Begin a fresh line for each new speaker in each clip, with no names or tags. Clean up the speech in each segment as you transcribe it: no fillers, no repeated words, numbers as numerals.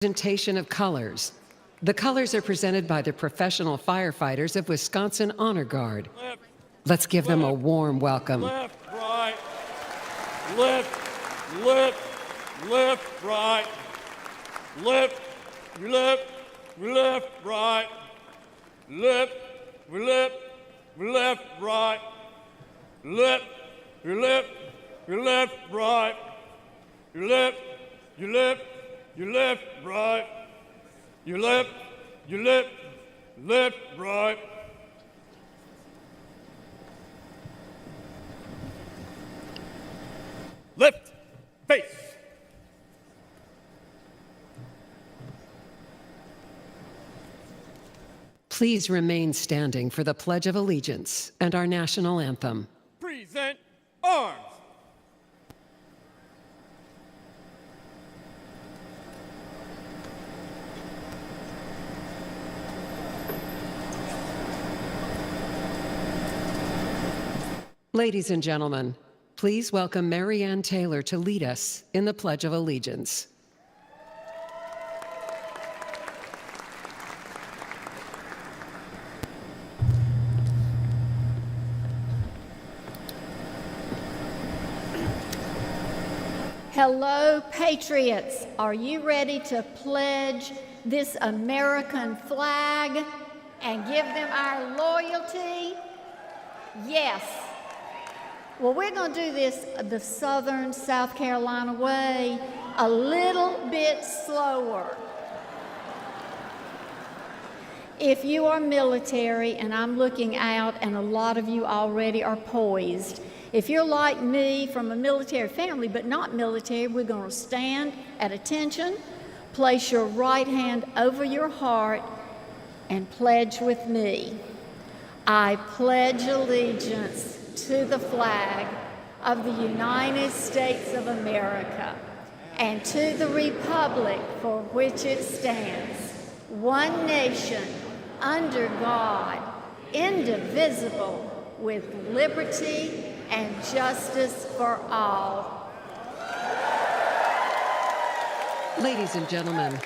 Presentation of colors. The colors are presented by the professional firefighters of Wisconsin Honor Guard.
Left,
Let's give them a
left,
warm welcome.
Left, right, left, left, left, right, left, left, left, right, left, left, left, right, left, left, left, right, left, you left, right, you left, left, right. Left, face.
Please remain standing for the Pledge of Allegiance and our national anthem.
Present arms.
Ladies and gentlemen, please welcome Mary Ann Taylor to lead us in the Pledge of Allegiance.
Hello, patriots. Are you ready to pledge this American flag and give them our loyalty? Yes. Well, we're going to do this the Southern South Carolina way, a little bit slower. If you are military, and I'm looking out, and a lot of you already are poised, if you're like me from a military family but not military, we're going to stand at attention, place your right hand over your heart, and pledge with me. I pledge allegiance to the flag of the United States of America and to the republic for which it stands, one nation, under God, indivisible, with liberty and justice for all.
Ladies and gentlemen,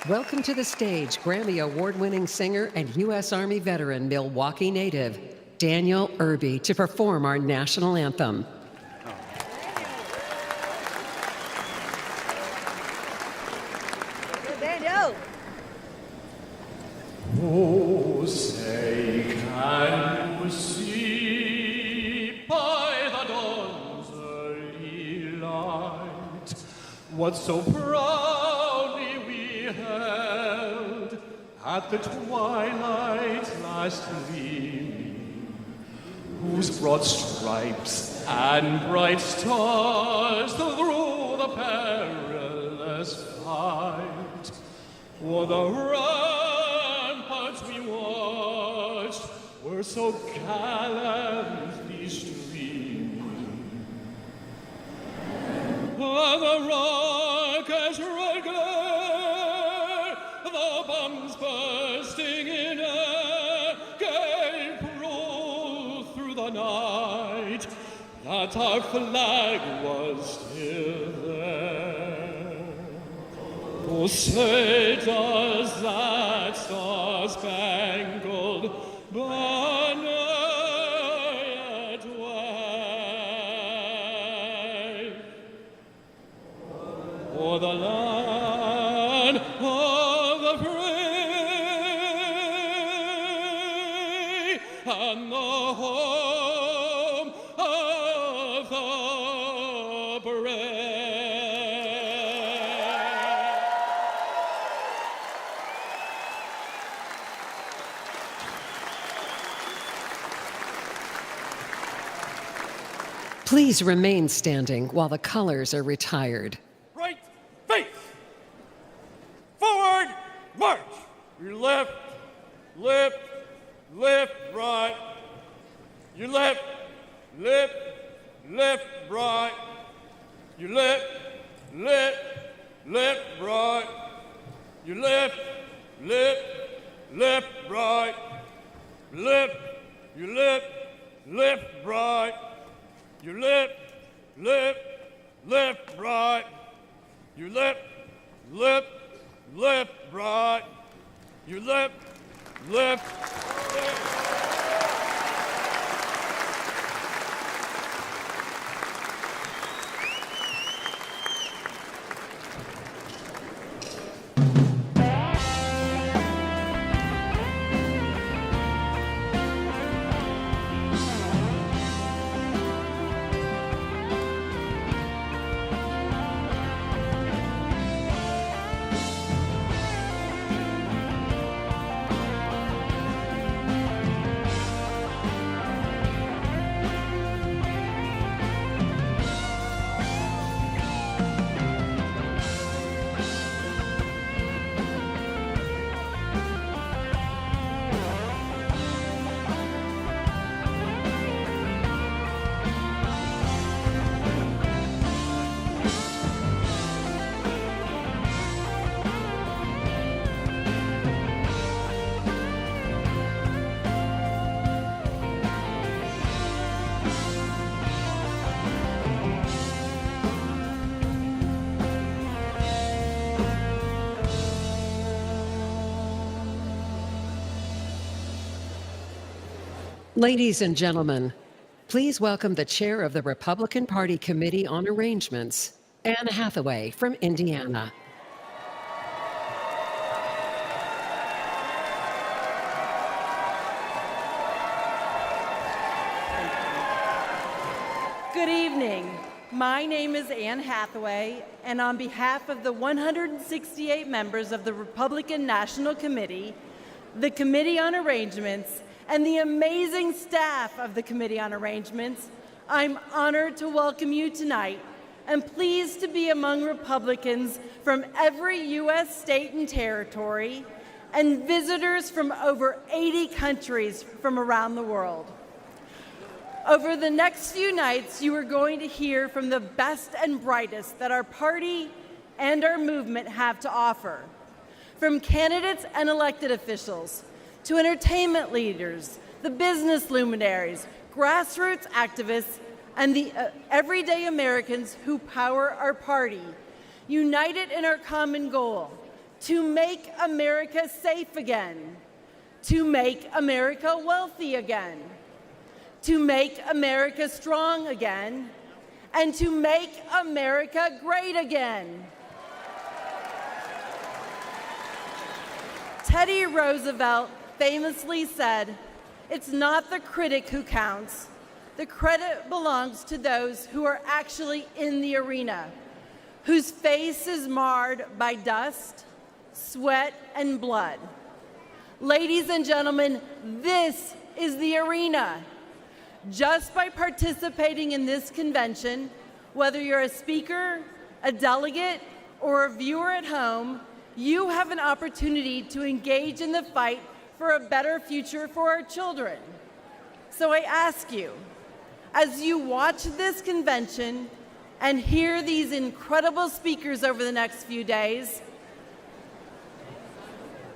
welcome to the stage Grammy Award-winning singer and U.S. Army veteran, Milwaukee native, Daniel Irby, to perform our national anthem.
Daniel.
Oh, say, can you see by the dawn's early light what so proudly we held at the twilight last gleaming, whose broad stripes and bright stars through the perilous fight o'er the ramparts we watched were so gallantly streaming. The rockets red glare, the bombs bursting in air, gave proof through the night that our flag was still there. Oh, say does that star-spangled banner yet wave o'er the land of the free and the home of the brave?
Please remain standing while the colors are retired.
Right, face. Forward, march. Your left, left, left, right. Your left, left, left, right. Your left, left, left, right. Your left, left, left, right. Left, your left, left, right. Your left, left, left, right. Your left, left, left, right. Your left, left, left.
Ladies and gentlemen, please welcome the chair of the Republican Party Committee on Arrangements, Ann Hathaway from Indiana.
Good evening. My name is Ann Hathaway, and on behalf of the 168 members of the Republican National Committee, the Committee on Arrangements, and the amazing staff of the Committee on Arrangements, I'm honored to welcome you tonight and pleased to be among Republicans from every U.S. state and territory and visitors from over 80 countries from around the world. Over the next few nights, you are going to hear from the best and brightest that our party and our movement have to offer, from candidates and elected officials, to entertainment leaders, the business luminaries, grassroots activists, and the everyday Americans who power our party, united in our common goal to make America safe again, to make America wealthy again, to make America strong again, and to make America great again. Teddy Roosevelt famously said, "It's not the critic who counts. The credit belongs to those who are actually in the arena, whose face is marred by dust, sweat, and blood." Ladies and gentlemen, this is the arena. Just by participating in this convention, whether you're a speaker, a delegate, or a viewer at home, you have an opportunity to engage in the fight for a better future for our children. So I ask you, as you watch this convention and hear these incredible speakers over the next few days,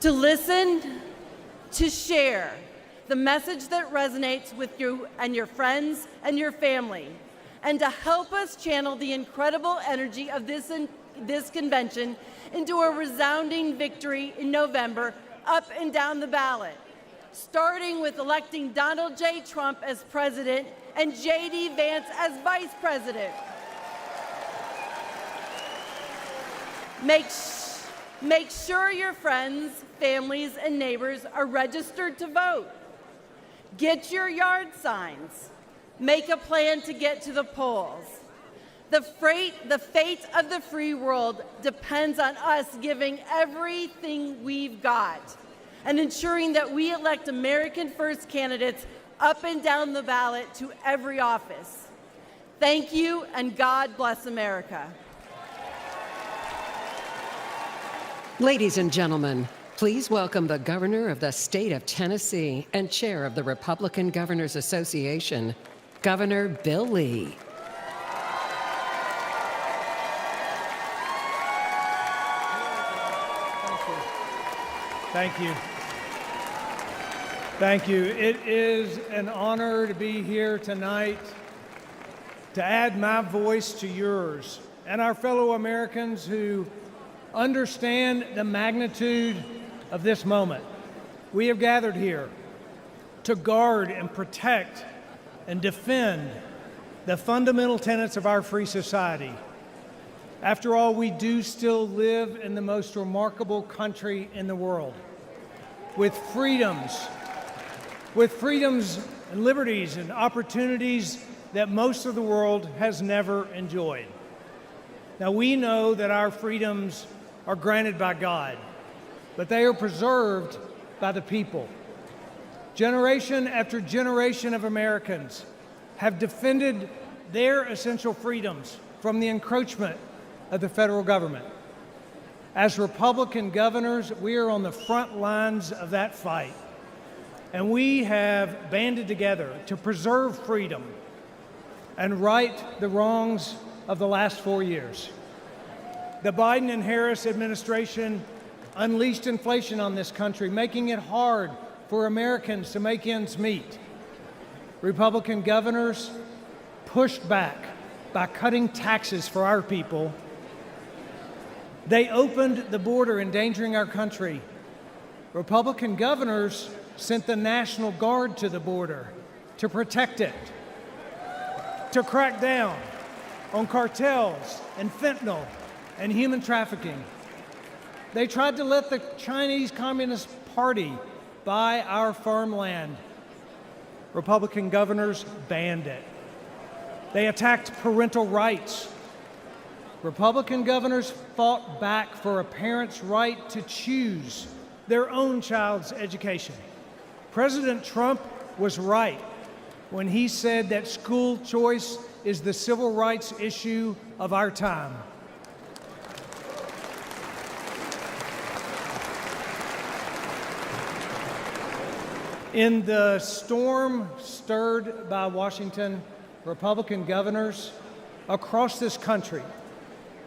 to listen, to share the message that resonates with you and your friends and your family, and to help us channel the incredible energy of this convention into a resounding victory in November up and down the ballot, starting with electing Donald J. Trump as president and J.D. Vance as vice president. Make sure your friends, families, and neighbors are registered to vote. Get your yard signs. Make a plan to get to the polls. The fate of the free world depends on us giving everything we've got and ensuring that we elect American first candidates up and down the ballot to every office. Thank you, and God bless America.
Ladies and gentlemen, please welcome the Governor of the State of Tennessee and Chair of the Republican Governors Association, Governor Bill Lee.
Thank you. Thank you. It is an honor to be here tonight to add my voice to yours and our fellow Americans who understand the magnitude of this moment. We have gathered here to guard and protect and defend the fundamental tenets of our free society. After all, we do still live in the most remarkable country in the world, with freedoms and liberties and opportunities that most of the world has never enjoyed. Now, we know that our freedoms are granted by God, but they are preserved by the people. Generation after generation of Americans have defended their essential freedoms from the encroachment of the federal government. As Republican governors, we are on the front lines of that fight, and we have banded together to preserve freedom and right the wrongs of the last 4 years. The Biden and Harris administration unleashed inflation on this country, making it hard for Americans to make ends meet. Republican governors pushed back by cutting taxes for our people. They opened the border, endangering our country. Republican governors sent the National Guard to the border to protect it, to crack down on cartels and fentanyl and human trafficking. They tried to let the Chinese Communist Party buy our farmland. Republican governors banned it. They attacked parental rights. Republican governors fought back for a parent's right to choose their own child's education. President Trump was right when he said that school choice is the civil rights issue of our time. In the storm stirred by Washington, Republican governors across this country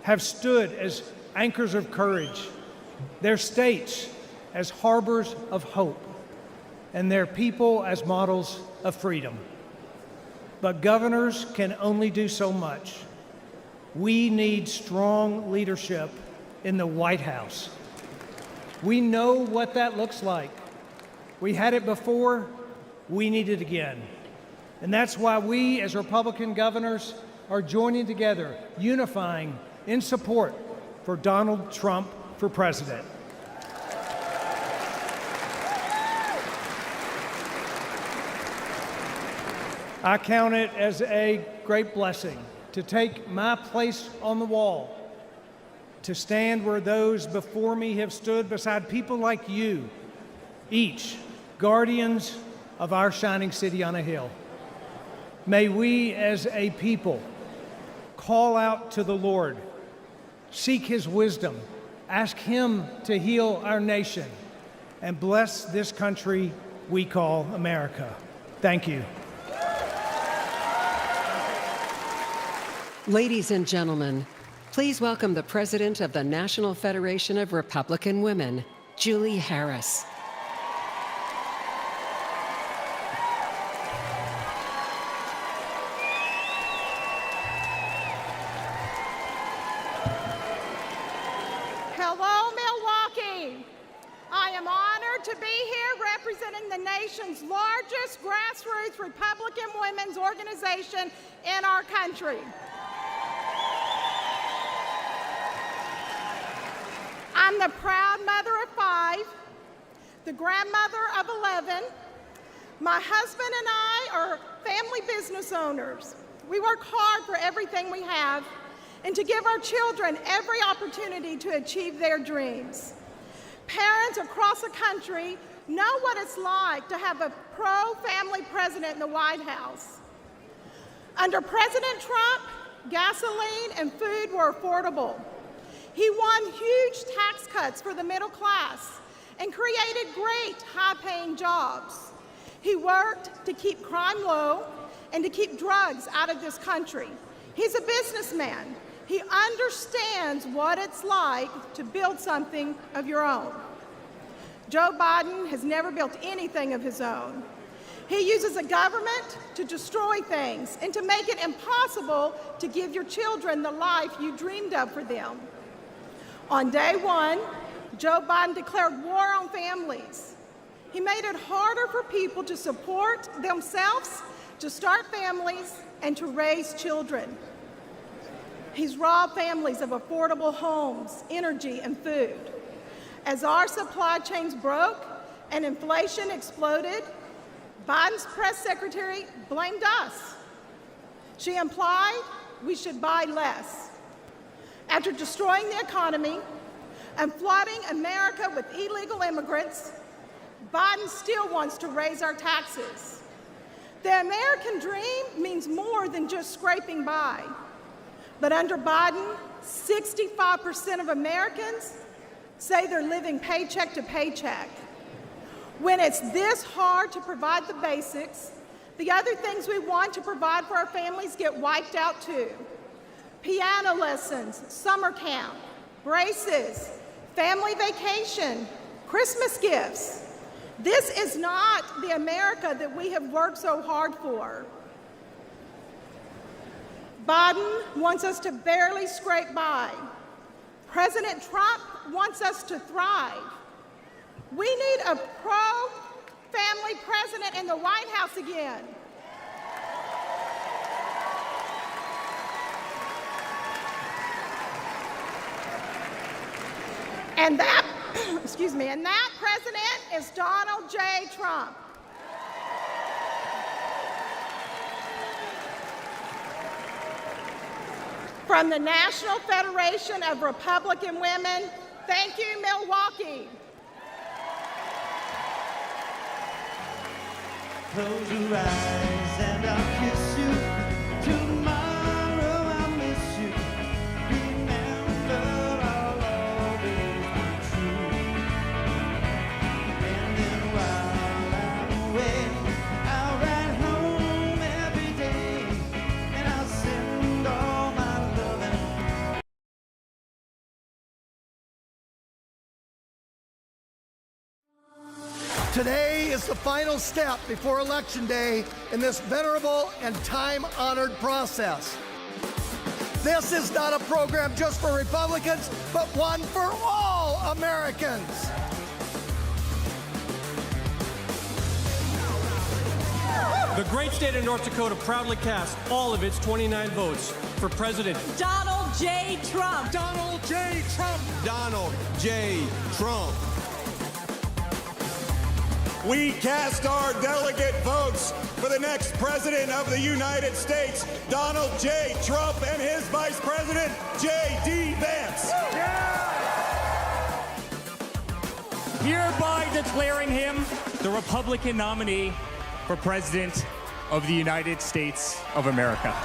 have stood as anchors of courage, their states as harbors of hope, and their people as models of freedom. But governors can only do so much. We need strong leadership in the White House. We know what that looks like. We had it before, we need it again. And that's why we, as Republican governors, are joining together, unifying in support for Donald Trump for president. I count it as a great blessing to take my place on the wall, to stand where those before me have stood beside people like you, each guardians of our shining city on a hill. May we as a people call out to the Lord, seek his wisdom, ask him to heal our nation, and bless this country we call America. Thank you.
Ladies and gentlemen, please welcome the President of the National Federation of Republican Women, Julie Harris.
Hello, Milwaukee. I am honored to be here representing the nation's largest grassroots Republican women's organization in our country. I'm the proud mother of 5, the grandmother of 11. My husband and I are family business owners. We work hard for everything we have and to give our children every opportunity to achieve their dreams. Parents across the country know what it's like to have a pro-family president in the White House. Under President Trump, gasoline and food were affordable. He won huge tax cuts for the middle class and created great high-paying jobs. He worked to keep crime low and to keep drugs out of this country. He's a businessman. He understands what it's like to build something of your own. Joe Biden has never built anything of his own. He uses the government to destroy things and to make it impossible to give your children the life you dreamed of for them. On day one, Joe Biden declared war on families. He made it harder for people to support themselves, to start families, and to raise children. He's robbed families of affordable homes, energy, and food. As our supply chains broke and inflation exploded, Biden's press secretary blamed us. She implied we should buy less. After destroying the economy and flooding America with illegal immigrants, Biden still wants to raise our taxes. The American dream means more than just scraping by. But under Biden, 65% of Americans say they're living paycheck to paycheck. When it's this hard to provide the basics, the other things we want to provide for our families get wiped out too. Piano lessons, summer camp, braces, family vacation, Christmas gifts. This is not the America that we have worked so hard for. Biden wants us to barely scrape by. President Trump wants us to thrive. We need a pro-family president in the White House again. And that, excuse me, and that president is Donald J. Trump. From the National Federation of Republican Women, thank you, Milwaukee.
Close your eyes and I'll kiss you. Tomorrow I'll miss you. Remember I'll always be true. And then while I'm away, I'll ride home every day. And I'll send all my loving.
Today is the final step before Election Day in this venerable and time-honored process. This is not a program just for Republicans, but one for all Americans.
The great state of North Dakota proudly cast all of its 29 votes for President
Donald J. Trump.
Donald J. Trump.
Donald J. Trump. We cast our delegate votes for the next president of the United States, Donald J. Trump, and his vice president, J.D. Vance.
Hereby declaring him the Republican nominee for President of the United States of America.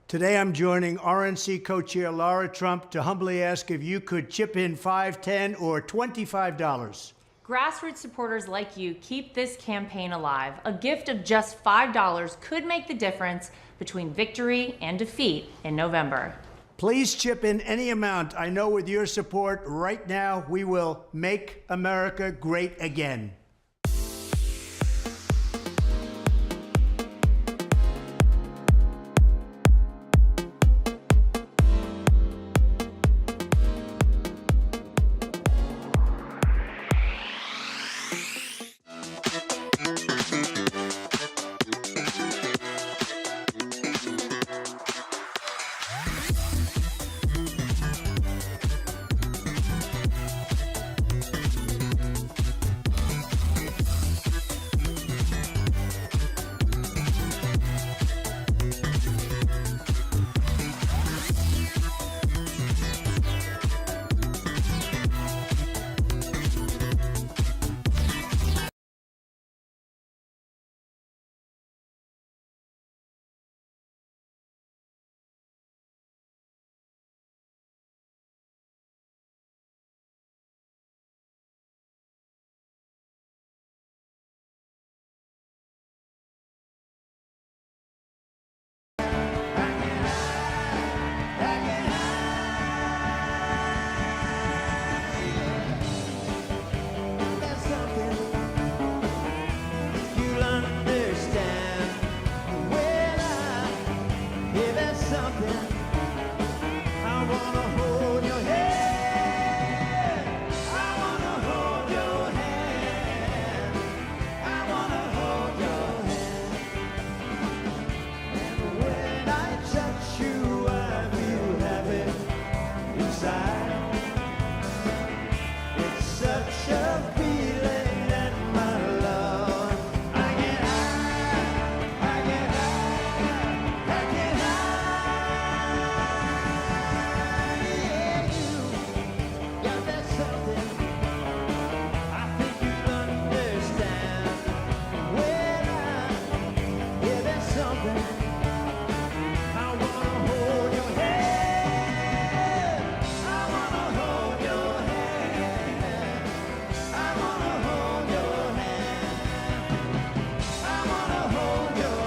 Today, I'm joining RNC co-chair Laura Trump to humbly ask if you could chip in $5, $10, or $25.
Grassroots supporters like you keep this campaign alive. A gift of just $5 could make the difference between victory and defeat in November.
Please chip in any amount. I know with your support right now, we will make America great again.
something. I wanna hold your hand. I wanna hold your hand. I wanna hold your hand. And when I touch you, I feel happy inside. It's such a feeling that my love, I get high, I get high, I get high. Yeah, you got that something I think you'll understand. When I hear that something, I wanna hold your hand. I wanna hold your hand. I wanna hold your hand. I wanna hold your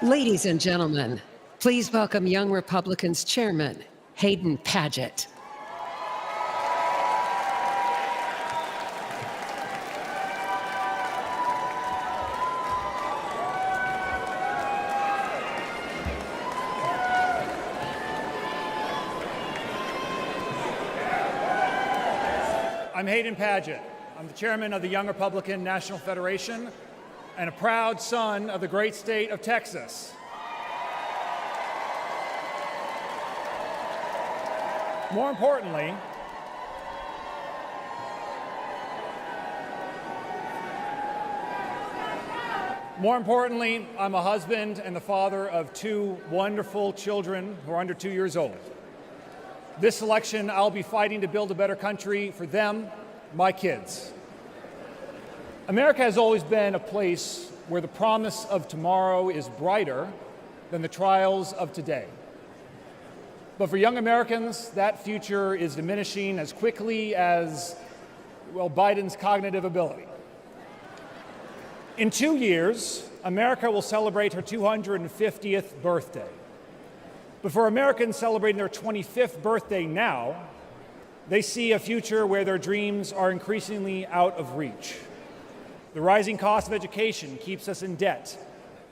Ladies and gentlemen, please welcome Young Republicans Chairman Hayden Padgett.
I'm Hayden Padgett. I'm the chairman of the Young Republican National Federation and a proud son of the great state of Texas. More importantly, I'm a husband and the father of two wonderful children who are under 2 years old. This election, I'll be fighting to build a better country for them, my kids. America has always been a place where the promise of tomorrow is brighter than the trials of today. But for young Americans, that future is diminishing as quickly as, well, Biden's cognitive ability. In 2 years, America will celebrate her 250th birthday. But for Americans celebrating their 25th birthday now, they see a future where their dreams are increasingly out of reach. The rising cost of education keeps us in debt.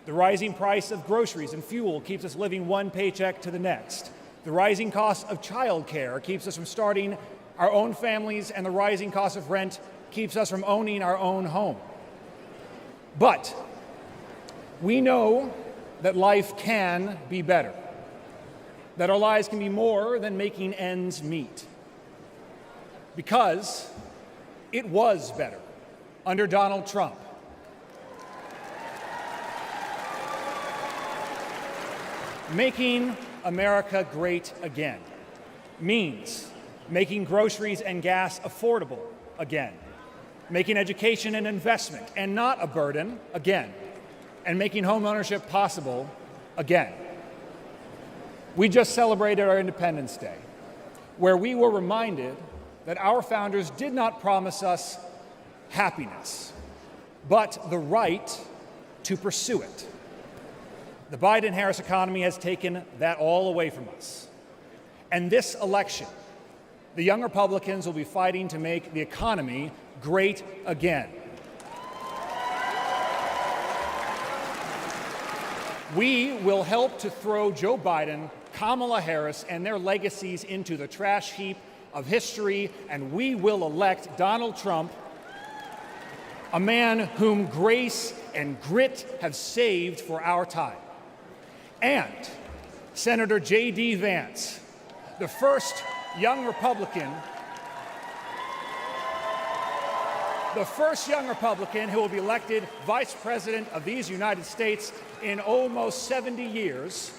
The rising price of groceries and fuel keeps us living one paycheck to the next. The rising cost of childcare keeps us from starting our own families, and the rising cost of rent keeps us from owning our own home. But we know that life can be better, that our lives can be more than making ends meet. Because it was better under Donald Trump. Making America great again means making groceries and gas affordable again, making education an investment and not a burden again, and making home ownership possible again. We just celebrated our Independence Day, where we were reminded that our founders did not promise us happiness, but the right to pursue it. The Biden-Harris economy has taken that all away from us. And this election, the young Republicans will be fighting to make the economy great again. We will help to throw Joe Biden, Kamala Harris, and their legacies into the trash heap of history, and we will elect Donald Trump, a man whom grace and grit have saved for our time, and Senator J.D. Vance, the first young Republican who will be elected Vice President of these United States in almost 70 years.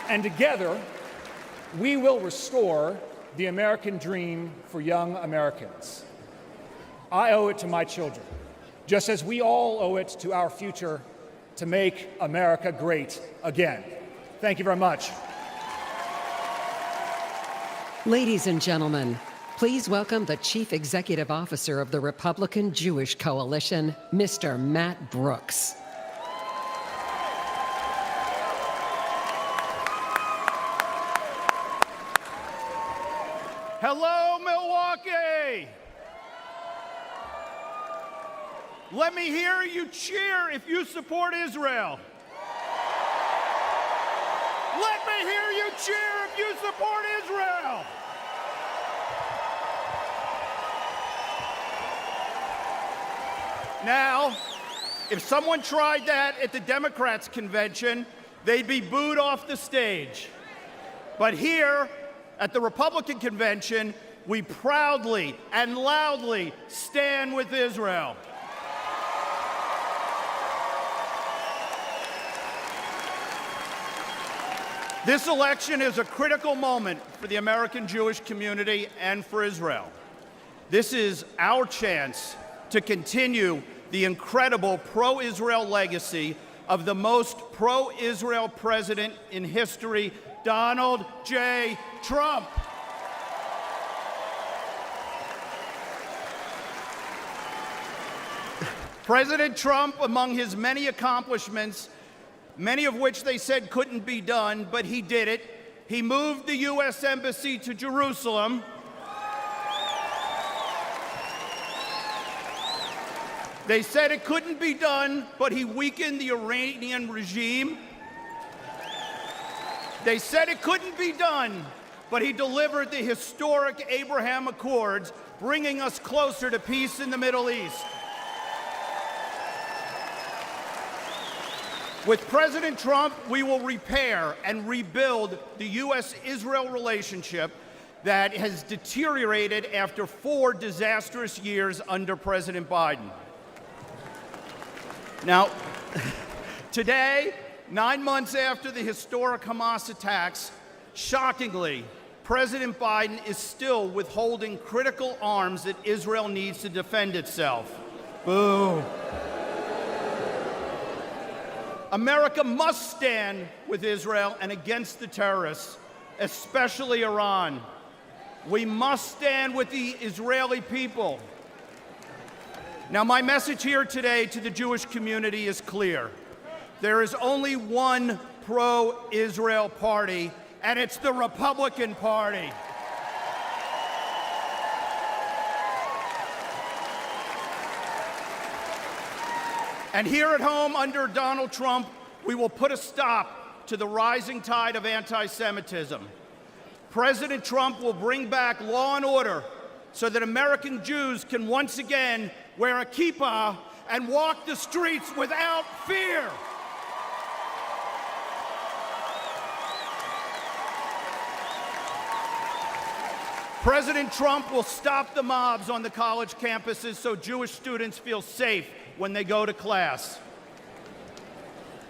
And together, we will restore the American dream for young Americans. I owe it to my children, just as we all owe it to our future, to make America great again. Thank you very much.
Ladies and gentlemen, please welcome the Chief Executive Officer of the Republican Jewish Coalition, Mr. Matt Brooks.
Hello, Milwaukee! Let me hear you cheer if you support Israel. Let me hear you cheer if you support Israel. Now, if someone tried that at the Democrats' convention, they'd be booed off the stage. But here, at the Republican convention, we proudly and loudly stand with Israel. This election is a critical moment for the American Jewish community and for Israel. This is our chance to continue the incredible pro-Israel legacy of the most pro-Israel president in history, Donald J. Trump. President Trump, among his many accomplishments, many of which they said couldn't be done, but he did it. He moved the U.S. Embassy to Jerusalem. They said it couldn't be done, but he weakened the Iranian regime. They said it couldn't be done, but he delivered the historic Abraham Accords, bringing us closer to peace in the Middle East. With President Trump, we will repair and rebuild the U.S.-Israel relationship that has deteriorated after 4 disastrous years under President Biden. Now, today, 9 months after the historic Hamas attacks, shockingly, President Biden is still withholding critical arms that Israel needs to defend itself. Boo. America must stand with Israel and against the terrorists, especially Iran. We must stand with the Israeli people. Now, my message here today to the Jewish community is clear. There is only one pro-Israel party, and it's the Republican Party. And here at home, under Donald Trump, we will put a stop to the rising tide of anti-Semitism. President Trump will bring back law and order so that American Jews can once again wear a kippah and walk the streets without fear. President Trump will stop the mobs on the college campuses so Jewish students feel safe when they go to class.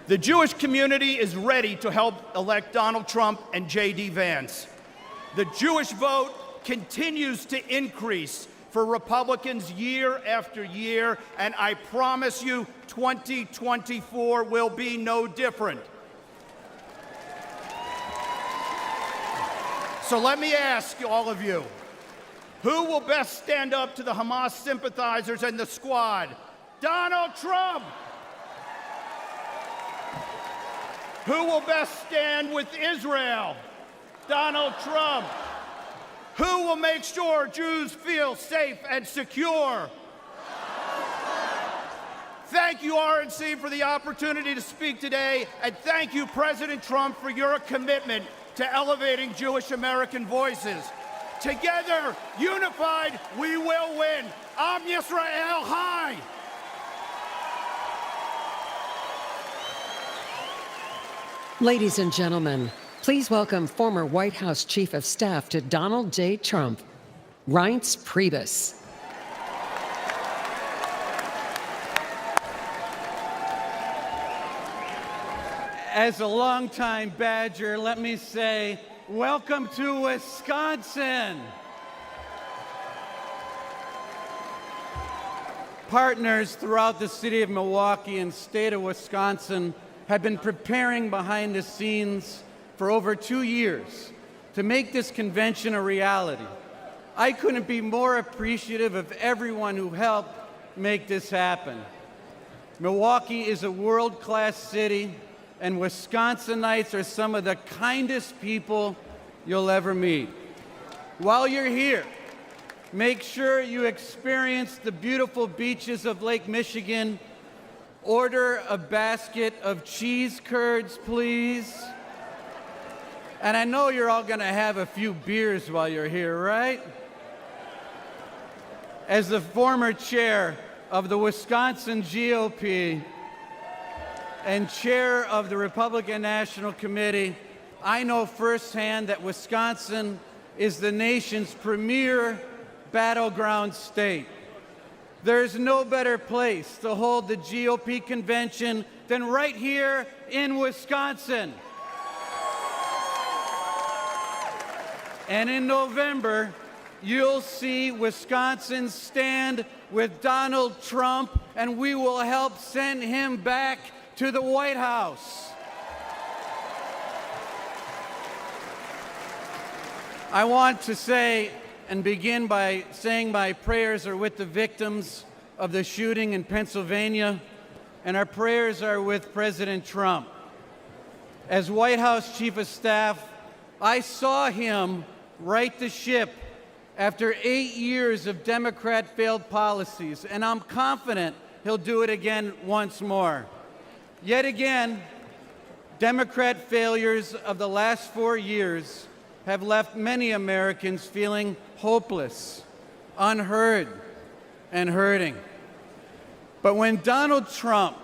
The Jewish community is ready to help elect Donald Trump and J.D. Vance. The Jewish vote continues to increase for Republicans year after year, and I promise you 2024 will be no different. So let me ask all of you, who will best stand up to the Hamas sympathizers and the squad? Donald Trump! Who will best stand with Israel? Donald Trump. Who will make sure Jews feel safe and secure? Thank you, RNC, for the opportunity to speak today, and thank you, President Trump, for your commitment to elevating Jewish American voices. Together, unified, we will win. Am Yisrael Chai!
Ladies and gentlemen, please welcome former White House Chief of Staff to Donald J. Trump, Reince Priebus.
As a longtime Badger, let me say, welcome to Wisconsin. Partners throughout the city of Milwaukee and state of Wisconsin have been preparing behind the scenes for over 2 years to make this convention a reality. I couldn't be more appreciative of everyone who helped make this happen. Milwaukee is a world-class city, and Wisconsinites are some of the kindest people you'll ever meet. While you're here, make sure you experience the beautiful beaches of Lake Michigan. Order a basket of cheese curds, please. And I know you're all gonna have a few beers while you're here, right? As the former chair of the Wisconsin GOP and chair of the Republican National Committee, I know firsthand that Wisconsin is the nation's premier battleground state. There's no better place to hold the GOP convention than right here in Wisconsin. And in November, you'll see Wisconsin stand with Donald Trump, and we will help send him back to the White House. I want to say and begin by saying my prayers are with the victims of the shooting in Pennsylvania, and our prayers are with President Trump. As White House Chief of Staff, I saw him right the ship after 8 years of Democrat failed policies, and I'm confident he'll do it again once more. Yet again, Democrat failures of the last 4 years have left many Americans feeling hopeless, unheard, and hurting. But when Donald Trump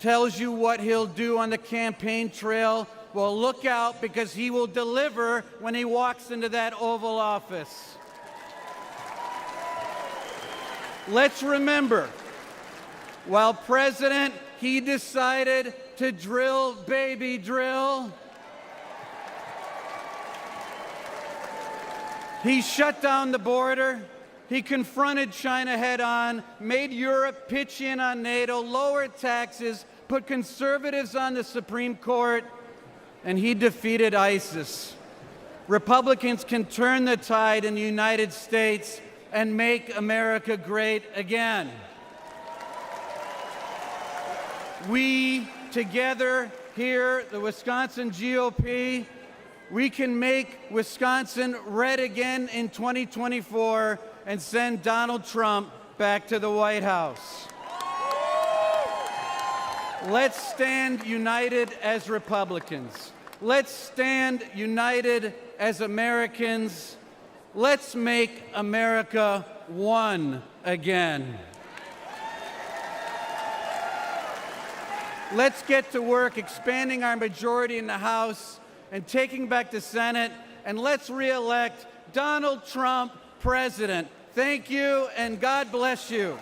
tells you what he'll do on the campaign trail, well, look out, because he will deliver when he walks into that Oval Office. Let's remember, while president, he decided to drill, baby, drill. He shut down the border. He confronted China head-on, made Europe pitch in on NATO, lowered taxes, put conservatives on the Supreme Court, and he defeated ISIS. Republicans can turn the tide in the United States and make America great again. We, together here, the Wisconsin GOP, we can make Wisconsin red again in 2024 and send Donald Trump back to the White House. Let's stand united as Republicans. Let's stand united as Americans. Let's make America one again. Let's get to work expanding our majority in the House and taking back the Senate, and let's re-elect Donald Trump president. Thank you, and God bless you.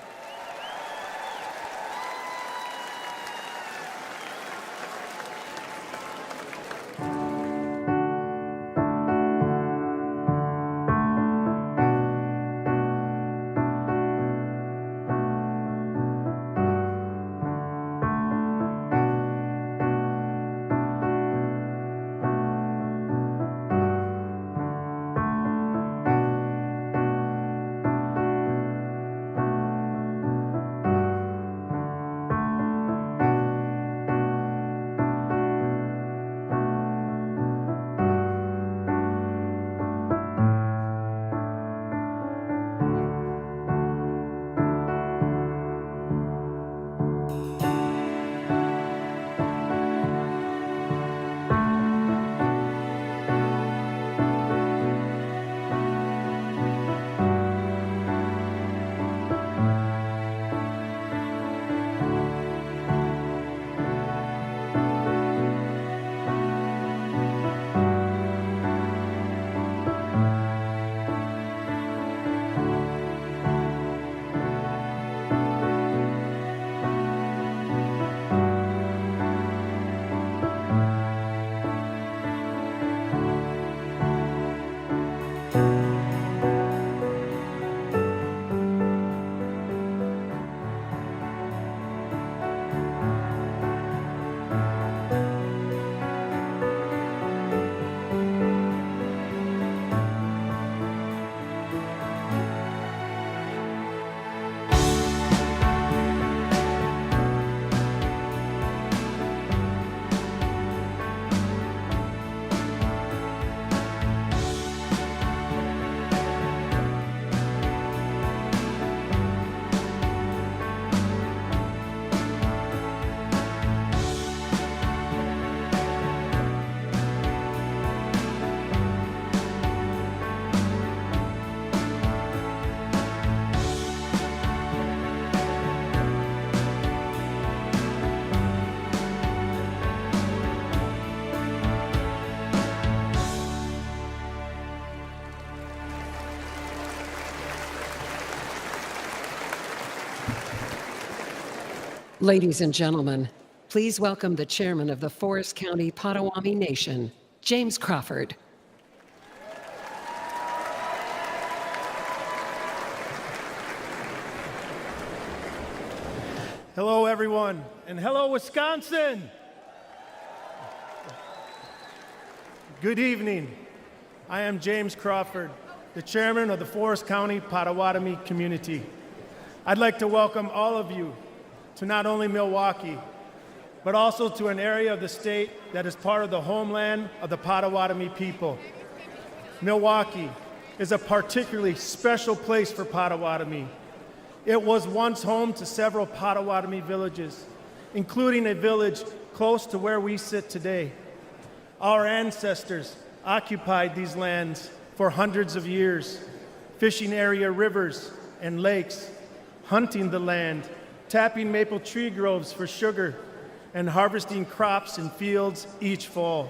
Ladies and gentlemen, please welcome the chairman of the Forest County Potawatomi Nation, James Crawford.
Hello, everyone, and hello, Wisconsin. Good evening. I am James Crawford, the chairman of the Forest County Potawatomi community. I'd like to welcome all of you to not only Milwaukee, but also to an area of the state that is part of the homeland of the Potawatomi people. Milwaukee is a particularly special place for Potawatomi. It was once home to several Potawatomi villages, including a village close to where we sit today. Our ancestors occupied these lands for hundreds of years, fishing area rivers and lakes, hunting the land, tapping maple tree groves for sugar, and harvesting crops in fields each fall.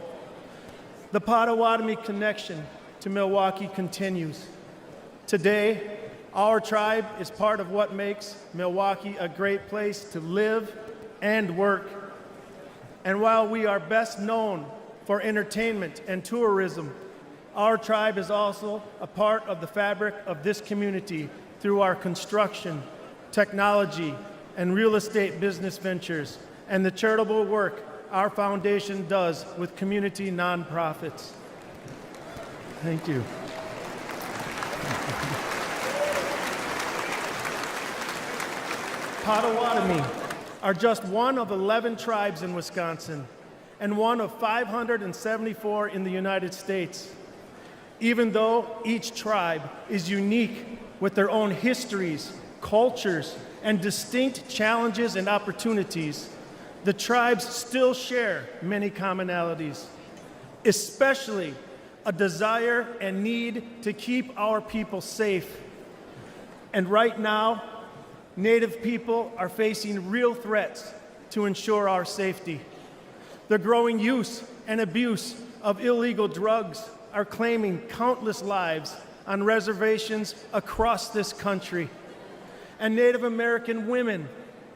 The Potawatomi connection to Milwaukee continues. Today, our tribe is part of what makes Milwaukee a great place to live and work. And while we are best known for entertainment and tourism, our tribe is also a part of the fabric of this community through our construction, technology, and real estate business ventures, and the charitable work our foundation does with community nonprofits. Thank you. Potawatomi are just one of 11 tribes in Wisconsin and one of 574 in the United States. Even though each tribe is unique with their own histories, cultures, and distinct challenges and opportunities, the tribes still share many commonalities, especially a desire and need to keep our people safe. And right now, Native people are facing real threats to ensure our safety. The growing use and abuse of illegal drugs are claiming countless lives on reservations across this country. And Native American women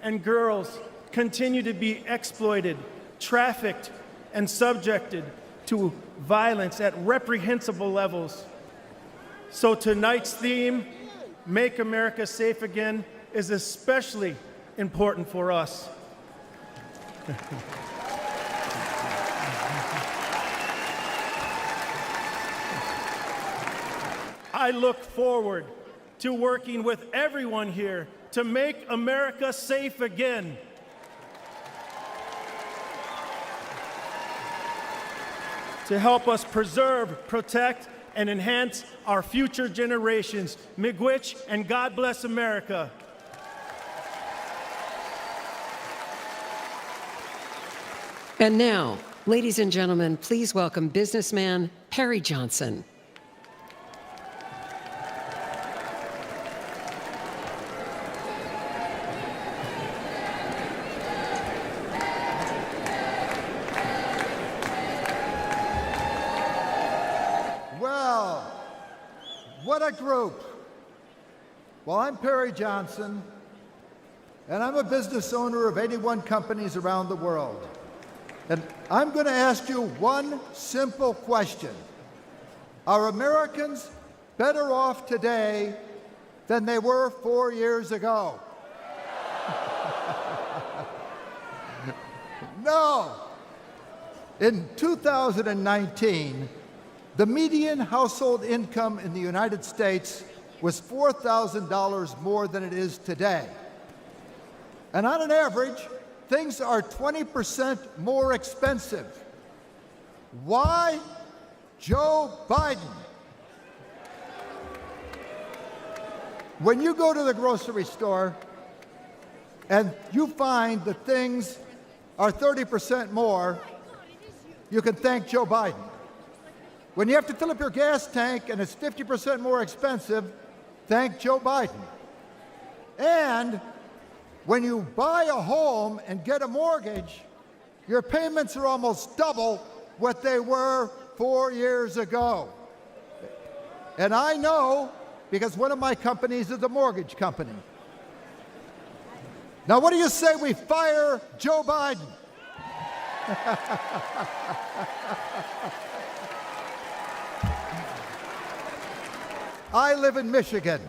and girls continue to be exploited, trafficked, and subjected to violence at reprehensible levels. So tonight's theme, Make America Safe Again, is especially important for us. I look forward to working with everyone here to make America safe again. To help us preserve, protect, and enhance our future generations. Miigwech, and God bless America.
And now, ladies and gentlemen, please welcome businessman Perry Johnson.
Well, what a group. Well, I'm Perry Johnson, and I'm a business owner of 81 companies around the world. And I'm going to ask you one simple question. Are Americans better off today than they were 4 years ago? No. In 2019, the median household income in the United States was $4,000 more than it is today. And on an average, things are 20% more expensive. Why? Joe Biden. When you go to the grocery store and you find that things are 30% more, you can thank Joe Biden. When you have to fill up your gas tank and it's 50% more expensive, thank Joe Biden. And when you buy a home and get a mortgage, your payments are almost double what they were 4 years ago. And I know because one of my companies is a mortgage company. Now, what do you say we fire Joe Biden? I live in Michigan,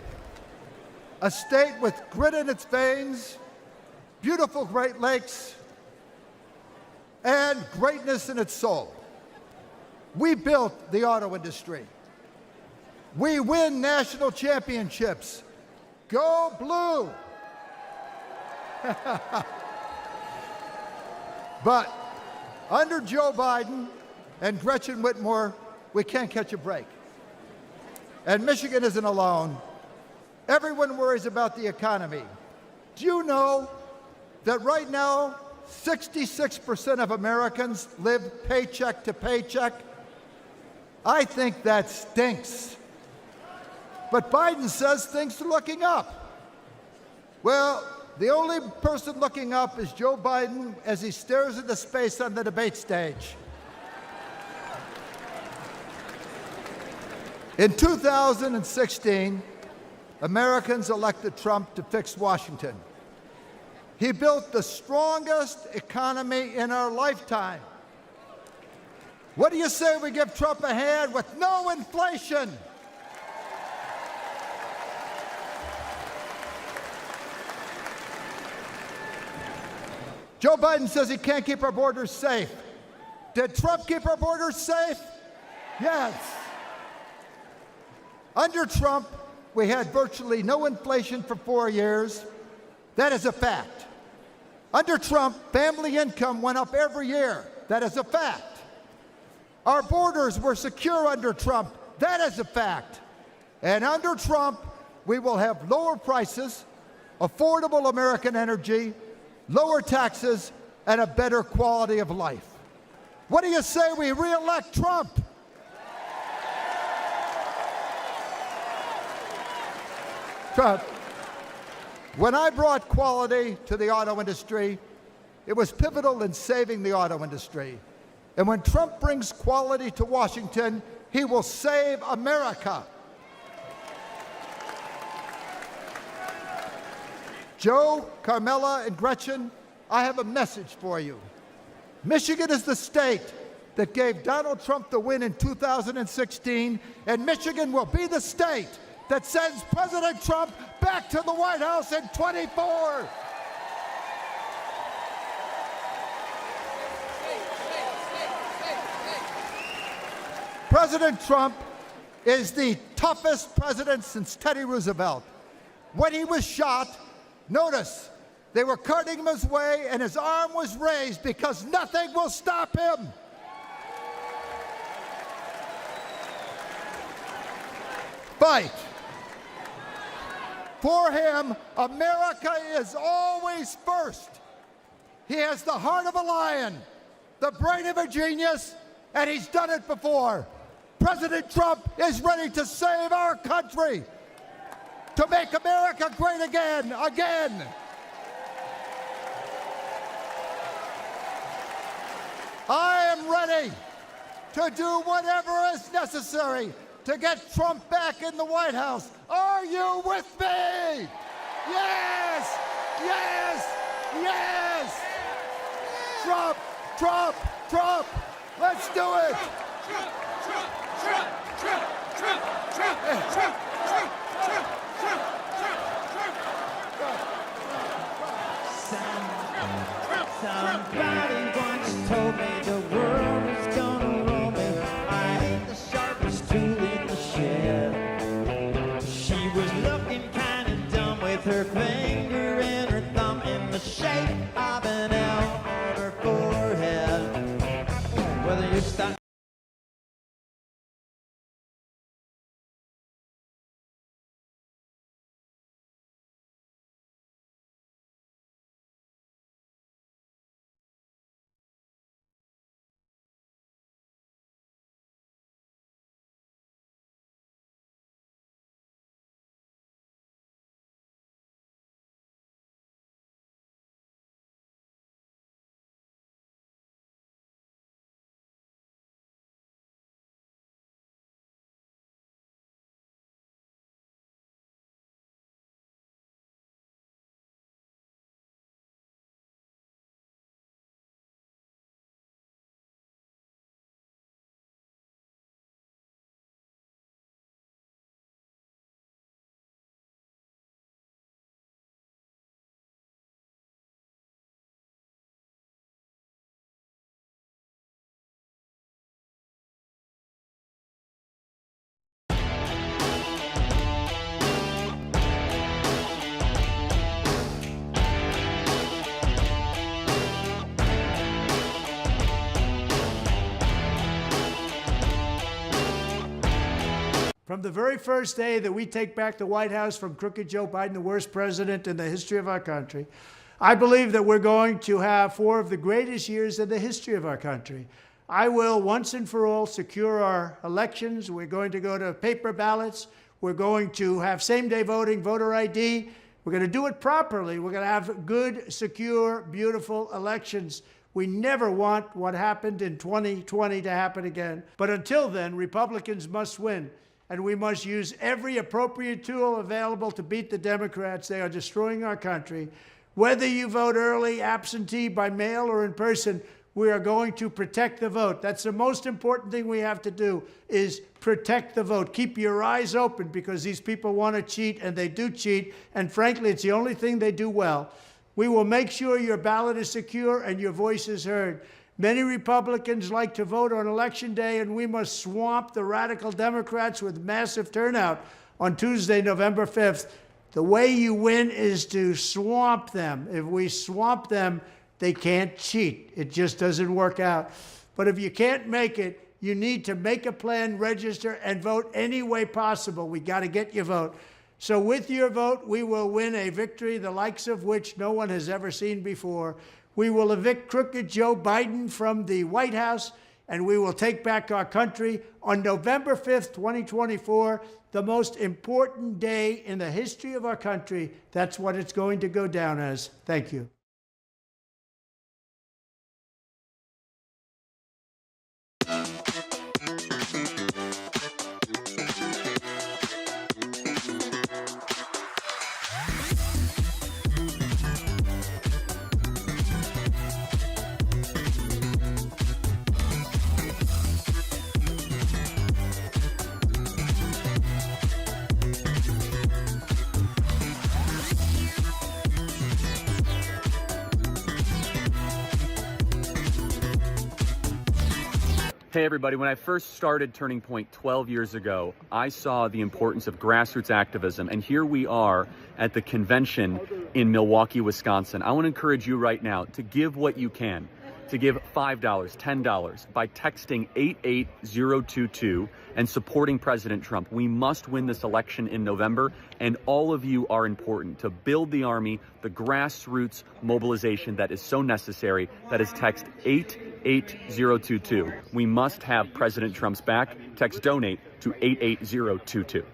a state with grit in its veins, beautiful Great Lakes, and greatness in its soul. We built the auto industry. We win national championships. Go Blue! But under Joe Biden and Gretchen Whitmer, we can't catch a break. And Michigan isn't alone. Everyone worries about the economy. Do you know that right now, 66% of Americans live paycheck to paycheck? I think that stinks. But Biden says things are looking up. Well, the only person looking up is Joe Biden as he stares into space on the debate stage. In 2016, Americans elected Trump to fix Washington. He built the strongest economy in our lifetime. What do you say we give Trump a hand with no inflation? Joe Biden says he can't keep our borders safe. Did Trump keep our borders safe? Yes. Under Trump, we had virtually no inflation for 4 years. That is a fact. Under Trump, family income went up every year. That is a fact. Our borders were secure under Trump. That is a fact. And under Trump, we will have lower prices, affordable American energy, lower taxes, and a better quality of life. What do you say we re-elect Trump? Trump. When I brought quality to the auto industry, it was pivotal in saving the auto industry. And when Trump brings quality to Washington, he will save America. Joe, Carmela, and Gretchen, I have a message for you. Michigan is the state that gave Donald Trump the win in 2016, and Michigan will be the state that sends President Trump back to the White House in 24. President Trump is the toughest president since Teddy Roosevelt. When he was shot, notice, they were carting him his way and his arm was raised because nothing will stop him. Fight. For him, America is always first. He has the heart of a lion, the brain of a genius, and he's done it before. President Trump is ready to save our country, to make America great again. I am ready to do whatever is necessary to get Trump back in the White House. Are you with me? Yes! Yes! Yes! Trump! Trump! Trump! Let's do it! Trump! Trump! Trump! Trump! Trump! Trump! Trump! Trump! Trump!
Somebody once told me the world is gonna roll me. I ain't the sharpest tool in the shed. She was looking kind of dumb with her finger and her thumb in the shape of an L on her forehead. Whether you stop
From the very first day that we take back the White House from crooked Joe Biden, the worst president in the history of our country, I believe that we're going to have 4 of the greatest years in the history of our country. I will once and for all secure our elections. We're going to go to paper ballots. We're going to have same-day voting, voter ID. We're going to do it properly. We're going to have good, secure, beautiful elections. We never want what happened in 2020 to happen again. But until then, Republicans must win. And we must use every appropriate tool available to beat the Democrats. They are destroying our country. Whether you vote early, absentee, by mail, or in person, we are going to protect the vote. That's the most important thing we have to do, is protect the vote. Keep your eyes open, because these people want to cheat, and they do cheat. And frankly, it's the only thing they do well. We will make sure your ballot is secure and your voice is heard. Many Republicans like to vote on Election Day, and we must swamp the radical Democrats with massive turnout on Tuesday, November 5th. The way you win is to swamp them. If we swamp them, they can't cheat. It just doesn't work out. But if you can't make it, you need to make a plan, register, and vote any way possible. We got to get your vote. So with your vote, we will win a victory the likes of which no one has ever seen before. We will evict crooked Joe Biden from the White House, and we will take back our country on November 5th, 2024, the most important day in the history of our country. That's what it's going to go down as. Thank you.
Hey everybody, when I first started Turning Point 12 years ago, I saw the importance of grassroots activism, and here we are at the convention in Milwaukee, Wisconsin. I want to encourage you right now to give what you can, to give $5, $10 by texting 88022 and supporting President Trump. We must win this election in November, and all of you are important to build the army, the grassroots mobilization that is so necessary. That is text 88022. We must have President Trump's back. Text donate to 88022.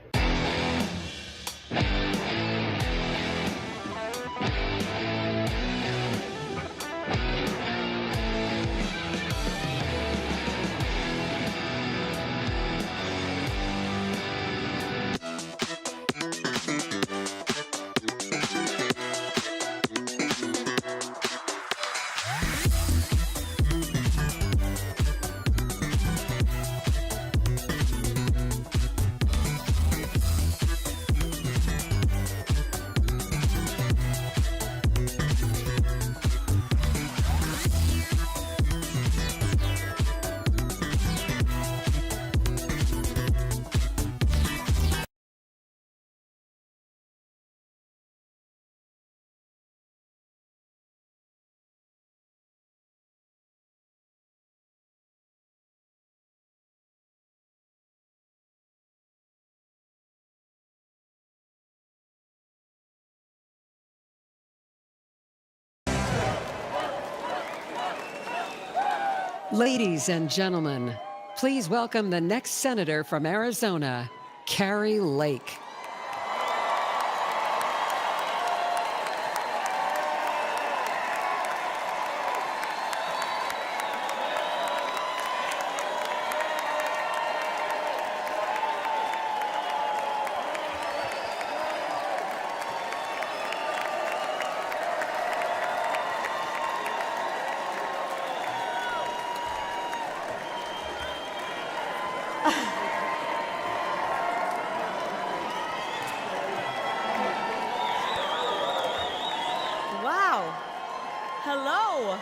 Ladies and gentlemen, please welcome the next senator from Arizona, Kari Lake.
Wow. Hello.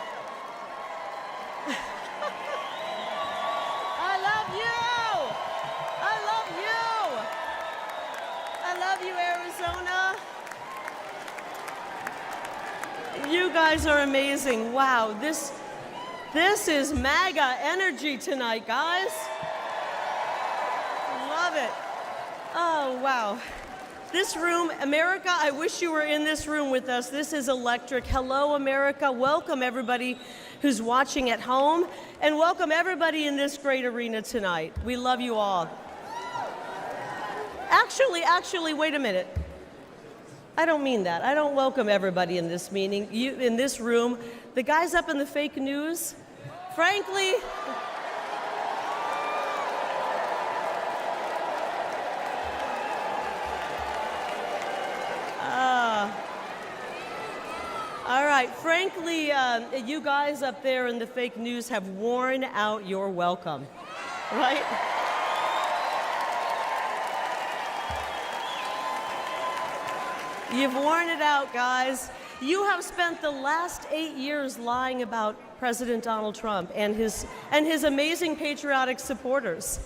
I love you. I love you. I love you, Arizona. You guys are amazing. Wow, this is MAGA energy tonight, guys. Love it.
Oh, wow. This room, America, I wish you were in this room with us. This is electric. Hello, America. Welcome, everybody who's watching at home, and welcome everybody in this great arena tonight. We love you all. Actually, wait a minute. I don't mean that. I don't welcome everybody in this meeting, in this room. The guys up in the fake news, frankly, all right, frankly, you guys up there in the fake news have worn out your welcome, right? You've worn it out, guys. You have spent the last 8 years lying about President Donald Trump and his amazing patriotic supporters.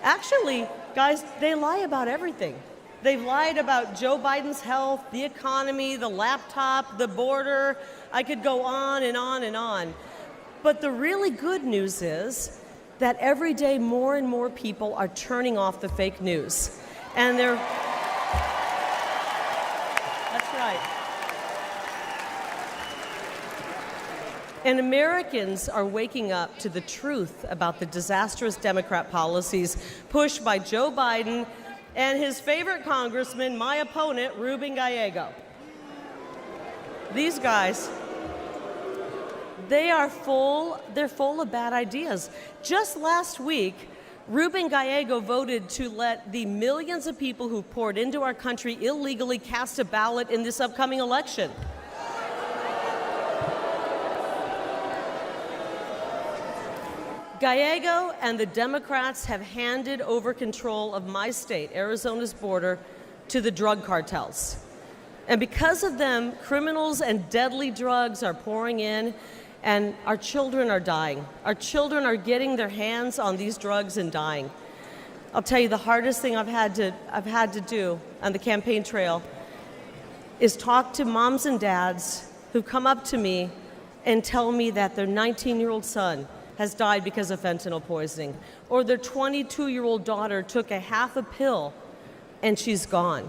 Actually, guys, they lie about everything. They've lied about Joe Biden's health, the economy, the laptop, the border. I could go on and on and on. But the really good news is that every day more and more people are turning off the fake news. And they're... That's right. And Americans are waking up to the truth about the disastrous Democrat policies pushed by Joe Biden and his favorite congressman, my opponent, Ruben Gallego. These guys, they're full of bad ideas. Just last week, Ruben Gallego voted to let the millions of people who poured into our country illegally cast a ballot in this upcoming election. Gallego and the Democrats have handed over control of my state, Arizona's border, to the drug cartels. And because of them, criminals and deadly drugs are pouring in, and our children are dying. Our children are getting their hands on these drugs and dying. I'll tell you, the hardest thing I've had to do on the campaign trail is talk to moms and dads who come up to me and tell me that their 19-year-old son has died because of fentanyl poisoning, or their 22-year-old daughter took a half a pill and she's gone.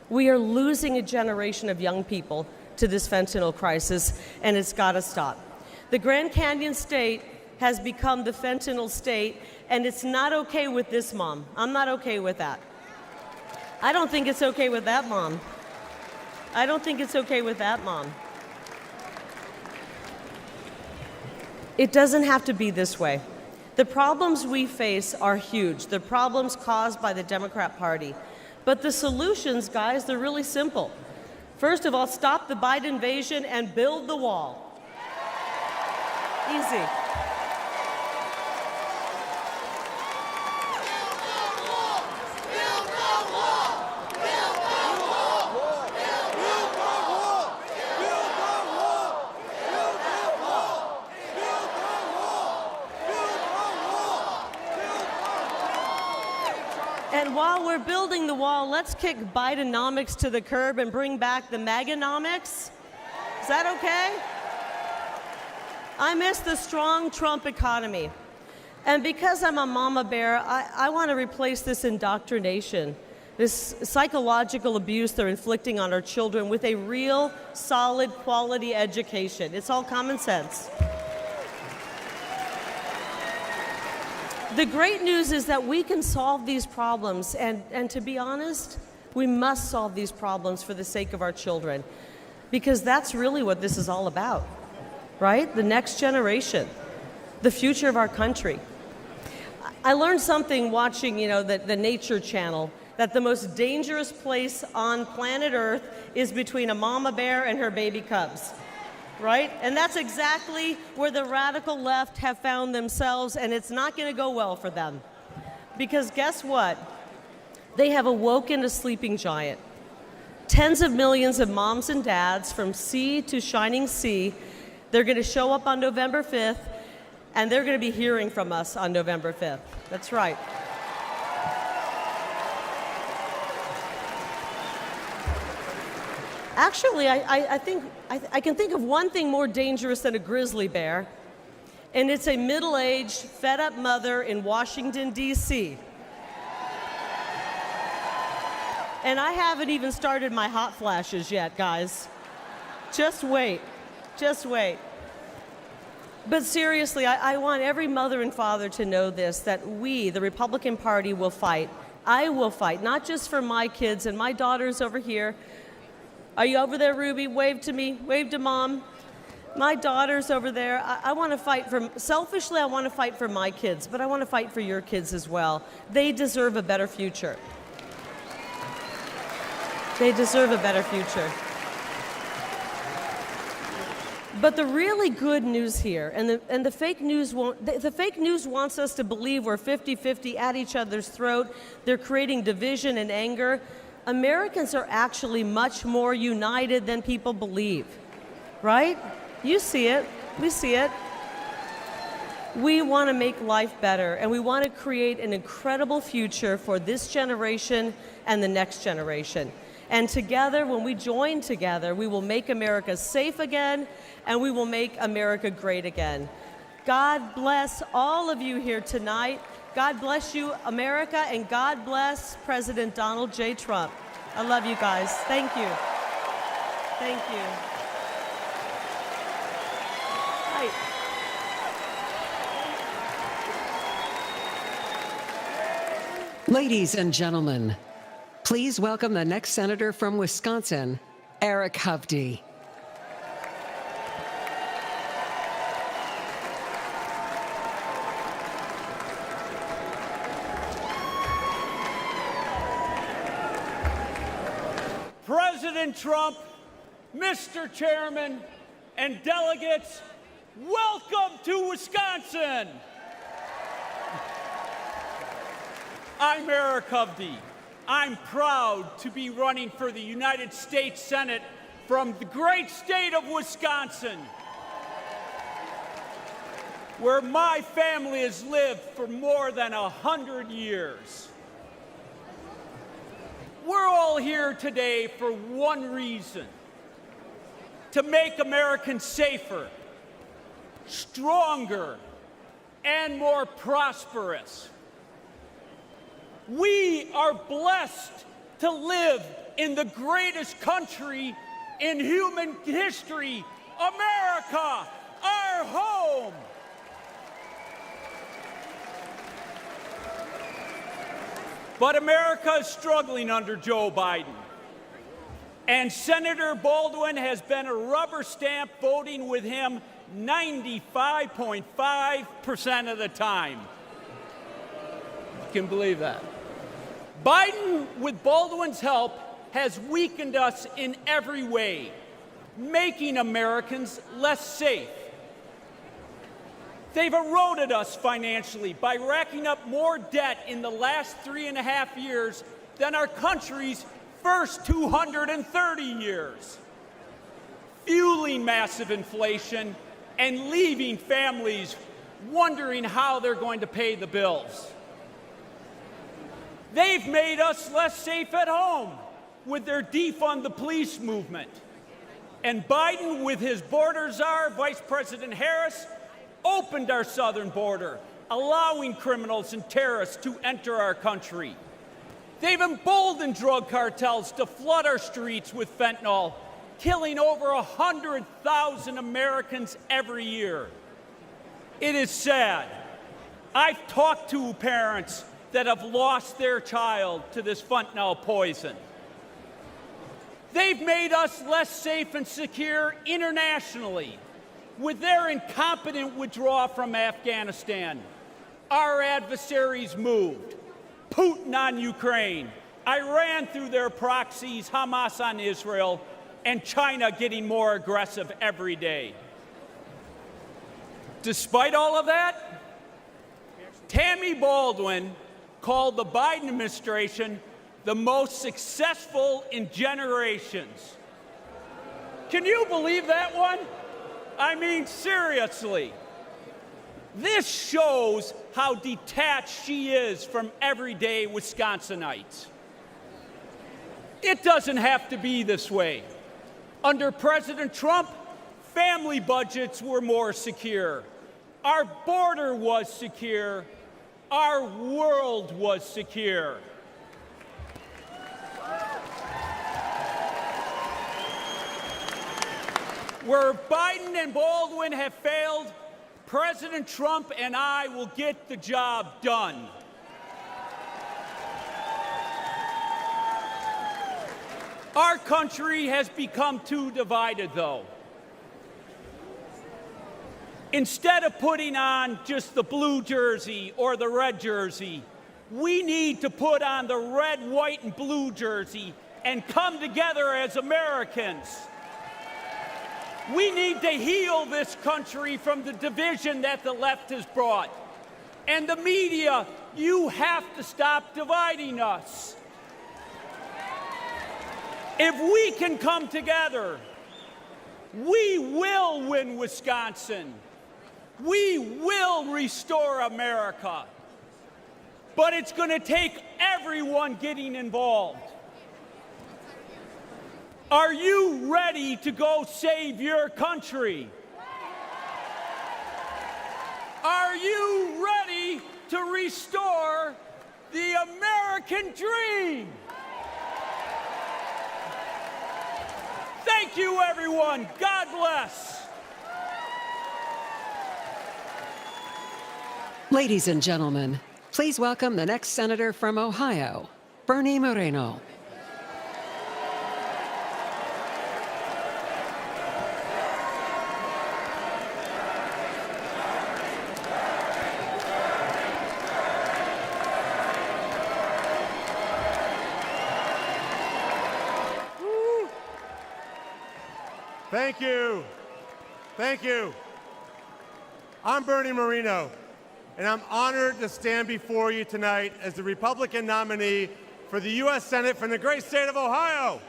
We are losing a generation of young people to this fentanyl crisis, and it's got to stop. The Grand Canyon State has become the fentanyl state, and it's not okay with this mom. I'm not okay with that. I don't think it's okay with that mom. I don't think it's okay with that mom. It doesn't have to be this way. The problems we face are huge, the problems caused by the Democrat Party. But the solutions, guys, they're really simple. First of all, stop the Biden invasion and build the wall. Easy. And while we're building the wall, let's kick Bidenomics to the curb and bring back the Maganomics. Is that okay? I miss the strong Trump economy. And because I'm a mama bear, I want to replace this indoctrination, this psychological abuse they're inflicting on our children with a real, solid, quality education. It's all common sense. The great news is that we can solve these problems, and to be honest, we must solve these problems for the sake of our children, because that's really what this is all about, right? The next generation, the future of our country. I learned something watching, the Nature Channel, that the most dangerous place on planet Earth is between a mama bear and her baby cubs. Right? And that's exactly where the radical left have found themselves, and it's not going to go well for them. Because guess what? They have awoken a sleeping giant. Tens of millions of moms and dads from sea to shining sea, they're going to show up on November 5th, and they're going to be hearing from us on November 5th. That's right. Actually, I think I can think of one thing more dangerous than a grizzly bear, and it's a middle-aged, fed-up mother in Washington, D.C. And I haven't even started my hot flashes yet, guys. Just wait. Just wait. But seriously, I want every mother and father to know this, that we, the Republican Party, will fight. I will fight, not just for my kids and my daughters over here. Are you over there, Ruby? Wave to me. Wave to Mom. My daughter's over there. I want to fight for, selfishly, I want to fight for my kids, but I want to fight for your kids as well. They deserve a better future. They deserve a better future. But the really good news here, and the fake news the fake news wants us to believe we're 50-50 at each other's throat. They're creating division and anger. Americans are actually much more united than people believe, right? You see it. We see it. We want to make life better, and we want to create an incredible future for this generation and the next generation. And together, when we join together, we will make America safe again, and we will make America great again. God bless all of you here tonight. God bless you, America, and God bless President Donald J. Trump. I love you guys. Thank you. Thank you. Right.
Ladies and gentlemen, please welcome the next senator from Wisconsin, Eric Hovde.
President Trump, Mr. Chairman, and delegates, welcome to Wisconsin. I'm Eric Hovde. I'm proud to be running for the United States Senate from the great state of Wisconsin, where my family has lived for more than 100 years. We're all here today for one reason: to make Americans safer, stronger, and more prosperous. We are blessed to live in the greatest country in human history, America, our home. But America is struggling under Joe Biden. And Senator Baldwin has been a rubber stamp voting with him 95.5% of the time. You can believe that. Biden, with Baldwin's help, has weakened us in every way, making Americans less safe. They've eroded us financially by racking up more debt in the last 3.5 years than our country's first 230 years, fueling massive inflation and leaving families wondering how they're going to pay the bills. They've made us less safe at home with their defund the police movement. And Biden, with his border czar, Vice President Harris, opened our southern border, allowing criminals and terrorists to enter our country. They've emboldened drug cartels to flood our streets with fentanyl, killing over 100,000 Americans every year. It is sad. I've talked to parents that have lost their child to this fentanyl poison. They've made us less safe and secure internationally with their incompetent withdrawal from Afghanistan. Our adversaries moved. Putin on Ukraine, Iran through their proxies, Hamas on Israel, and China getting more aggressive every day. Despite all of that, Tammy Baldwin called the Biden administration the most successful in generations. Can you believe that one? I mean, seriously. This shows how detached she is from everyday Wisconsinites. It doesn't have to be this way. Under President Trump, family budgets were more secure. Our border was secure. Our world was secure. Where Biden and Baldwin have failed, President Trump and I will get the job done. Our country has become too divided, though. Instead of putting on just the blue jersey or the red jersey, we need to put on the red, white, and blue jersey and come together as Americans. We need to heal this country from the division that the left has brought. And the media, you have to stop dividing us. If we can come together, we will win Wisconsin. We will restore America. But it's going to take everyone getting involved. Are you ready to go save your country? Are you ready to restore the American dream? Thank you, everyone. God bless.
Ladies and gentlemen, please welcome the next senator from Ohio, Bernie Moreno.
Thank you. Thank you. I'm Bernie Moreno, and I'm honored to stand before you tonight as the Republican nominee for the U.S. Senate from the great state of Ohio.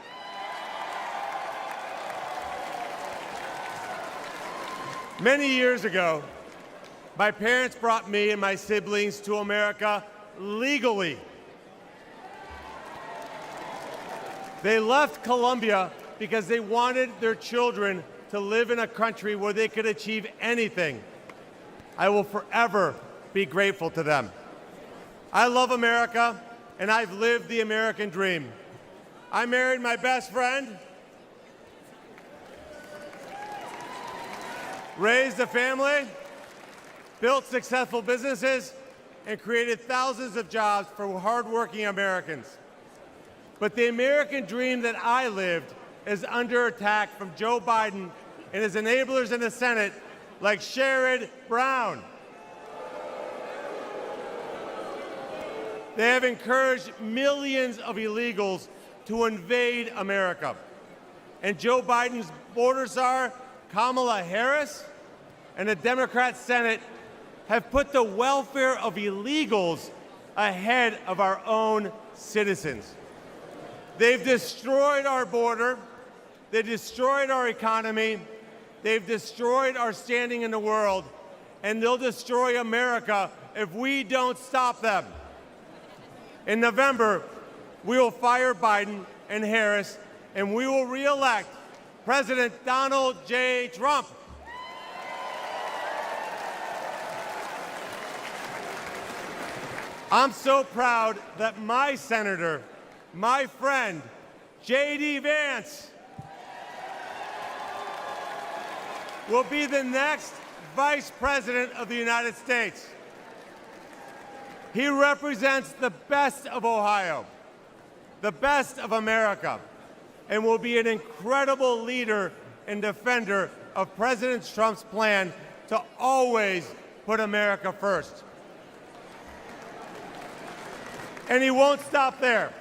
Many years ago, my parents brought me and my siblings to America legally. They left Colombia because they wanted their children to live in a country where they could achieve anything. I will forever be grateful to them. I love America, and I've lived the American dream. I married my best friend, raised a family, built successful businesses, and created thousands of jobs for hardworking Americans. But the American dream that I lived is under attack from Joe Biden and his enablers in the Senate, like Sherrod Brown. They have encouraged millions of illegals to invade America. And Joe Biden's border czar, Kamala Harris, and the Democrat Senate have put the welfare of illegals ahead of our own citizens. They've destroyed our border. They destroyed our economy. They've destroyed our standing in the world. And they'll destroy America if we don't stop them. In November, we will fire Biden and Harris, and we will re-elect President Donald J. Trump. I'm so proud that my senator, my friend, J.D. Vance, will be the next Vice President of the United States. He represents the best of Ohio, the best of America, and will be an incredible leader and defender of President Trump's plan to always put America first. And he won't stop there.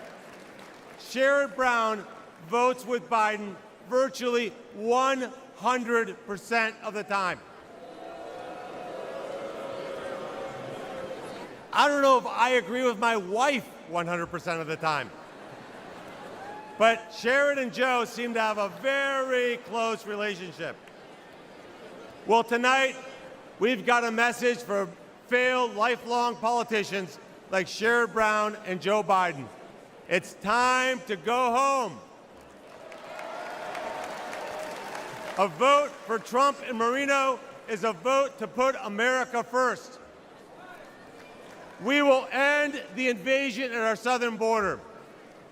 Sherrod Brown votes with Biden virtually 100% of the time. I don't know if I agree with my wife 100% of the time. But Sherrod and Joe seem to have a very close relationship. Well, tonight, we've got a message for failed lifelong politicians like Sherrod Brown and Joe Biden. It's time to go home. A vote for Trump and Moreno is a vote to put America first. We will end the invasion at our southern border.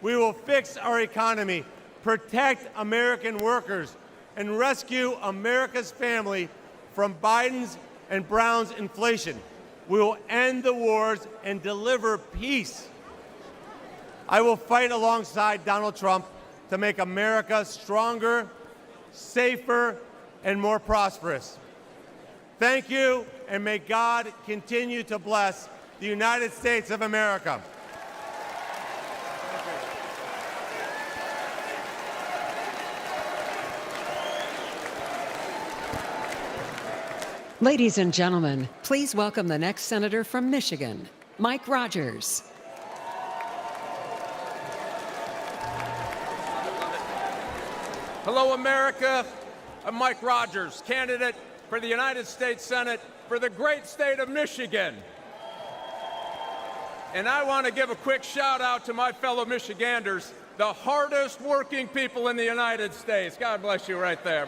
We will fix our economy, protect American workers, and rescue America's family from Biden's and Brown's inflation. We will end the wars and deliver peace. I will fight alongside Donald Trump to make America stronger, safer, and more prosperous. Thank you, and may God continue to bless the United States of America.
Ladies and gentlemen, please welcome the next senator from Michigan, Mike Rogers.
Hello, America. I'm Mike Rogers, candidate for the United States Senate for the great state of Michigan. And I want to give a quick shout out to my fellow Michiganders, the hardest working people in the United States. God bless you right there.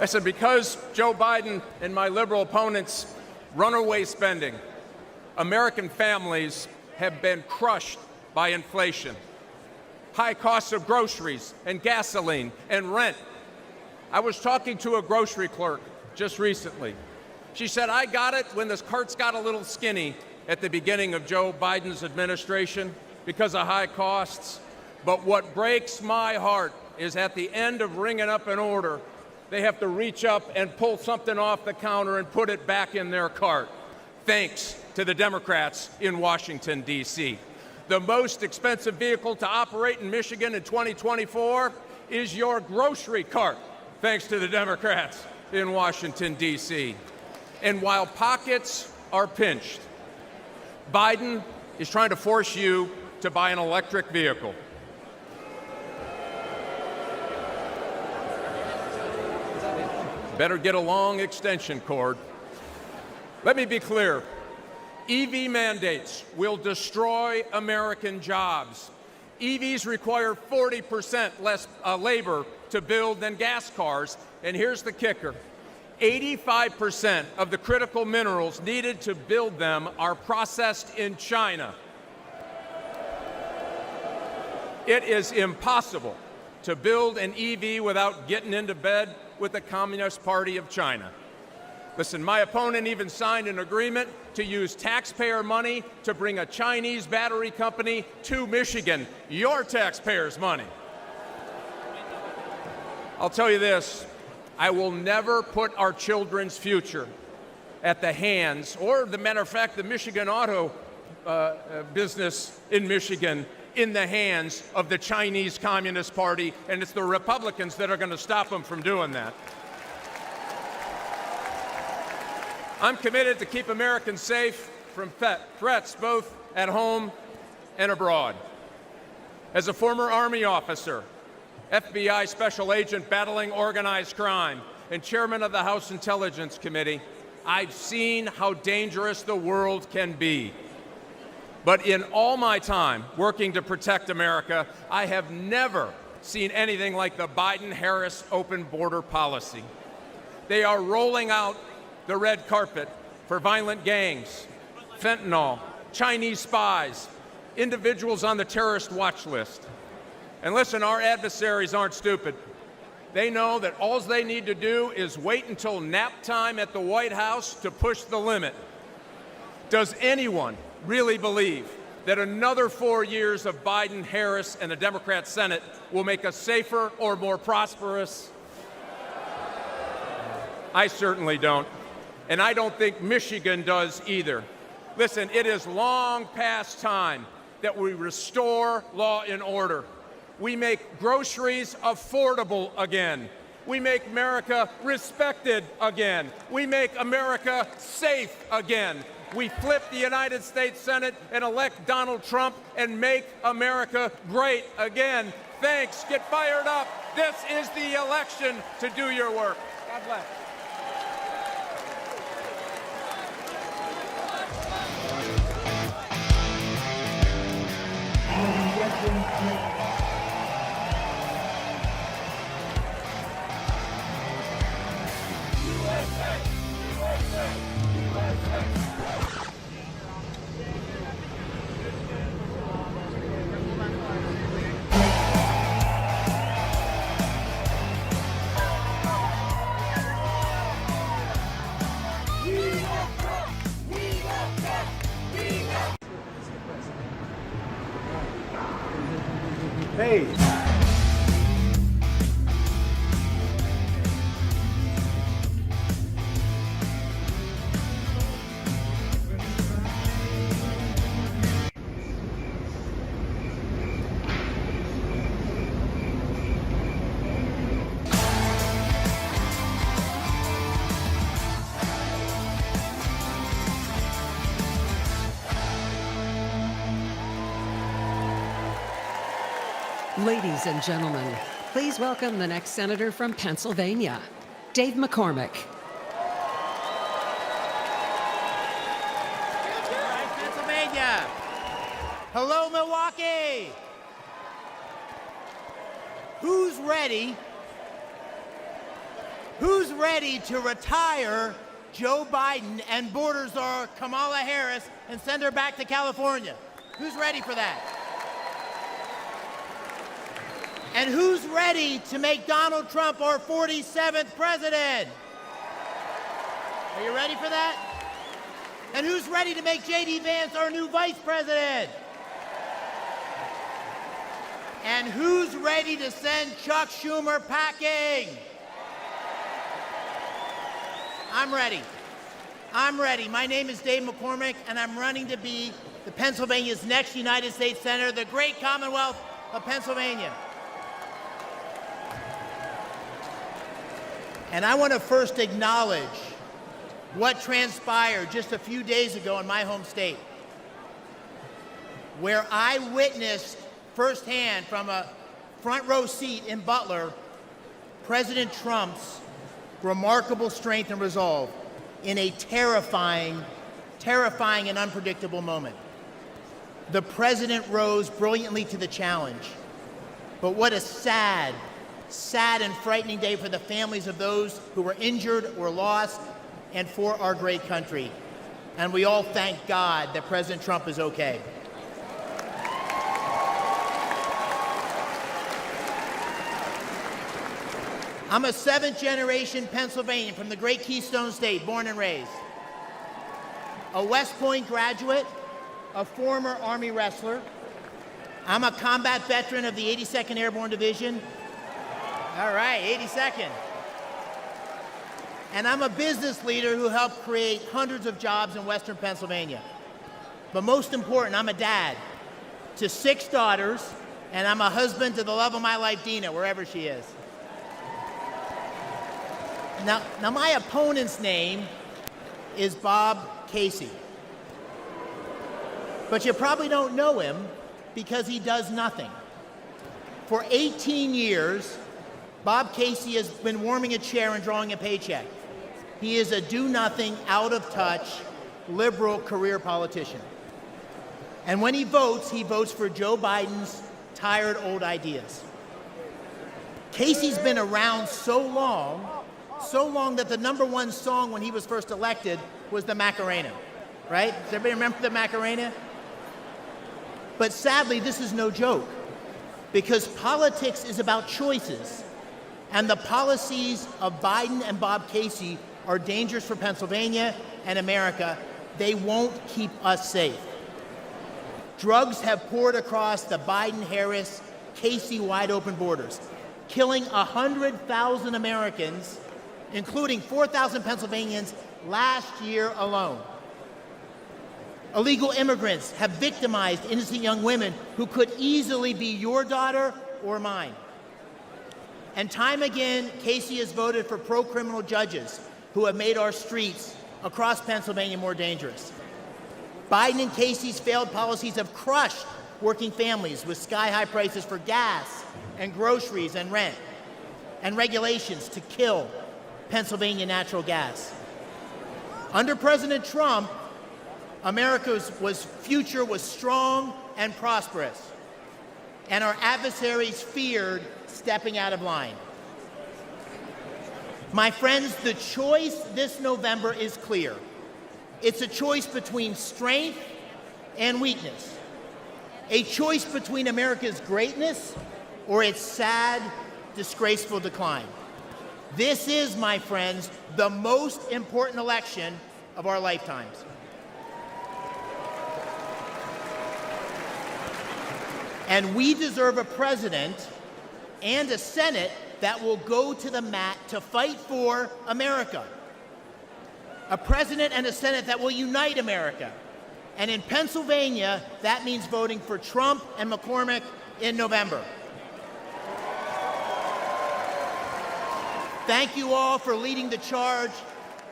I said, because Joe Biden and my liberal opponents' runaway spending, American families have been crushed by inflation. High costs of groceries and gasoline and rent. I was talking to a grocery clerk just recently. She said, I got it when this carts got a little skinny at the beginning of Joe Biden's administration because of high costs. But what breaks my heart is at the end of ringing up an order, they have to reach up and pull something off the counter and put it back in their cart, thanks to the Democrats in Washington, D.C. The most expensive vehicle to operate in Michigan in 2024 is your grocery cart, thanks to the Democrats in Washington, D.C. And while pockets are pinched, Biden is trying to force you to buy an electric vehicle. Better get a long extension cord. Let me be clear. EV mandates will destroy American jobs. EVs require 40% less labor to build than gas cars. And here's the kicker. 85% of the critical minerals needed to build them are processed in China. It is impossible to build an EV without getting into bed with the Communist Party of China. Listen, my opponent even signed an agreement to use taxpayer money to bring a Chinese battery company to Michigan, your taxpayers' money. I'll tell you this, I will never put our children's future at the hands, or the matter of fact, the Michigan auto business in Michigan, in the hands of the Chinese Communist Party, and it's the Republicans that are going to stop them from doing that. I'm committed to keep Americans safe from threats both at home and abroad. As a former Army officer, FBI special agent battling organized crime, and chairman of the House Intelligence Committee, I've seen how dangerous the world can be. But in all my time working to protect America, I have never seen anything like the Biden-Harris open border policy. They are rolling out the red carpet for violent gangs, fentanyl, Chinese spies, individuals on the terrorist watch list. And listen, our adversaries aren't stupid. They know that all they need to do is wait until nap time at the White House to push the limit. Does anyone really believe that another 4 years of Biden, Harris, and a Democrat Senate will make us safer or more prosperous? I certainly don't. And I don't think Michigan does either. Listen, it is long past time that we restore law and order. We make groceries affordable again. We make America respected again. We make America safe again. We flip the United States Senate and elect Donald Trump and make America great again. Thanks. Get fired up. This is the election to do your work. God bless.
Milwaukee.
Ladies and gentlemen, please welcome the next senator from Pennsylvania, Dave McCormick.
Pennsylvania. Hello, Milwaukee. Who's ready? Who's ready to retire Joe Biden and border czar Kamala Harris and send her back to California? Who's ready for that? And who's ready to make Donald Trump our 47th president? Are you ready for that? And who's ready to make J.D. Vance our new vice president? And who's ready to send Chuck Schumer packing? I'm ready. I'm ready. My name is Dave McCormick, and I'm running to be the Pennsylvania's next United States Senator, the great Commonwealth of Pennsylvania. And I want to first acknowledge what transpired just a few days ago in my home state, where I witnessed firsthand from a front row seat in Butler, President Trump's remarkable strength and resolve in a terrifying and unpredictable moment. The president rose brilliantly to the challenge, but what a sad and frightening day for the families of those who were injured or lost and for our great country. And we all thank God that President Trump is okay. I'm a seventh-generation Pennsylvanian from the great Keystone State, born and raised. A West Point graduate, a former Army wrestler. I'm a combat veteran of the 82nd Airborne Division. All right, 82nd. And I'm a business leader who helped create hundreds of jobs in Western Pennsylvania. But most important, I'm a dad to 6 daughters, and I'm a husband to the love of my life, Dina, wherever she is. Now my opponent's name is Bob Casey. But you probably don't know him because he does nothing. For 18 years, Bob Casey has been warming a chair and drawing a paycheck. He is a do-nothing, out-of-touch, liberal career politician. And when he votes for Joe Biden's tired old ideas. Casey's been around so long that the #1 song when he was first elected was the Macarena, right? Does everybody remember the Macarena? But sadly, this is no joke, because politics is about choices. And the policies of Biden and Bob Casey are dangerous for Pennsylvania and America. They won't keep us safe. Drugs have poured across the Biden-Harris, Casey wide-open borders, killing 100,000 Americans, including 4,000 Pennsylvanians last year alone. Illegal immigrants have victimized innocent young women who could easily be your daughter or mine. And time again, Casey has voted for pro-criminal judges who have made our streets across Pennsylvania more dangerous. Biden and Casey's failed policies have crushed working families with sky-high prices for gas and groceries and rent, and regulations to kill Pennsylvania natural gas. Under President Trump, America's future was strong and prosperous, and our adversaries feared stepping out of line. My friends, the choice this November is clear. It's a choice between strength and weakness, a choice between America's greatness or its sad, disgraceful decline. This is, my friends, the most important election of our lifetimes. And we deserve a president and a Senate that will go to the mat to fight for America. A president and a Senate that will unite America. And in Pennsylvania, that means voting for Trump and McCormick in November. Thank you all for leading the charge.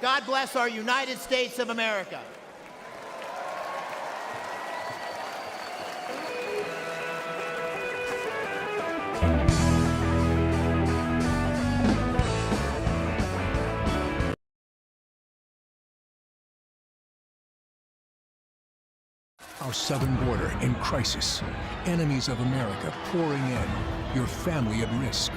God bless our United States of America.
Our southern border in crisis. Enemies of America pouring in. Your family at risk.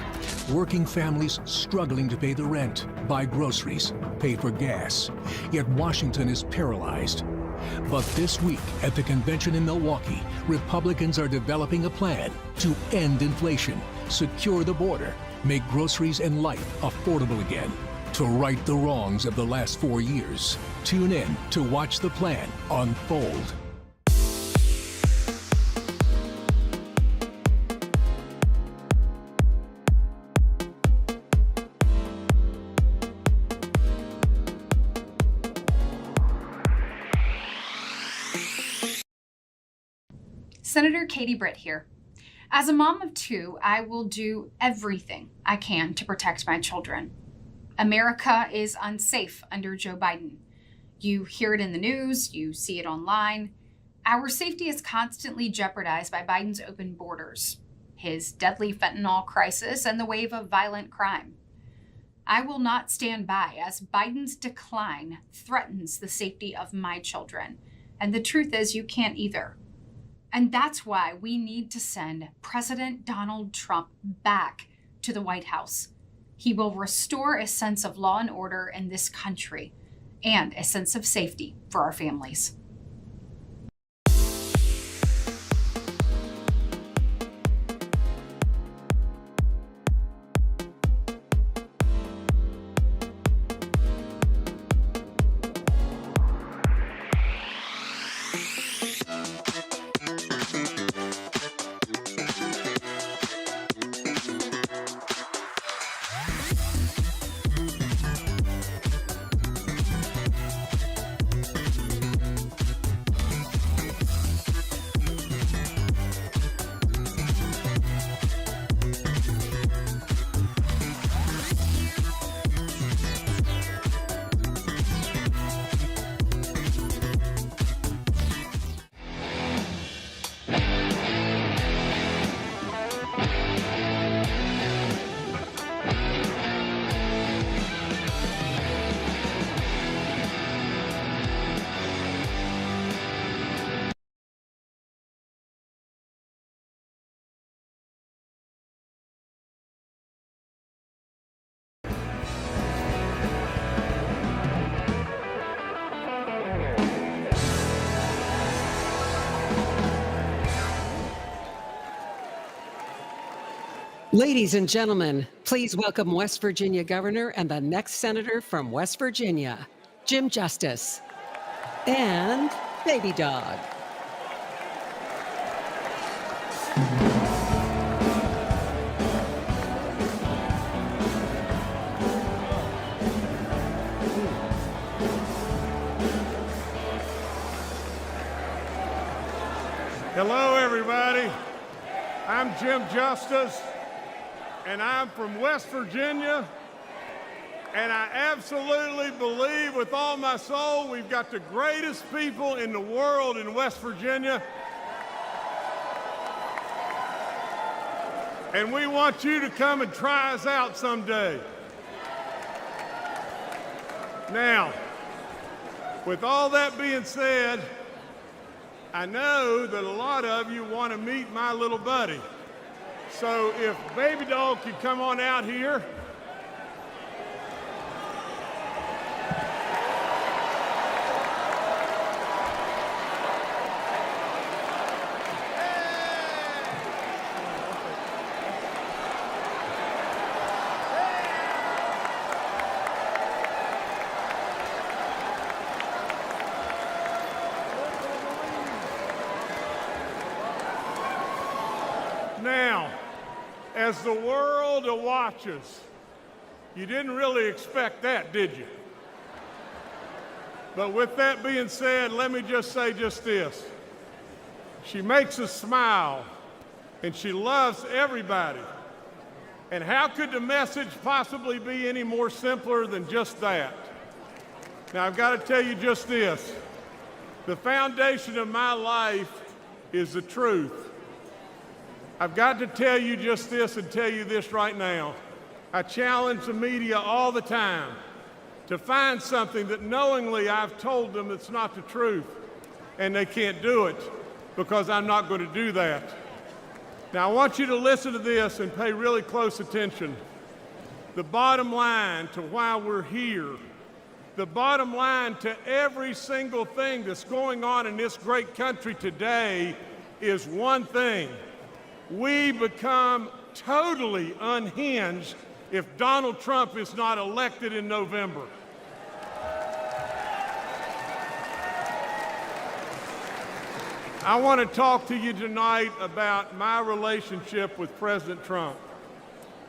Working families struggling to pay the rent, buy groceries, pay for gas. Yet Washington is paralyzed. But this week at the convention in Milwaukee, Republicans are developing a plan to end inflation, secure the border, make groceries and life affordable again, to right the wrongs of the last 4 years. Tune in to watch the plan unfold.
Senator Katie Britt here. As a mom of 2, I will do everything I can to protect my children. America is unsafe under Joe Biden. You hear it in the news, you see it online. Our safety is constantly jeopardized by Biden's open borders, his deadly fentanyl crisis, and the wave of violent crime. I will not stand by as Biden's decline threatens the safety of my children. And the truth is, you can't either. And that's why we need to send President Donald Trump back to the White House. He will restore a sense of law and order in this country and a sense of safety for our families.
Ladies and gentlemen, please welcome West Virginia Governor and the next Senator from West Virginia, Jim Justice, and Baby Dog.
Hello, everybody. I'm Jim Justice, and I'm from West Virginia, and I absolutely believe with all my soul we've got the greatest people in the world in West Virginia, and we want you to come and try us out someday. Now, with all that being said, I know that a lot of you want to meet my little buddy. So if Baby Dog could come on out here. Now, as the world watches, you didn't really expect that, did you? But with that being said, let me just say just this. She makes us smile, and she loves everybody. And how could the message possibly be any more simpler than just that? Now, I've got to tell you just this. The foundation of my life is the truth. I've got to tell you just this and tell you this right now. I challenge the media all the time to find something that knowingly I've told them it's not the truth, and they can't do it because I'm not going to do that. Now, I want you to listen to this and pay really close attention. The bottom line to why we're here, the bottom line to every single thing that's going on in this great country today is one thing. We become totally unhinged if Donald Trump is not elected in November. I want to talk to you tonight about my relationship with President Trump.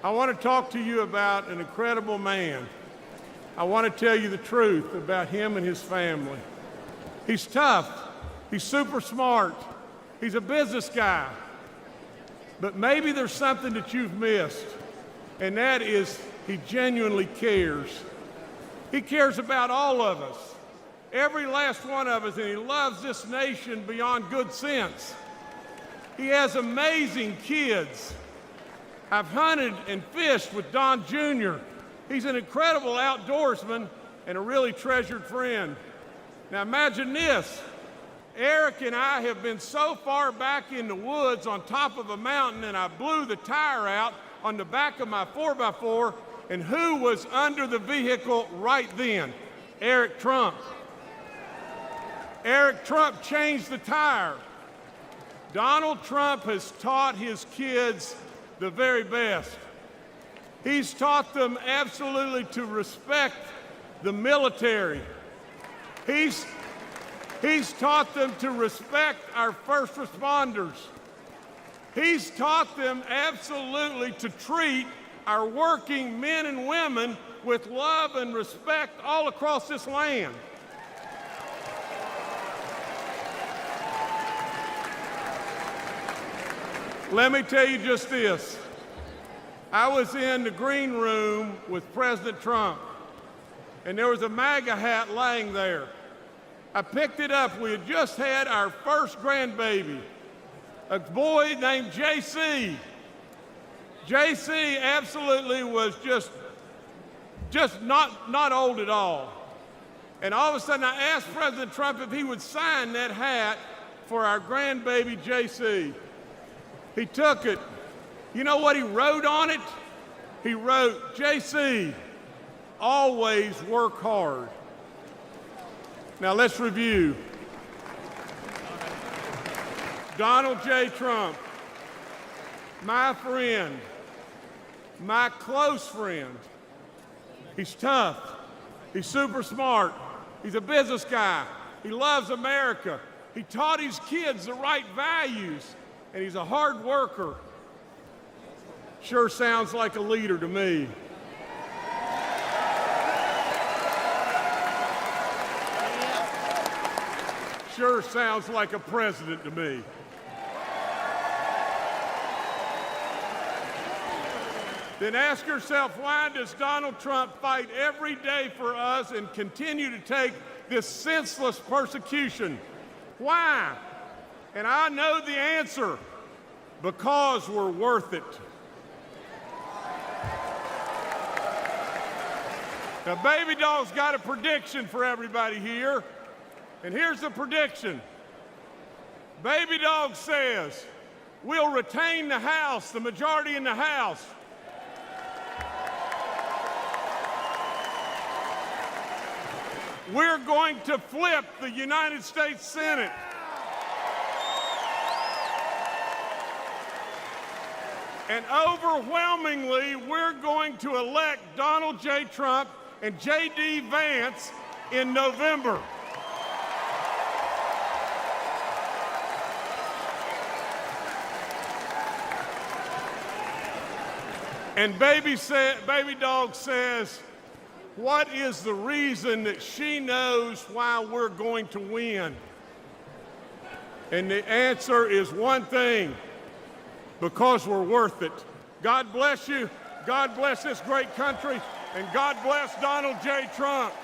I want to talk to you about an incredible man. I want to tell you the truth about him and his family. He's tough. He's super smart. He's a business guy. But maybe there's something that you've missed, and that is he genuinely cares. He cares about all of us, every last one of us, and he loves this nation beyond good sense. He has amazing kids. I've hunted and fished with Don Jr. He's an incredible outdoorsman and a really treasured friend. Now imagine this. Eric and I have been so far back in the woods on top of a mountain, and I blew the tire out on the back of my 4x4, and who was under the vehicle right then? Eric Trump. Eric Trump changed the tire. Donald Trump has taught his kids the very best. He's taught them absolutely to respect the military. He's taught them to respect our first responders. He's taught them absolutely to treat our working men and women with love and respect all across this land. Let me tell you just this. I was in the green room with President Trump, and there was a MAGA hat laying there. I picked it up. We had just had our first grandbaby, a boy named JC. JC absolutely was just not old at all. And all of a sudden I asked President Trump if he would sign that hat for our grandbaby JC. He took it. You know what he wrote on it? He wrote, JC, always work hard. Now let's review. Donald J. Trump, my friend, my close friend. He's tough. He's super smart. He's a business guy. He loves America. He taught his kids the right values, and he's a hard worker. Sure sounds like a leader to me. Sure sounds like a president to me. Then ask yourself, why does Donald Trump fight every day for us and continue to take this senseless persecution? Why? And I know the answer. Because we're worth it. Now, Baby Doll's got a prediction for everybody here. And here's the prediction. Baby Dog says, we'll retain the House, the majority in the House. We're going to flip the United States Senate. And overwhelmingly, we're going to elect Donald J. Trump and J.D. Vance in November. And baby dog says, what is the reason that she knows why we're going to win? And the answer is one thing: because we're worth it. God bless you. God bless this great country. And God bless Donald J. Trump.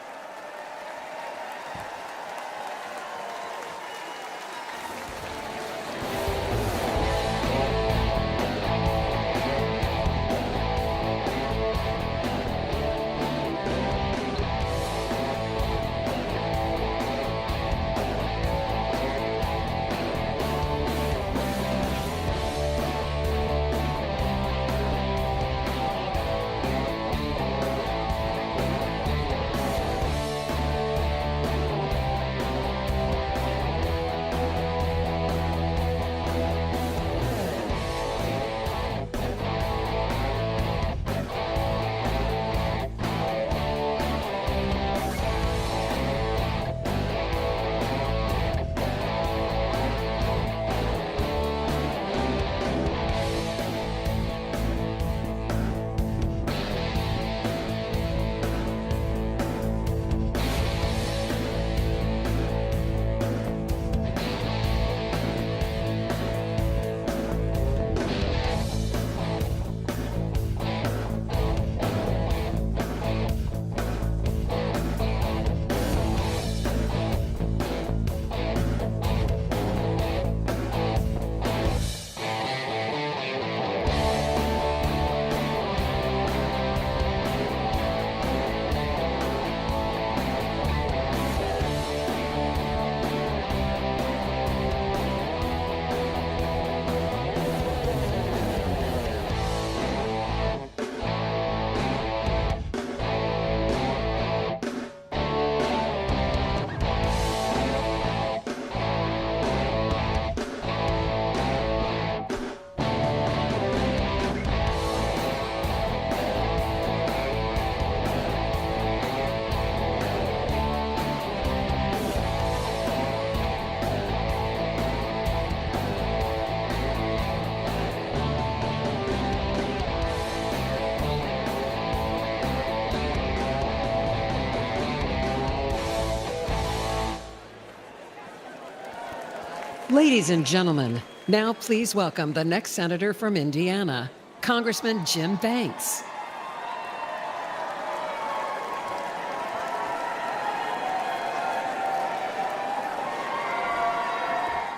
Ladies and gentlemen, now please welcome the next senator from Indiana, Congressman Jim Banks.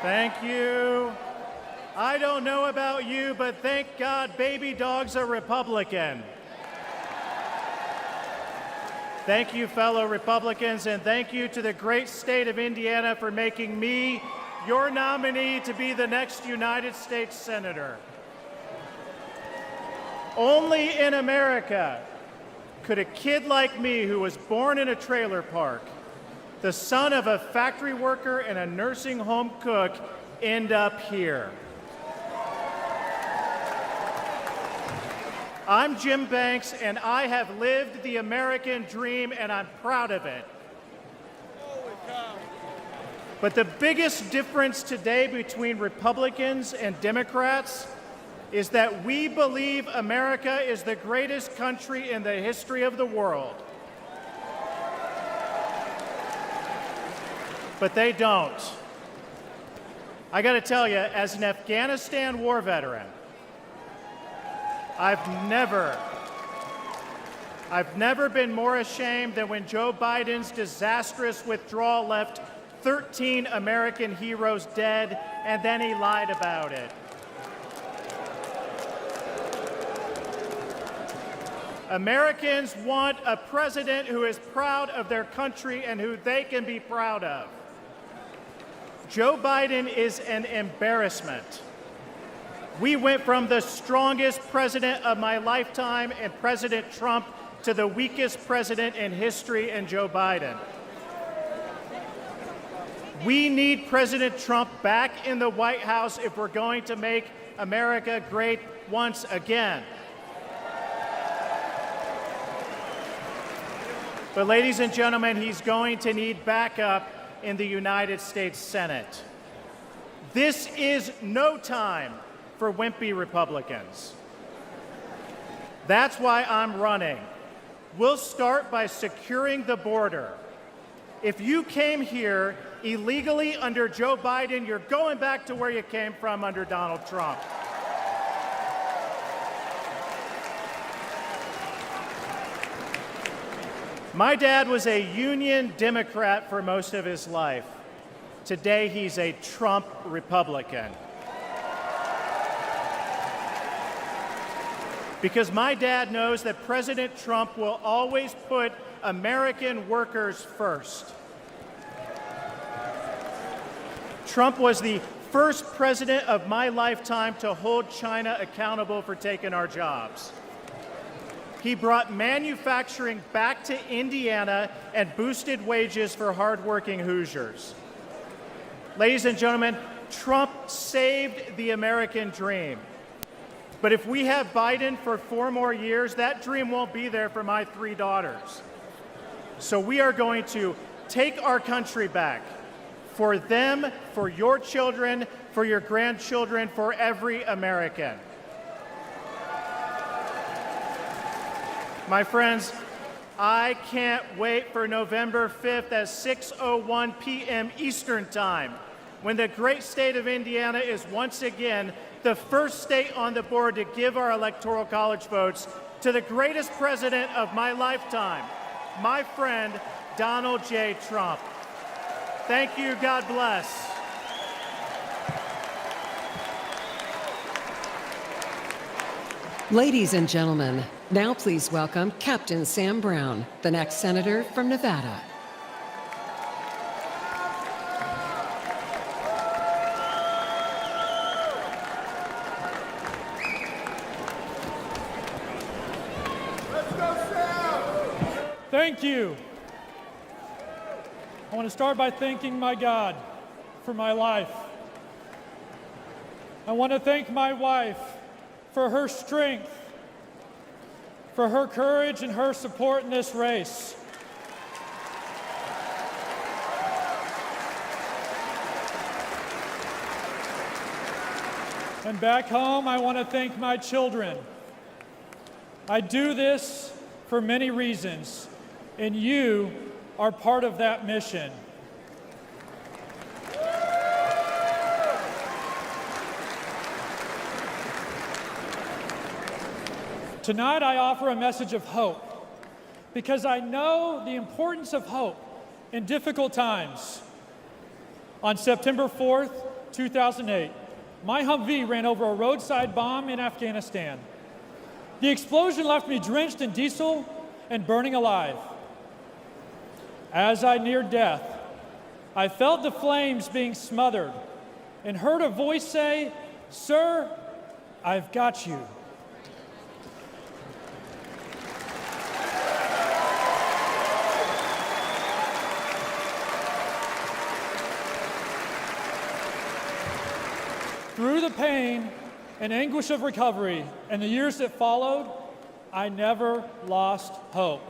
Thank you. I don't know about you, but thank God baby dogs are Republican. Thank you, fellow Republicans, and thank you to the great state of Indiana for making me your nominee to be the next United States Senator. Only in America could a kid like me, who was born in a trailer park, the son of a factory worker and a nursing home cook, end up here. I'm Jim Banks, and I have lived the American dream, and I'm proud of it. But the biggest difference today between Republicans and Democrats is that we believe America is the greatest country in the history of the world. But they don't. I got to tell you, as an Afghanistan war veteran, I've never been more ashamed than when Joe Biden's disastrous withdrawal left 13 American heroes dead, and then he lied about it. Americans want a president who is proud of their country and who they can be proud of. Joe Biden is an embarrassment. We went from the strongest president of my lifetime in President Trump to the weakest president in history in Joe Biden. We need President Trump back in the White House if we're going to make America great once again. But ladies and gentlemen, he's going to need backup in the United States Senate. This is no time for wimpy Republicans. That's why I'm running. We'll start by securing the border. If you came here illegally under Joe Biden, you're going back to where you came from under Donald Trump. My dad was a Union Democrat for most of his life. Today, he's a Trump Republican. Because my dad knows that President Trump will always put American workers first. Trump was the first president of my lifetime to hold China accountable for taking our jobs. He brought manufacturing back to Indiana and boosted wages for hardworking Hoosiers. Ladies and gentlemen, Trump saved the American dream. But if we have Biden for 4 more years, that dream won't be there for my 3 daughters. So we are going to take our country back for them, for your children, for your grandchildren, for every American. My friends, I can't wait for November 5th at 6:01 p.m. Eastern Time, when the great state of Indiana is once again the first state on the board to give our Electoral College votes to the greatest president of my lifetime, my friend, Donald J. Trump. Thank you. God bless.
Ladies and gentlemen, now please welcome Captain Sam Brown, the next senator from Nevada.
Thank you. I want to start by thanking my God for my life. I want to thank my wife for her strength, for her courage and her support in this race. And back home, I want to thank my children. I do this for many reasons, and you are part of that mission. Tonight, I offer a message of hope, because I know the importance of hope in difficult times. On September 4th, 2008, my Humvee ran over a roadside bomb in Afghanistan. The explosion left me drenched in diesel and burning alive. As I neared death, I felt the flames being smothered and heard a voice say, "Sir, I've got you." Through the pain and anguish of recovery and the years that followed, I never lost hope.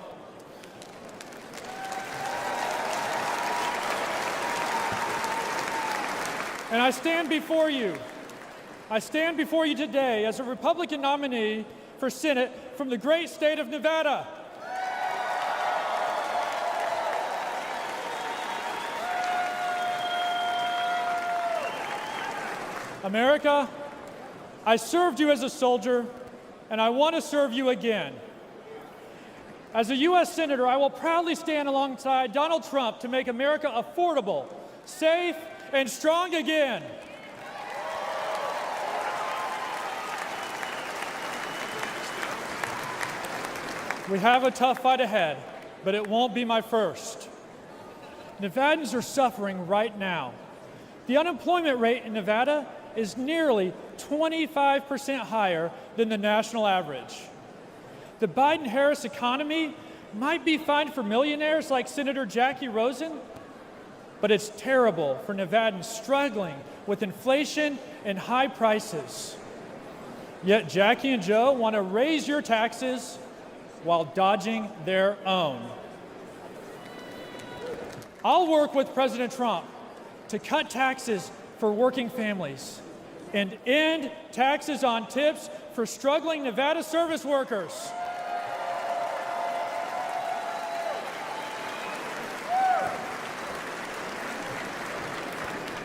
And I stand before you. I stand before you today as a Republican nominee for Senate from the great state of Nevada. America, I served you as a soldier, and I want to serve you again. As a U.S. Senator, I will proudly stand alongside Donald Trump to make America affordable, safe, and strong again. We have a tough fight ahead, but it won't be my first. Nevadans are suffering right now. The unemployment rate in Nevada is nearly 25% higher than the national average. The Biden-Harris economy might be fine for millionaires like Senator Jackie Rosen, but it's terrible for Nevadans struggling with inflation and high prices. Yet Jackie and Joe want to raise your taxes while dodging their own. I'll work with President Trump to cut taxes for working families and end taxes on tips for struggling Nevada service workers.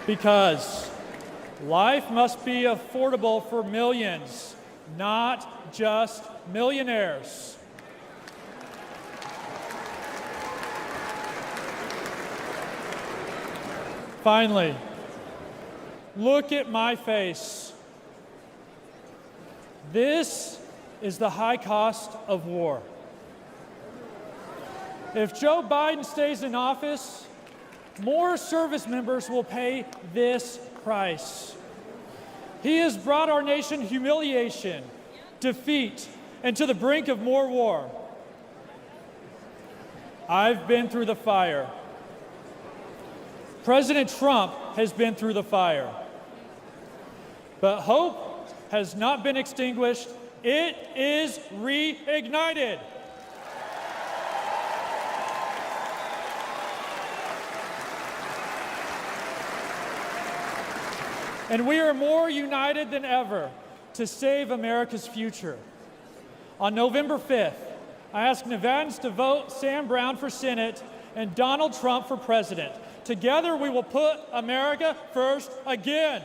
Because life must be affordable for millions, not just millionaires. Finally, look at my face. This is the high cost of war. If Joe Biden stays in office, more service members will pay this price. He has brought our nation humiliation, defeat, and to the brink of more war. I've been through the fire. President Trump has been through the fire. But hope has not been extinguished. It is reignited. And we are more united than ever to save America's future. On November 5th, I ask Nevadans to vote Sam Brown for Senate and Donald Trump for President. Together, we will put America first again.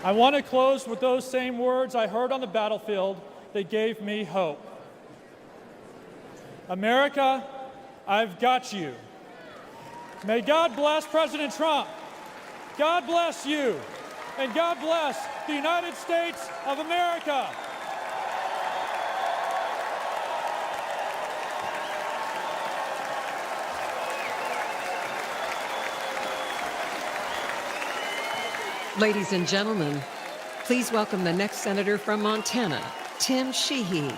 I want to close with those same words I heard on the battlefield that gave me hope. America, I've got you. May God bless President Trump. God bless you. And God bless the United States of America.
Ladies and gentlemen, please welcome the next senator from Montana, Tim Sheehy.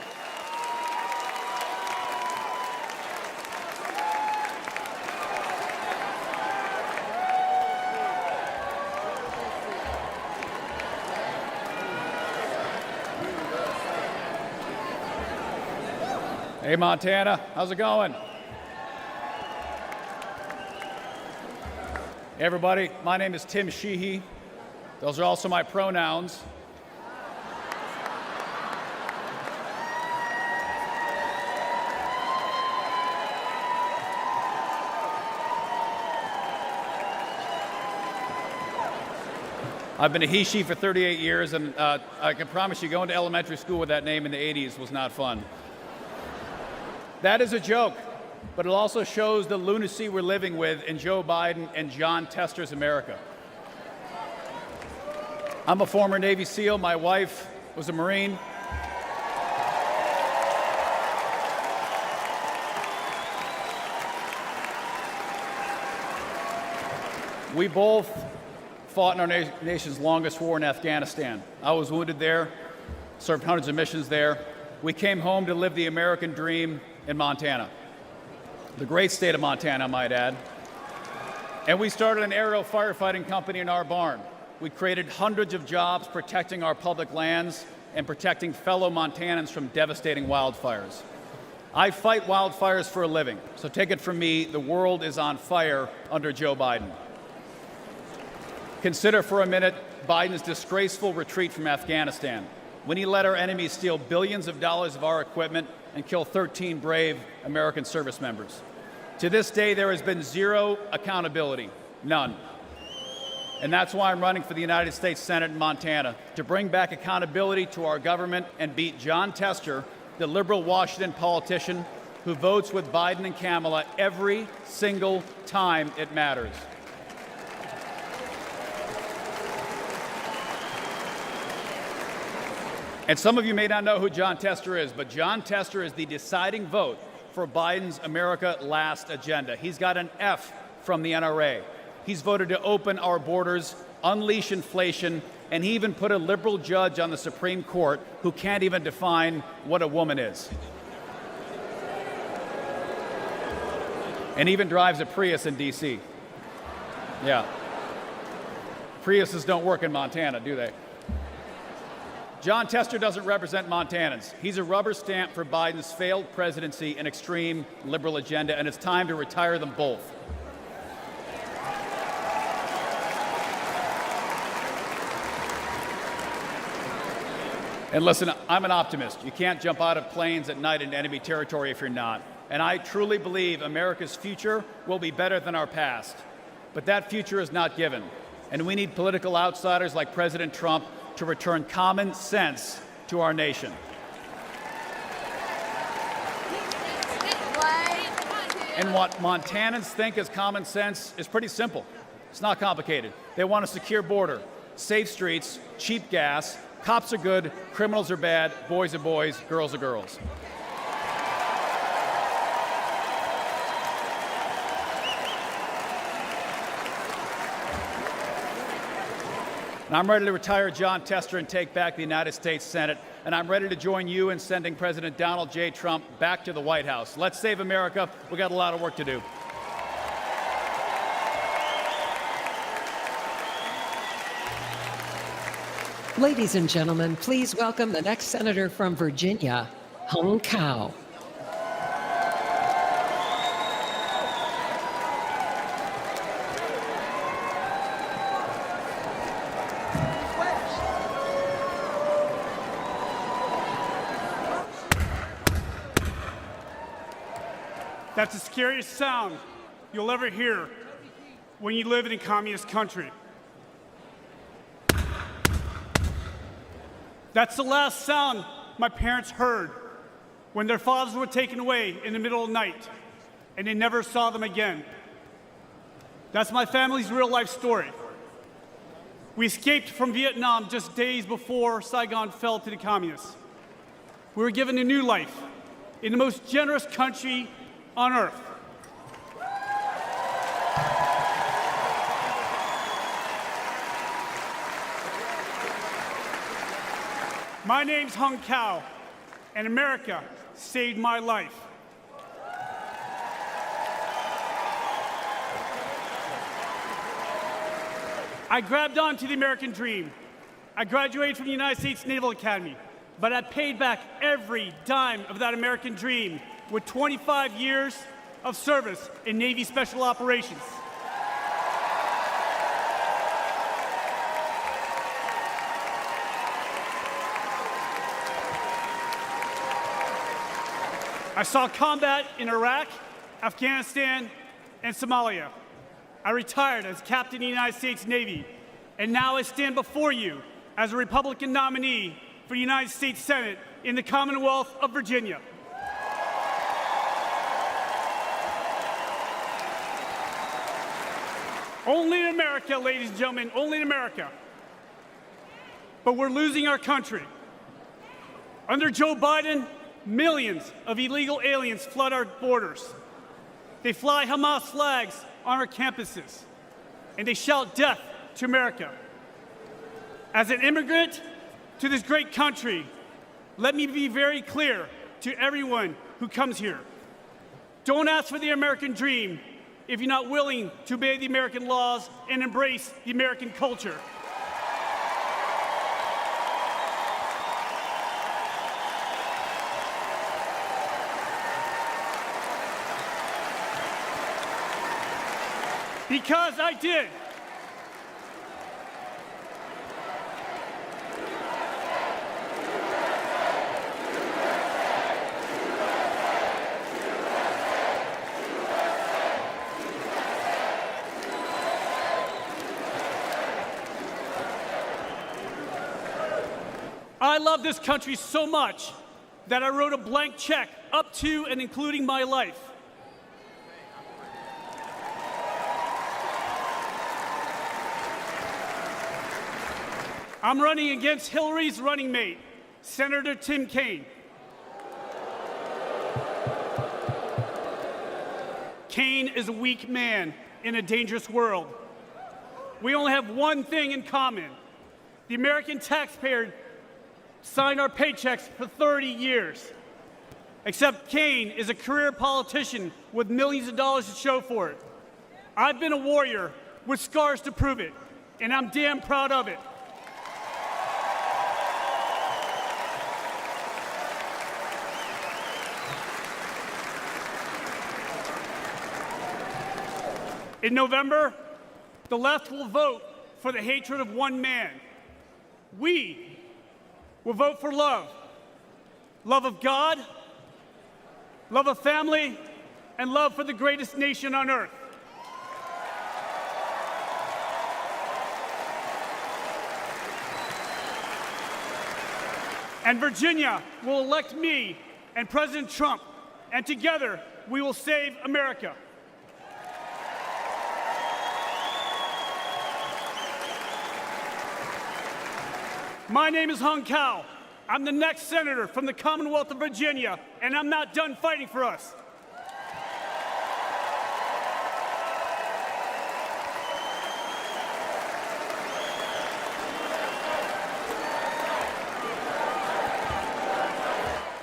Hey, Montana, how's it going? Hey, everybody, my name is Tim Sheehy. Those are also my pronouns. I've been a he-she for 38 years, and I can promise you going to elementary school with that name in the 80s was not fun. That is a joke, but it also shows the lunacy we're living with in Joe Biden and John Tester's America. I'm a former Navy SEAL. My wife was a Marine. We both fought in our nation's longest war in Afghanistan. I was wounded there, served hundreds of missions there. We came home to live the American dream in Montana, the great state of Montana, I might add. And we started an aerial firefighting company in our barn. We created hundreds of jobs protecting our public lands and protecting fellow Montanans from devastating wildfires. I fight wildfires for a living, so take it from me, the world is on fire under Joe Biden. Consider for a minute Biden's disgraceful retreat from Afghanistan, when he let our enemies steal billions of dollars of our equipment and kill 13 brave American service members. To this day, there has been zero accountability, none. And that's why I'm running for the United States Senate in Montana, to bring back accountability to our government and beat John Tester, the liberal Washington politician who votes with Biden and Kamala every single time it matters. And some of you may not know who John Tester is, but John Tester is the deciding vote for Biden's America Last agenda. He's got an F from the NRA. He's voted to open our borders, unleash inflation, and he even put a liberal judge on the Supreme Court who can't even define what a woman is. And even drives a Prius in D.C. Yeah. Priuses don't work in Montana, do they? John Tester doesn't represent Montanans. He's a rubber stamp for Biden's failed presidency and extreme liberal agenda, and it's time to retire them both. And listen, I'm an optimist. You can't jump out of planes at night into enemy territory if you're not. And I truly believe America's future will be better than our past. But that future is not given. And we need political outsiders like President Trump to return common sense to our nation. And what Montanans think is common sense is pretty simple. It's not complicated. They want a secure border, safe streets, cheap gas. Cops are good, criminals are bad, boys are boys, girls are girls. And I'm ready to retire John Tester and take back the United States Senate. And I'm ready to join you in sending President Donald J. Trump back to the White House. Let's save America. We've got a lot of work to do.
Ladies and gentlemen, please welcome the next senator from Virginia, Hung Cao.
That's the scariest sound you'll ever hear when you live in a communist country. That's the last sound my parents heard when their fathers were taken away in the middle of the night, and they never saw them again. That's my family's real-life story. We escaped from Vietnam just days before Saigon fell to the communists. We were given a new life in the most generous country on earth. My name's Hung Cao, and America saved my life. I grabbed on to the American dream. I graduated from the United States Naval Academy, but I paid back every dime of that American dream with 25 years of service in Navy Special Operations. I saw combat in Iraq, Afghanistan, and Somalia. I retired as captain of the United States Navy, and now I stand before you as a Republican nominee for the United States Senate in the Commonwealth of Virginia. Only in America, ladies and gentlemen, only in America. But we're losing our country. Under Joe Biden, millions of illegal aliens flood our borders. They fly Hamas flags on our campuses, and they shout death to America. As an immigrant to this great country, let me be very clear to everyone who comes here. Don't ask for the American dream if you're not willing to obey the American laws and embrace the American culture. Because I did. I love this country so much that I wrote a blank check up to and including my life. I'm running against Hillary's running mate, Senator Tim Kaine. Kaine is a weak man in a dangerous world. We only have one thing in common. The American taxpayer signed our paychecks for 30 years. Except Kaine is a career politician with millions of dollars to show for it. I've been a warrior with scars to prove it, and I'm damn proud of it. In November, the left will vote for the hatred of one man. We will vote for love. Love of God, love of family, and love for the greatest nation on earth. And Virginia will elect me and President Trump, and together we will save America. My name is Hung Cao. I'm the next senator from the Commonwealth of Virginia, and I'm not done fighting for us.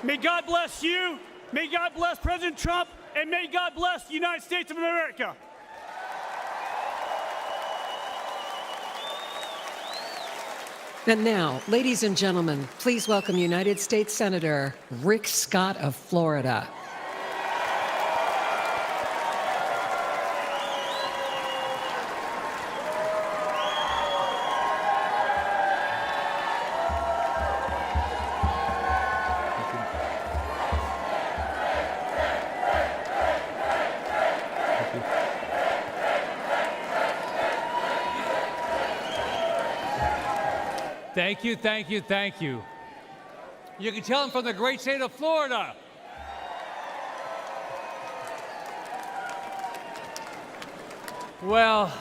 May God bless you, may God bless President Trump, and may God bless the United States of America.
And now, ladies and gentlemen, please welcome United States Senator Rick Scott of Florida.
Thank you, thank you, thank you. You can tell I'm from the great state of Florida. Well,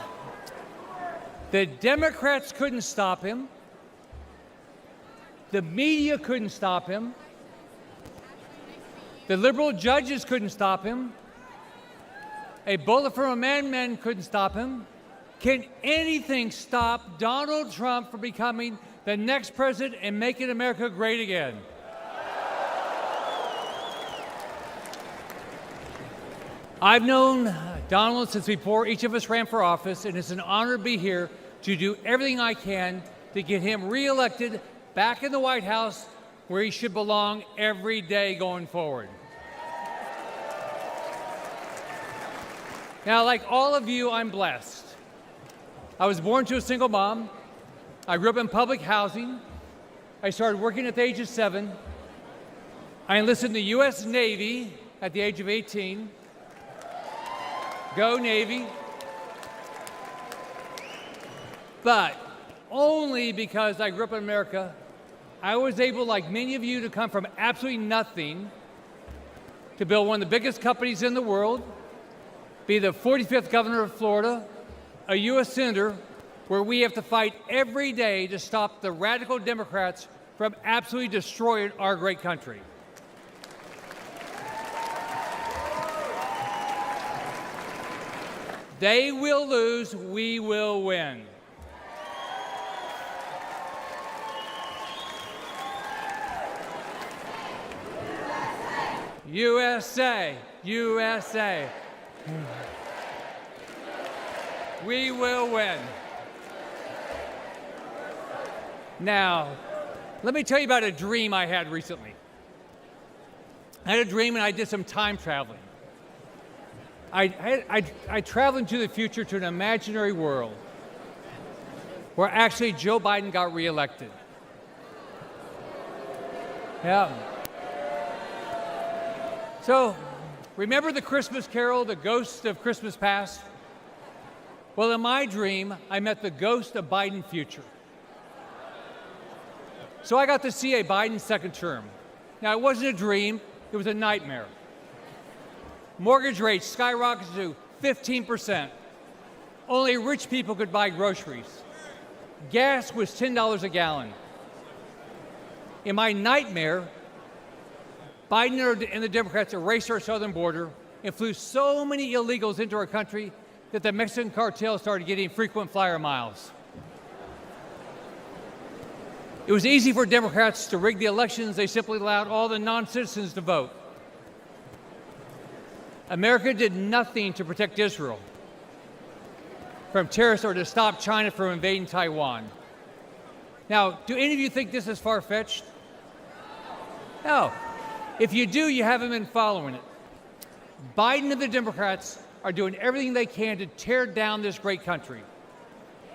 the Democrats couldn't stop him. The media couldn't stop him. The liberal judges couldn't stop him. A bullet from a madman couldn't stop him. Can anything stop Donald Trump from becoming the next president and making America great again? I've known Donald since before each of us ran for office, and it's an honor to be here to do everything I can to get him reelected back in the White House where he should belong every day going forward. Now, like all of you, I'm blessed. I was born to a single mom. I grew up in public housing. I started working at the age of 7. I enlisted in the U.S. Navy at the age of 18. Go Navy. But only because I grew up in America, I was able, like many of you, to come from absolutely nothing to build one of the biggest companies in the world, be the 45th governor of Florida, a U.S. senator, where we have to fight every day to stop the radical Democrats from absolutely destroying our great country. They will lose, we will win. USA, USA. We will win. Now, let me tell you about a dream I had recently. I had a dream and I did some time traveling. I traveled into the future to an imaginary world where actually Joe Biden got reelected. Yeah. So, remember the Christmas Carol, the ghost of Christmas past? Well, in my dream, I met the ghost of Biden's future. So I got to see a Biden second term. Now, it wasn't a dream, it was a nightmare. Mortgage rates skyrocketed to 15%. Only rich people could buy groceries. Gas was $10 a gallon. In my nightmare, Biden and the Democrats erased our southern border and flew so many illegals into our country that the Mexican cartel started getting frequent flyer miles. It was easy for Democrats to rig the elections. They simply allowed all the non-citizens to vote. America did nothing to protect Israel from terrorists or to stop China from invading Taiwan. Now, do any of you think this is far-fetched? No. If you do, you haven't been following it. Biden and the Democrats are doing everything they can to tear down this great country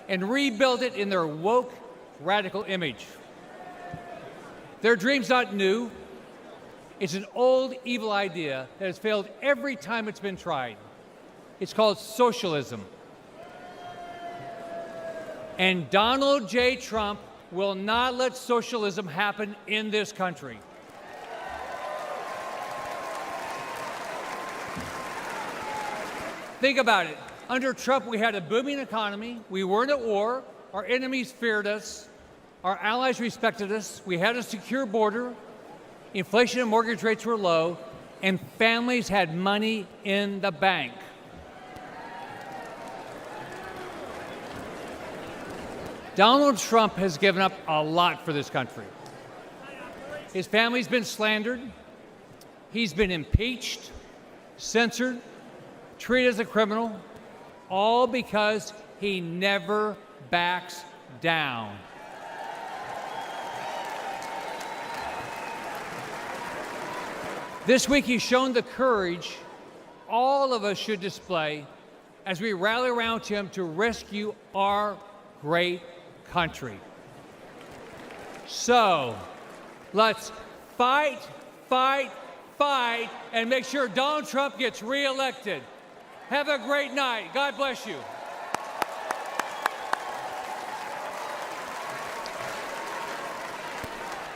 and rebuild it in their woke, radical image. Their dream's not new. It's an old, evil idea that has failed every time it's been tried. It's called socialism. And Donald J. Trump will not let socialism happen in this country. Think about it. Under Trump, we had a booming economy. We weren't at war. Our enemies feared us. Our allies respected us. We had a secure border. Inflation and mortgage rates were low. And families had money in the bank. Donald Trump has given up a lot for this country. His family's been slandered. He's been impeached, censored, treated as a criminal, all because he never backs down. This week, he's shown the courage all of us should display as we rally around him to rescue our great country. So, let's fight, fight, fight, and make sure Donald Trump gets reelected. Have a great night. God bless you.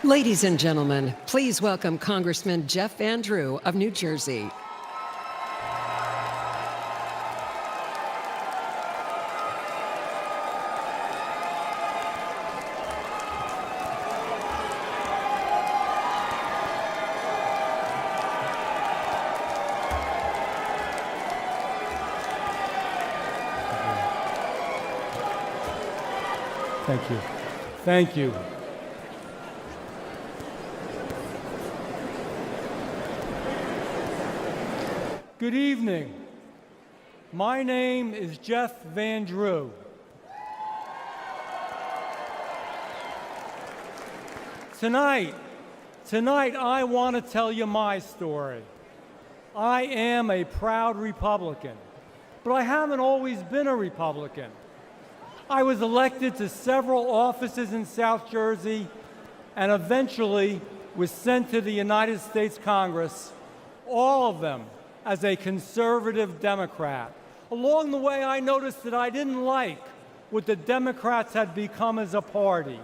Ladies and gentlemen, please welcome Congressman Jeff Van Drew of New Jersey.
Thank you. Thank you. Good evening. My name is Jeff Van Drew. Tonight I want to tell you my story. I am a proud Republican, but I haven't always been a Republican. I was elected to several offices in South Jersey and eventually was sent to the United States Congress, all of them as a conservative Democrat. Along the way, I noticed that I didn't like what the Democrats had become as a party.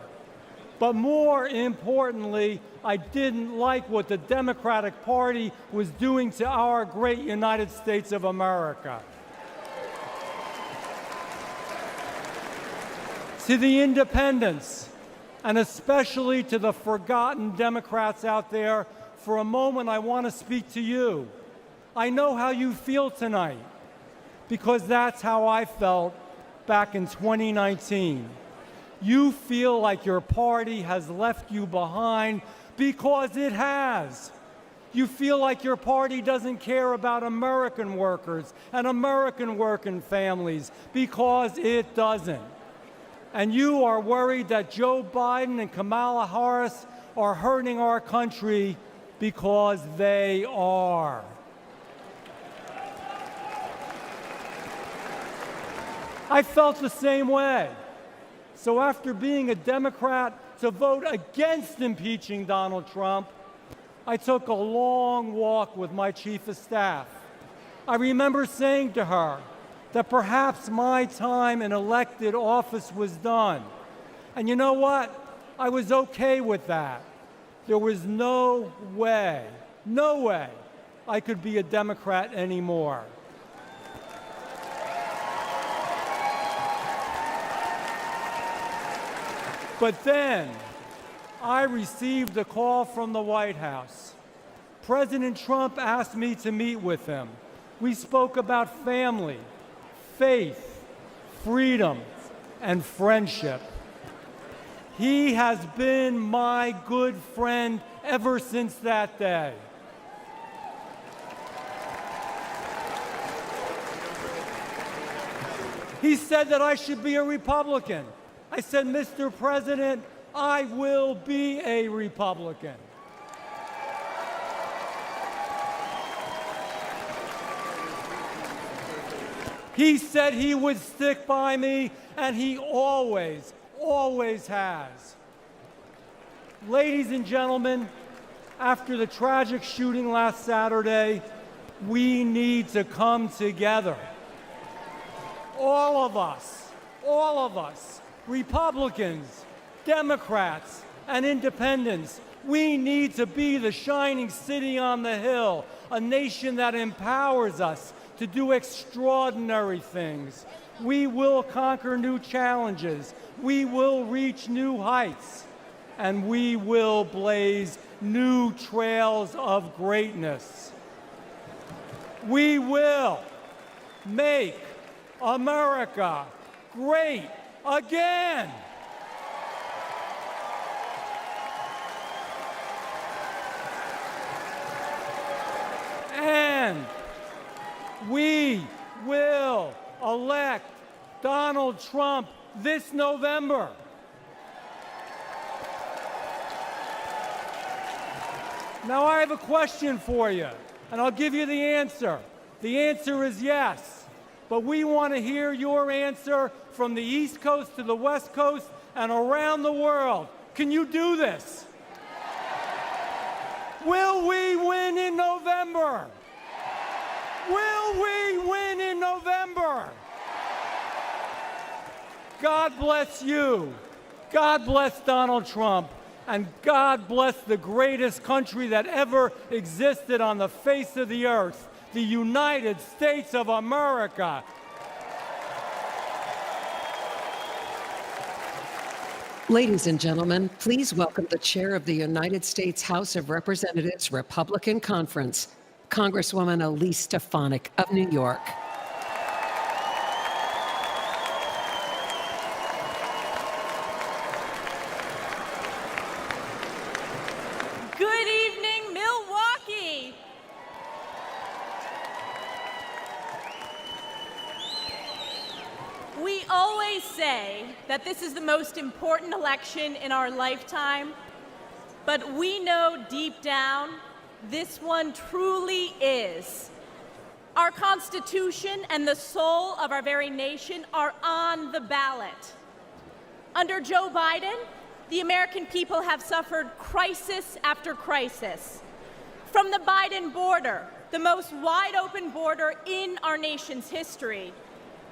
But more importantly, I didn't like what the Democratic Party was doing to our great United States of America. To the independents, and especially to the forgotten Democrats out there, for a moment I want to speak to you. I know how you feel tonight, because that's how I felt back in 2019. You feel like your party has left you behind, because it has. You feel like your party doesn't care about American workers and American working families, because it doesn't. And you are worried that Joe Biden and Kamala Harris are hurting our country, because they are. I felt the same way. So after being a Democrat to vote against impeaching Donald Trump, I took a long walk with my chief of staff. I remember saying to her that perhaps my time in elected office was done. And you know what? I was okay with that. There was no way I could be a Democrat anymore. But then I received a call from the White House. President Trump asked me to meet with him. We spoke about family, faith, freedom, and friendship. He has been my good friend ever since that day. He said that I should be a Republican. I said, Mr. President, I will be a Republican. He said he would stick by me, and he always, always has. Ladies and gentlemen, after the tragic shooting last Saturday, we need to come together. All of us, Republicans, Democrats, and independents, we need to be the shining city on the hill, a nation that empowers us to do extraordinary things. We will conquer new challenges. We will reach new heights. And we will blaze new trails of greatness. We will make America great again. And we will elect Donald Trump this November. Now I have a question for you, and I'll give you the answer. The answer is yes, but we want to hear your answer from the East Coast to the West Coast and around the world. Can you do this? Will we win in November? Will we win in November? God bless you. God bless Donald Trump. And God bless the greatest country that ever existed on the face of the earth, the United States of America.
Ladies and gentlemen, please welcome the chair of the United States House of Representatives Republican Conference, Congresswoman Elise Stefanik of New York.
Good evening, Milwaukee. We always say that this is the most important election in our lifetime, but we know deep down this one truly is. Our Constitution and the soul of our very nation are on the ballot. Under Joe Biden, the American people have suffered crisis after crisis. From the Biden border, the most wide-open border in our nation's history,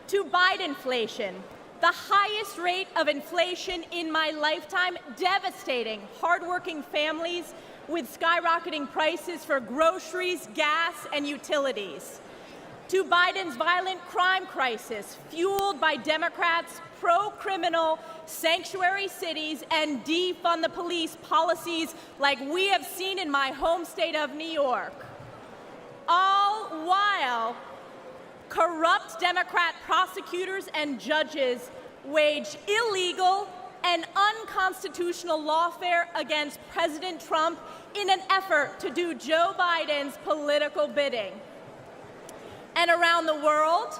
to Bidenflation, the highest rate of inflation in my lifetime, devastating hardworking families with skyrocketing prices for groceries, gas, and utilities, to Biden's violent crime crisis, fueled by Democrats' pro-criminal sanctuary cities and defund the police policies like we have seen in my home state of New York. All while corrupt Democrat prosecutors and judges wage illegal and unconstitutional lawfare against President Trump in an effort to do Joe Biden's political bidding. And around the world,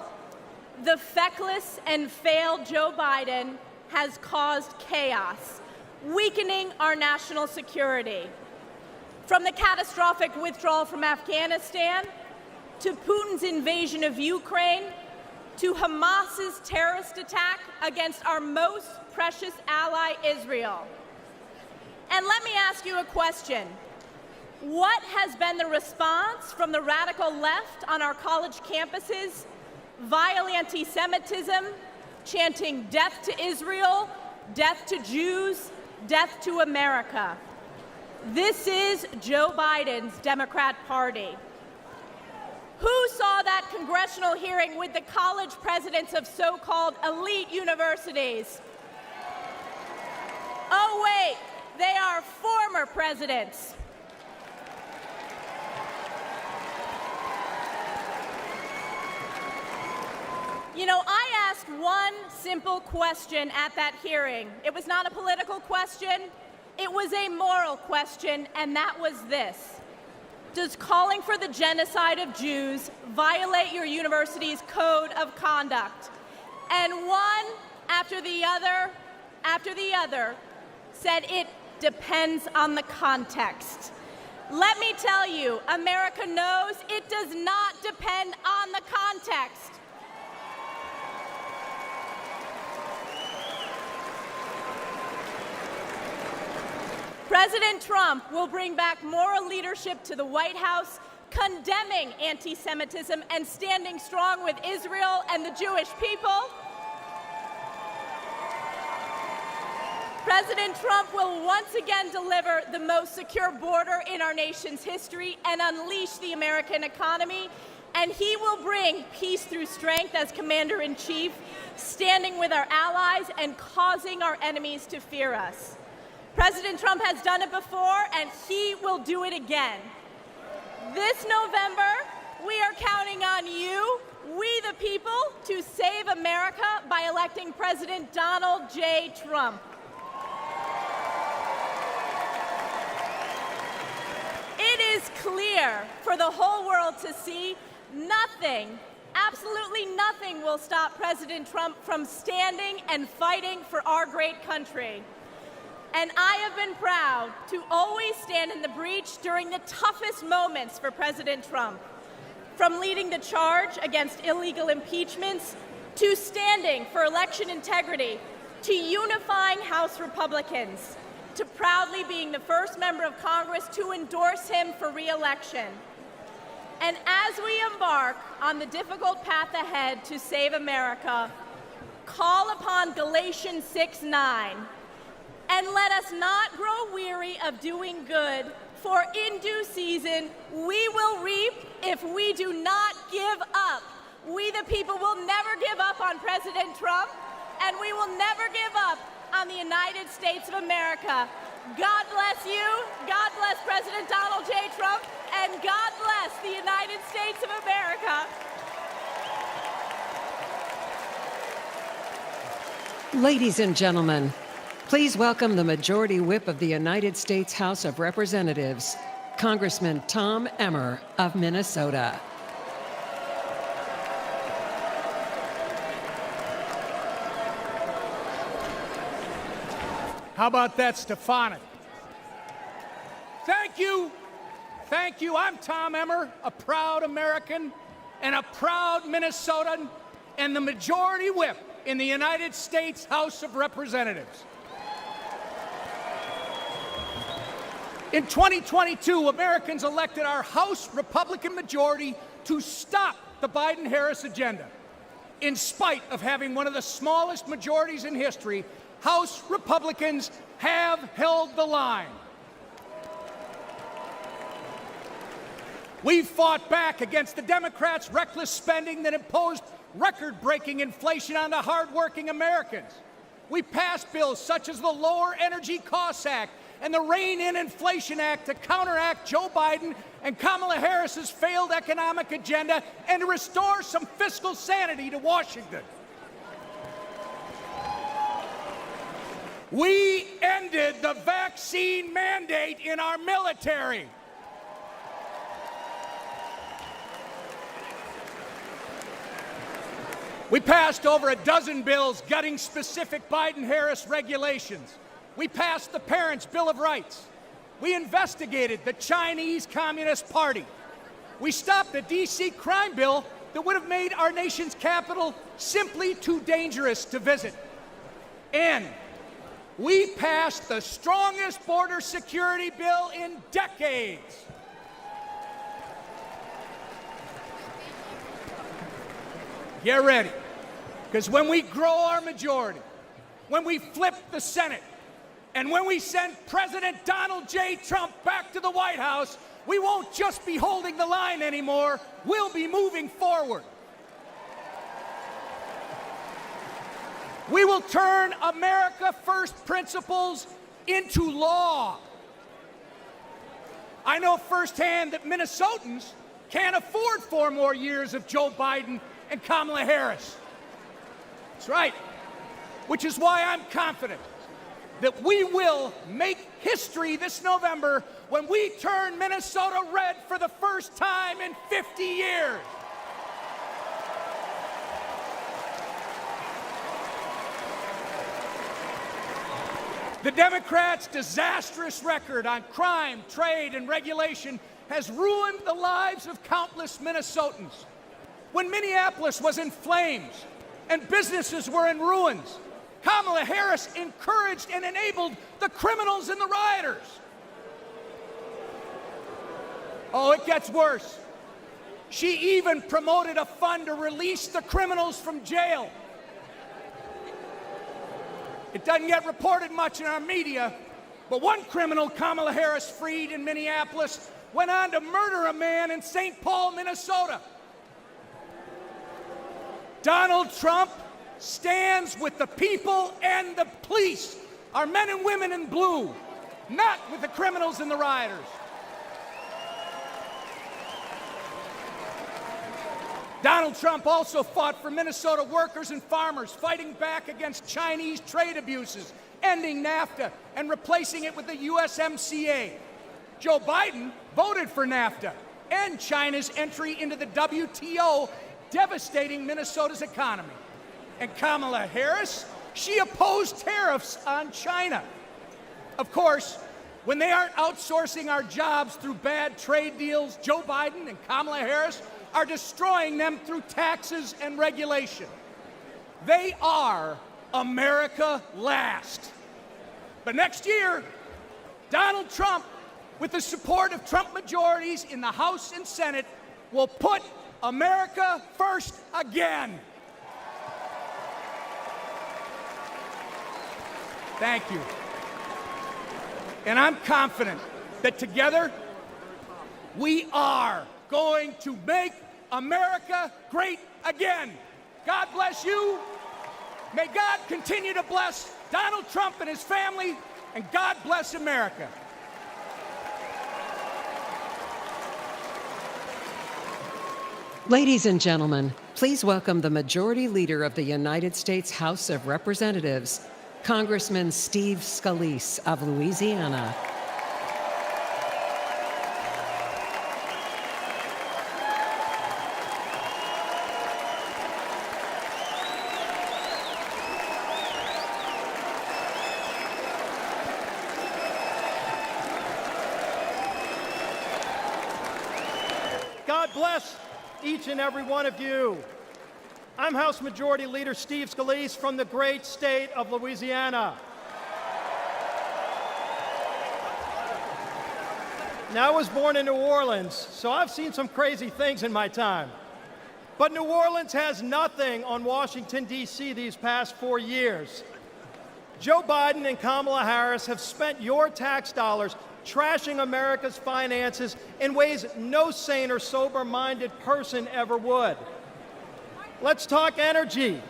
the feckless and failed Joe Biden has caused chaos, weakening our national security. From the catastrophic withdrawal from Afghanistan, to Putin's invasion of Ukraine, to Hamas's terrorist attack against our most precious ally, Israel. And let me ask you a question. What has been the response from the radical left on our college campuses? Vile anti-Semitism, chanting death to Israel, death to Jews, death to America. This is Joe Biden's Democrat Party. Who saw that congressional hearing with the college presidents of so-called elite universities? Oh wait, they are former presidents. You know, I asked one simple question at that hearing. It was not a political question, it was a moral question, and that was this. Does calling for the genocide of Jews violate your university's code of conduct? And one after the other, said it depends on the context. Let me tell you, America knows it does not depend on the context. President Trump will bring back moral leadership to the White House, condemning anti-Semitism and standing strong with Israel and the Jewish people. President Trump will once again deliver the most secure border in our nation's history and unleash the American economy. And he will bring peace through strength as Commander-in-Chief, standing with our allies and causing our enemies to fear us. President Trump has done it before, and he will do it again. This November, we are counting on you, we the people, to save America by electing President Donald J. Trump. It is clear for the whole world to see nothing, absolutely nothing will stop President Trump from standing and fighting for our great country. And I have been proud to always stand in the breach during the toughest moments for President Trump, from leading the charge against illegal impeachments, to standing for election integrity, to unifying House Republicans, to proudly being the first member of Congress to endorse him for re-election. And as we embark on the difficult path ahead to save America, call upon Galatians 6:9, and let us not grow weary of doing good, for in due season we will reap if we do not give up. We the people will never give up on President Trump, and we will never give up on the United States of America. God bless you, God bless President Donald J. Trump, and God bless the United States of America.
Ladies and gentlemen, please welcome the Majority Whip of the United States House of Representatives, Congressman Tom Emmer of Minnesota.
How about that, Stefanik? Thank you. Thank you. I'm Tom Emmer, a proud American and a proud Minnesotan, and the Majority Whip in the United States House of Representatives. In 2022, Americans elected our House Republican majority to stop the Biden-Harris agenda. In spite of having one of the smallest majorities in history, House Republicans have held the line. We fought back against the Democrats' reckless spending that imposed record-breaking inflation on the hardworking Americans. We passed bills such as the Lower Energy Costs Act and the Rein in Inflation Act to counteract Joe Biden and Kamala Harris's failed economic agenda and to restore some fiscal sanity to Washington. We ended the vaccine mandate in our military. We passed over a dozen bills gutting specific Biden-Harris regulations. We passed the Parents' Bill of Rights. We investigated the Chinese Communist Party. We stopped the D.C. crime bill that would have made our nation's capital simply too dangerous to visit. And we passed the strongest border security bill in decades. Get ready, because when we grow our majority, when we flip the Senate, and when we send President Donald J. Trump back to the White House, we won't just be holding the line anymore, we'll be moving forward. We will turn America First principles into law. I know firsthand that Minnesotans can't afford 4 more years of Joe Biden and Kamala Harris. That's right. Which is why I'm confident that we will make history this November when we turn Minnesota red for the first time in 50 years. The Democrats' disastrous record on crime, trade, and regulation has ruined the lives of countless Minnesotans. When Minneapolis was in flames and businesses were in ruins, Kamala Harris encouraged and enabled the criminals and the rioters. Oh, it gets worse. She even promoted a fund to release the criminals from jail. It doesn't get reported much in our media, but one criminal Kamala Harris freed in Minneapolis went on to murder a man in St. Paul, Minnesota. Donald Trump stands with the people and the police, our men and women in blue, not with the criminals and the rioters. Donald Trump also fought for Minnesota workers and farmers, fighting back against Chinese trade abuses, ending NAFTA, and replacing it with the USMCA. Joe Biden voted for NAFTA and China's entry into the WTO, devastating Minnesota's economy. And Kamala Harris, she opposed tariffs on China. Of course, when they aren't outsourcing our jobs through bad trade deals, Joe Biden and Kamala Harris are destroying them through taxes and regulation. They are America last. But next year, Donald Trump, with the support of Trump majorities in the House and Senate, will put America first again. Thank you. And I'm confident that together we are going to make America great again. God bless you. May God continue to bless Donald Trump and his family, and God bless America.
Ladies and gentlemen, please welcome the Majority Leader of the United States House of Representatives, Congressman Steve Scalise of Louisiana.
God bless each and every one of you. I'm House Majority Leader Steve Scalise from the great state of Louisiana. Now, I was born in New Orleans, so I've seen some crazy things in my time. But New Orleans has nothing on Washington, D.C. these past 4 years. Joe Biden and Kamala Harris have spent your tax dollars trashing America's finances in ways no sane or sober-minded person ever would. Let's talk energy.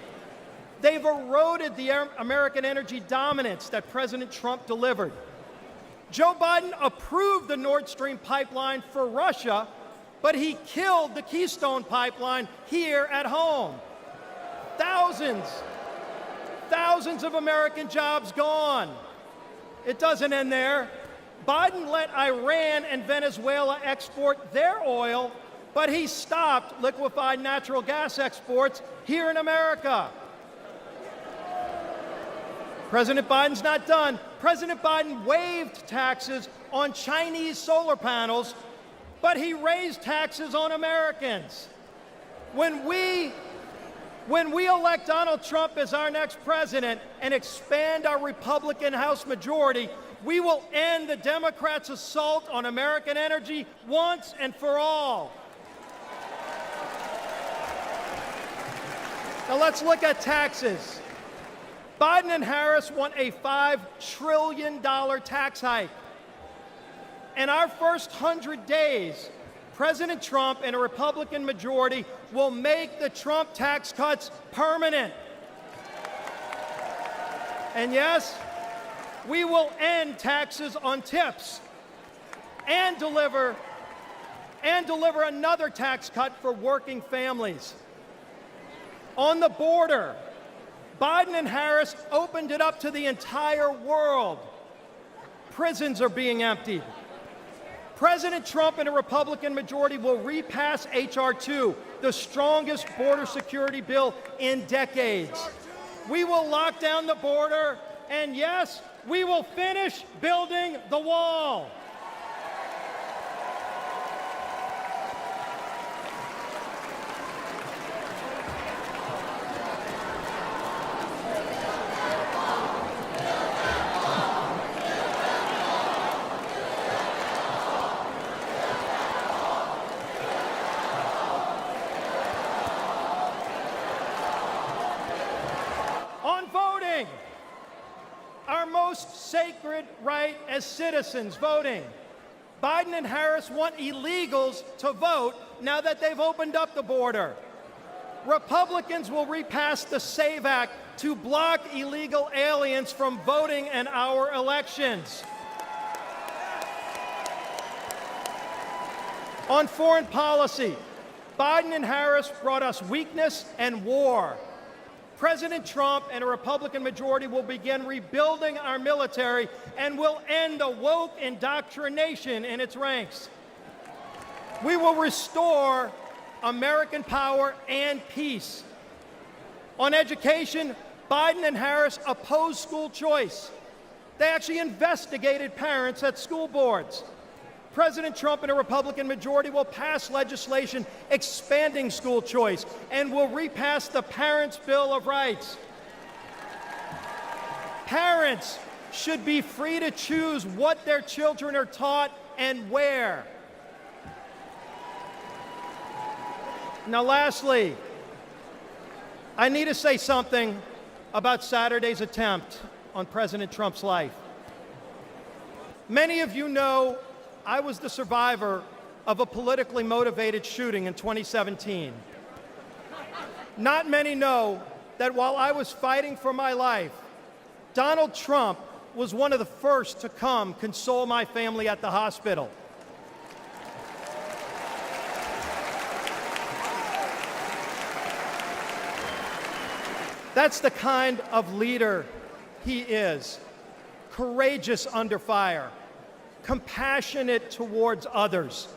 They've eroded the American energy dominance that President Trump delivered. Joe Biden approved the Nord Stream pipeline for Russia, but he killed the Keystone pipeline here at home. Thousands of American jobs gone. It doesn't end there. Biden let Iran and Venezuela export their oil, but he stopped liquefied natural gas exports here in America. President Biden's not done. President Biden waived taxes on Chinese solar panels, but he raised taxes on Americans. When we elect Donald Trump as our next president and expand our Republican House majority, we will end the Democrats' assault on American energy once and for all. Now let's look at taxes. Biden and Harris want a $5 trillion tax hike. In our first 100 days, President Trump and a Republican majority will make the Trump tax cuts permanent. And yes, we will end taxes on tips and deliver another tax cut for working families. On the border, Biden and Harris opened it up to the entire world. Prisons are being emptied. President Trump and a Republican majority will repass H.R. 2, the strongest border security bill in decades. We will lock down the border, and yes, we will finish building the wall. our most sacred right as citizens, voting. Biden and Harris want illegals to vote now that they've opened up the border. Republicans will repass the SAVE Act to block illegal aliens from voting in our elections. On foreign policy, Biden and Harris brought us weakness and war. President Trump and a Republican majority will begin rebuilding our military and will end a woke indoctrination in its ranks. We will restore American power and peace. On education, Biden and Harris opposed school choice. They actually investigated parents at school boards. President Trump and a Republican majority will pass legislation expanding school choice and will repass the Parents' Bill of Rights. Parents should be free to choose what their children are taught and where. Now, lastly, I need to say something about Saturday's attempt on President Trump's life. Many of you know I was the survivor of a politically motivated shooting in 2017. Not many know that while I was fighting for my life, Donald Trump was one of the first to come console my family at the hospital. That's the kind of leader he is. Courageous under fire, compassionate towards others.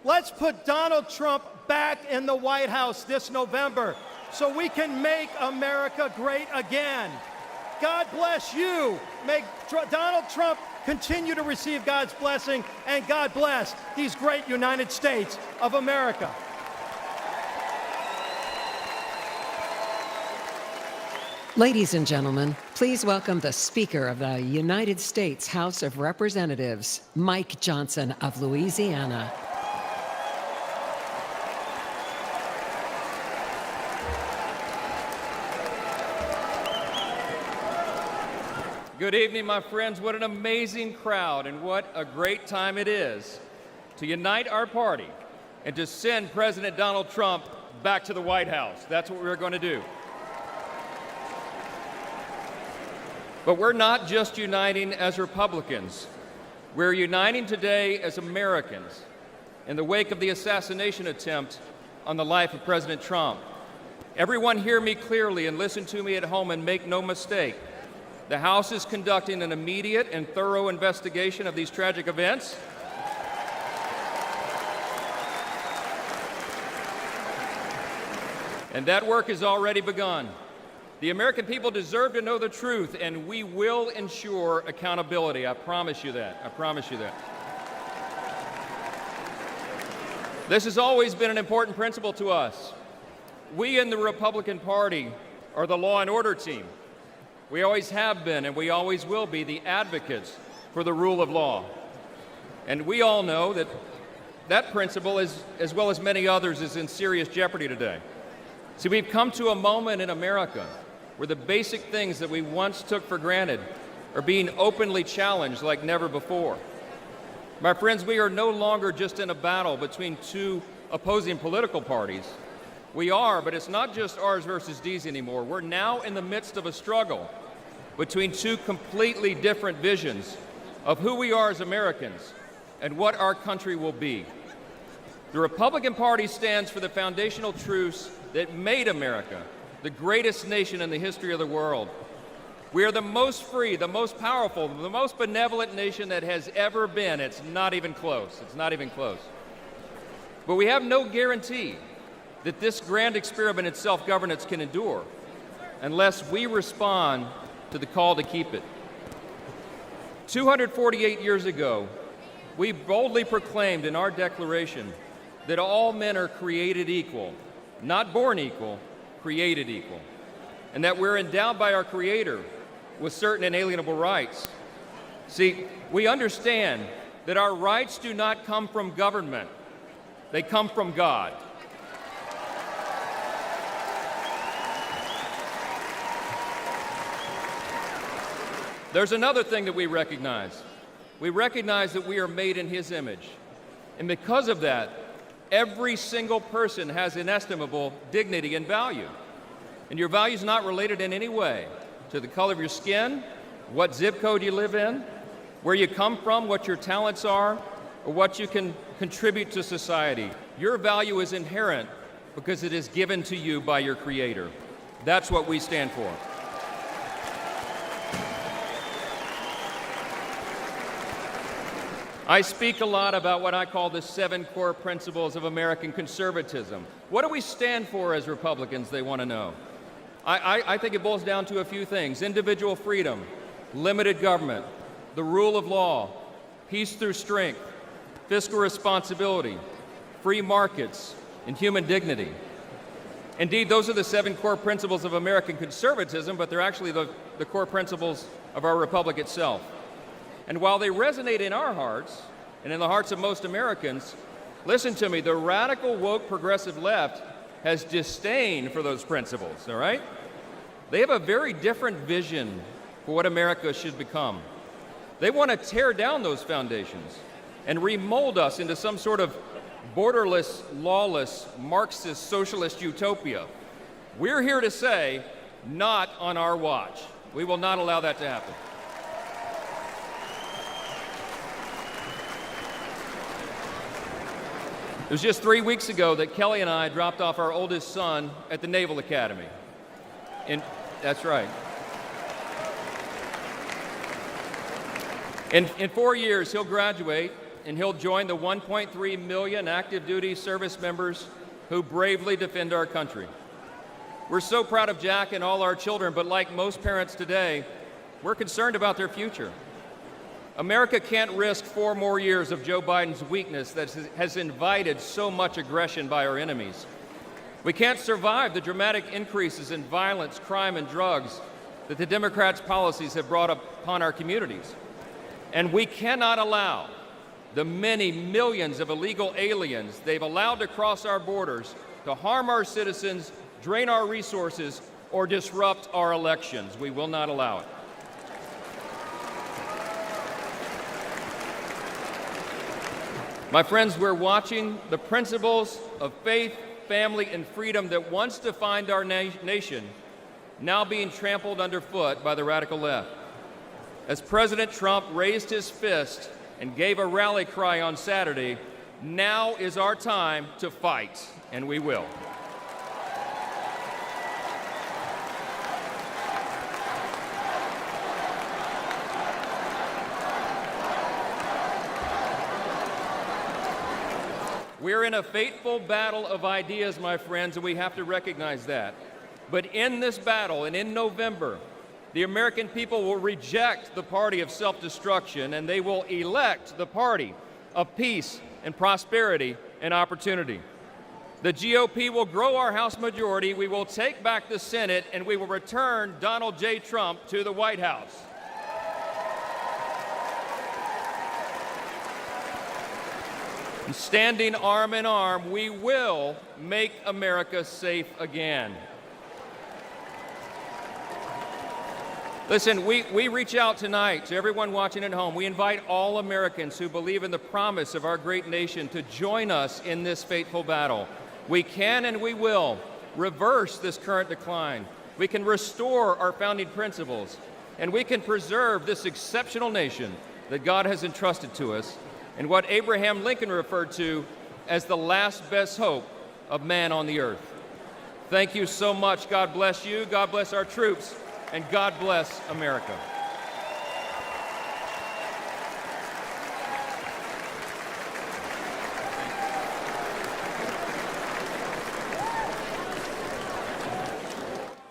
Let's put Donald Trump back in the White House this November so we can make America great again. God bless you. May Donald Trump continue to receive God's blessing, and God bless these great United States of America.
Ladies and gentlemen, please welcome the Speaker of the United States House of Representatives, Mike Johnson of Louisiana.
Good evening, my friends. What an amazing crowd, and what a great time it is to unite our party and to send President Donald Trump back to the White House. That's what we're going to do. But we're not just uniting as Republicans. We're uniting today as Americans in the wake of the assassination attempt on the life of President Trump. Everyone hear me clearly and listen to me at home and make no mistake. The House is conducting an immediate and thorough investigation of these tragic events. And that work has already begun. The American people deserve to know the truth, and we will ensure accountability. I promise you that. I promise you that. This has always been an important principle to us. We in the Republican Party are the law and order team. We always have been, and we always will be, the advocates for the rule of law. And we all know that that principle, as well as many others, is in serious jeopardy today. See, we've come to a moment in America where the basic things that we once took for granted are being openly challenged like never before. My friends, we are no longer just in a battle between two opposing political parties. We are, but it's not just ours versus these anymore. We're now in the midst of a struggle between two completely different visions of who we are as Americans and what our country will be. The Republican Party stands for the foundational truths that made America the greatest nation in the history of the world. We are the most free, the most powerful, the most benevolent nation that has ever been. It's not even close. It's not even close. But we have no guarantee that this grand experiment in self-governance can endure unless we respond to the call to keep it. 248 years ago, we boldly proclaimed in our Declaration that all men are created equal, not born equal, created equal, and that we're endowed by our Creator with certain inalienable rights. See, we understand that our rights do not come from government, they come from God. There's another thing that we recognize. We recognize that we are made in his image. And because of that, every single person has inestimable dignity and value. And your value is not related in any way to the color of your skin, what zip code you live in, where you come from, what your talents are, or what you can contribute to society. Your value is inherent because it is given to you by your Creator. That's what we stand for. I speak a lot about what I call the 7 core principles of American conservatism. What do we stand for as Republicans, they want to know? I think it boils down to a few things: individual freedom, limited government, the rule of law, peace through strength, fiscal responsibility, free markets, and human dignity. Indeed, those are the 7 core principles of American conservatism, but they're actually the core principles of our republic itself. And while they resonate in our hearts and in the hearts of most Americans, listen to me, the radical, woke, progressive left has disdain for those principles, all right? They have a very different vision for what America should become. They want to tear down those foundations and remold us into some sort of borderless, lawless, Marxist, socialist utopia. We're here to say, not on our watch. We will not allow that to happen. It was just 3 weeks ago that Kelly and I dropped off our oldest son at the Naval Academy. That's right. In 4 years, he'll graduate, and he'll join the 1.3 million active duty service members who bravely defend our country. We're so proud of Jack and all our children, but like most parents today, we're concerned about their future. America can't risk 4 more years of Joe Biden's weakness that has invited so much aggression by our enemies. We can't survive the dramatic increases in violence, crime, and drugs that the Democrats' policies have brought upon our communities. And we cannot allow the many millions of illegal aliens they've allowed to cross our borders to harm our citizens, drain our resources, or disrupt our elections. We will not allow it. My friends, we're watching the principles of faith, family, and freedom that once defined our nation now being trampled underfoot by the radical left. As President Trump raised his fist and gave a rally cry on Saturday, now is our time to fight, and we will. We're in a fateful battle of ideas, my friends, and we have to recognize that. But in this battle, and in November, the American people will reject the party of self-destruction, and they will elect the party of peace and prosperity and opportunity. The GOP will grow our House majority, we will take back the Senate, and we will return Donald J. Trump to the White House. Standing arm in arm, we will make America safe again. Listen, we reach out tonight to everyone watching at home. We invite all Americans who believe in the promise of our great nation to join us in this fateful battle. We can and we will reverse this current decline. We can restore our founding principles, and we can preserve this exceptional nation that God has entrusted to us, and what Abraham Lincoln referred to as the last best hope of man on the earth. Thank you so much. God bless you, God bless our troops, and God bless America.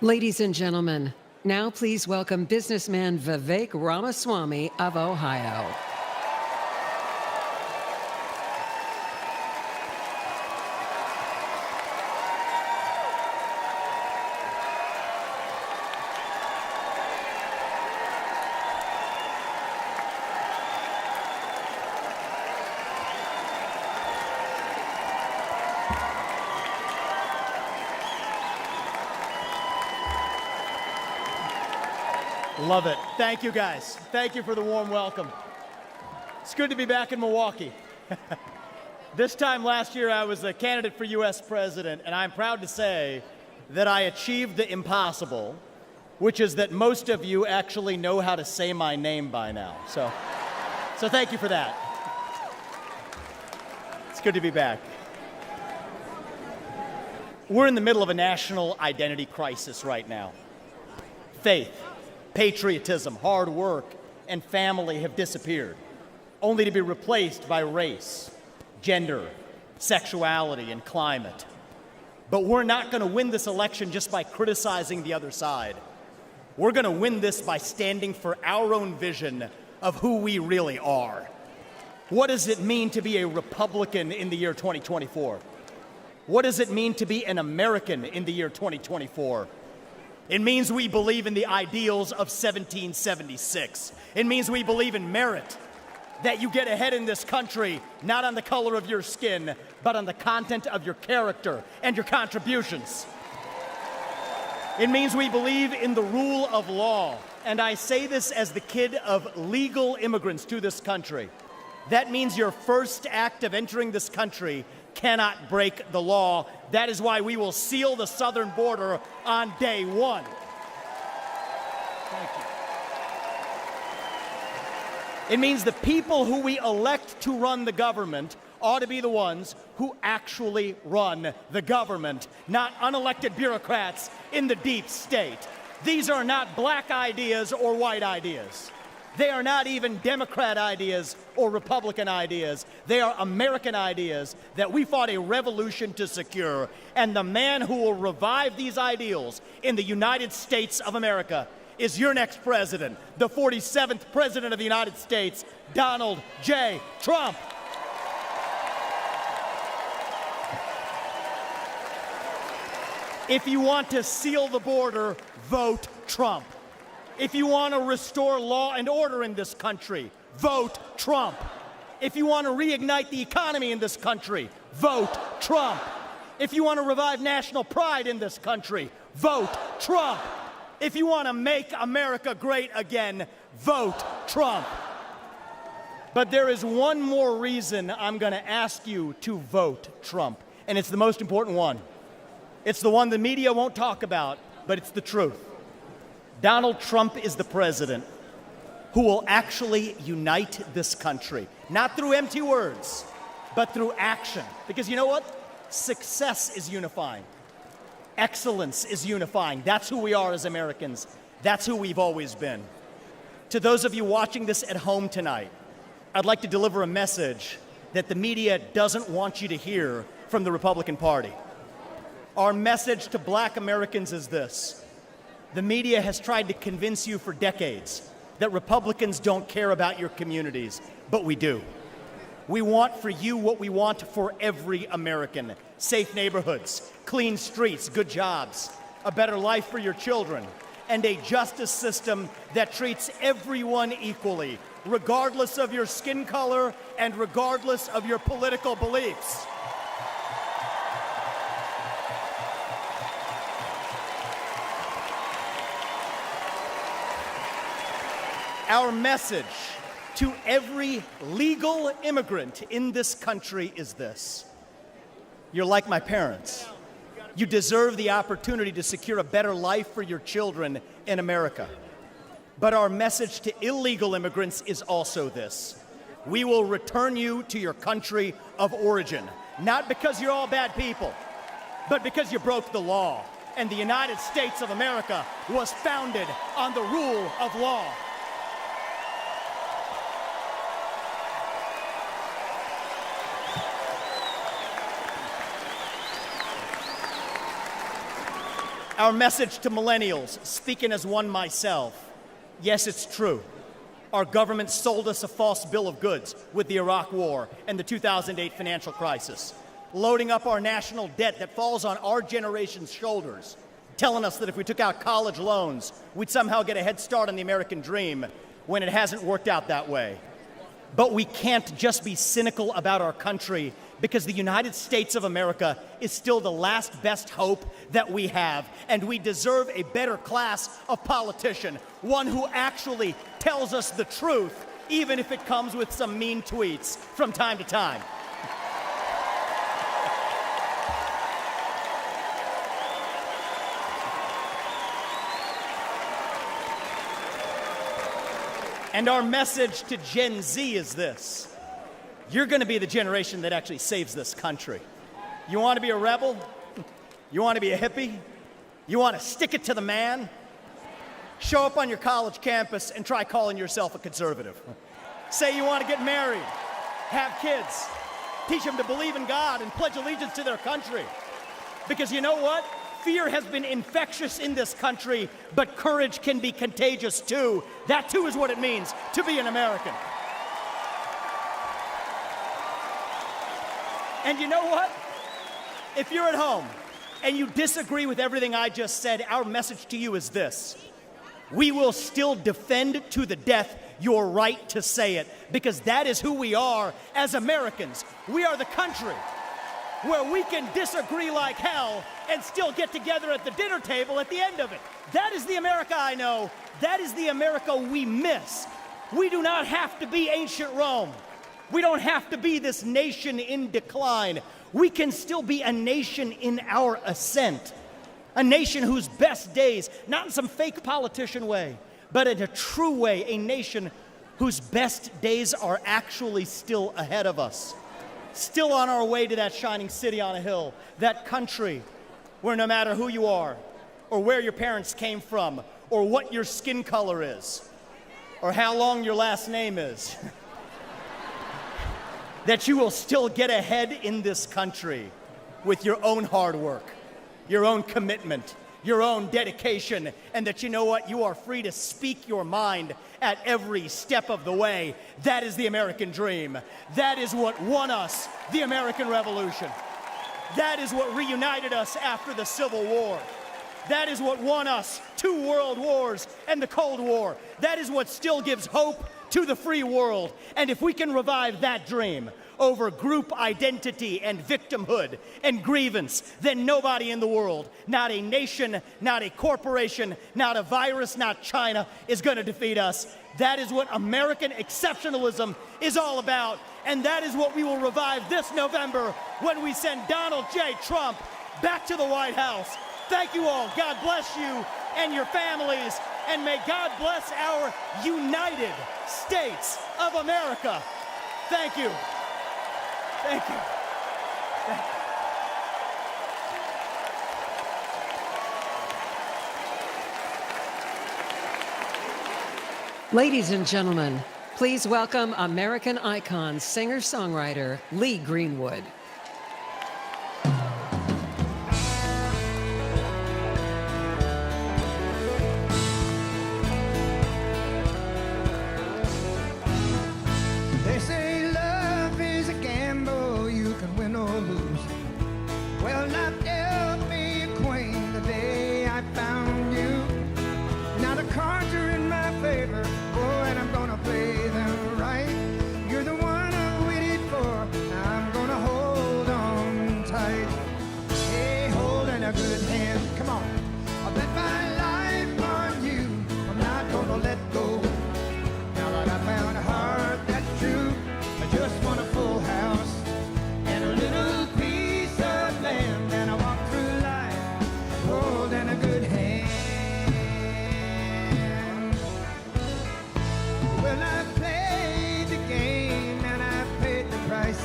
Ladies and gentlemen, now please welcome businessman Vivek Ramaswamy of Ohio.
Love it. Thank you, guys. Thank you for the warm welcome. It's good to be back in Milwaukee. This time last year, I was a candidate for U.S. president, and I'm proud to say that I achieved the impossible, which is that most of you actually know how to say my name by now. So thank you for that. It's good to be back. We're in the middle of a national identity crisis right now. Faith, patriotism, hard work, and family have disappeared, only to be replaced by race, gender, sexuality, and climate. But we're not going to win this election just by criticizing the other side. We're going to win this by standing for our own vision of who we really are. What does it mean to be a Republican in the year 2024? What does it mean to be an American in the year 2024? It means we believe in the ideals of 1776. It means we believe in merit, that you get ahead in this country, not on the color of your skin, but on the content of your character and your contributions. It means we believe in the rule of law, and I say this as the kid of legal immigrants to this country. That means your first act of entering this country cannot break the law. That is why we will seal the southern border on day one. Thank you. It means the people who we elect to run the government ought to be the ones who actually run the government, not unelected bureaucrats in the deep state. These are not black ideas or white ideas. They are not even Democrat ideas or Republican ideas. They are American ideas that we fought a revolution to secure. And the man who will revive these ideals in the United States of America is your next president, the 47th president of the United States, Donald J. Trump. If you want to seal the border, vote Trump. If you want to restore law and order in this country, vote Trump. If you want to reignite the economy in this country, vote Trump. If you want to revive national pride in this country, vote Trump. If you want to make America great again, vote Trump. But there is one more reason I'm going to ask you to vote Trump, and it's the most important one. It's the one the media won't talk about, but it's the truth. Donald Trump is the president who will actually unite this country, not through empty words, but through action. Because you know what? Success is unifying. Excellence is unifying. That's who we are as Americans. That's who we've always been. To those of you watching this at home tonight, I'd like to deliver a message that the media doesn't want you to hear from the Republican Party. Our message to black Americans is this. The media has tried to convince you for decades that Republicans don't care about your communities, but we do. We want for you what we want for every American. Safe neighborhoods, clean streets, good jobs, a better life for your children, and a justice system that treats everyone equally, regardless of your skin color and regardless of your political beliefs. Our message to every legal immigrant in this country is this. You're like my parents. You deserve the opportunity to secure a better life for your children in America. But our message to illegal immigrants is also this. We will return you to your country of origin, not because you're all bad people, but because you broke the law. And the United States of America was founded on the rule of law. Our message to millennials, speaking as one myself, yes, it's true. Our government sold us a false bill of goods with the Iraq War and the 2008 financial crisis, loading up our national debt that falls on our generation's shoulders, telling us that if we took out college loans, we'd somehow get a head start on the American dream when it hasn't worked out that way.
But we can't just be cynical about our country, because the United States of America is still the last best hope that we have, and we deserve a better class of politician, one who actually tells us the truth, even if it comes with some mean tweets from time to time. And our message to Gen Z is this: you're going to be the generation that actually saves this country. You want to be a rebel? You want to be a hippie? You want to stick it to the man? Show up on your college campus and try calling yourself a conservative. Say you want to get married, have kids, teach them to believe in God and pledge allegiance to their country. Because you know what? Fear has been infectious in this country, but courage can be contagious too. That too is what it means to be an American. And you know what? If you're at home and you disagree with everything I just said, our message to you is this: we will still defend to the death your right to say it, because that is who we are as Americans. We are the country where we can disagree like hell and still get together at the dinner table at the end of it. That is the America I know. That is the America we miss. We do not have to be ancient Rome. We don't have to be this nation in decline. We can still be a nation in our ascent. A nation whose best days, not in some fake politician way, but in a true way, a nation whose best days are actually still ahead of us. Still on our way to that shining city on a hill, that country where no matter who you are, or where your parents came from, or what your skin color is, or how long your last name is, that you will still get ahead in this country with your own hard work, your own commitment, your own dedication, and that you know what? You are free to speak your mind at every step of the way. That is the American dream. That is what won us the American Revolution. That is what reunited us after the Civil War. That is what won us 2 world wars and the Cold War. That is what still gives hope to the free world. And if we can revive that dream over group identity and victimhood and grievance, then nobody in the world, not a nation, not a corporation, not a virus, not China, is going to defeat us. That is what American exceptionalism is all about. And that is what we will revive this November when we send Donald J. Trump back to the White House. Thank you all. God bless you and your families. And may God bless our United States of America. Thank you. Thank you. Thank you.
Ladies and gentlemen, please welcome American icon, singer-songwriter Lee Greenwood.
They say love is a gamble, you can win or lose. Well, life dealt me a queen the day I found you. Now the cards are in my favor, oh, and I'm gonna play them right. You're the one I waited for, I'm gonna hold on tight. Hey, holding a good hand, come on. I bet my life on you, I'm not gonna let go. Now that I found a heart that's true, I just want a full house and a little piece of land, and I walk through life holding a good hand. Well, I played the game and I paid the price,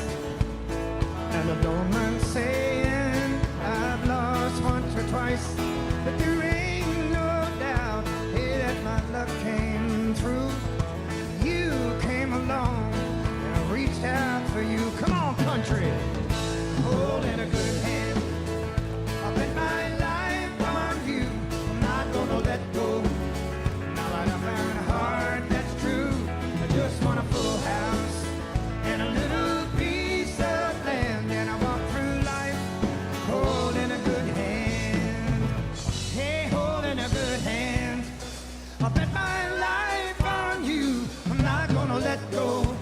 and I don't mind saying I've lost once or twice, but there ain't no doubt, hey, that my luck came through. You came along and I reached out for you. Come on, country, holding a good hand. I bet my life on you, I'm not gonna let go. Now that I found a heart that's true, I just want a full house and a little piece of land, and I walk through life holding a good hand. Hey, holding a good hand. I bet my life on you, I'm not gonna let go.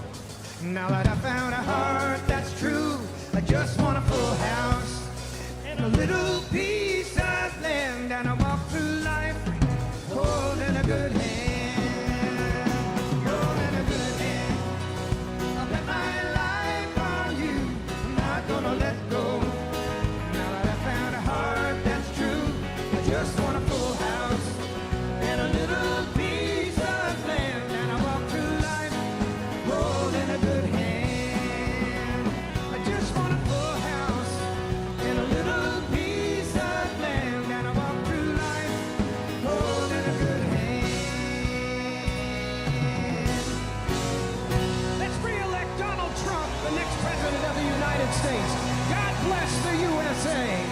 States. God bless the USA.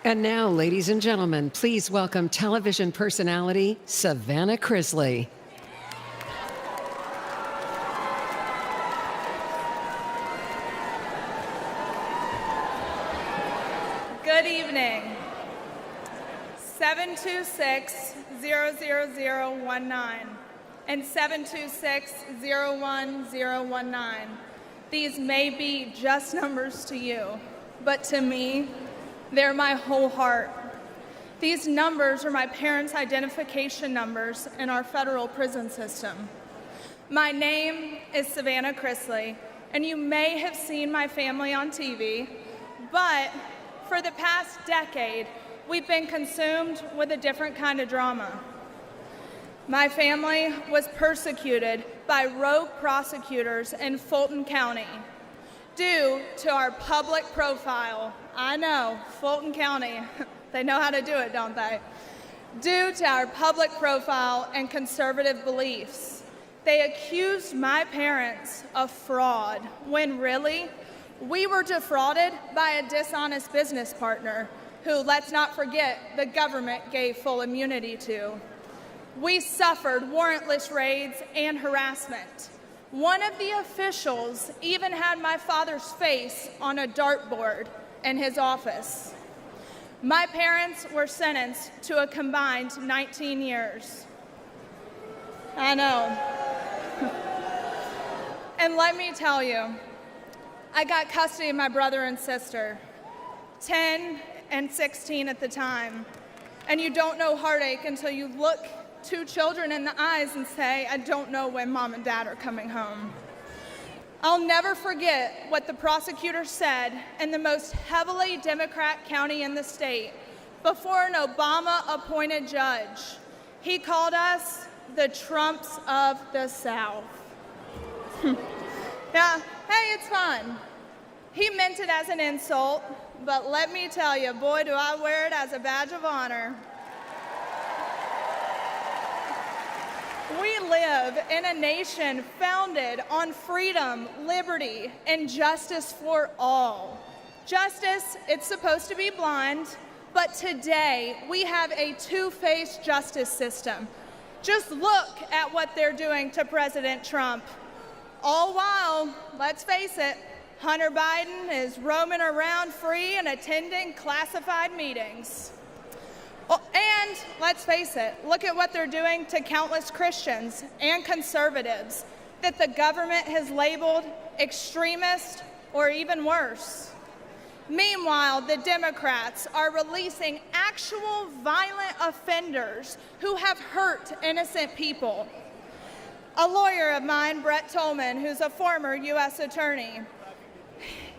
And now, ladies and gentlemen, please welcome television personality Savannah Chrisley.
Good evening. 726-00019 and 726-01019. These may be just numbers to you, but to me, they're my whole heart. These numbers are my parents' identification numbers in our federal prison system. My name is Savannah Chrisley, and you may have seen my family on TV, but for the past decade, we've been consumed with a different kind of drama. My family was persecuted by rogue prosecutors in Fulton County due to our public profile. I know, Fulton County, they know how to do it, don't they? Due to our public profile and conservative beliefs. They accused my parents of fraud, when really, we were defrauded by a dishonest business partner who, let's not forget, the government gave full immunity to. We suffered warrantless raids and harassment. One of the officials even had my father's face on a dartboard in his office. My parents were sentenced to a combined 19 years. I know. And let me tell you, I got custody of my brother and sister, 10 and 16 at the time. And you don't know heartache until you look two children in the eyes and say, I don't know when mom and dad are coming home. I'll never forget what the prosecutor said in the most heavily Democrat county in the state before an Obama-appointed judge. He called us the Trumps of the South. Yeah, hey, it's fun. He meant it as an insult, but let me tell you, boy, do I wear it as a badge of honor. We live in a nation founded on freedom, liberty, and justice for all. Justice, it's supposed to be blind, but today we have a two-faced justice system. Just look at what they're doing to President Trump. All while, let's face it, Hunter Biden is roaming around free and attending classified meetings. Oh, and let's face it, look at what they're doing to countless Christians and conservatives that the government has labeled extremist or even worse. Meanwhile, the Democrats are releasing actual violent offenders who have hurt innocent people. A lawyer of mine, Britt, who's a former U.S. attorney,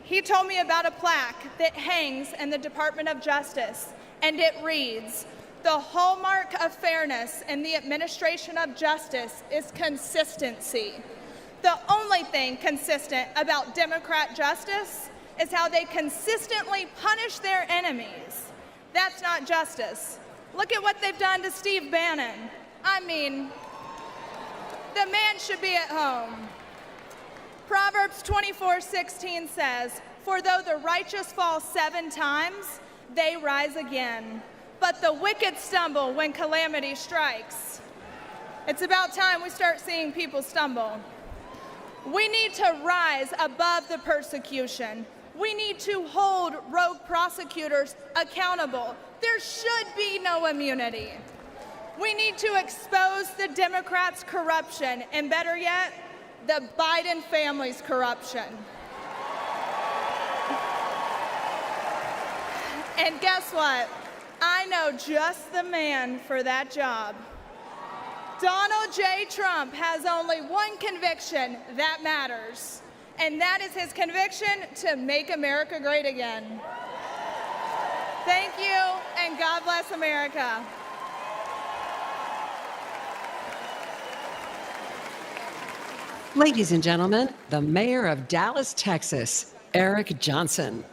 he told me about a plaque that hangs in the Department of Justice, and it reads, "The hallmark of fairness in the administration of justice is consistency. The only thing consistent about Democrat justice is how they consistently punish their enemies. That's not justice. Look at what they've done to Steve Bannon. I mean, the man should be at home." Proverbs 24:16 says, "For though the righteous fall 7 times, they rise again. But the wicked stumble when calamity strikes." It's about time we start seeing people stumble. We need to rise above the persecution. We need to hold rogue prosecutors accountable. There should be no immunity. We need to expose the Democrats' corruption, and better yet, the Biden family's corruption. And guess what? I know just the man for that job. Donald J. Trump has only one conviction that matters, and that is his conviction to make America great again. Thank you, and God bless America.
Ladies and gentlemen, the mayor of Dallas, Texas, Eric Johnson.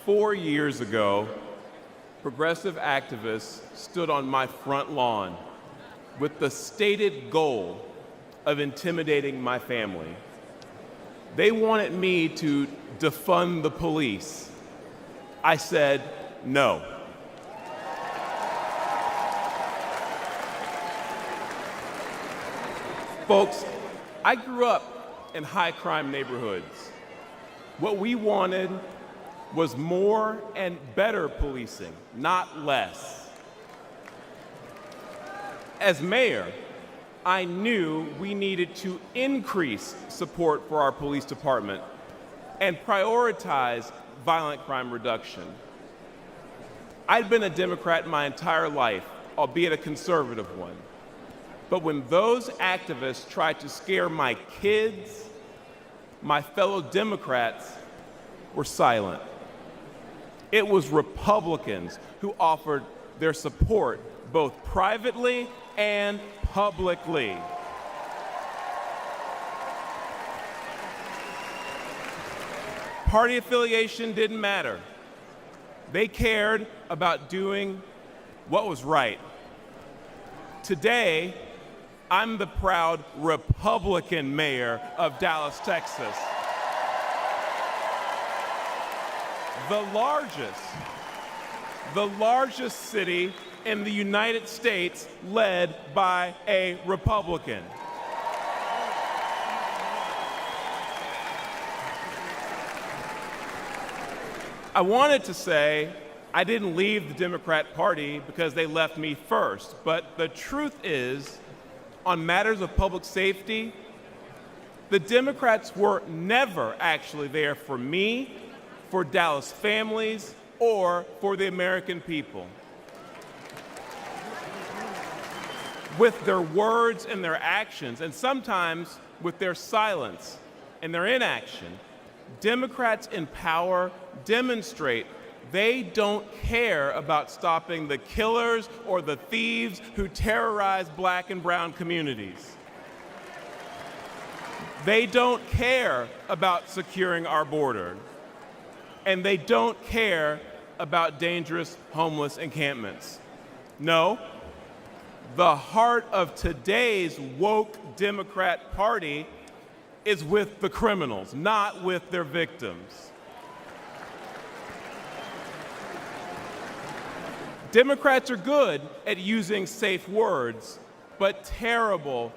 4 years ago, progressive activists stood on my front lawn with the stated goal of intimidating my family. They wanted me to defund the police. I said no. Folks, I grew up in high-crime neighborhoods. What we wanted was more and better policing, not less. As mayor, I knew we needed to increase support for our police department and prioritize violent crime reduction. I'd been a Democrat my entire life, albeit a conservative one. But when those activists tried to scare my kids, my fellow Democrats were silent. It was Republicans who offered their support both privately and publicly. Party affiliation didn't matter. They cared about doing what was right. Today, I'm the proud Republican mayor of Dallas, Texas. The largest city in the United States led by a Republican. I wanted to say I didn't leave the Democrat Party because they left me first, but the truth is, on matters of public safety, the Democrats were never actually there for me, for Dallas families, or for the American people. With their words and their actions, and sometimes with their silence and their inaction, Democrats in power demonstrate they don't care about stopping the killers or the thieves who terrorize Black and brown communities. They don't care about securing our border. And they don't care about dangerous homeless encampments. No, the heart of today's woke Democrat Party is with the criminals, not with their victims. Democrats are good at using safe words, but terrible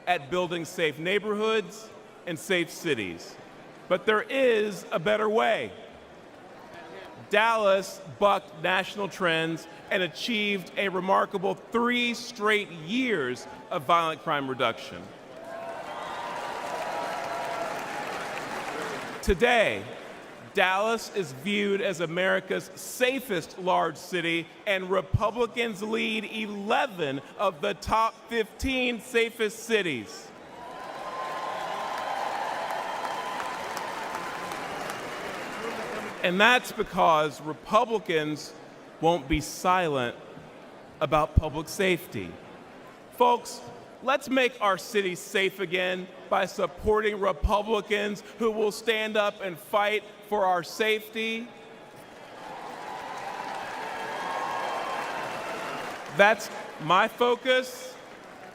at building safe neighborhoods and safe cities. But there is a better way. Dallas bucked national trends and achieved a remarkable 3 straight years of violent crime reduction. Today, Dallas is viewed as America's safest large city, and Republicans lead 11 of the top 15 safest cities. And that's because Republicans won't be silent about public safety. Folks, let's make our city safe again by supporting Republicans who will stand up and fight for our safety. That's my focus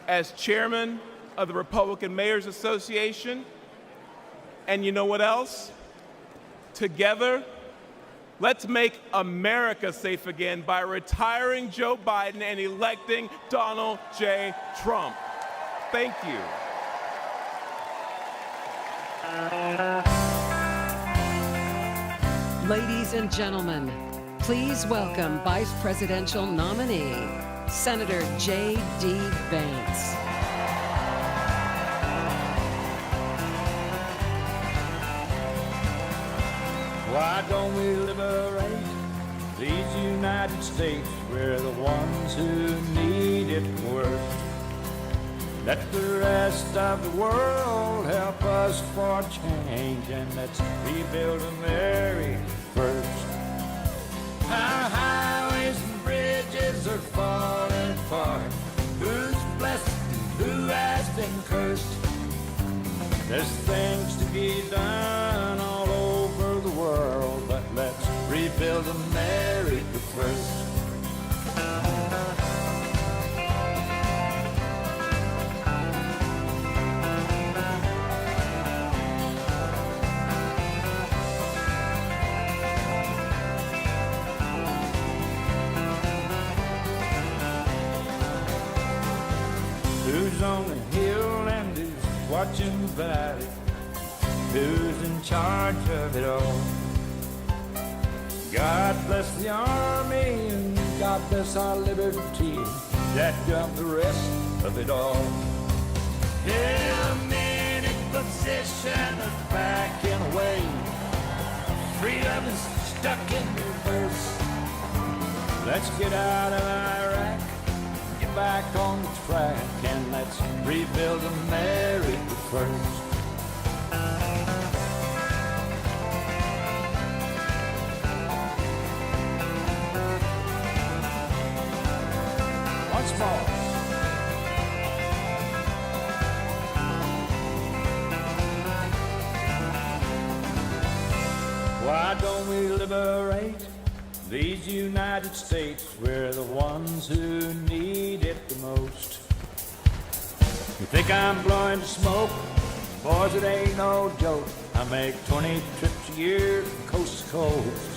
as chairman of the Republican Mayors Association. And you know what else? Together, let's make America safe again by retiring Joe Biden and electing Donald J. Trump. Thank you.
Ladies and gentlemen, please welcome Vice Presidential nominee, Senator J.D. Vance.
Why don't we liberate these United States? We're the ones who need it worst. Let the rest of the world help us for change, and let's rebuild the very first. Our highways and bridges are falling apart. Who's blessed and who has been cursed? There's things to be done all over the world, but let's rebuild rebuild America first. Who's on the hill and who's watching the valley? Who's in charge of it all? God bless the army and God bless our liberty. That got the rest of it all. Yeah, men in position are backing away. Freedom is stuck in reverse. Let's get out of Iraq, get back on the track, and let's rebuild America first. Once more. Why don't we liberate these United States? We're the ones who need it the most. You think I'm blowing smoke? Boys, it ain't no joke. I make 20 trips a year from coast to coast.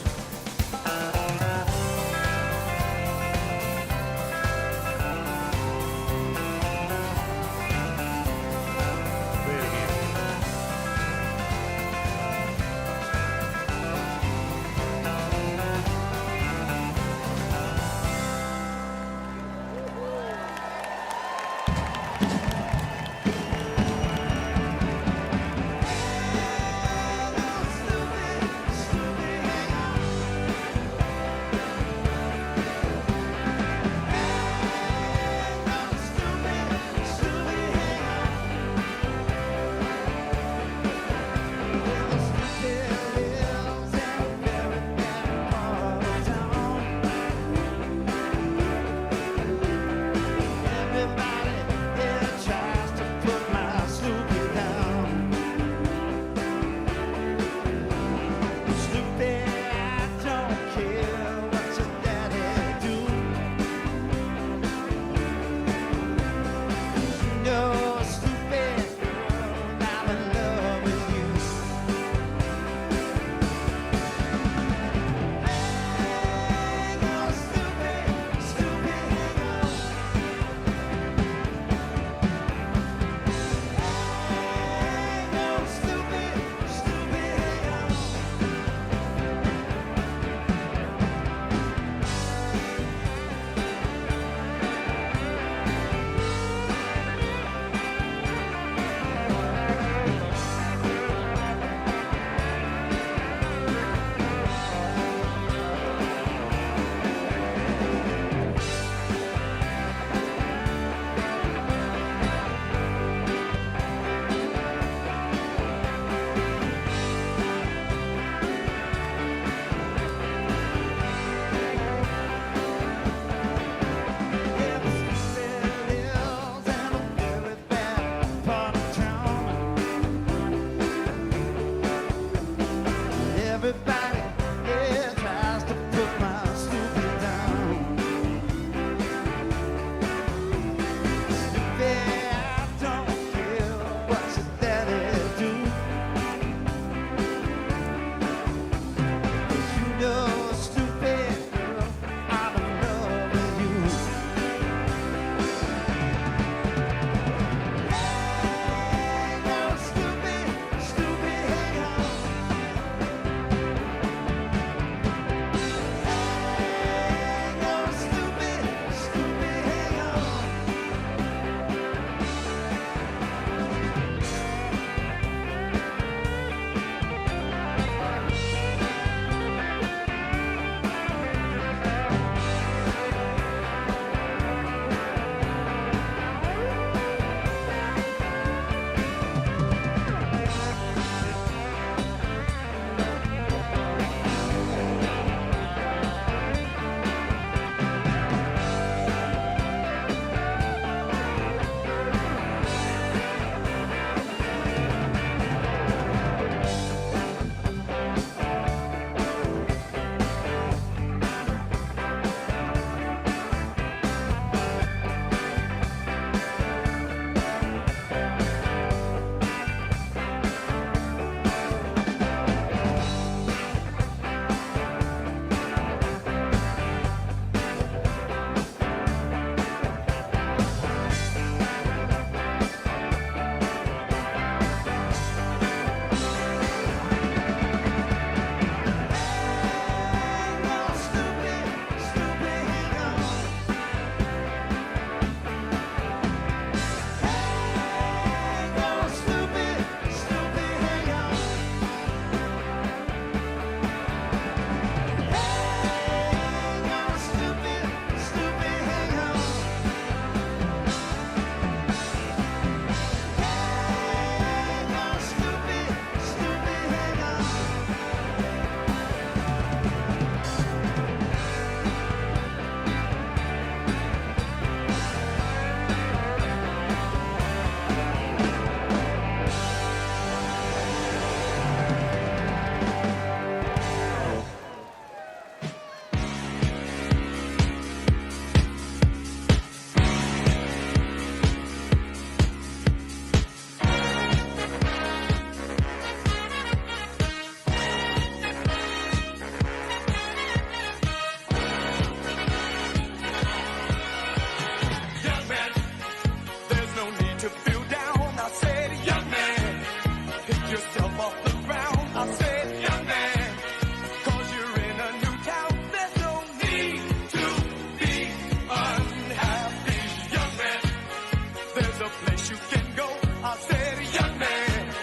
I said, young man,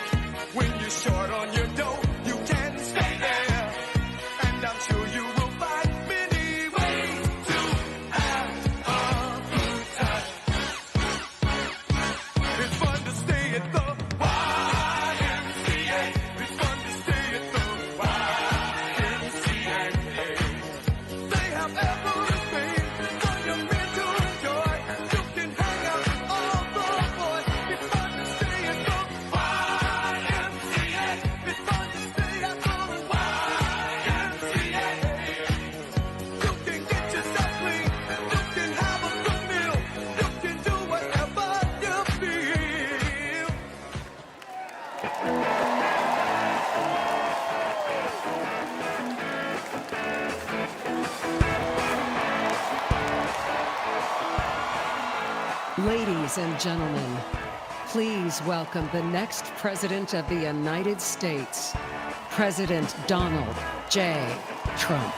when you're short on your dough, you can stay there. And I'm sure you will find many ways to have a good time. It's fun to stay at the YMCA. It's fun to stay at the YMCA. They have everything for your men to enjoy. You can hang out with all the boys. It's fun to stay at the YMCA. It's fun to stay at the YMCA. You can get yourself clean. You can have a good meal. You can do whatever you feel.
Ladies and gentlemen, please welcome the next President of the United States, President Donald J. Trump.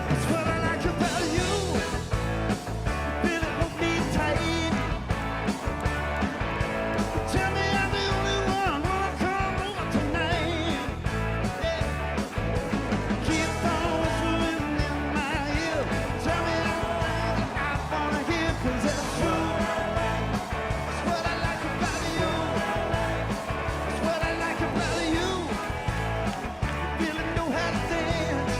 That's what I like about you. Really hold me tight. Tell me I'm the only one wanna come over tonight. Yeah. Keep on whispering in my ear. Tell me everything that I wanna hear, 'cause that's true. That's what I like about you. That's what I like about you. You really know how to dance.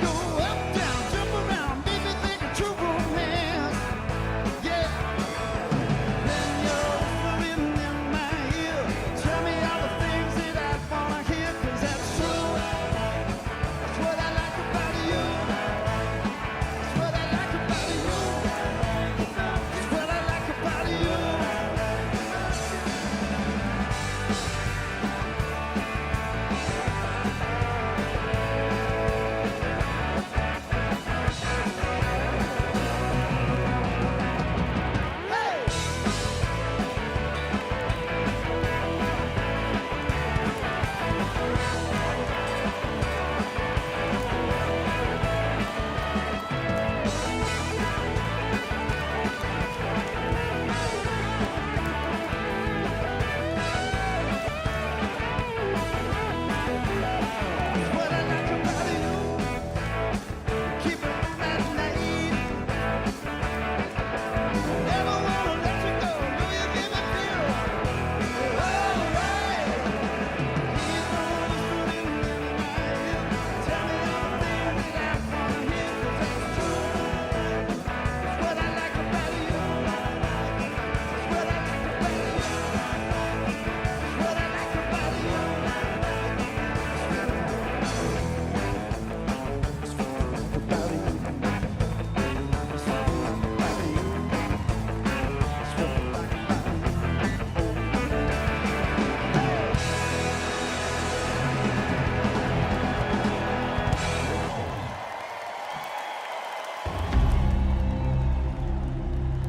Go up, down, jump around, make me think of true romance. Yeah. Then you're whispering in my ear. Tell me all the things that I wanna hear, 'cause that's true. That's what I like about you. That's what I like about you. That's what I like about you. What I like about you, keep it on that night. Never wanna let you go, know you give me feel. All right. Keep on whispering in my ear. Tell me all the things that I wanna hear, 'cause that's true. That's what I like about you. That's what I like about you. That's what I like about you.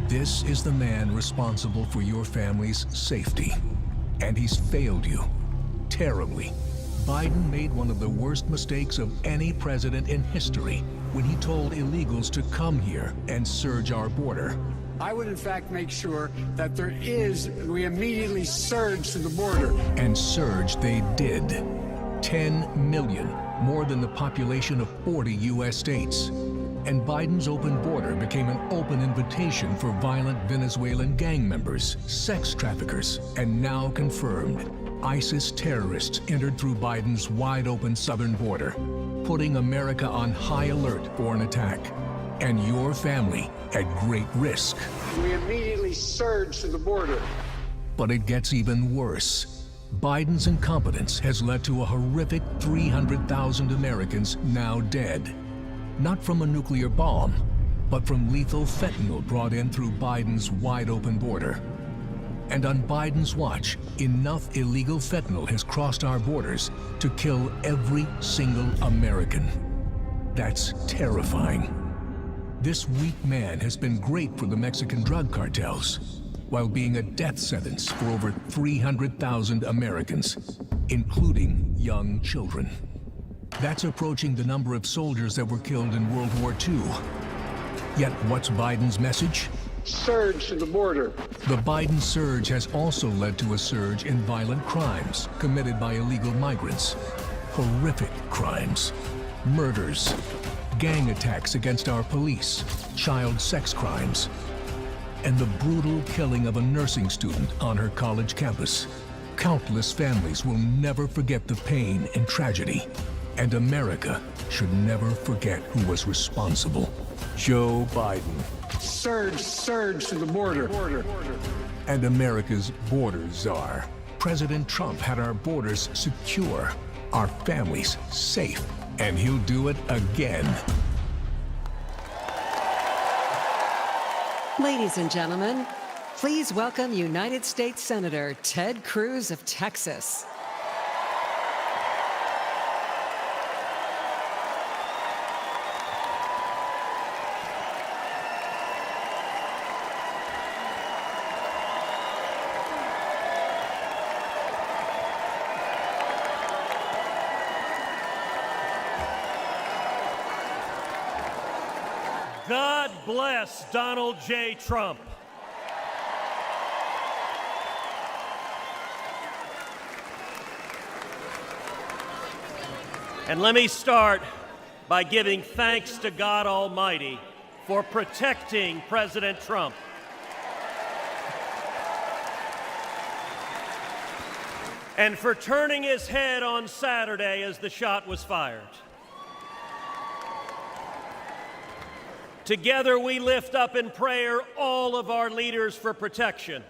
This is the man responsible for your family's safety. And he's failed you terribly. Biden made one of the worst mistakes of any president in history when he told illegals to come here and surge our border.
I would, in fact, make sure that we immediately surge to the border.
And surge they did. 10 million, more than the population of 40 U.S. states. And Biden's open border became an open invitation for violent Venezuelan gang members, sex traffickers, and now confirmed, ISIS terrorists entered through Biden's wide-open southern border, putting America on high alert for an attack, and your family at great risk.
We immediately surge to the border.
But it gets even worse. Biden's incompetence has led to a horrific 300,000 Americans now dead. Not from a nuclear bomb, but from lethal fentanyl brought in through Biden's wide-open border. And on Biden's watch, enough illegal fentanyl has crossed our borders to kill every single American. That's terrifying. This weak man has been great for the Mexican drug cartels, while being a death sentence for over 300,000 Americans, including young children. That's approaching the number of soldiers that were killed in World War II. Yet what's Biden's message?
Surge to the border.
The Biden surge has also led to a surge in violent crimes committed by illegal migrants. Horrific crimes. Murders. Gang attacks against our police. Child sex crimes. And the brutal killing of a nursing student on her college campus. Countless families will never forget the pain and tragedy. And America should never forget who was responsible. Joe Biden.
Surge to the border.
And America's border czar. President Trump had our borders secure, our families safe, and he'll do it again.
Ladies and gentlemen, please welcome United States Senator Ted Cruz of Texas.
God bless Donald J. Trump. And let me start by giving thanks to God Almighty for protecting President Trump. And for turning his head on Saturday as the shot was fired. Together we lift up in prayer all of our leaders for protection.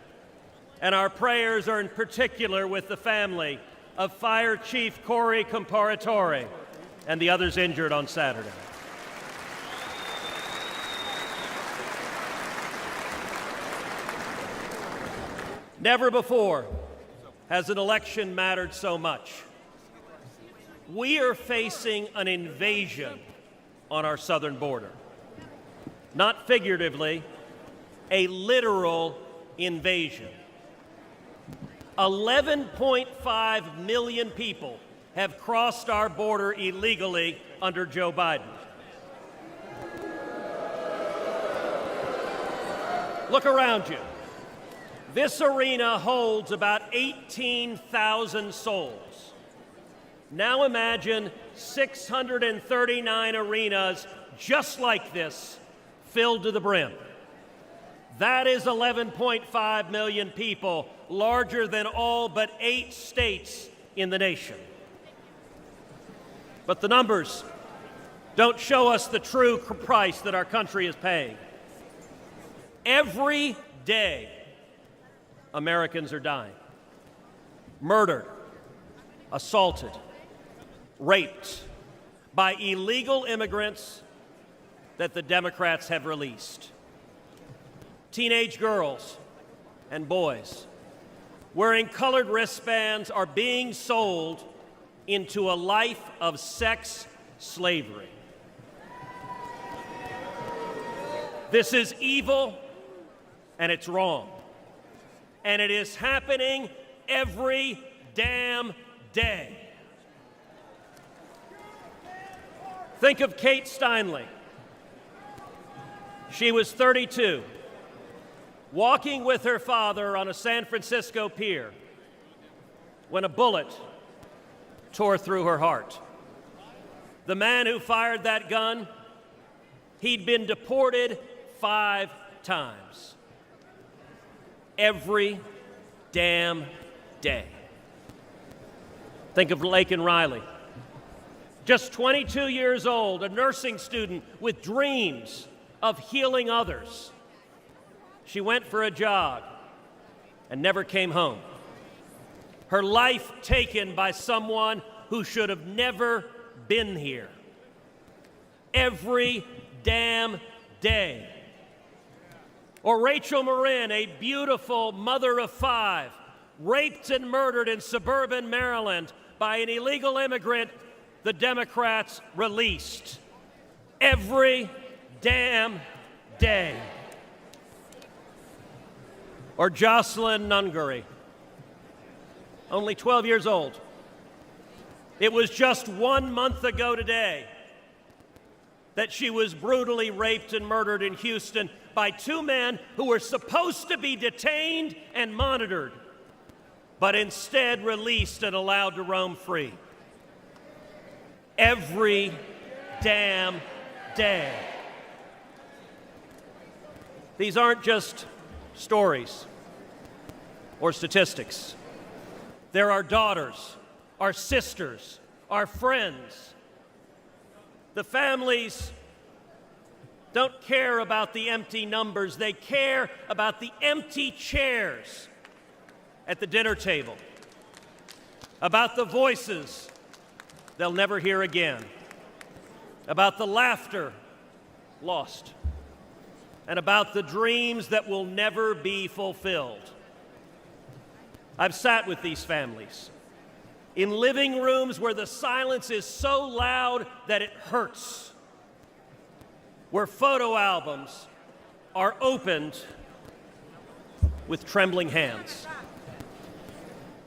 And our prayers are in particular with the family of Fire Chief Corey Comparatore and the others injured on Saturday. Never before has an election mattered so much. We are facing an invasion on our southern border. Not figuratively, a literal invasion. 11.5 million people have crossed our border illegally under Joe Biden. Look around you. This arena holds about 18,000 souls. Now imagine 639 arenas just like this, filled to the brim. That is 11.5 million people, larger than all but 8 states in the nation. But the numbers don't show us the true price that our country is paying. Every day, Americans are dying. Murdered, assaulted, raped by illegal immigrants that the Democrats have released. Teenage girls and boys wearing colored wristbands are being sold into a life of sex slavery. This is evil and it's wrong. And it is happening every damn day. Think of Kate Steinle. She was 32, walking with her father on a San Francisco pier when a bullet tore through her heart. The man who fired that gun, he'd been deported 5 times. Every damn day. Think of Laken Riley. Just 22 years old, a nursing student with dreams of healing others. She went for a jog and never came home. Her life taken by someone who should have never been here. Every damn day. Or Rachel Marin, a beautiful mother of 5, raped and murdered in suburban Maryland by an illegal immigrant the Democrats released every damn day. Or Jocelyn Nungaray, only 12 years old. It was just 1 month ago today that she was brutally raped and murdered in Houston by 2 men who were supposed to be detained and monitored, but instead released and allowed to roam free. Every damn day. These aren't just stories or statistics. They're our daughters, our sisters, our friends. The families don't care about the empty numbers. They care about the empty chairs at the dinner table, about the voices they'll never hear again, about the laughter lost, and about the dreams that will never be fulfilled. I've sat with these families in living rooms where the silence is so loud that it hurts, where photo albums are opened with trembling hands.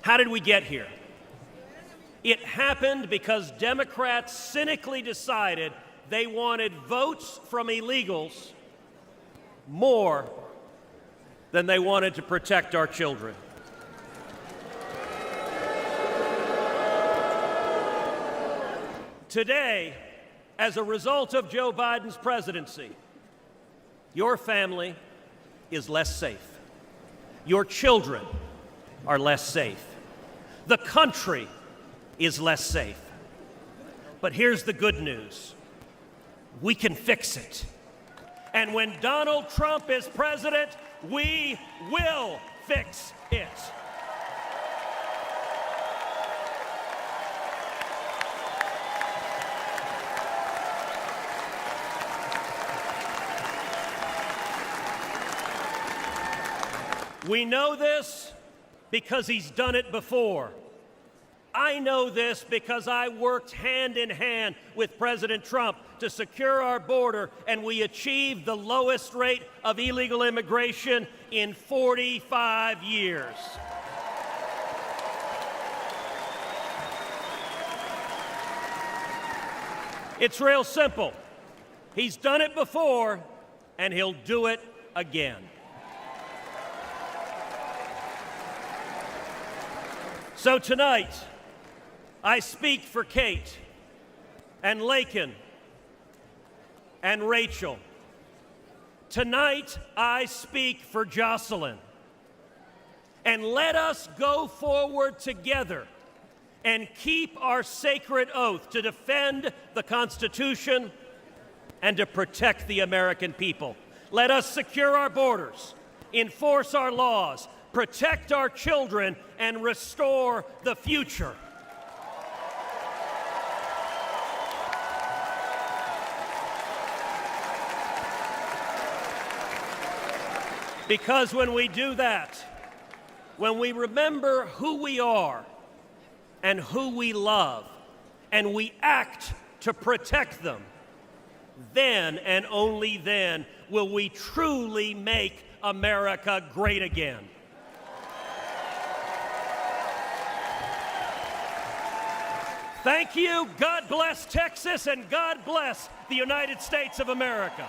How did we get here? It happened because Democrats cynically decided they wanted votes from illegals more than they wanted to protect our children. Today, as a result of Joe Biden's presidency, your family is less safe. Your children are less safe. The country is less safe. But here's the good news. We can fix it. And when Donald Trump is president, we will fix it. We know this because he's done it before. I know this because I worked hand in hand with President Trump to secure our border, and we achieved the lowest rate of illegal immigration in 45 years. It's real simple. He's done it before, and he'll do it again. So tonight, I speak for Kate and Laken and Rachel. Tonight, I speak for Jocelyn. And let us go forward together and keep our sacred oath to defend the Constitution and to protect the American people. Let us secure our borders, enforce our laws, protect our children, and restore the future. Because when we do that, when we remember who we are and who we love, and we act to protect them, then and only then will we truly make America great again. Thank you. God bless Texas, and God bless the United States of America.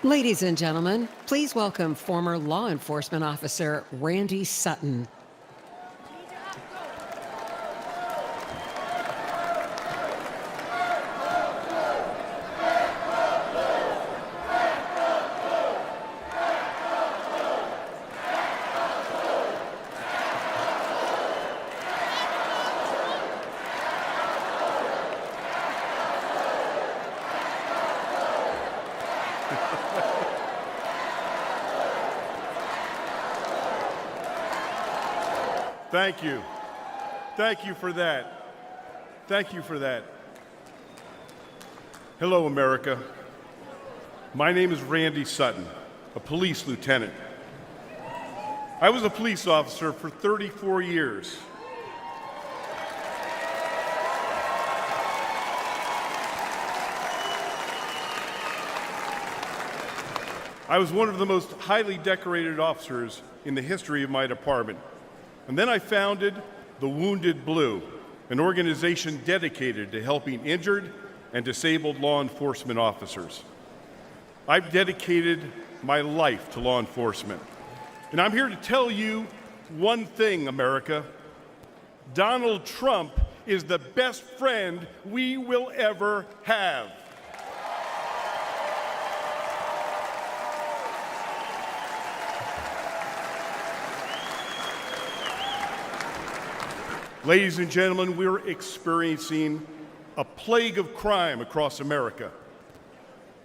Ladies and gentlemen, please welcome former law enforcement officer Randy Sutton.
Thank you. Thank you for that. Thank you for that. Hello, America. My name is Randy Sutton, a police lieutenant. I was a police officer for 34 years. I was one of the most highly decorated officers in the history of my department. And then I founded the Wounded Blue, an organization dedicated to helping injured and disabled law enforcement officers. I've dedicated my life to law enforcement. And I'm here to tell you one thing, America. Donald Trump is the best friend we will ever have. Ladies and gentlemen, we're experiencing a plague of crime across America.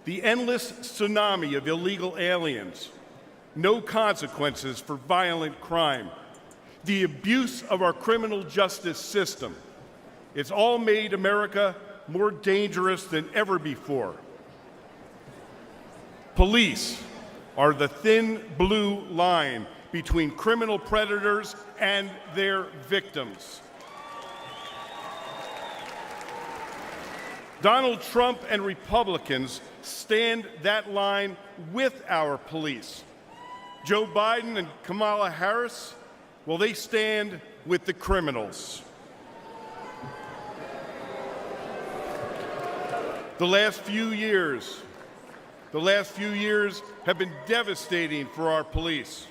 The endless tsunami of illegal aliens, no consequences for violent crime, the abuse of our criminal justice system. It's all made America more dangerous than ever before. Police are the thin blue line between criminal predators and their victims. Donald Trump and Republicans stand that line with our police. Joe Biden and Kamala Harris, well, they stand with the criminals. The last few years have been devastating for our police.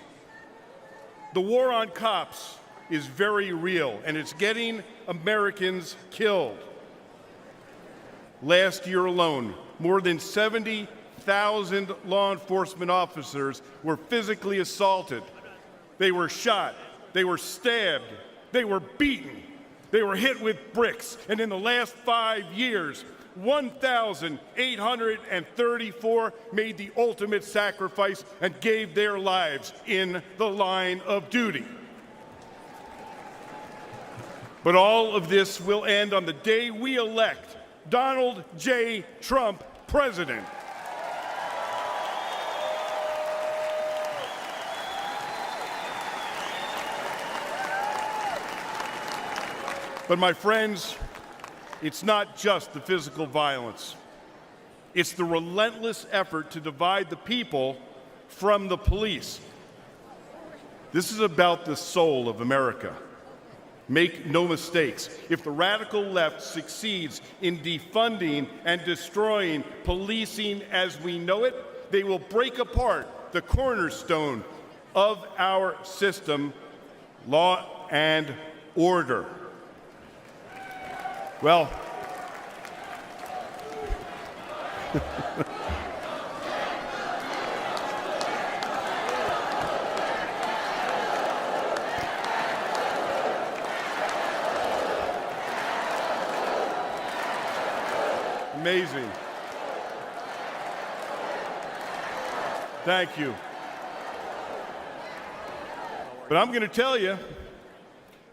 The war on cops is very real, and it's getting Americans killed. Last year alone, more than 70,000 law enforcement officers were physically assaulted. They were shot, they were stabbed, they were beaten, they were hit with bricks, and in the last 5 years, 1,834 made the ultimate sacrifice and gave their lives in the line of duty. But all of this will end on the day we elect Donald J. Trump president. But my friends, it's not just the physical violence. It's the relentless effort to divide the people from the police. This is about the soul of America. Make no mistakes. If the radical left succeeds in defunding and destroying policing as we know it, they will break apart the cornerstone of our system, law and order. Well, amazing. Thank you. But I'm going to tell you,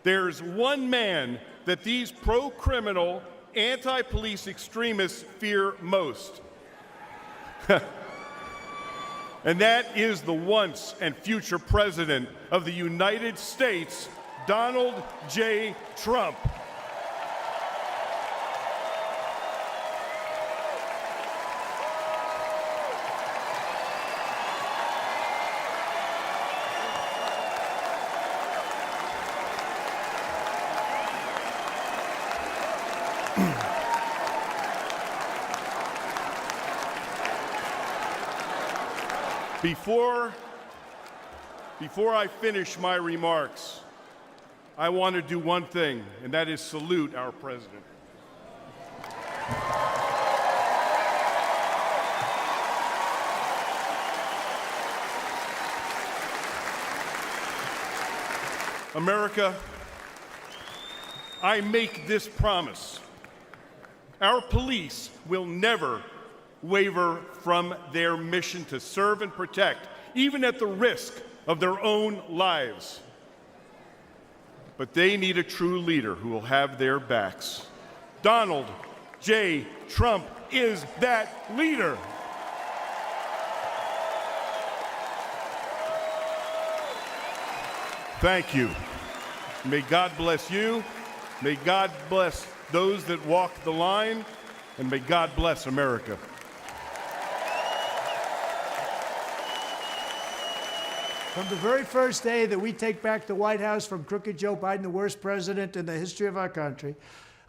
there's one man that these pro-criminal, anti-police extremists fear most. And that is the once and future president of the United States, Donald J. Trump. Before I finish my remarks, I want to do one thing, and that is salute our president. America, I make this promise. Our police will never waver from their mission to serve and protect, even at the risk of their own lives. but they need a true leader who will have their backs. Donald J. Trump is that leader. Thank you. May God bless you. May God bless those that walk the line, and may God bless America.
From the very first day that we take back the White House from crooked Joe Biden, the worst president in the history of our country,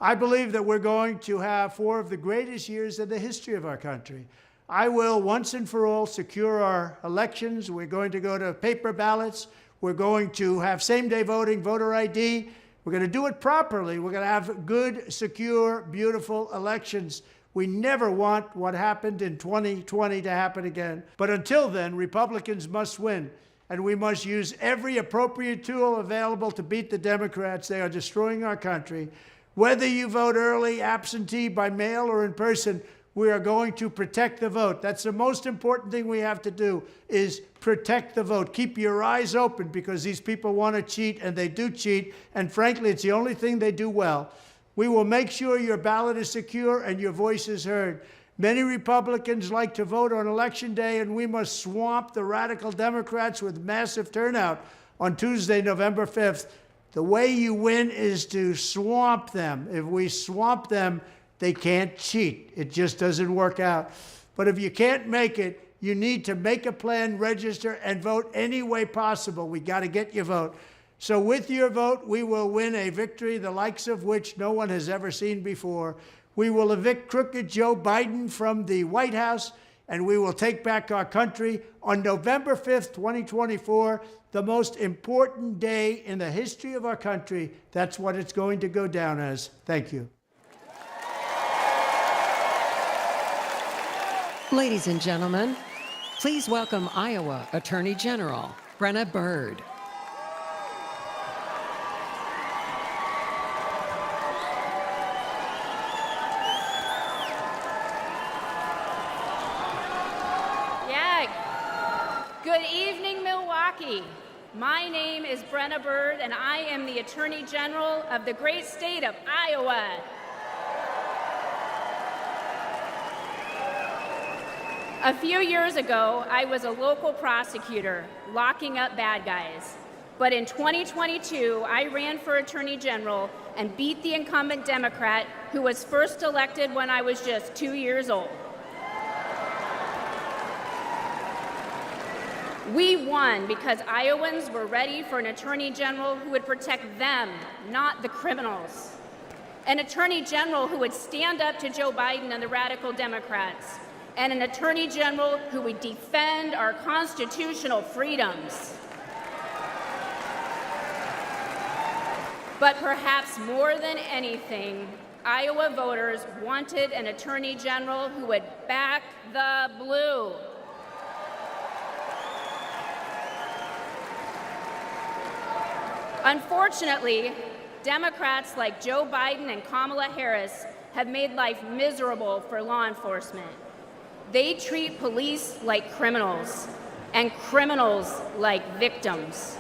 I believe that we're going to have 4 of the greatest years in the history of our country. I will once and for all secure our elections. We're going to go to paper ballots. We're going to have same-day voting, voter ID. We're going to do it properly. We're going to have good, secure, beautiful elections. We never want what happened in 2020 to happen again. But until then, Republicans must win. And we must use every appropriate tool available to beat the Democrats. They are destroying our country. Whether you vote early, absentee, by mail, or in person, we are going to protect the vote. That's the most important thing we have to do, is protect the vote. Keep your eyes open, because these people want to cheat, and they do cheat. And frankly, it's the only thing they do well. We will make sure your ballot is secure and your voice is heard. Many Republicans like to vote on Election Day, and we must swamp the radical Democrats with massive turnout on Tuesday, November 5th. The way you win is to swamp them. If we swamp them, they can't cheat. It just doesn't work out. But if you can't make it, you need to make a plan, register, and vote any way possible. We got to get your vote. So with your vote, we will win a victory the likes of which no one has ever seen before. We will evict crooked Joe Biden from the White House, and we will take back our country on November 5th, 2024, the most important day in the history of our country. That's what it's going to go down as. Thank you.
Ladies and gentlemen, please welcome Iowa Attorney General Brenna Bird.
Good evening, Milwaukee. My name is Brenna Bird, and I am the Attorney General of the great state of Iowa. A few years ago, I was a local prosecutor locking up bad guys. But in 2022, I ran for Attorney General and beat the incumbent Democrat who was first elected when I was just 2 years old. We won because Iowans were ready for an Attorney General who would protect them, not the criminals. An Attorney General who would stand up to Joe Biden and the radical Democrats. And an Attorney General who would defend our constitutional freedoms. But perhaps more than anything, Iowa voters wanted an Attorney General who would back the blue. Unfortunately, Democrats like Joe Biden and Kamala Harris have made life miserable for law enforcement. They treat police like criminals, and criminals like victims.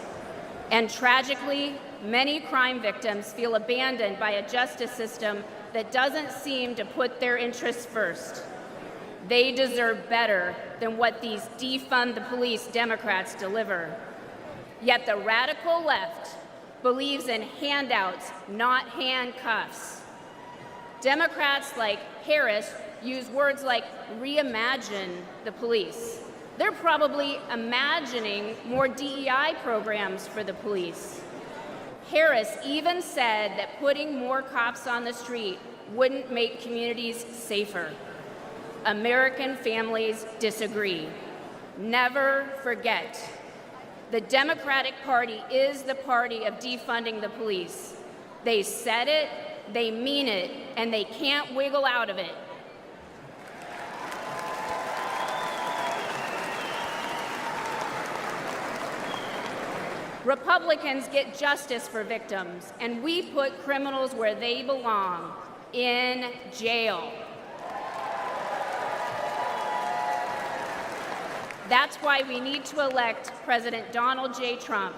And tragically, many crime victims feel abandoned by a justice system that doesn't seem to put their interests first. They deserve better than what these defund the police Democrats deliver. Yet the radical left believes in handouts, not handcuffs. Democrats like Harris use words like reimagine the police. They're probably imagining more DEI programs for the police. Harris even said that putting more cops on the street wouldn't make communities safer. American families disagree. Never forget. The Democratic Party is the party of defunding the police. They said it, they mean it, and they can't wiggle out of it. Republicans get justice for victims, and we put criminals where they belong, in jail. That's why we need to elect President Donald J. Trump.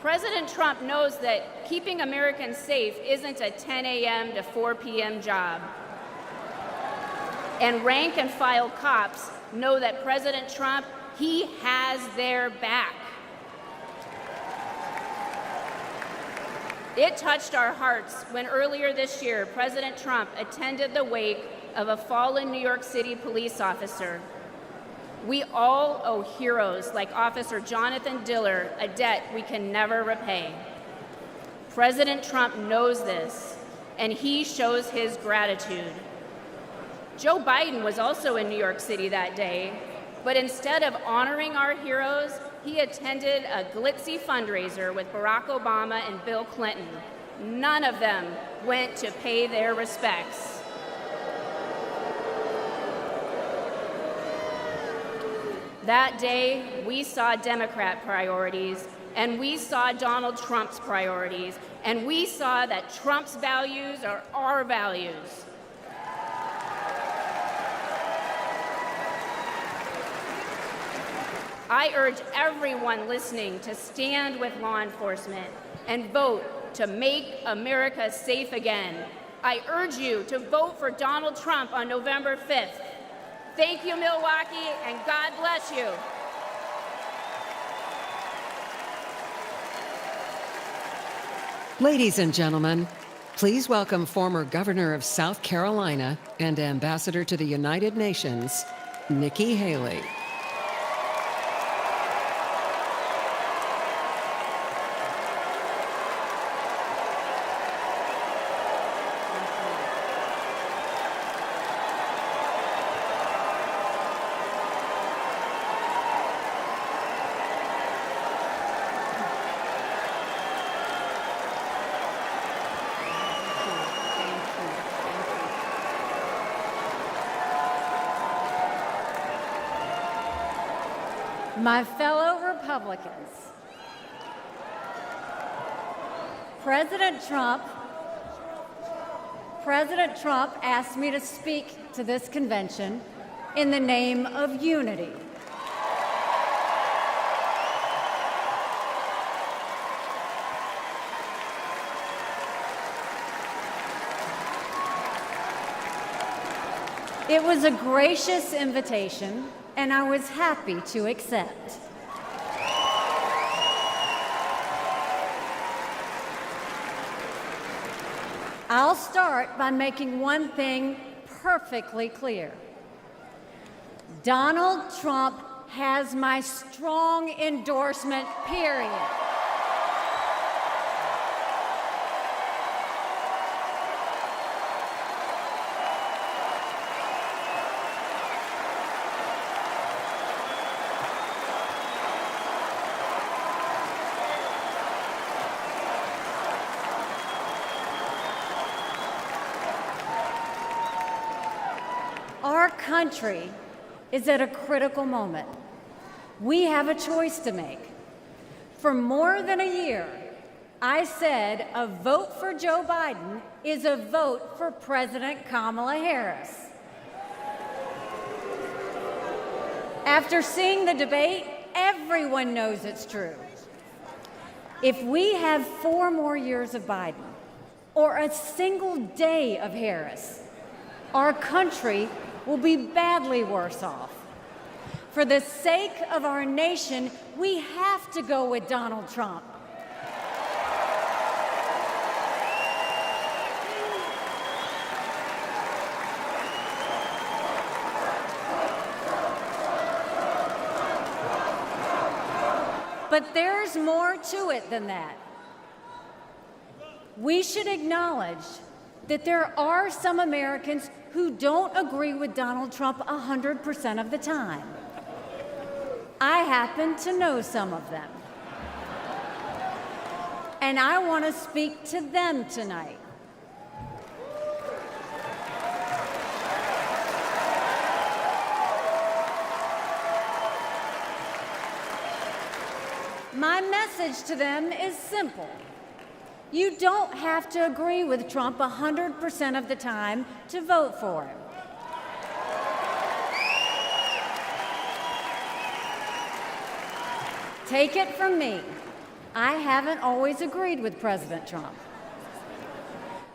President Trump knows that keeping Americans safe isn't a 10 a.m. to 4 p.m. job. And rank and file cops know that President Trump, he has their back. It touched our hearts when earlier this year, President Trump attended the wake of a fallen New York City police officer. We all owe heroes like Officer Jonathan Diller a debt we can never repay. President Trump knows this, and he shows his gratitude. Joe Biden was also in New York City that day, but instead of honoring our heroes, he attended a glitzy fundraiser with Barack Obama and Bill Clinton. None of them went to pay their respects. That day, we saw Democrat priorities, and we saw Donald Trump's priorities, and we saw that Trump's values are our values. I urge everyone listening to stand with law enforcement and vote to make America safe again. I urge you to vote for Donald Trump on November 5th. Thank you, Milwaukee, and God bless you.
Ladies and gentlemen, please welcome former Governor of South Carolina and Ambassador to the United Nations, Nikki Haley.
My fellow Republicans, President Trump asked me to speak to this convention in the name of unity. It was a gracious invitation, and I was happy to accept. I'll start by making one thing perfectly clear. Donald Trump has my strong endorsement, period. Our country is at a critical moment. We have a choice to make. For more than a year, I said a vote for Joe Biden is a vote for President Kamala Harris. After seeing the debate, everyone knows it's true. If we have 4 more years of Biden or a single day of Harris, our country will be badly worse off. For the sake of our nation, we have to go with Donald Trump. But there's more to it than that. We should acknowledge that there are some Americans who don't agree with Donald Trump 100% of the time. I happen to know some of them. And I want to speak to them tonight. My message to them is simple. You don't have to agree with Trump 100% of the time to vote for him. Take it from me. I haven't always agreed with President Trump.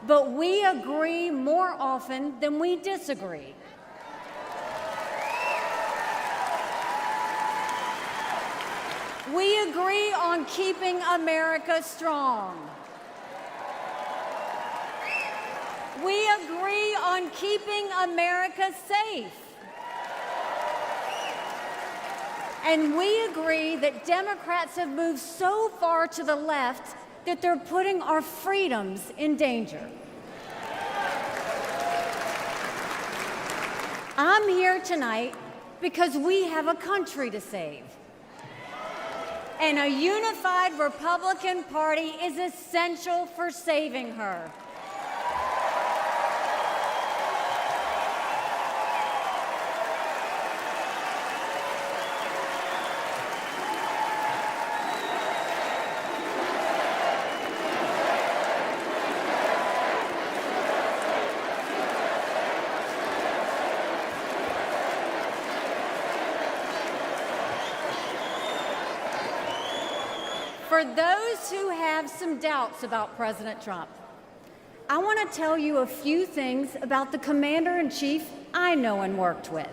But we agree more often than we disagree. We agree on keeping America strong. We agree on keeping America safe. And we agree that Democrats have moved so far to the left that they're putting our freedoms in danger. I'm here tonight because we have a country to save. And a unified Republican Party is essential for saving her. For those who have some doubts about President Trump, I want to tell you a few things about the Commander-in-Chief I know and worked with.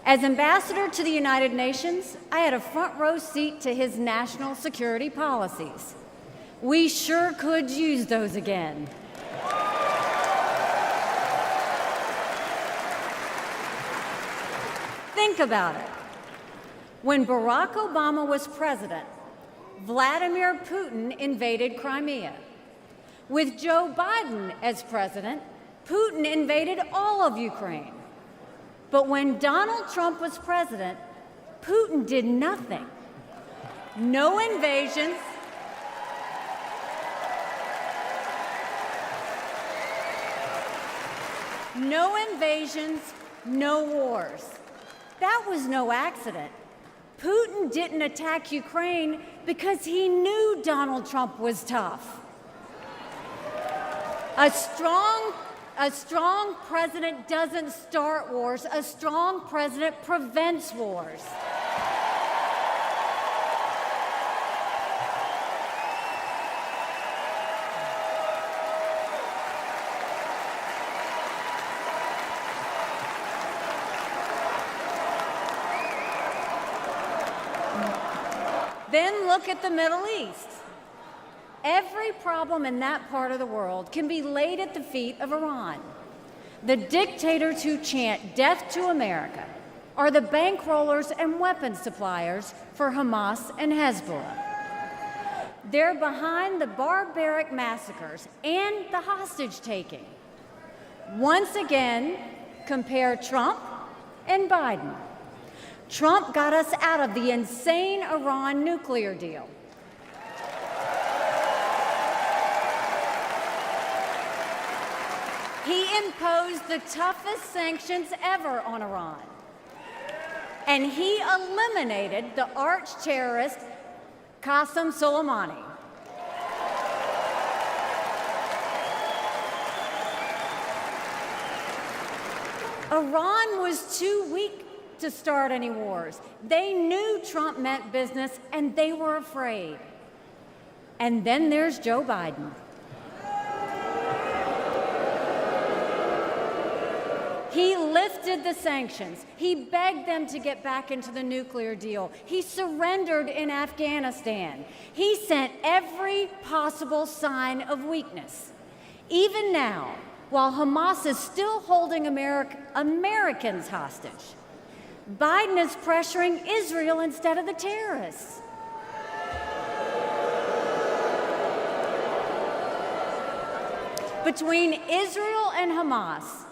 As ambassador to the United Nations, I had a front row seat to his national security policies. We sure could use those again. Think about it. When Barack Obama was president, Vladimir Putin invaded Crimea. With Joe Biden as president, Putin invaded all of Ukraine. But when Donald Trump was president, Putin did nothing. No invasions. No invasions, no wars. That was no accident. Putin didn't attack Ukraine because he knew Donald Trump was tough. A strong president doesn't start wars. A strong president prevents wars. Then look at the Middle East. Every problem in that part of the world can be laid at the feet of Iran. The dictators who chant death to America are the bankrollers and weapons suppliers for Hamas and Hezbollah. They're behind the barbaric massacres and the hostage-taking. Once again, compare Trump and Biden. Trump got us out of the insane Iran nuclear deal. He imposed the toughest sanctions ever on Iran. And he eliminated the arch-terrorist Qasem Soleimani. Iran was too weak to start any wars. They knew Trump meant business, and they were afraid. And then there's Joe Biden. He lifted the sanctions. He begged them to get back into the nuclear deal. He surrendered in Afghanistan. He sent every possible sign of weakness. Even now, while Hamas is still holding Americans hostage, Biden is pressuring Israel instead of the terrorists. Between Israel and Hamas,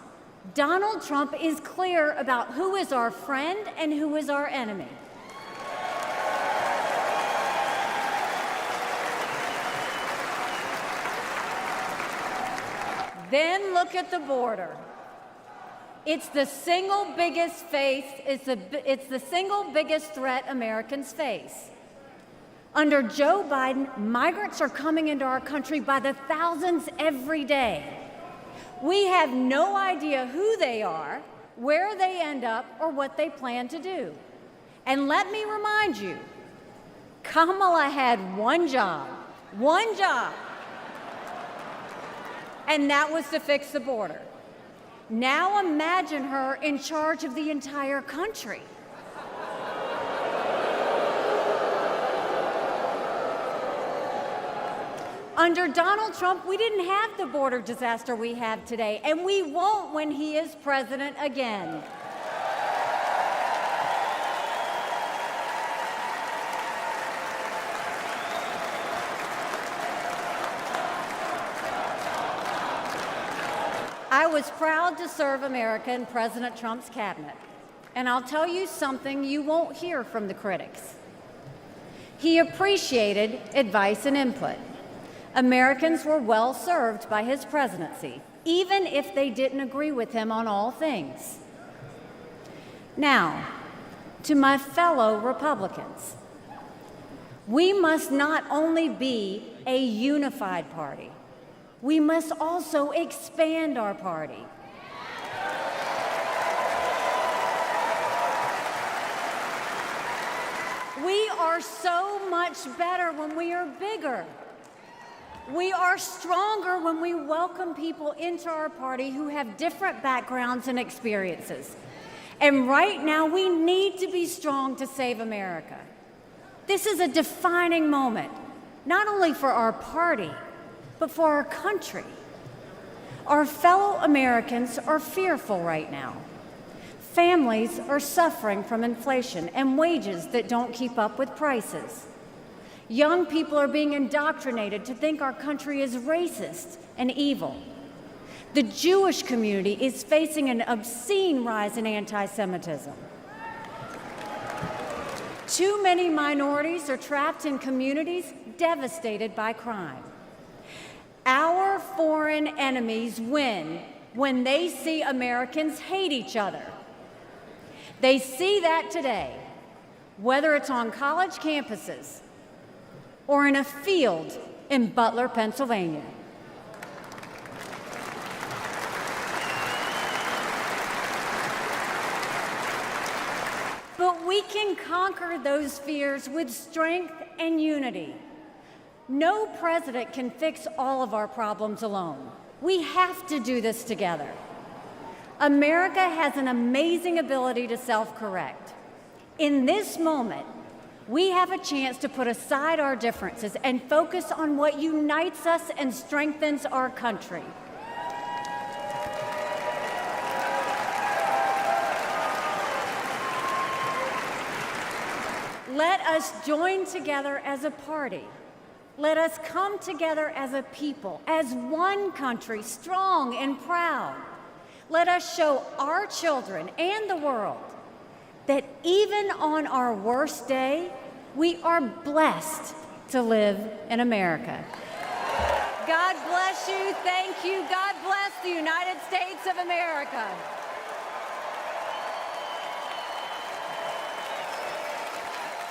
Donald Trump is clear about who is our friend and who is our enemy. Then look at the border. It's the single biggest threat Americans face. Under Joe Biden, migrants are coming into our country by the thousands every day. We have no idea who they are, where they end up, or what they plan to do. And let me remind you, Kamala had one job, and that was to fix the border. Now imagine her in charge of the entire country. Under Donald Trump, we didn't have the border disaster we have today, and we won't when he is president again. I was proud to serve America in President Trump's cabinet, and I'll tell you something you won't hear from the critics. He appreciated advice and input. Americans were well served by his presidency, even if they didn't agree with him on all things. Now, to my fellow Republicans, we must not only be a unified party, we must also expand our party. We are so much better when we are bigger. We are stronger when we welcome people into our party who have different backgrounds and experiences. And right now, we need to be strong to save America. This is a defining moment, not only for our party, but for our country. Our fellow Americans are fearful right now. Families are suffering from inflation and wages that don't keep up with prices. Young people are being indoctrinated to think our country is racist and evil. The Jewish community is facing an obscene rise in anti-Semitism. Too many minorities are trapped in communities devastated by crime. Our foreign enemies win when they see Americans hate each other. They see that today, whether it's on college campuses or in a field in Butler, Pennsylvania. But we can conquer those fears with strength and unity. No president can fix all of our problems alone. We have to do this together. America has an amazing ability to self-correct. In this moment, we have a chance to put aside our differences and focus on what unites us and strengthens our country. Let us join together as a party. Let us come together as a people, as one country, strong and proud. Let us show our children and the world that even on our worst day, we are blessed to live in America. God bless you. Thank you. God bless the United States of America.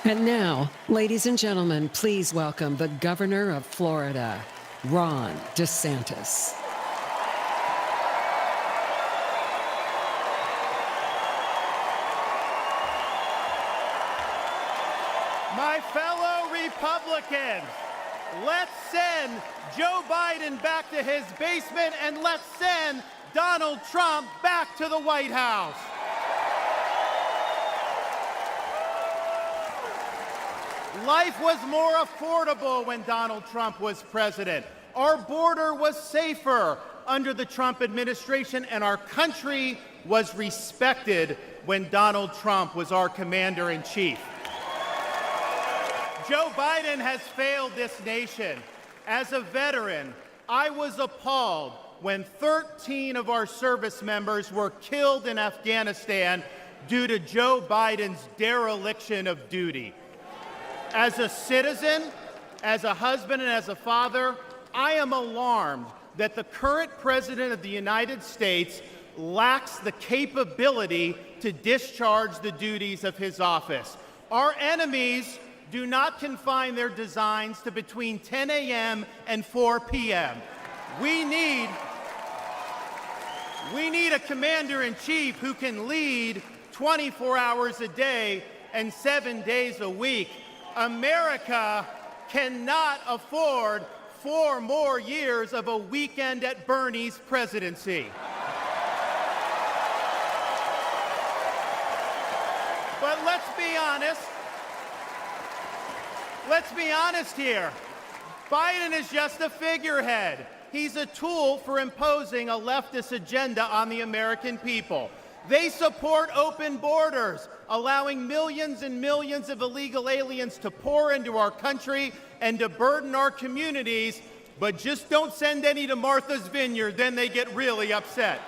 And now, ladies and gentlemen, please welcome the Governor of Florida, Ron DeSantis.
My fellow Republicans, let's send Joe Biden back to his basement and let's send Donald Trump back to the White House. Life was more affordable when Donald Trump was president. Our border was safer under the Trump administration, and our country was respected when Donald Trump was our commander-in-chief. Joe Biden has failed this nation. As a veteran, I was appalled when 13 of our service members were killed in Afghanistan due to Joe Biden's dereliction of duty. As a citizen, as a husband, and as a father, I am alarmed that the current president of the United States lacks the capability to discharge the duties of his office. Our enemies do not confine their designs to between 10 a.m. and 4 p.m. We need a commander-in-chief who can lead 24 hours a day and 7 days a week.
America cannot afford 4 more years of a weekend at Bernie's presidency. But let's be honest. Let's be honest here. Biden is just a figurehead. He's a tool for imposing a leftist agenda on the American people. They support open borders, allowing millions and millions of illegal aliens to pour into our country and to burden our communities, but just don't send any to Martha's Vineyard, then they get really upset.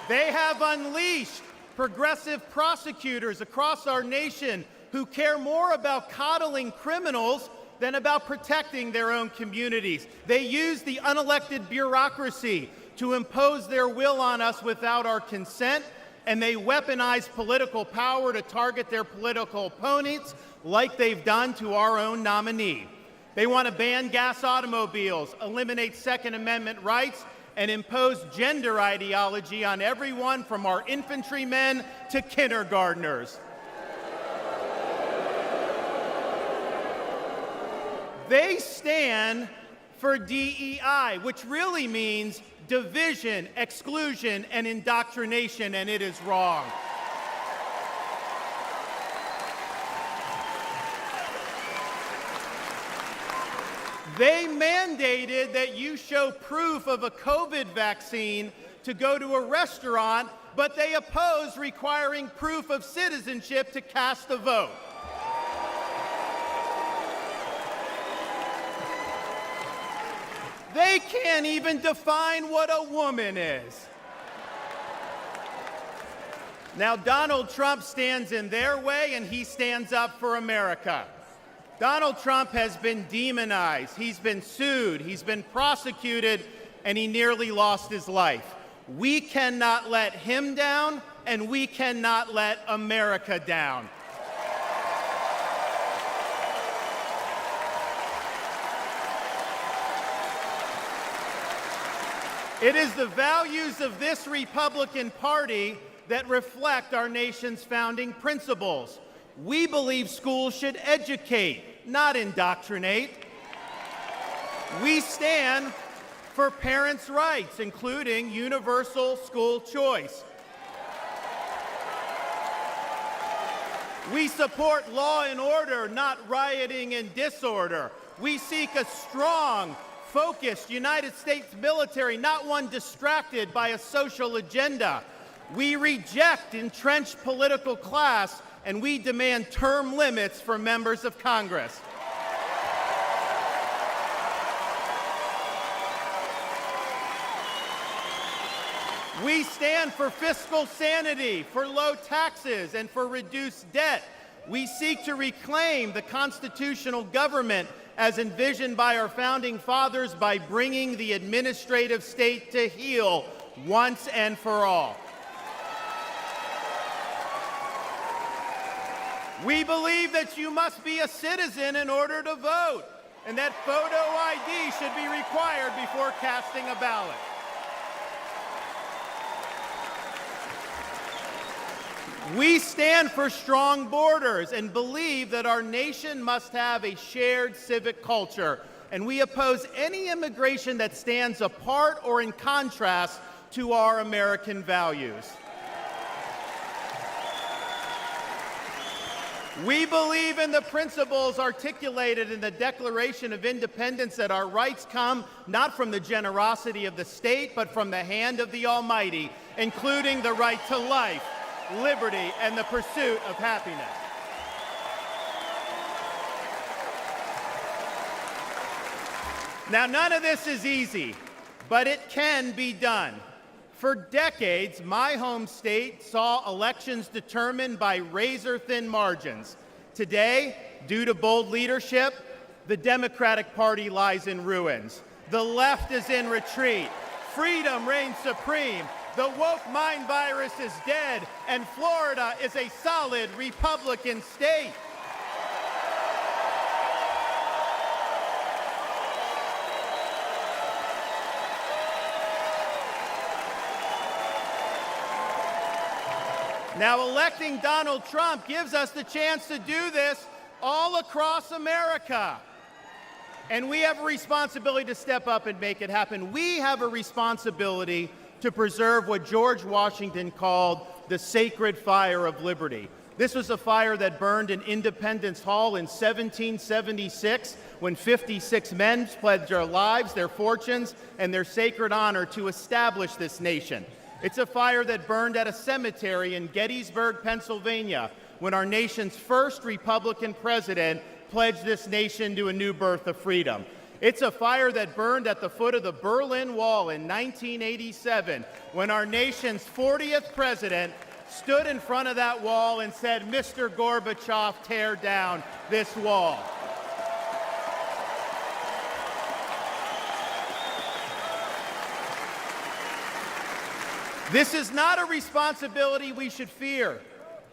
They have unleashed progressive prosecutors across our nation who care more about coddling criminals than about protecting their own communities. They use the unelected bureaucracy to impose their will on us without our consent, and they weaponize political power to target their political opponents like they've done to our own nominee. They want to ban gas automobiles, eliminate Second Amendment rights, and impose gender ideology on everyone from our infantrymen to kindergartners. They stand for DEI, which really means division, exclusion, and indoctrination, and it is wrong. They mandated that you show proof of a COVID vaccine to go to a restaurant, but they oppose requiring proof of citizenship to cast a vote. They can't even define what a woman is. Now, Donald Trump stands in their way, and he stands up for America. Donald Trump has been demonized, he's been sued, he's been prosecuted, and he nearly lost his life. We cannot let him down, and we cannot let America down. It is the values of this Republican Party that reflect our nation's founding principles. We believe schools should educate, not indoctrinate. We stand for parents' rights, including universal school choice. We support law and order, not rioting and disorder. We seek a strong, focused United States military, not one distracted by a social agenda. We reject entrenched political class, and we demand term limits for members of Congress. We stand for fiscal sanity, for low taxes, and for reduced debt. We seek to reclaim the constitutional government as envisioned by our founding fathers by bringing the administrative state to heel once and for all. We believe that you must be a citizen in order to vote, and that photo ID should be required before casting a ballot. We stand for strong borders and believe that our nation must have a shared civic culture, and we oppose any immigration that stands apart or in contrast to our American values. We believe in the principles articulated in the Declaration of Independence that our rights come not from the generosity of the state, but from the hand of the Almighty, including the right to life, liberty, and the pursuit of happiness. Now, none of this is easy, but it can be done. For decades, my home state saw elections determined by razor-thin margins. Today, due to bold leadership, the Democratic Party lies in ruins. The left is in retreat. Freedom reigns supreme. The woke mind virus is dead, and Florida is a solid Republican state. Now, electing Donald Trump gives us the chance to do this all across America. And we have a responsibility to step up and make it happen. We have a responsibility to preserve what George Washington called the sacred fire of liberty. This was a fire that burned in Independence Hall in 1776 when 56 men pledged their lives, their fortunes, and their sacred honor to establish this nation. It's a fire that burned at a cemetery in Gettysburg, Pennsylvania, when our nation's first Republican president pledged this nation to a new birth of freedom. It's a fire that burned at the foot of the Berlin Wall in 1987, when our nation's 40th president stood in front of that wall and said, "Mr. Gorbachev, tear down this wall." This is not a responsibility we should fear.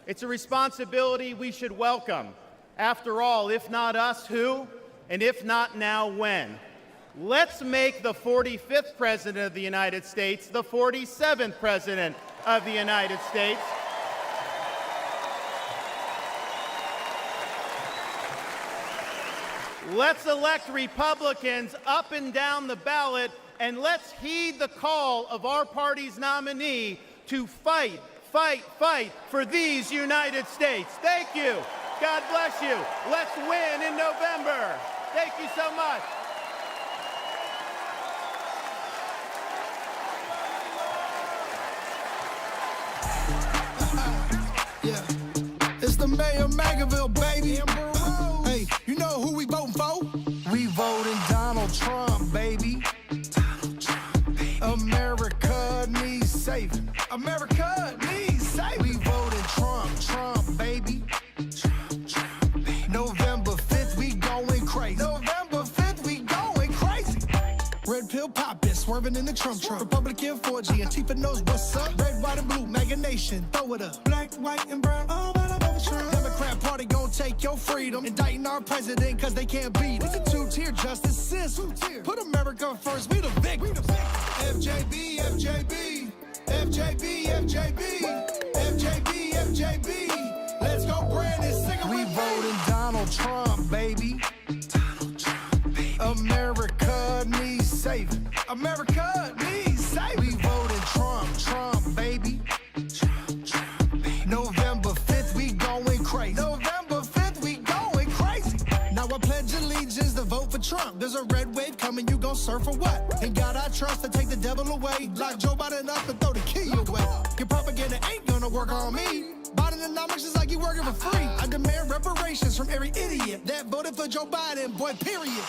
It's a responsibility we should welcome. After all, if not us, who? And if not now, when? Let's make the 45th President of the United States the 47th President of the United States. Let's elect Republicans up and down the ballot, and let's heed the call of our party's nominee to fight, fight, fight for these United States. Thank you. God bless you. Let's win in November. Thank you so much.
Yeah, it's the mayor of Magaville, baby. Hey, you know who we voting for? We voting Donald Trump, baby. America needs saving. America needs saving. We voted Trump, baby. November 5th, we going crazy. November 5th, we going crazy. Red pill poppin', swerving in the Trump. Republican 4G, Antifa knows what's up. Red, white, and blue, MAGA nation, throw it up. Black, white, and brown, all about a Trump. Democrat party gon' take your freedom. Indicting our president cause they can't beat it. It's a two-tier justice system. Put America first, we the victims. FJB, FJB, FJB, FJB, FJB, FJB. Let's go, Brandon, sing it. We voting Donald Trump, baby. Donald Trump, baby. America needs saving. America needs saving. We voting Trump, baby. Trump, baby. November 5th, we going crazy. November 5th, we going crazy. Now I pledge allegiance to vote for Trump. There's a red wave coming, you gon' surf for what? And God I trust to take the devil away. Lock Joe Biden up and throw the key away. Your propaganda ain't gonna work on me. Bidenomics is like you working for free. I demand reparations from every idiot that voted for Joe Biden, boy, period.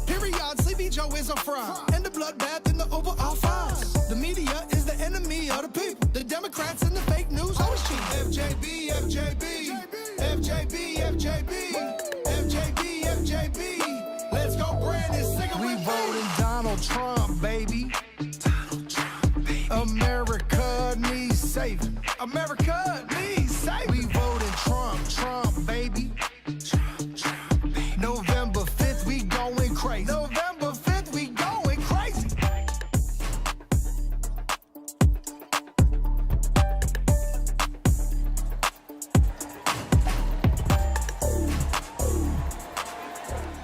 Period, Sleepy Joe is a fraud. And the bloodbath in the Oval Office. The media is the enemy of the people. The Democrats and the fake news always cheat. FJB, FJB, FJB, FJB, FJB, FJB. Let's go, Brandon, sing it. We voting Donald Trump, baby. Donald Trump, baby. America needs saving. America needs saving. We voting Trump, baby. Trump, baby. November 5th, we going crazy. November 5th, we going crazy.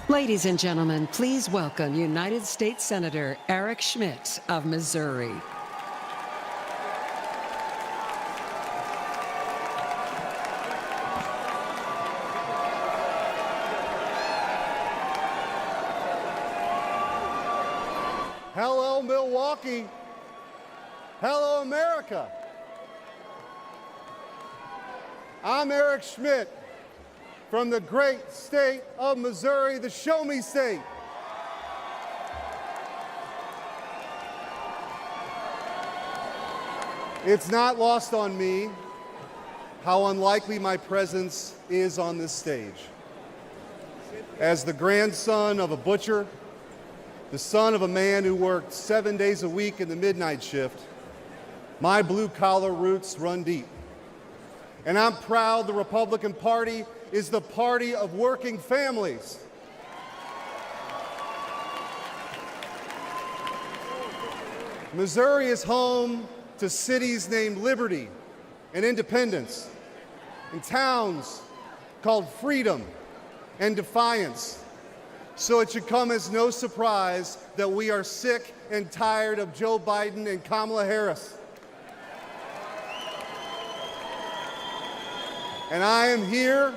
Ladies and gentlemen, please welcome United States Senator Eric Schmidt of Missouri.
Hello, Milwaukee. Hello, America. I'm Eric Schmidt from the great state of Missouri, the Show Me State. It's not lost on me how unlikely my presence is on this stage. As the grandson of a butcher, the son of a man who worked 7 days a week in the midnight shift, my blue-collar roots run deep. And I'm proud the Republican Party is the party of working families. Missouri is home to cities named Liberty, and independence, in towns called freedom and defiance. So it should come as no surprise that we are sick and tired of Joe Biden and Kamala Harris. And I am here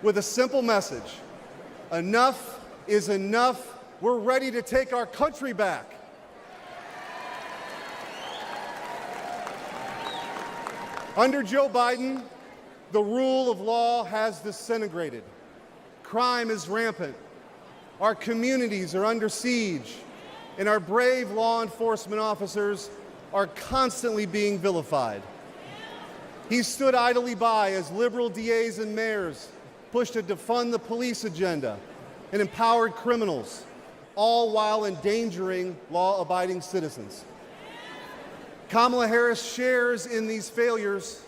with a simple message. Enough is enough. We're ready to take our country back. Under Joe Biden, the rule of law has disintegrated. Crime is rampant. Our communities are under siege, and our brave law enforcement officers are constantly being vilified. He stood idly by as liberal DAs and mayors pushed a defund the police agenda and empowered criminals, all while endangering law-abiding citizens. Kamala Harris shares in these failures.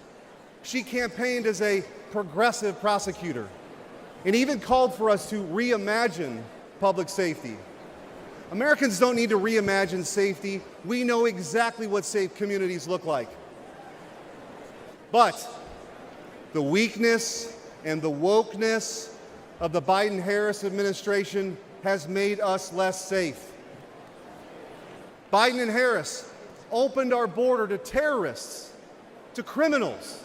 She campaigned as a progressive prosecutor and even called for us to reimagine public safety. Americans don't need to reimagine safety. We know exactly what safe communities look like. But the weakness and the wokeness of the Biden-Harris administration has made us less safe. Biden and Harris opened our border to terrorists, to criminals.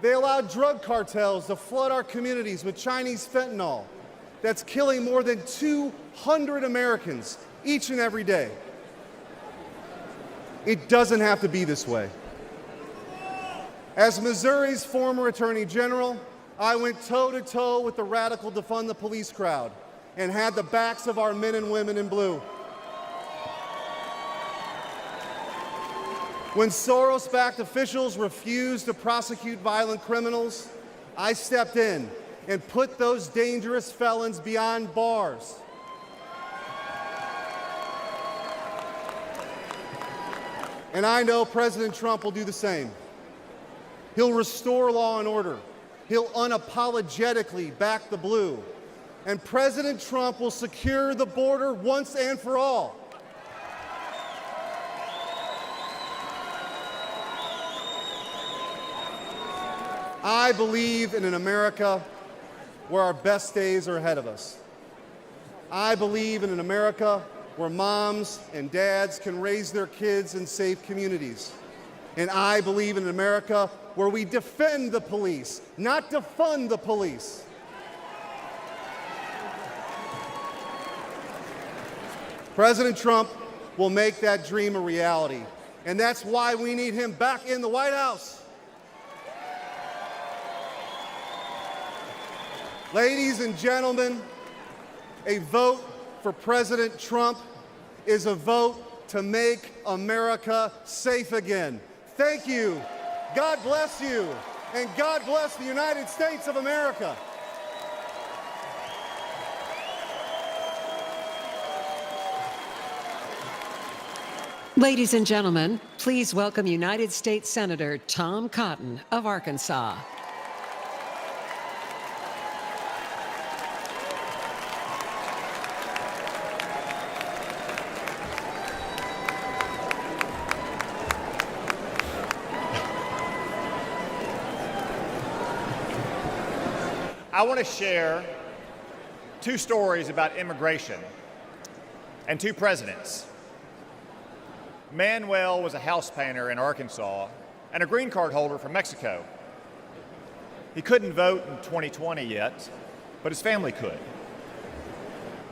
They allowed drug cartels to flood our communities with Chinese fentanyl that's killing more than 200 Americans each and every day. It doesn't have to be this way. As Missouri's former Attorney General, I went toe-to-toe with the radical defund the police crowd and had the backs of our men and women in blue. When Soros-backed officials refused to prosecute violent criminals, I stepped in and put those dangerous felons behind bars. And I know President Trump will do the same. He'll restore law and order. He'll unapologetically back the blue. And President Trump will secure the border once and for all. I believe in an America where our best days are ahead of us. I believe in an America where moms and dads can raise their kids in safe communities. And I believe in an America where we defend the police, not defund the police. President Trump will make that dream a reality, and that's why we need him back in the White House. Ladies and gentlemen, a vote for President Trump is a vote to make America safe again. Thank you. God bless you, and God bless the United States of America.
Ladies and gentlemen, please welcome United States Senator Tom Cotton of Arkansas.
I want to share two stories about immigration and two presidents. Manuel was a house painter in Arkansas and a green card holder from Mexico. He couldn't vote in 2020 yet, but his family could.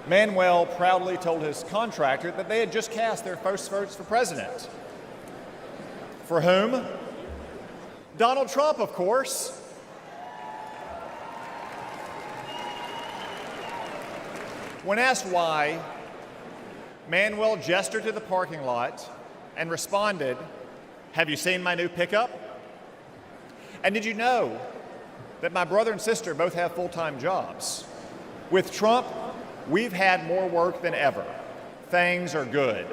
Manuel proudly told his contractor that they had just cast their first votes for president. For whom? Donald Trump, of course. When asked why, Manuel gestured to the parking lot and responded, "Have you seen my new pickup? And did you know that my brother and sister both have full-time jobs? With Trump, we've had more work than ever. Things are good."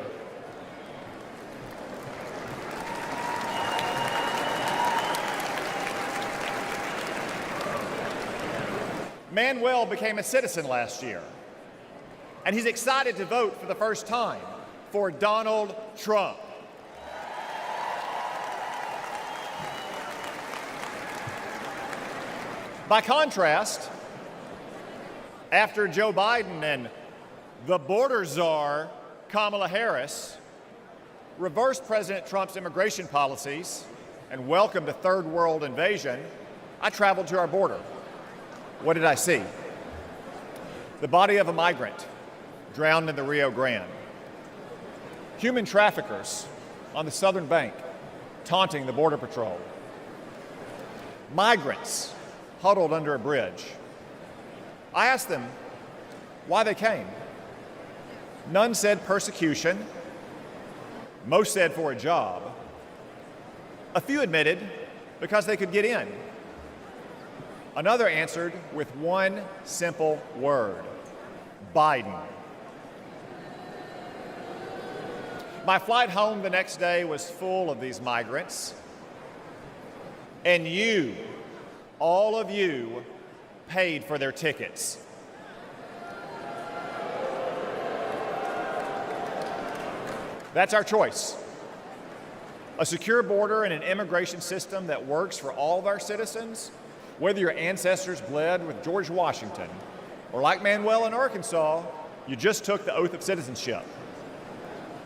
Manuel became a citizen last year, and he's excited to vote for the first time for Donald Trump. By contrast, after Joe Biden and the border czar, Kamala Harris, reversed President Trump's immigration policies and welcomed a third world invasion, I traveled to our border. What did I see? The body of a migrant drowned in the Rio Grande. Human traffickers on the southern bank taunting the Border Patrol. Migrants huddled under a bridge. I asked them why they came. None said persecution. Most said for a job. A few admitted because they could get in. Another answered with one simple word: Biden. My flight home the next day was full of these migrants. And you, all of you, paid for their tickets. That's our choice. A secure border and an immigration system that works for all of our citizens, whether your ancestors bled with George Washington, or like Manuel in Arkansas, you just took the oath of citizenship,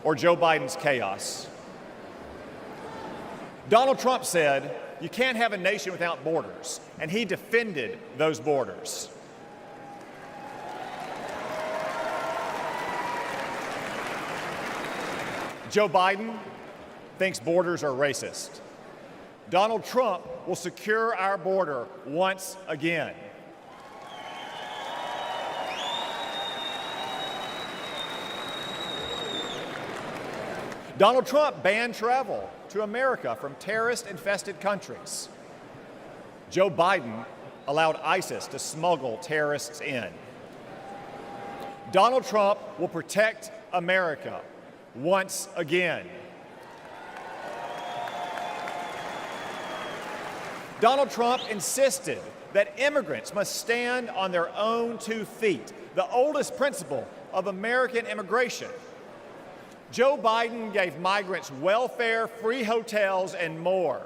or Joe Biden's chaos. Donald Trump said, you can't have a nation without borders, and he defended those borders. Joe Biden thinks borders are racist. Donald Trump will secure our border once again. Donald Trump banned travel to America from terrorist-infested countries. Joe Biden allowed ISIS to smuggle terrorists in. Donald Trump will protect America once again. Donald Trump insisted that immigrants must stand on their own 2 feet, the oldest principle of American immigration. Joe Biden gave migrants welfare, free hotels, and more.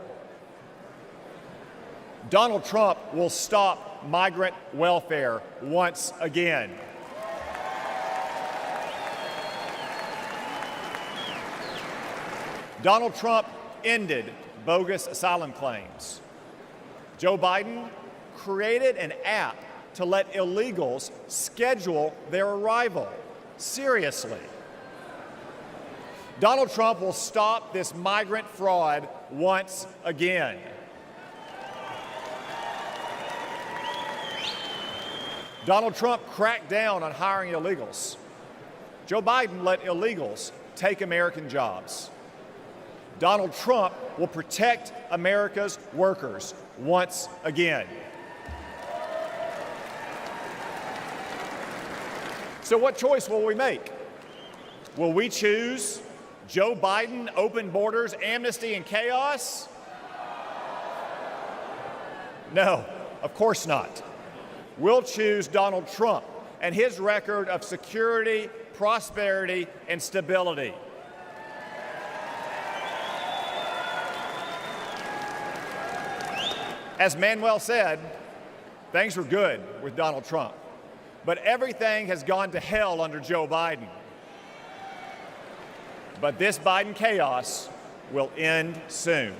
Donald Trump will stop migrant welfare once again. Donald Trump ended bogus asylum claims. Joe Biden created an app to let illegals schedule their arrival. Seriously. Donald Trump will stop this migrant fraud once again. Donald Trump cracked down on hiring illegals. Joe Biden let illegals take American jobs. Donald Trump will protect America's workers once again. So what choice will we make? Will we choose Joe Biden, open borders, amnesty, and chaos? No, of course not. We'll choose Donald Trump and his record of security, prosperity, and stability. As Manuel said, things were good with Donald Trump, but everything has gone to hell under Joe Biden. But this Biden chaos will end soon,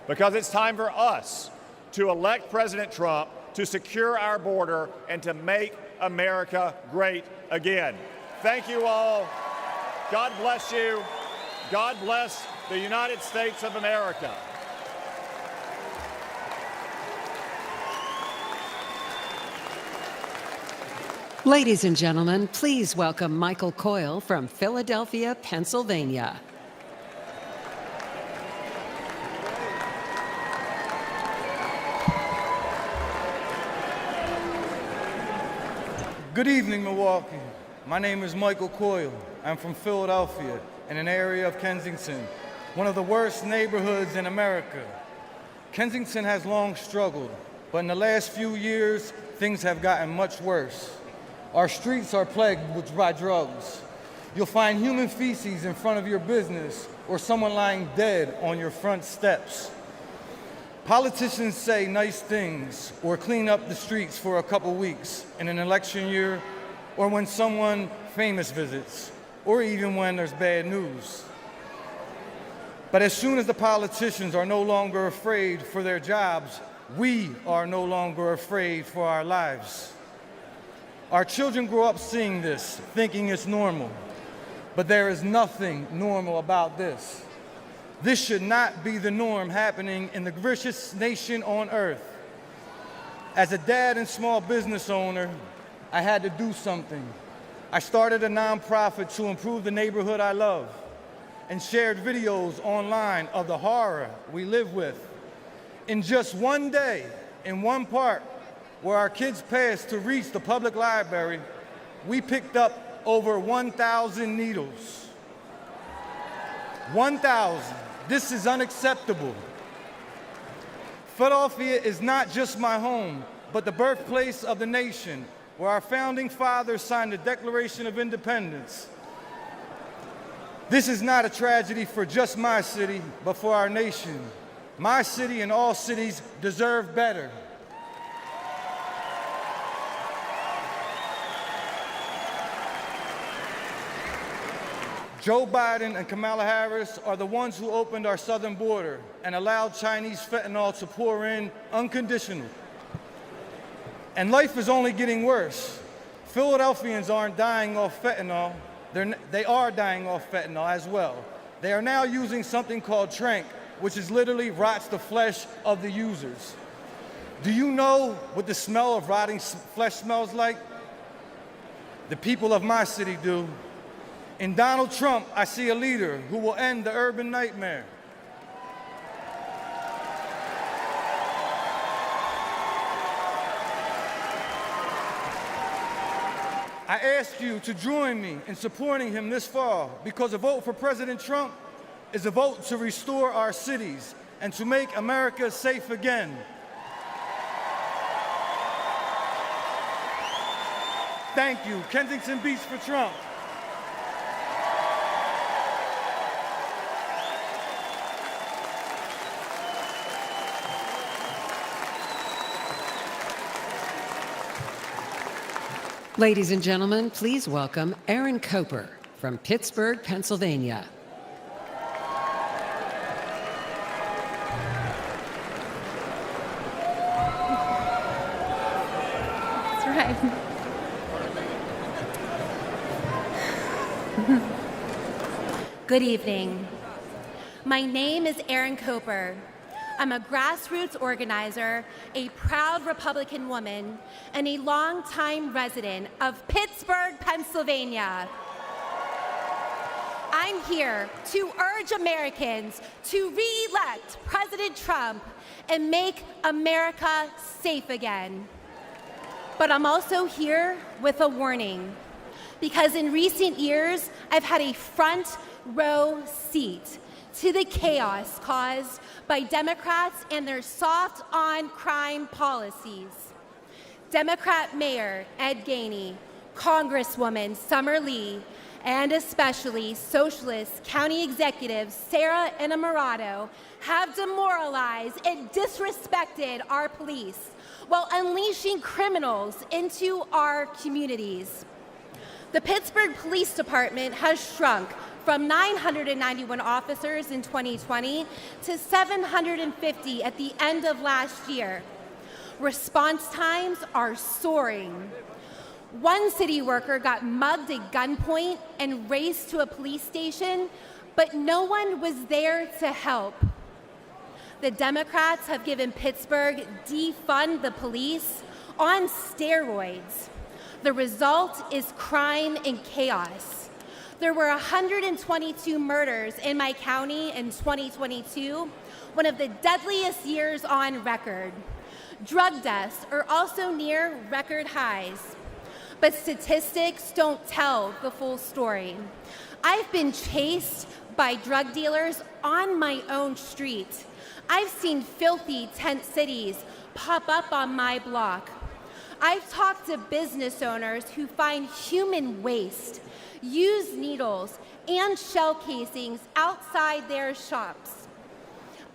because it's time for us to elect President Trump to secure our border and to make America great again. Thank you all. God bless you. God bless the United States of America.
Ladies and gentlemen, please welcome Michael Coyle from Philadelphia, Pennsylvania.
Good evening, Milwaukee. My name is Michael Coyle. I'm from Philadelphia, in an area of Kensington, one of the worst neighborhoods in America. Kensington has long struggled, but in the last few years, things have gotten much worse. Our streets are plagued by drugs. You'll find human feces in front of your business or someone lying dead on your front steps. Politicians say nice things or clean up the streets for a couple weeks in an election year, or when someone famous visits, or even when there's bad news. But as soon as the politicians are no longer afraid for their jobs, we are no longer afraid for our lives. Our children grow up seeing this, thinking it's normal. But there is nothing normal about this. This should not be the norm happening in the richest nation on earth. As a dad and small business owner, I had to do something. I started a nonprofit to improve the neighborhood I love and shared videos online of the horror we live with. In just one day, in one park where our kids passed to reach the public library, we picked up over 1,000 needles. 1,000. This is unacceptable. Philadelphia is not just my home, but the birthplace of the nation, where our founding fathers signed the Declaration of Independence. This is not a tragedy for just my city, but for our nation. My city and all cities deserve better. Joe Biden and Kamala Harris are the ones who opened our southern border and allowed Chinese fentanyl to pour in unconditionally. And life is only getting worse. Philadelphians aren't dying off fentanyl. They are dying off fentanyl as well. They are now using something called Trank, which is literally rots the flesh of the users. Do you know what the smell of rotting flesh smells like? The people of my city do. In Donald Trump, I see a leader who will end the urban nightmare. I ask you to join me in supporting him this fall, because a vote for President Trump is a vote to restore our cities and to make America safe again. Thank you. Kensington Beach for Trump.
Ladies and gentlemen, please welcome Aaron Coper from Pittsburgh, Pennsylvania.
That's right. Good evening. My name is Erin Coper. I'm a grassroots organizer, a proud Republican woman, and a longtime resident of Pittsburgh, Pennsylvania. I'm here to urge Americans to re-elect President Trump and make America safe again. But I'm also here with a warning, because in recent years, I've had a front row seat to the chaos caused by Democrats and their soft on crime policies. Democrat Mayor Ed Gainey, Congresswoman Summer Lee, and especially Socialist County Executive Sarah Innamorato have demoralized and disrespected our police while unleashing criminals into our communities. The Pittsburgh Police Department has shrunk from 991 officers in 2020 to 750 at the end of last year. Response times are soaring. One city worker got mugged at gunpoint and raced to a police station, but no one was there to help. The Democrats have given Pittsburgh defund the police on steroids. The result is crime and chaos. There were 122 murders in my county in 2022, one of the deadliest years on record. Drug deaths are also near record highs. But statistics don't tell the full story. I've been chased by drug dealers on my own street. I've seen filthy tent cities pop up on my block. I've talked to business owners who find human waste, used needles, and shell casings outside their shops.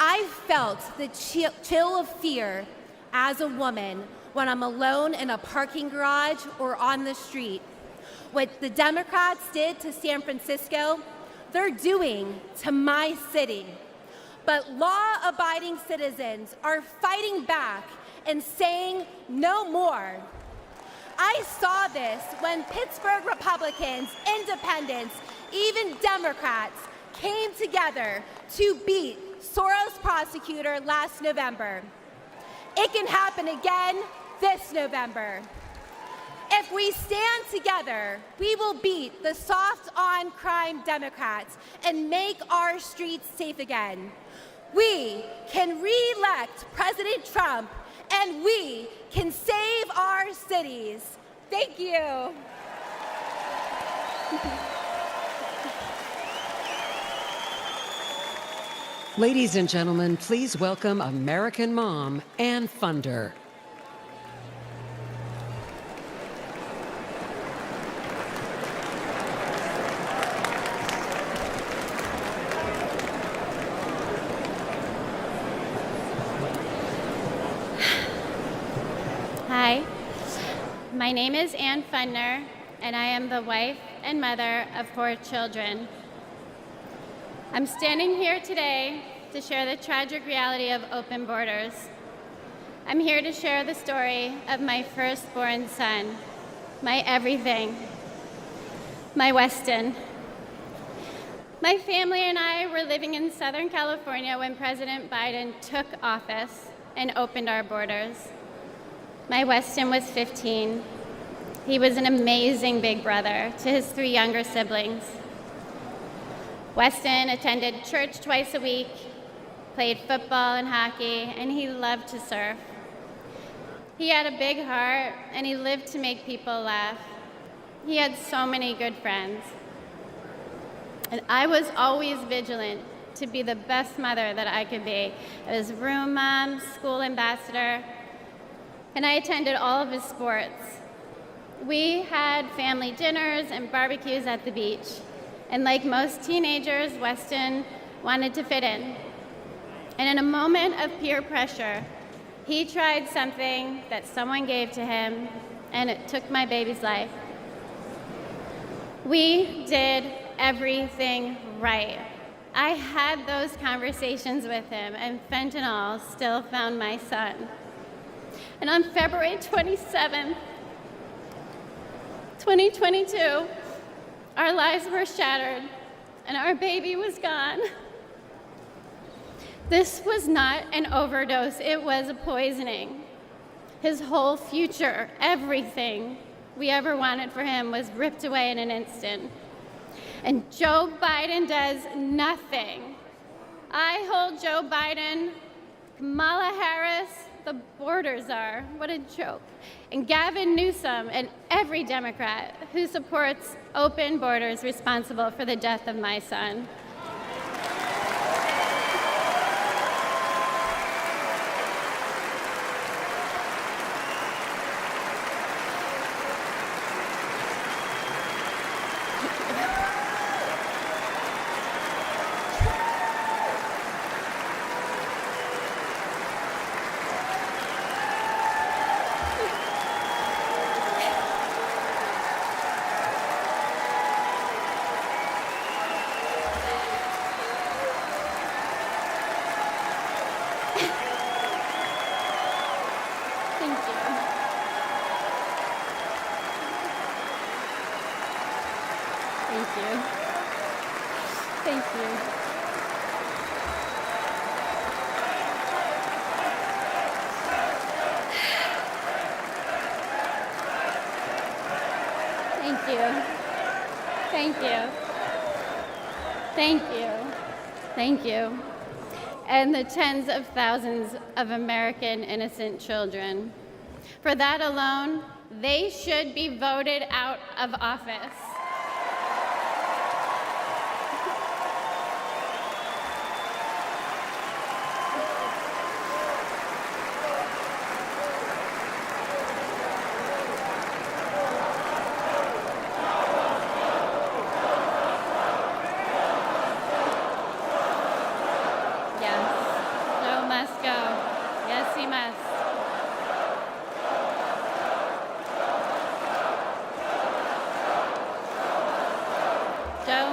I felt the chill of fear as a woman when I'm alone in a parking garage or on the street. What the Democrats did to San Francisco, they're doing to my city. But law-abiding citizens are fighting back and saying no more. I saw this when Pittsburgh Republicans, independents, even Democrats came together to beat Soros prosecutor last November. It can happen again this November. If we stand together, we will beat the soft-on-crime Democrats and make our streets safe again. We can re-elect President Trump, and we can save our cities. Thank you.
Ladies and gentlemen, please welcome American mom, Ann Fundner.
Hi, my name is Ann Fundner, and I am the wife and mother of 4 children. I'm standing here today to share the tragic reality of open borders. I'm here to share the story of my firstborn son, my everything, my Weston. My family and I were living in Southern California when President Biden took office and opened our borders. My Weston was 15. He was an amazing big brother to his 3 younger siblings. Weston attended church twice a week, played football and hockey, and he loved to surf. He had a big heart, and he lived to make people laugh. He had so many good friends. And I was always vigilant to be the best mother that I could be. I was room mom, school ambassador, and I attended all of his sports. We had family dinners and barbecues at the beach. And like most teenagers, Weston wanted to fit in. And in a moment of peer pressure, he tried something that someone gave to him, and it took my baby's life. We did everything right. I had those conversations with him, and fentanyl still found my son. And on February 27th, 2022, our lives were shattered, and our baby was gone. This was not an overdose, it was a poisoning. His whole future, everything we ever wanted for him was ripped away in an instant. And Joe Biden does nothing. I hold Joe Biden, Kamala Harris, the borders are, what a joke. And Gavin Newsom and every Democrat who supports open borders responsible for the death of my son. Thank you. And the tens of thousands of American innocent children. For that alone, they should be voted out of office.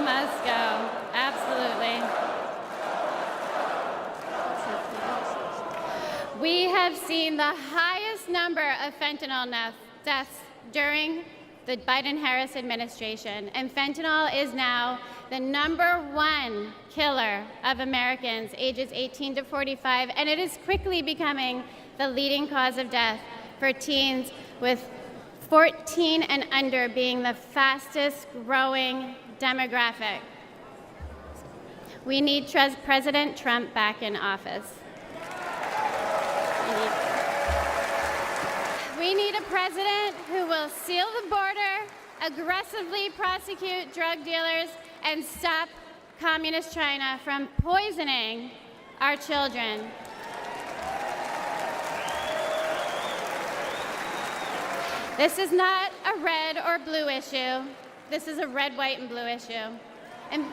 must go. Absolutely. We have seen the highest number of fentanyl deaths during the Biden-Harris administration, and fentanyl is now the #1 killer of Americans ages 18 to 45, and it is quickly becoming the leading cause of death for teens, with 14 and under being the fastest growing demographic. We need President Trump back in office. We need a president who will seal the border, aggressively prosecute drug dealers, and stop Communist China from poisoning our children. This is not a red or blue issue. This is a red, white, and blue issue. And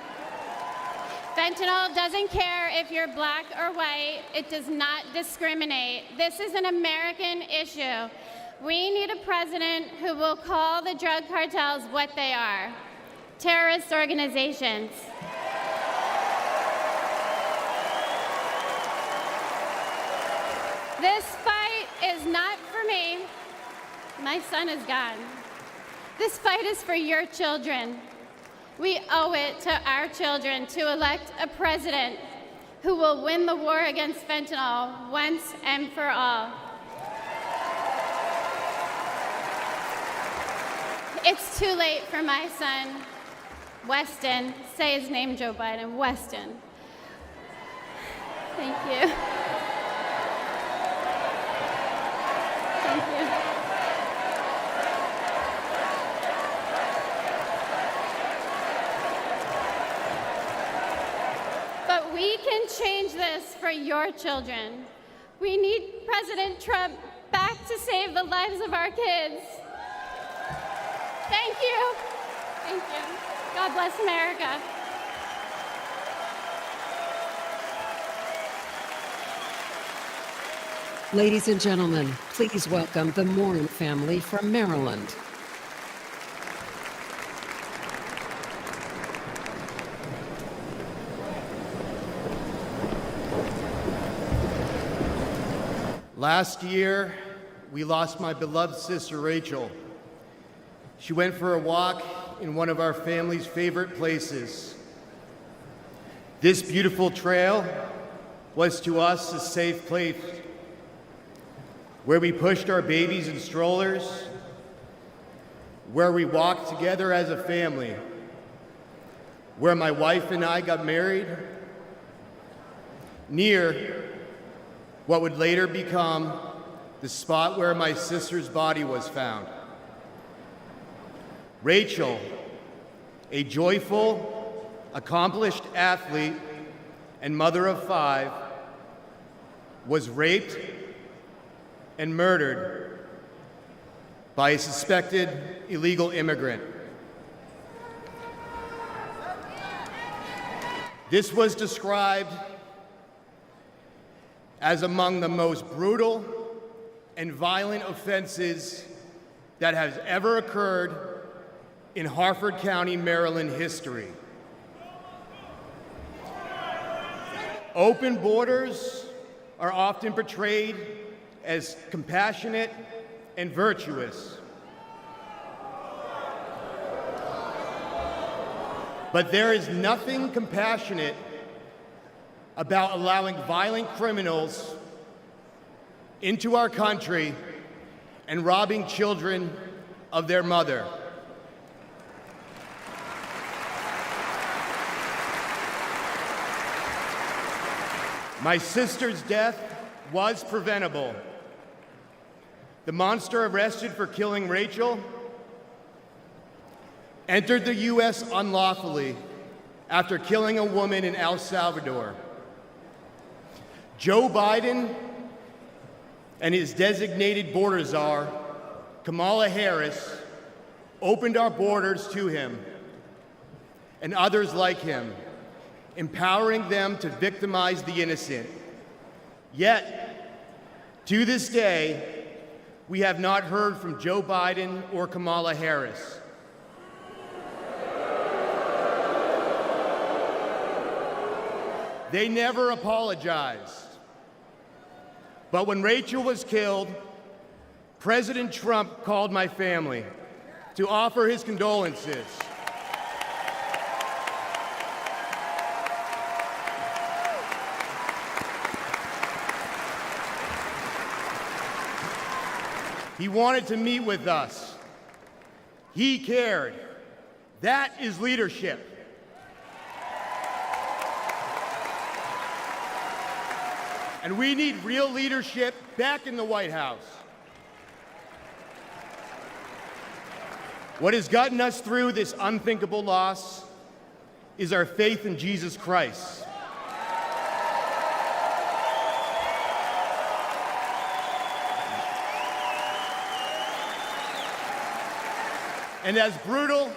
fentanyl doesn't care if you're black or white. It does not discriminate. This is an American issue. We need a president who will call the drug cartels what they are: terrorist organizations. This fight is not for me. My son is gone. This fight is for your children. We owe it to our children to elect a president who will win the war against fentanyl once and for all. It's too late for my son, Weston. Say his name, Joe Biden. Weston. Thank you. Thank you. But we can change this for your children. We need President Trump back to save the lives of our kids. Thank you. Thank you. God bless America.
Ladies and gentlemen, please welcome the Moreno family from Maryland.
Last year, we lost my beloved sister, Rachel. She went for a walk in one of our family's favorite places. This beautiful trail was to us a safe place where we pushed our babies in strollers, where we walked together as a family, where my wife and I got married, near what would later become the spot where my sister's body was found. Rachel, a joyful, accomplished athlete and mother of 5, was raped and murdered by a suspected illegal immigrant. This was described as among the most brutal and violent offenses that has ever occurred in Harford County, Maryland history. Open borders are often portrayed as compassionate and virtuous. But there is nothing compassionate about allowing violent criminals into our country and robbing children of their mother. My sister's death was preventable. The monster arrested for killing Rachel entered the U.S. unlawfully after killing a woman in El Salvador. Joe Biden and his designated border czar, Kamala Harris, opened our borders to him and others like him, empowering them to victimize the innocent. Yet, to this day, we have not heard from Joe Biden or Kamala Harris. They never apologized. But when Rachel was killed, President Trump called my family to offer his condolences. He wanted to meet with us. He cared. That is leadership. And we need real leadership back in the White House. What has gotten us through this unthinkable loss is our faith in Jesus Christ. And as brutal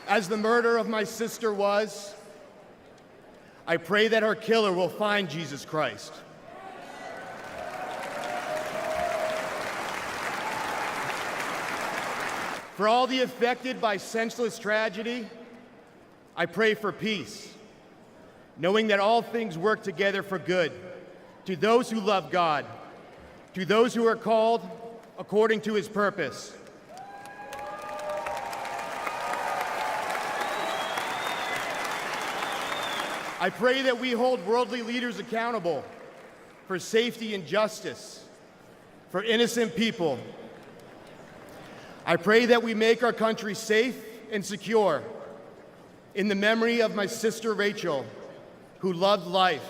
as the murder of my sister was, I pray that her killer will find Jesus Christ. For all the affected by senseless tragedy, I pray for peace, knowing that all things work together for good to those who love God, to those who are called according to his purpose. I pray that we hold worldly leaders accountable for safety and justice for innocent people. I pray that we make our country safe and secure in the memory of my sister Rachel, who loved life.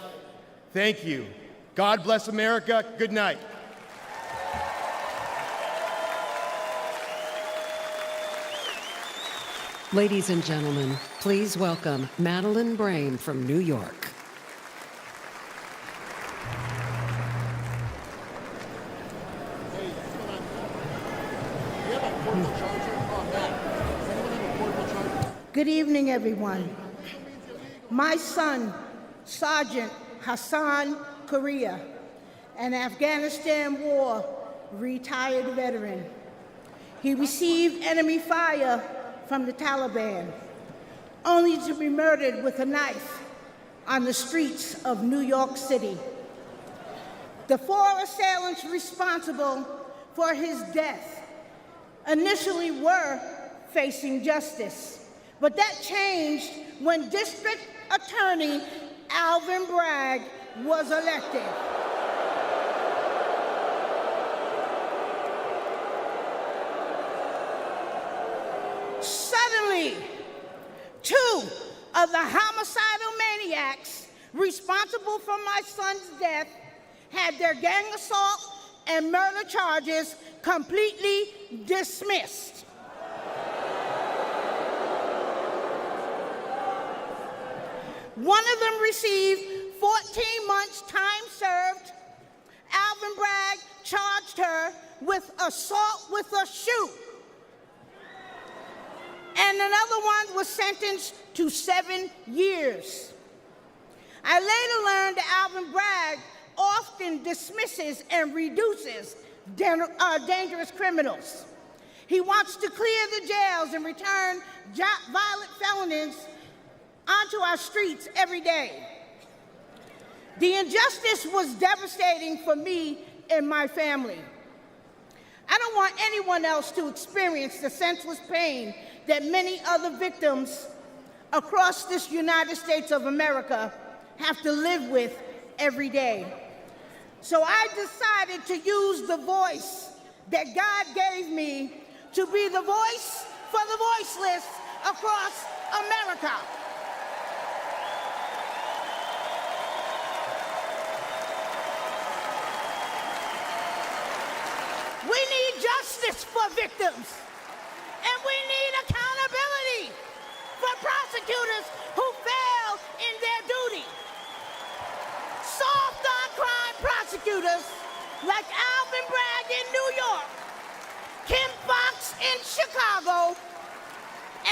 Thank you. God bless America. Good night.
Ladies and gentlemen, please welcome Meline Brain from New York.
Good evening, everyone. My son, Sergeant Hassan Korea, an Afghanistan War retired veteran. He received enemy fire from the Taliban, only to be murdered with a knife on the streets of New York City. The 4 assailants responsible for his death initially were facing justice, but that changed when District Attorney Alvin Bragg was elected. Suddenly, 2 of the homicidal maniacs responsible for my son's death had their gang assault and murder charges completely dismissed. One of them received 14 months time served. Alvin Bragg charged her with assault with a shoe. And another one was sentenced to 7 years. I later learned that Alvin Bragg often dismisses and reduces dangerous criminals. He wants to clear the jails and return violent felons onto our streets every day. The injustice was devastating for me and my family. I don't want anyone else to experience the senseless pain that many other victims across this United States of America have to live with every day. So I decided to use the voice that God gave me to be the voice for the voiceless across America. We need justice for victims, and we need accountability for prosecutors who fail in their duty. Soft on crime prosecutors like Alvin Bragg in New York, Kim Foxx in Chicago,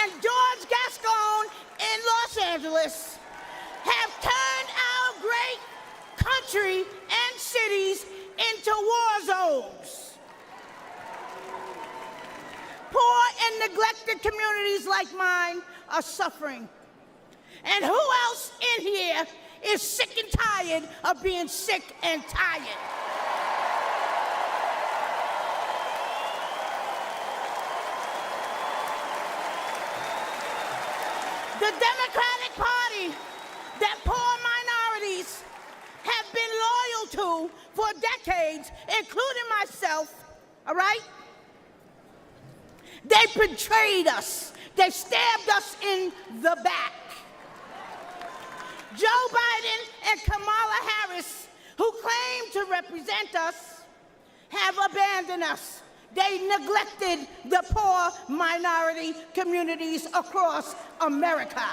and George Gascon in Los Angeles have turned our great country and cities into war zones. Poor and neglected communities like mine are suffering. And who else in here is sick and tired of being sick and tired? The Democratic Party that poor minorities have been loyal to for decades, including myself, all right? They betrayed us. They stabbed us in the back. Joe Biden and Kamala Harris, who claim to represent us, have abandoned us. They neglected the poor minority communities across America.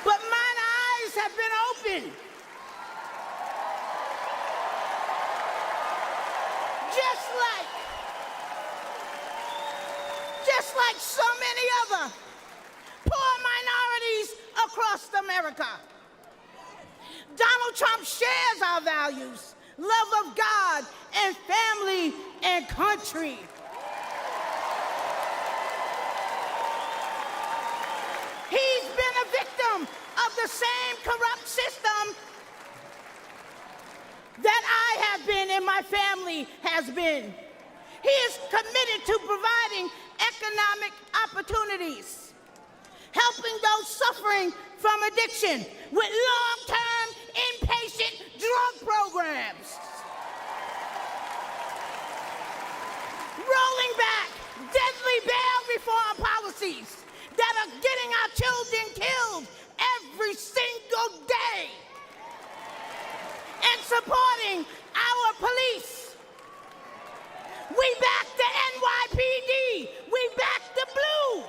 But mine eyes have been opened. Just like so many other poor minorities across America. Donald Trump shares our values, love of God and family and country. He's been a victim of the same corrupt system that I have been and my family has been. He is committed to providing economic opportunities, helping those suffering from addiction with long-term inpatient drug programs, rolling back deadly bail reform policies that are getting our children killed every single day, and supporting our police. We back the NYPD. We back the blue.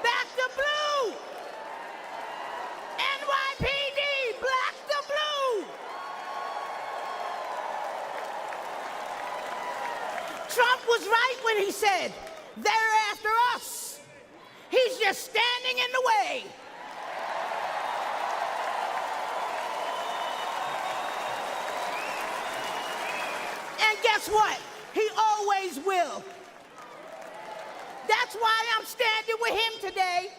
Back the blue. NYPD, black the blue. Trump was right when he said, they're after us. He's just standing in the way. And guess what? He always will. That's why I'm standing with him today.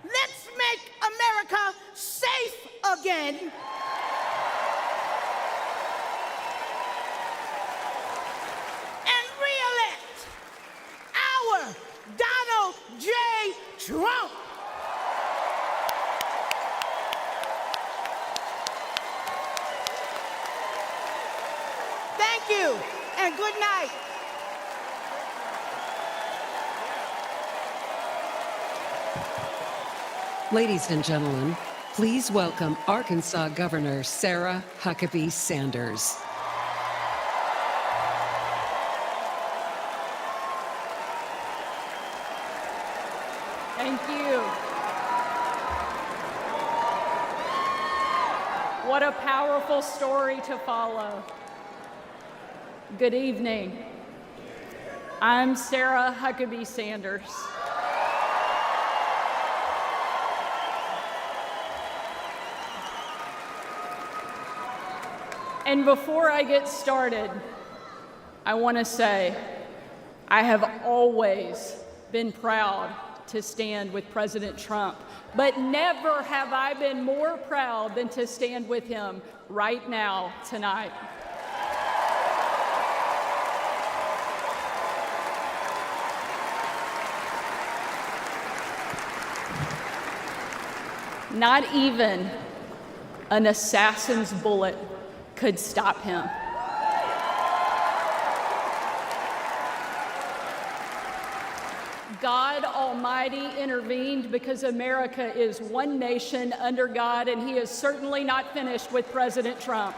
Let's make America safe again. Donald J. Trump. Thank you, and good night.
Ladies and gentlemen, please welcome Arkansas Governor Sarah Huckabee Sanders.
Thank you. What a powerful story to follow. Good evening. I'm Sarah Huckabee Sanders. And before I get started, I want to say I have always been proud to stand with President Trump, but never have I been more proud than to stand with him right now, tonight. Not even an assassin's bullet could stop him. God Almighty intervened because America is one nation under God, and he is certainly not finished with President Trump.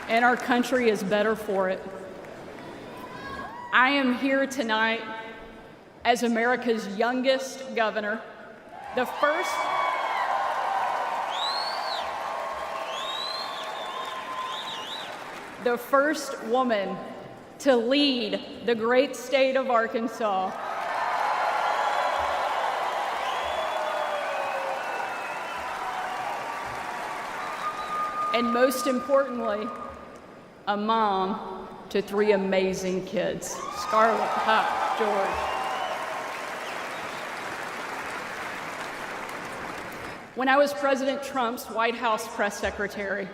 and our country is better for it. I am here tonight as America's youngest governor, the first woman to lead the great state of Arkansas. And most importantly, a mom to 3 amazing kids, Scarlett, Huck, George. When I was President Trump's White House press secretary,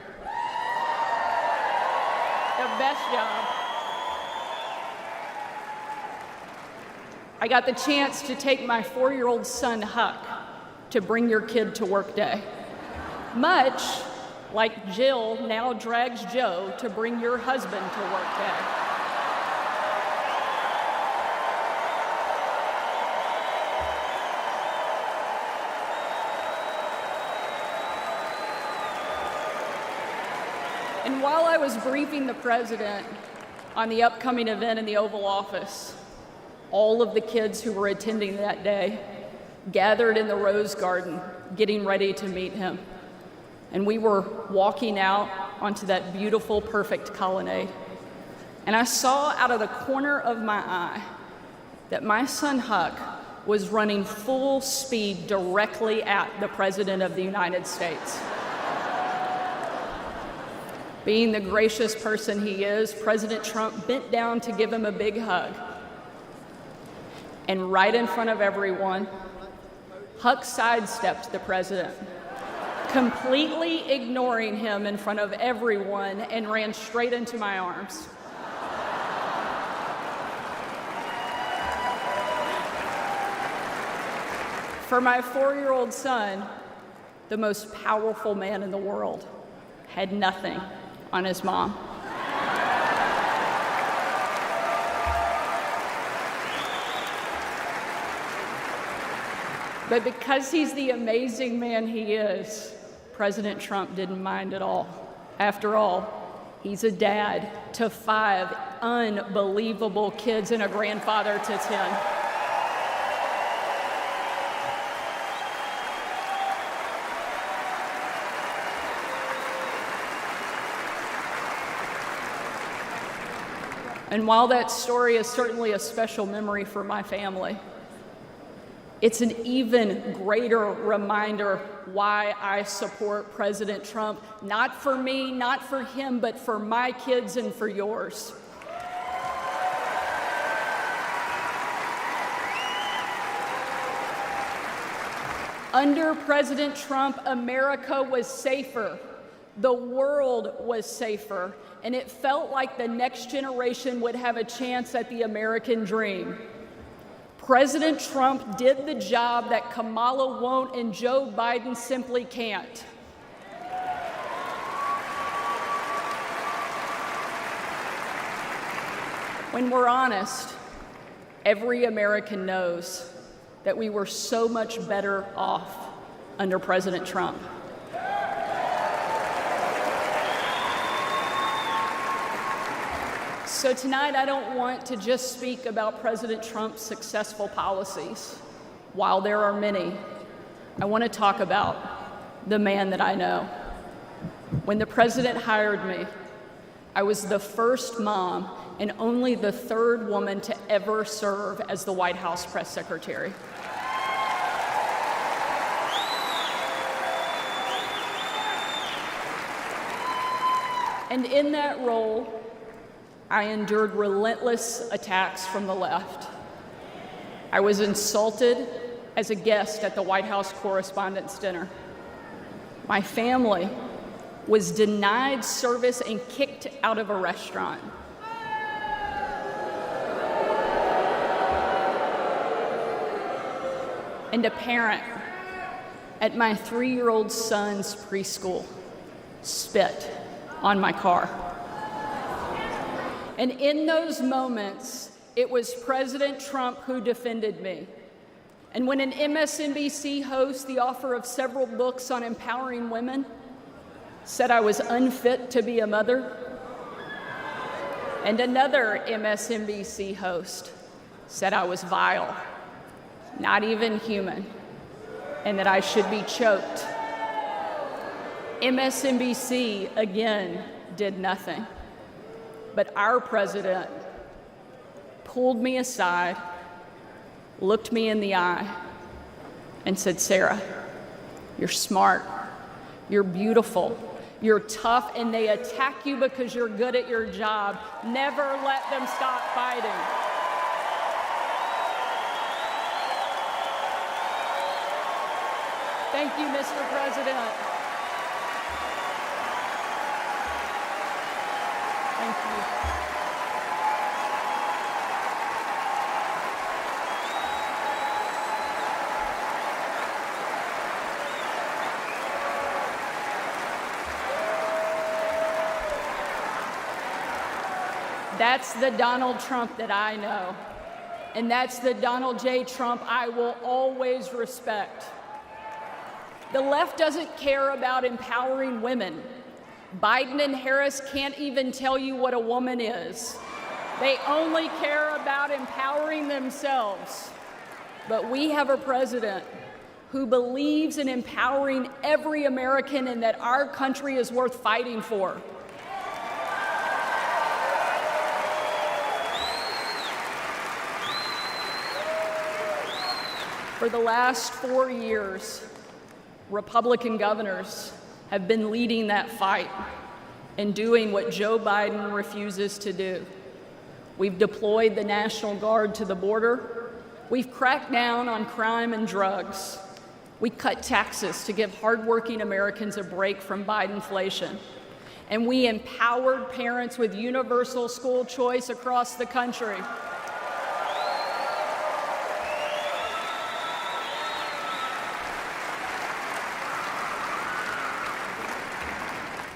the best job, I got the chance to take my 4-year-old son, Huck, to Bring Your Kid to Work Day. Much like Jill now drags Joe to bring your husband to work day. And while I was briefing the president on the upcoming event in the Oval Office, all of the kids who were attending that day gathered in the Rose Garden, getting ready to meet him. And we were walking out onto that beautiful, perfect colonnade. And I saw out of the corner of my eye that my son Huck was running full speed directly at the President of the United States. Being the gracious person he is, President Trump bent down to give him a big hug. And right in front of everyone, Huck sidestepped the president, completely ignoring him in front of everyone, and ran straight into my arms. For my 4-year-old son, the most powerful man in the world had nothing on his mom. But because he's the amazing man he is, President Trump didn't mind at all. After all, he's a dad to 5 unbelievable kids and a grandfather to 10. And while that story is certainly a special memory for my family, it's an even greater reminder why I support President Trump, not for me, not for him, but for my kids and for yours. Under President Trump, America was safer, the world was safer, and it felt like the next generation would have a chance at the American dream. President Trump did the job that Kamala won't and Joe Biden simply can't. When we're honest, every American knows that we were so much better off under President Trump. So tonight, I don't want to just speak about President Trump's successful policies. While there are many, I want to talk about the man that I know. When the president hired me, I was the first mom and only the 3rd woman to ever serve as the White House press secretary. And in that role, I endured relentless attacks from the left. I was insulted as a guest at the White House Correspondents' Dinner. My family was denied service and kicked out of a restaurant. And a parent at my 3-year-old son's preschool spit on my car. And in those moments, it was President Trump who defended me. And when an MSNBC host, the author of several books on empowering women, said I was unfit to be a mother, And another MSNBC host said I was vile, not even human, and that I should be choked. MSNBC, again, did nothing. But our president pulled me aside, looked me in the eye, and said, "Sarah, you're smart, you're beautiful, you're tough, and they attack you because you're good at your job. Never let them stop fighting." Thank you, Mr. President. Thank you. That's the Donald Trump that I know. And that's the Donald J. Trump I will always respect. The left doesn't care about empowering women. Biden and Harris can't even tell you what a woman is. They only care about empowering themselves. But we have a president who believes in empowering every American and that our country is worth fighting for. For the last 4 years, Republican governors have been leading that fight and doing what Joe Biden refuses to do. We've deployed the National Guard to the border. We've cracked down on crime and drugs. We cut taxes to give hardworking Americans a break from Bidenflation. And we empowered parents with universal school choice across the country.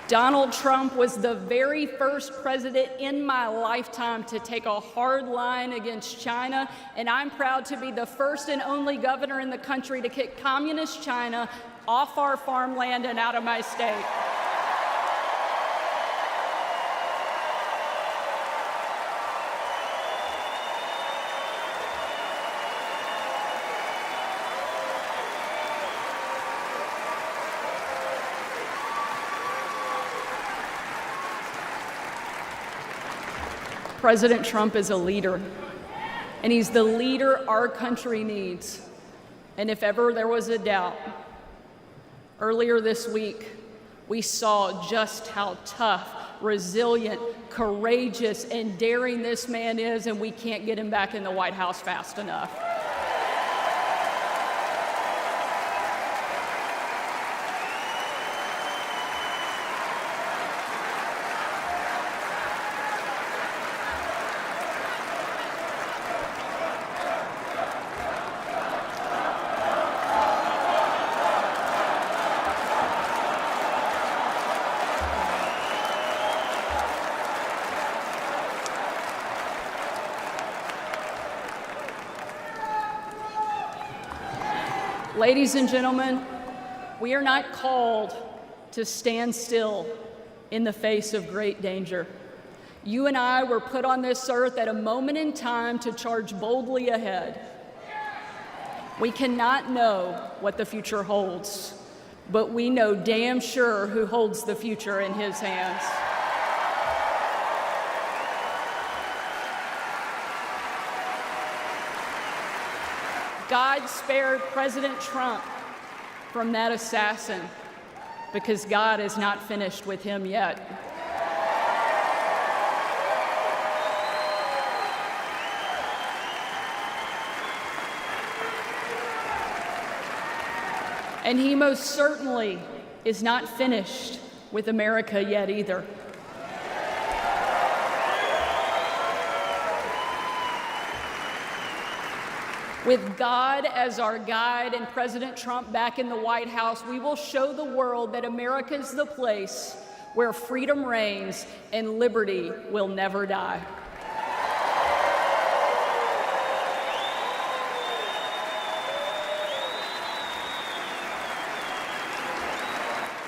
Donald Trump was the very first president in my lifetime to take a hard line against China, and I'm proud to be the first and only governor in the country to kick communist China off our farmland and out of my state. President Trump is a leader, and he's the leader our country needs. And if ever there was a doubt, earlier this week, we saw just how tough, resilient, courageous, and daring this man is, and we can't get him back in the White House fast enough. Ladies and gentlemen, we are not called to stand still in the face of great danger. You and I were put on this earth at a moment in time to charge boldly ahead. We cannot know what the future holds, but we know damn sure who holds the future in his hands. God spared President Trump from that assassin because God is not finished with him yet. And he most certainly is not finished with America yet either. With God as our guide and President Trump back in the White House, we will show the world that America is the place where freedom reigns and liberty will never die.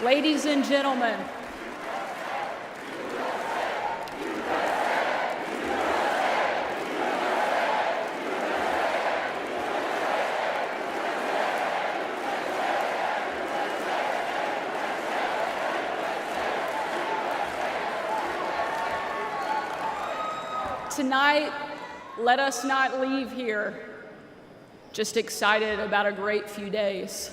Ladies and gentlemen, tonight, let us not leave here just excited about a great few days,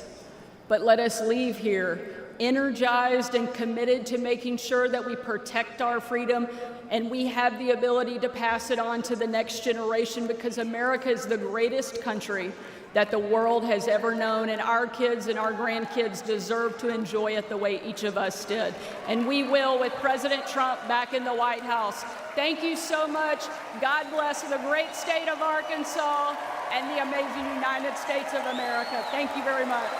but let us leave here energized and committed to making sure that we protect our freedom and we have the ability to pass it on to the next generation, because America is the greatest country that the world has ever known, and our kids and our grandkids deserve to enjoy it the way each of us did. And we will with President Trump back in the White House. Thank you so much. God bless the great state of Arkansas and the amazing United States of America. Thank you very much.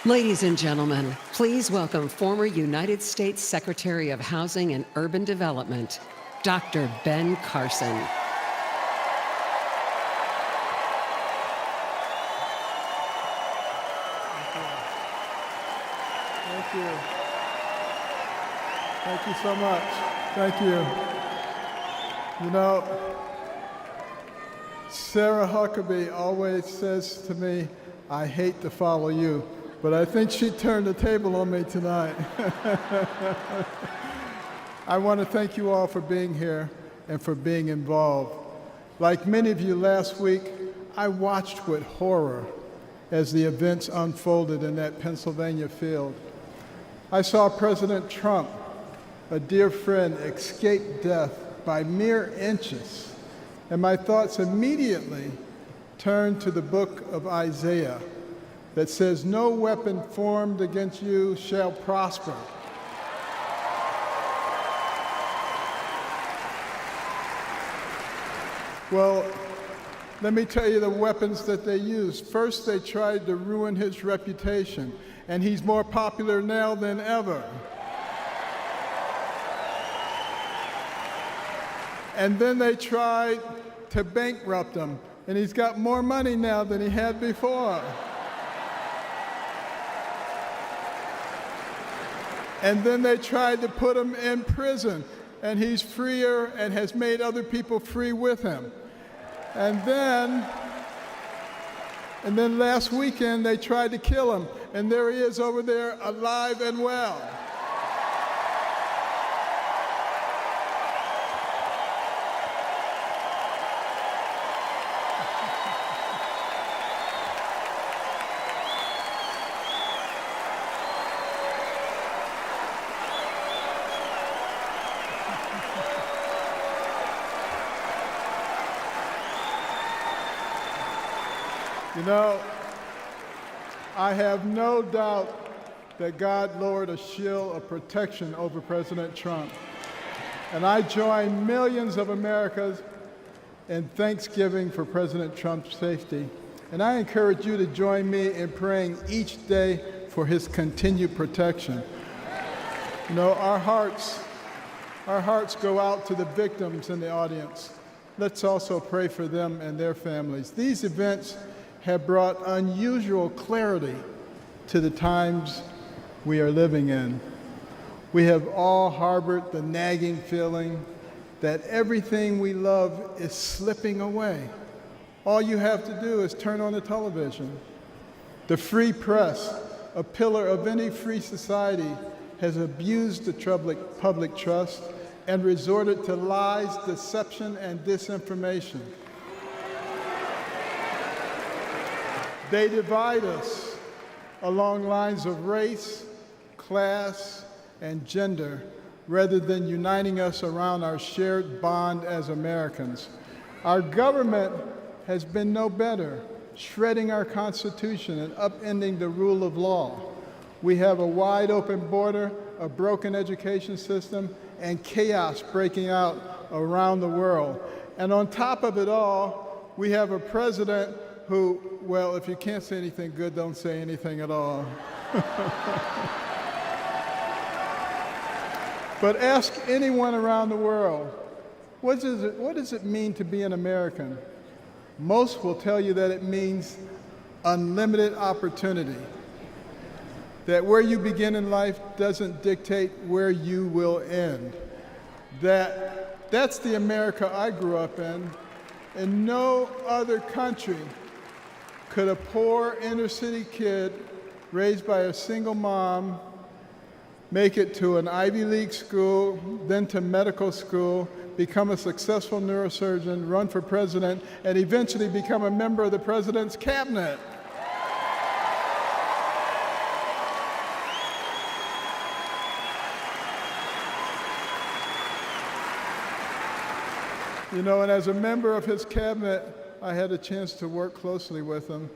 Ladies and gentlemen, please welcome former United States Secretary of Housing and Urban Development, Dr. Ben Carson.
Thank you. Thank you so much. Thank you. You know, Sarah Huckabee always says to me, I hate to follow you. But I think she turned the table on me tonight. I want to thank you all for being here and for being involved. Like many of you last week, I watched with horror as the events unfolded in that Pennsylvania field. I saw President Trump, a dear friend, escape death by mere inches, and my thoughts immediately turned to the book of Isaiah, that says, no weapon formed against you shall prosper. Well, let me tell you the weapons that they used. First, they tried to ruin his reputation, and he's more popular now than ever. And then they tried to bankrupt him, and he's got more money now than he had before. And then they tried to put him in prison, and he's freer and has made other people free with him. And then last weekend they tried to kill him, and there he is over there alive and well. You know, I have no doubt that God lowered a shield of protection over President Trump. And I join millions of Americans in thanksgiving for President Trump's safety. And I encourage you to join me in praying each day for his continued protection. You know, our hearts go out to the victims in the audience. Let's also pray for them and their families. These events have brought unusual clarity to the times we are living in. We have all harbored the nagging feeling that everything we love is slipping away. All you have to do is turn on the television. The free press, a pillar of any free society, has abused the public trust and resorted to lies, deception, and disinformation. They divide us along lines of race, class, and gender, rather than uniting us around our shared bond as Americans. Our government has been no better, shredding our Constitution and upending the rule of law. We have a wide open border, a broken education system, and chaos breaking out around the world. And on top of it all, we have a president who, well, if you can't say anything good, don't say anything at all. But ask anyone around the world, what does it mean to be an American? Most will tell you that it means unlimited opportunity, that where you begin in life doesn't dictate where you will end. That's the America I grew up in. In no other country could a poor inner city kid raised by a single mom, make it to an Ivy League school, then to medical school, become a successful neurosurgeon, run for president, and eventually become a member of the president's cabinet. You know, and as a member of his cabinet, I had a chance to work closely with him.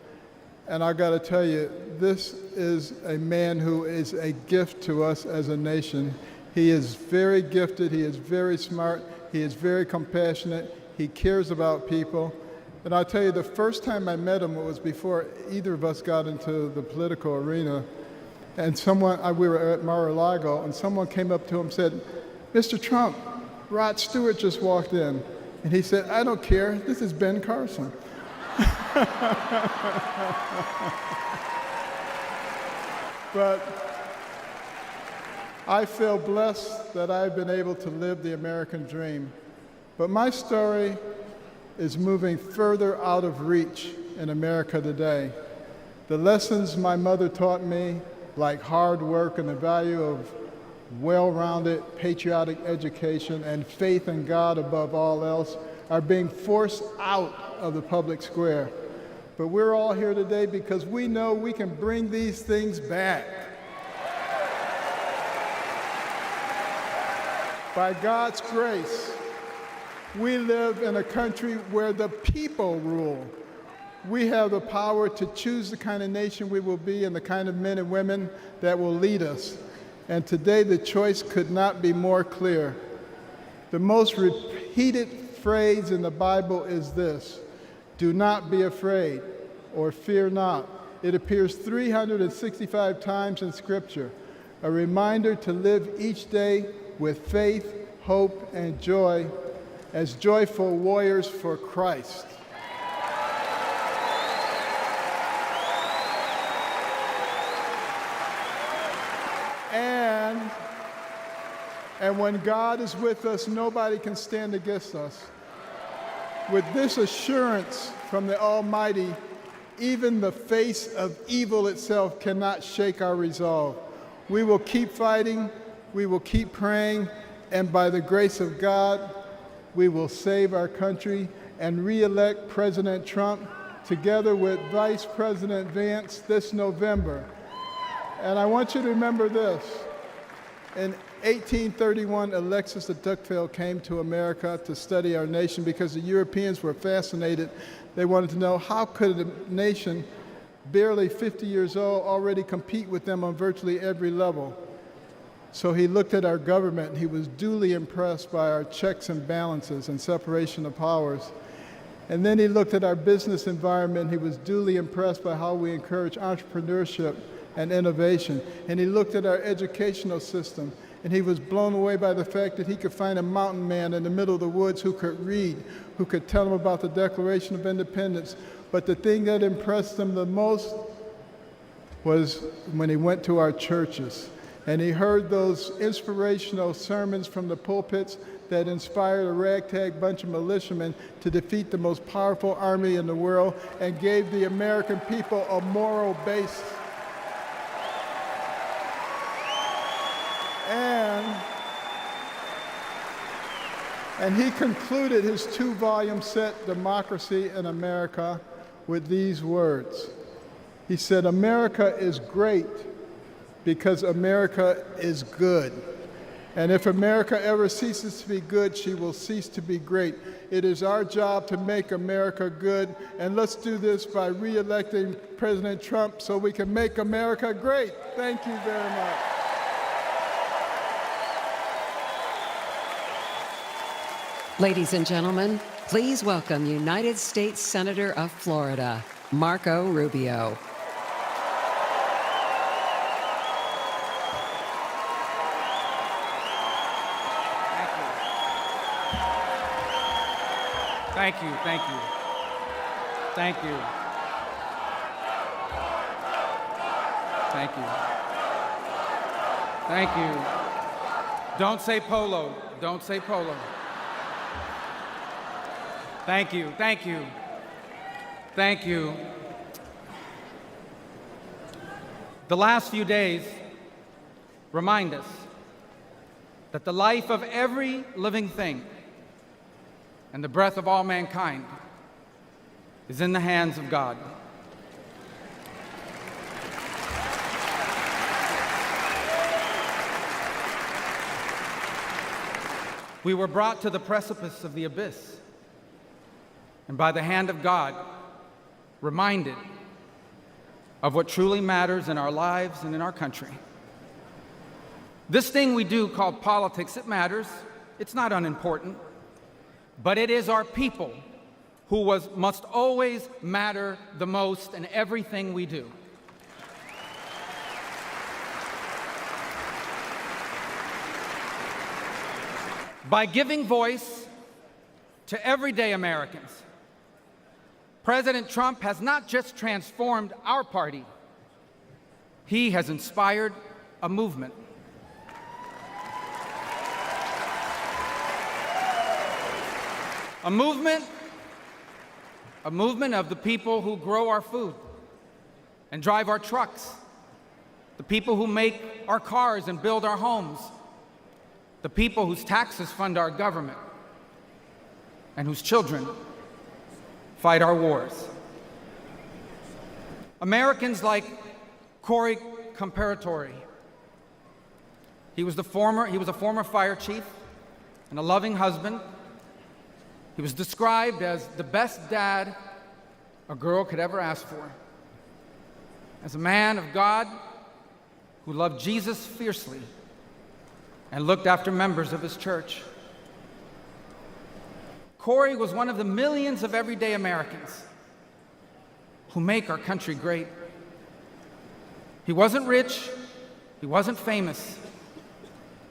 And I got to tell you, this is a man who is a gift to us as a nation. He is very gifted, he is very smart, he is very compassionate, he cares about people. And I'll tell you, the first time I met him, it was before either of us got into the political arena. And we were at Mar-a-Lago, and someone came up to him and said, "Mr. Trump, Rod Stewart just walked in." And he said, "I don't care, this is Ben Carson." But I feel blessed that I've been able to live the American dream. But my story is moving further out of reach in America today. The lessons my mother taught me, like hard work and the value of well-rounded patriotic education and faith in God above all else, are being forced out of the public square. But we're all here today because we know we can bring these things back. By God's grace, we live in a country where the people rule. We have the power to choose the kind of nation we will be and the kind of men and women that will lead us. And today the choice could not be more clear. The most repeated phrase in the Bible is this: "Do not be afraid," or "fear not." It appears 365 times in Scripture, a reminder to live each day with faith, hope, and joy as joyful warriors for Christ. And when God is with us, nobody can stand against us. With this assurance from the Almighty, even the face of evil itself cannot shake our resolve. We will keep fighting, we will keep praying, and by the grace of God, we will save our country and re-elect President Trump together with Vice President Vance this November. And I want you to remember this. In 1831, Alexis de Tocqueville came to America to study our nation because the Europeans were fascinated. They wanted to know, how could a nation barely 50 years old already compete with them on virtually every level? So he looked at our government, and he was duly impressed by our checks and balances and separation of powers. And then he looked at our business environment. He was duly impressed by how we encourage entrepreneurship and innovation. And he looked at our educational system, and he was blown away by the fact that he could find a mountain man in the middle of the woods who could read, who could tell him about the Declaration of Independence. But the thing that impressed him the most was when he went to our churches, and he heard those inspirational sermons from the pulpits that inspired a ragtag bunch of militiamen to defeat the most powerful army in the world and gave the American people a moral base. And he concluded his 2-volume set, Democracy in America, with these words. He said, "America is great because America is good. And if America ever ceases to be good, she will cease to be great. It is our job to make America good, and let's do this by re-electing President Trump so we can make America great." Thank you very much.
Ladies and gentlemen, please welcome United States Senator of Florida, Marco Rubio.
Thank you, thank you. Thank you. Thank you. Thank you. Don't say polo. Don't say polo. Thank you, thank you. Thank you. The last few days remind us that the life of every living thing and the breath of all mankind is in the hands of God. We were brought to the precipice of the abyss, and by the hand of God, reminded of what truly matters in our lives and in our country. This thing we do called politics, it matters. It's not unimportant, but it is our people who must always matter the most in everything we do. By giving voice to everyday Americans, President Trump has not just transformed our party, he has inspired a movement. A movement of the people who grow our food and drive our trucks, the people who make our cars and build our homes, the people whose taxes fund our government, and whose children fight our wars. Americans like Kari Lake. He was a former fire chief and a loving husband. He was described as the best dad a girl could ever ask for. As a man of God who loved Jesus fiercely and looked after members of his church. Kari was one of the millions of everyday Americans who make our country great. He wasn't rich, he wasn't famous,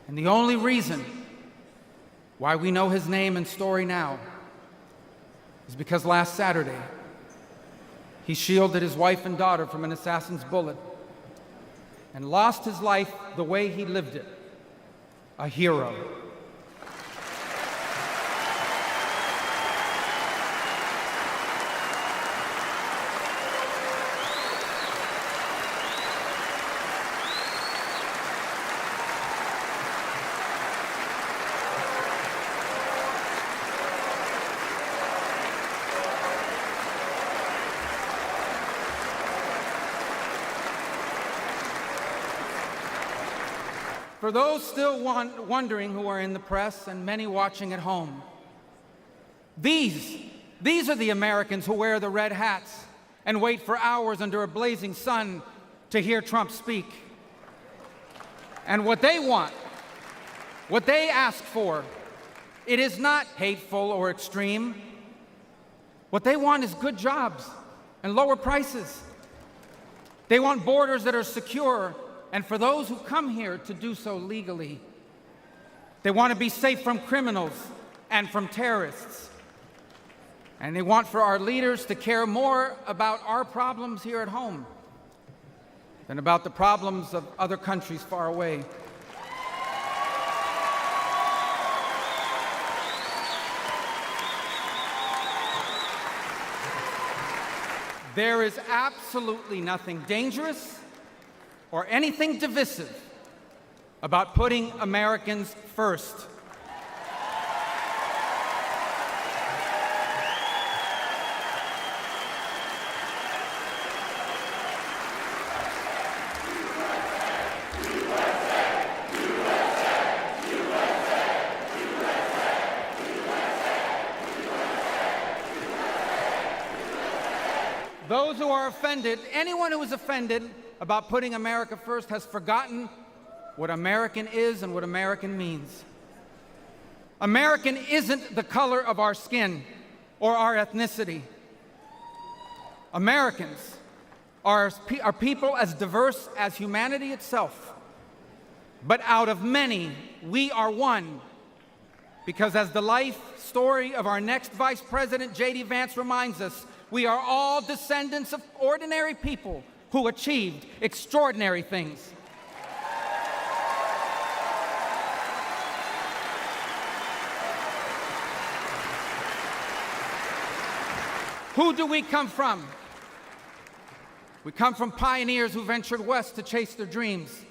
and the only reason why we know his name and story now is because last Saturday, he shielded his wife and daughter from an assassin's bullet and lost his life the way he lived it, a hero. For those still wondering who are in the press and many watching at home, these are the Americans who wear the red hats and wait for hours under a blazing sun to hear Trump speak. And what they want, what they ask for, it is not hateful or extreme. What they want is good jobs and lower prices. They want borders that are secure, and for those who come here to do so legally. They want to be safe from criminals and from terrorists. And they want for our leaders to care more about our problems here at home than about the problems of other countries far away. There is absolutely nothing dangerous or anything divisive about putting Americans first. Those who are offended, anyone who is offended about putting America first has forgotten what American is and what American means. American isn't the color of our skin or our ethnicity. Americans are people as diverse as humanity itself. But out of many, we are one. Because as the life story of our next Vice President, J.D. Vance, reminds us, we are all descendants of ordinary people who achieved extraordinary things. Who do we come from? We come from pioneers who ventured west to chase their dreams,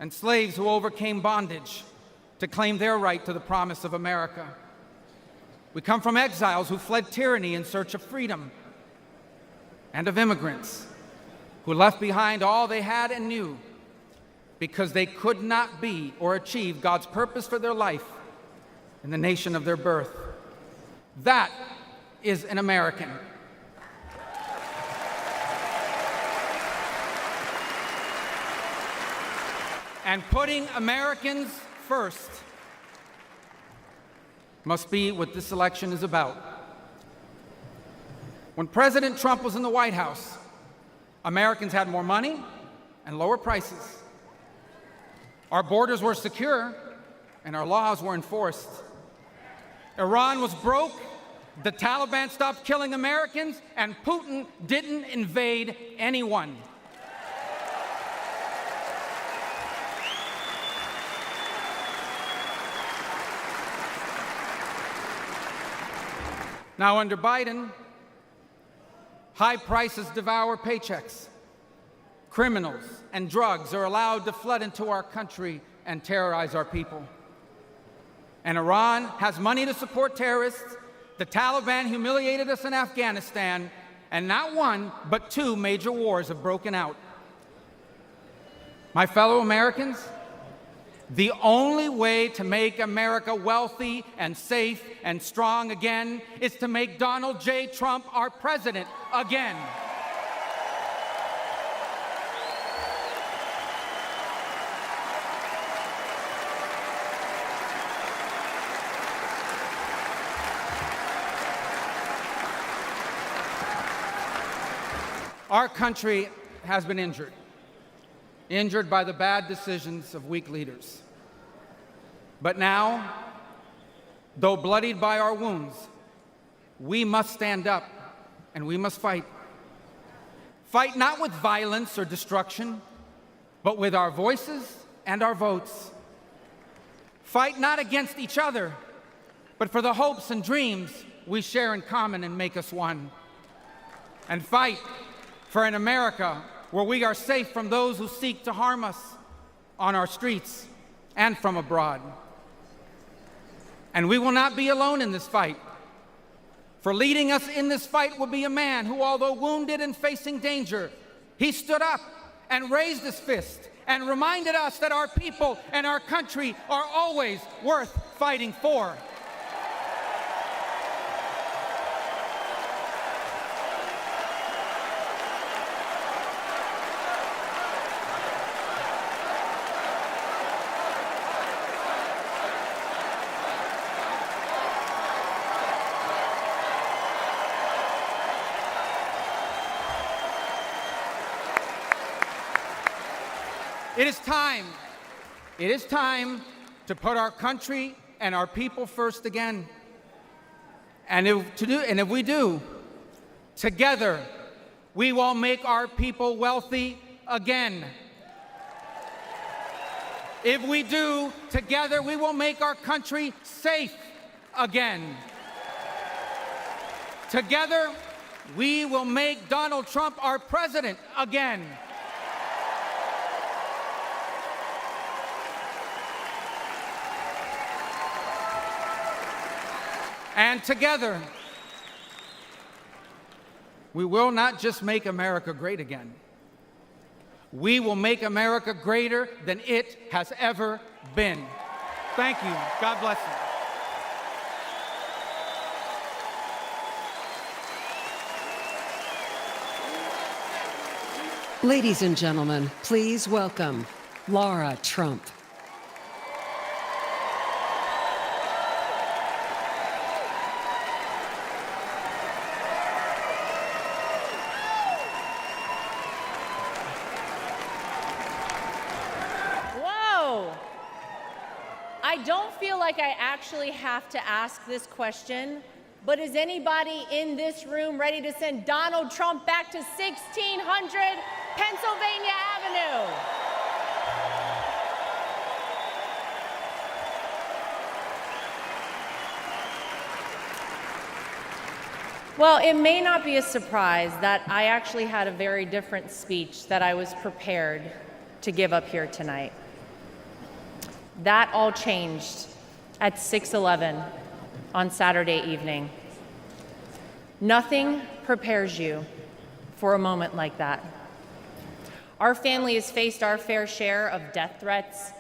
and slaves who overcame bondage to claim their right to the promise of America. We come from exiles who fled tyranny in search of freedom, and of immigrants who left behind all they had and knew because they could not be or achieve God's purpose for their life in the nation of their birth. That is an American. And putting Americans first must be what this election is about. When President Trump was in the White House, Americans had more money and lower prices. Our borders were secure and our laws were enforced. Iran was broke, the Taliban stopped killing Americans, and Putin didn't invade anyone. Now, under Biden, high prices devour paychecks. Criminals and drugs are allowed to flood into our country and terrorize our people. And Iran has money to support terrorists. The Taliban humiliated us in Afghanistan, and not one, but two major wars have broken out. My fellow Americans, the only way to make America wealthy and safe and strong again is to make Donald J. Trump our president again. Our country has been injured by the bad decisions of weak leaders. But now, though bloodied by our wounds, we must stand up and we must fight. Fight not with violence or destruction, but with our voices and our votes. Fight not against each other, but for the hopes and dreams we share in common and make us one. And fight for an America where we are safe from those who seek to harm us on our streets and from abroad. And we will not be alone in this fight. For leading us in this fight will be a man who, although wounded and facing danger, he stood up and raised his fist and reminded us that our people and our country are always worth fighting for. It is time to put our country and our people first again. And if we do, together, we will make our people wealthy again. If we do, together, we will make our country safe again. Together, we will make Donald Trump our president again. And together, we will not just make America great again. We will make America greater than it has ever been. Thank you. God bless you.
Ladies and gentlemen, please welcome Laura Trump.
I don't feel like I actually have to ask this question, but is anybody in this room ready to send Donald Trump back to 1600 Pennsylvania Avenue? Well, it may not be a surprise that I actually had a very different speech that I was prepared to give up here tonight. That all changed at 6:11 on Saturday evening. Nothing prepares you for a moment like that. Our family has faced our fair share of death threats,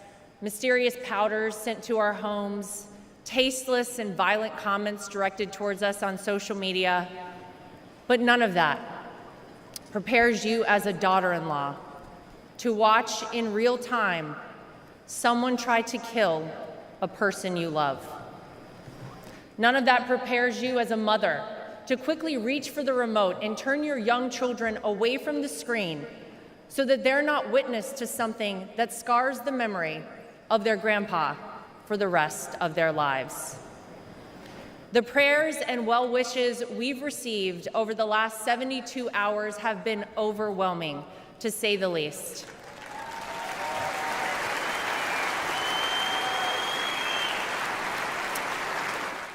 mysterious powders sent to our homes, tasteless and violent comments directed towards us on social media, but none of that prepares you as a daughter-in-law to watch in real time someone try to kill a person you love. None of that prepares you as a mother to quickly reach for the remote and turn your young children away from the screen so that they're not witness to something that scars the memory of their grandpa for the rest of their lives. The prayers and well wishes we've received over the last 72 hours have been overwhelming, to say the least.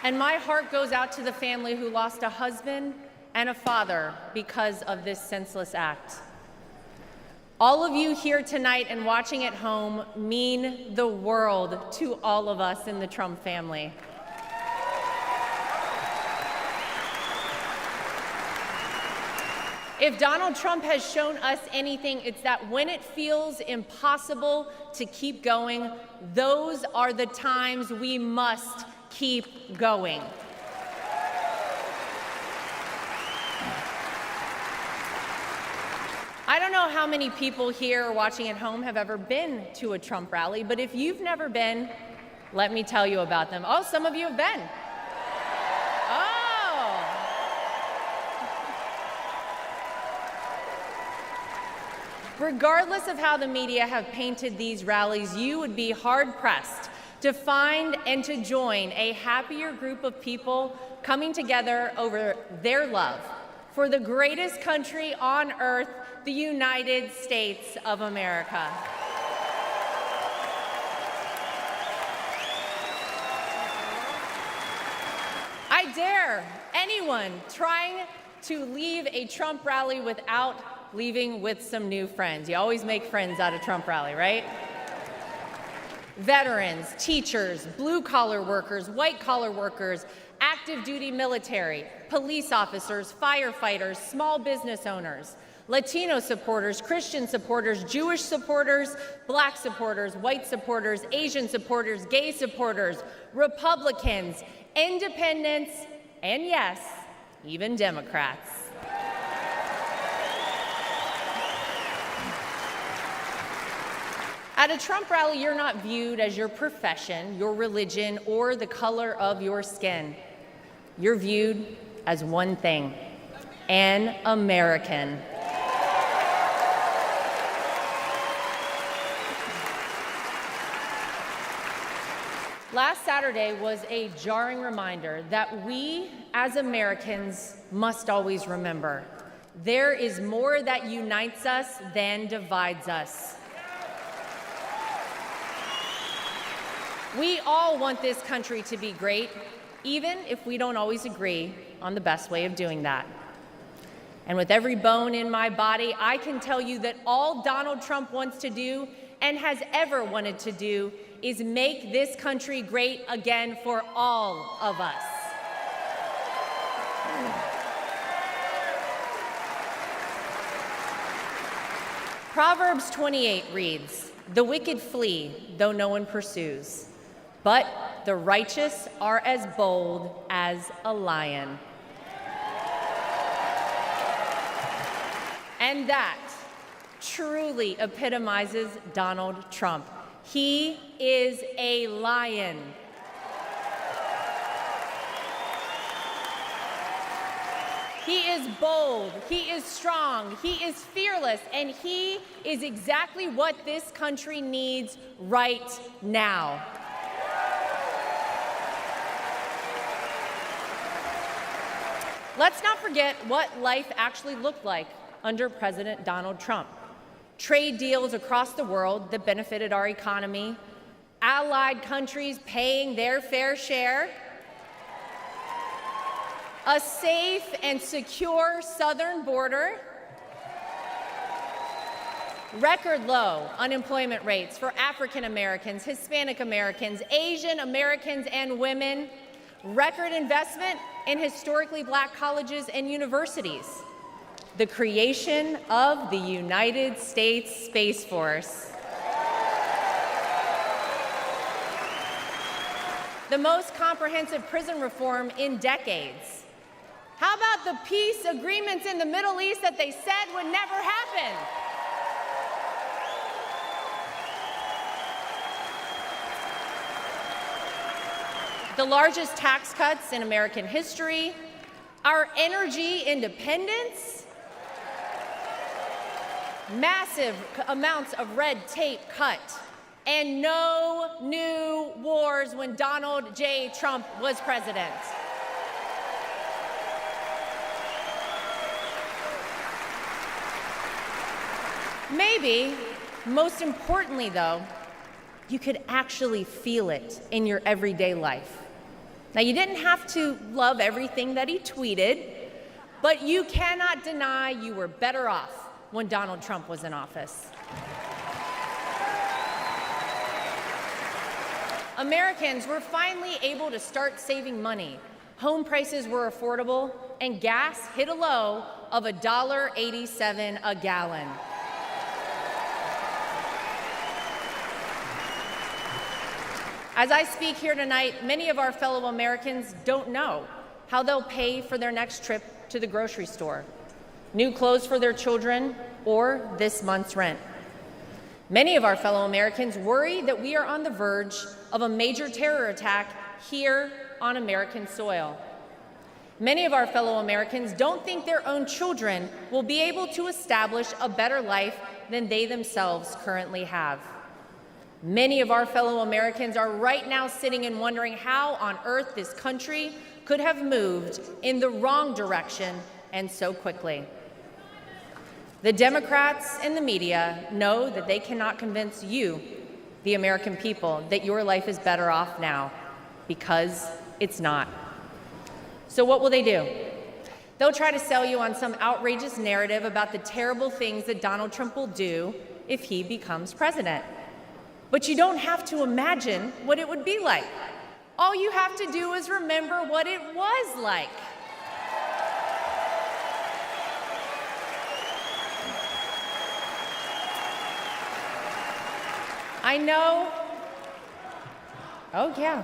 And my heart goes out to the family who lost a husband and a father because of this senseless act. All of you here tonight and watching at home mean the world to all of us in the Trump family. If Donald Trump has shown us anything, it's that when it feels impossible to keep going, those are the times we must keep going. I don't know how many people here watching at home have ever been to a Trump rally, but if you've never been, let me tell you about them. Oh, some of you have been. Oh. Regardless of how the media have painted these rallies, you would be hard-pressed to find and to join a happier group of people coming together over their love for the greatest country on earth, the United States of America. I dare anyone trying to leave a Trump rally without leaving with some new friends. You always make friends at a Trump rally, right? Veterans, teachers, blue-collar workers, white-collar workers, active duty military, police officers, firefighters, small business owners, Latino supporters, Christian supporters, Jewish supporters, black supporters, white supporters, Asian supporters, gay supporters, Republicans, independents, and yes, even Democrats. At a Trump rally, you're not viewed as your profession, your religion, or the color of your skin. You're viewed as one thing: an American. Last Saturday was a jarring reminder that we, as Americans, must always remember there is more that unites us than divides us. We all want this country to be great, even if we don't always agree on the best way of doing that. And with every bone in my body, I can tell you that all Donald Trump wants to do and has ever wanted to do is make this country great again for all of us. Proverbs 28 reads, "The wicked flee, though no one pursues, but the righteous are as bold as a lion." And that truly epitomizes Donald Trump. He is a lion. He is bold, he is strong, he is fearless, and he is exactly what this country needs right now. Let's not forget what life actually looked like under President Donald Trump. Trade deals across the world that benefited our economy, allied countries paying their fair share, a safe and secure southern border, record low unemployment rates for African Americans, Hispanic Americans, Asian Americans, and women, record investment in historically black colleges and universities, the creation of the United States Space Force, the most comprehensive prison reform in decades. How about the peace agreements in the Middle East that they said would never happen? The largest tax cuts in American history, our energy independence, massive amounts of red tape cut, and no new wars when Donald J. Trump was president. Maybe, most importantly though, you could actually feel it in your everyday life. Now, you didn't have to love everything that he tweeted, but you cannot deny you were better off when Donald Trump was in office. Americans were finally able to start saving money. Home prices were affordable, and gas hit a low of $1.87 a gallon. As I speak here tonight, many of our fellow Americans don't know how they'll pay for their next trip to the grocery store, new clothes for their children, or this month's rent. Many of our fellow Americans worry that we are on the verge of a major terror attack here on American soil. Many of our fellow Americans don't think their own children will be able to establish a better life than they themselves currently have. Many of our fellow Americans are right now sitting and wondering how on earth this country could have moved in the wrong direction and so quickly. The Democrats and the media know that they cannot convince you, the American people, that your life is better off now, because it's not. So what will they do? They'll try to sell you on some outrageous narrative about the terrible things that Donald Trump will do if he becomes president. But you don't have to imagine what it would be like. All you have to do is remember what it was like. I know. Oh, yeah.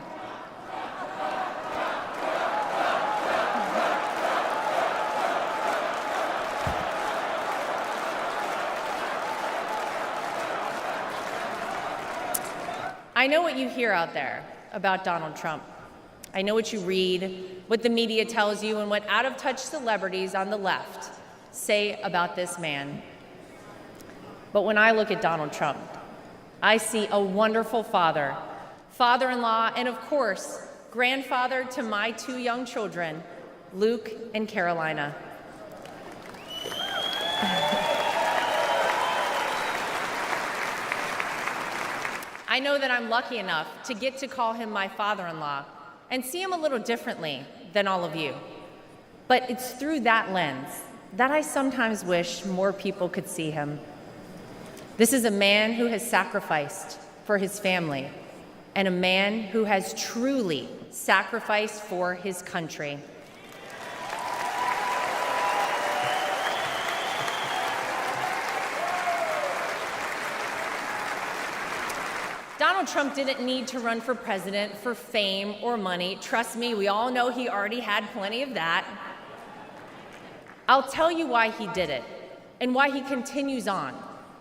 I know what you hear out there about Donald Trump. I know what you read, what the media tells you, and what out-of-touch celebrities on the left say about this man. But when I look at Donald Trump, I see a wonderful father, father-in-law, and of course, grandfather to my 2 young children, Luke and Carolina. I know that I'm lucky enough to get to call him my father-in-law and see him a little differently than all of you. But it's through that lens that I sometimes wish more people could see him. This is a man who has sacrificed for his family and a man who has truly sacrificed for his country. Donald Trump didn't need to run for president for fame or money. Trust me, we all know he already had plenty of that. I'll tell you why he did it and why he continues on,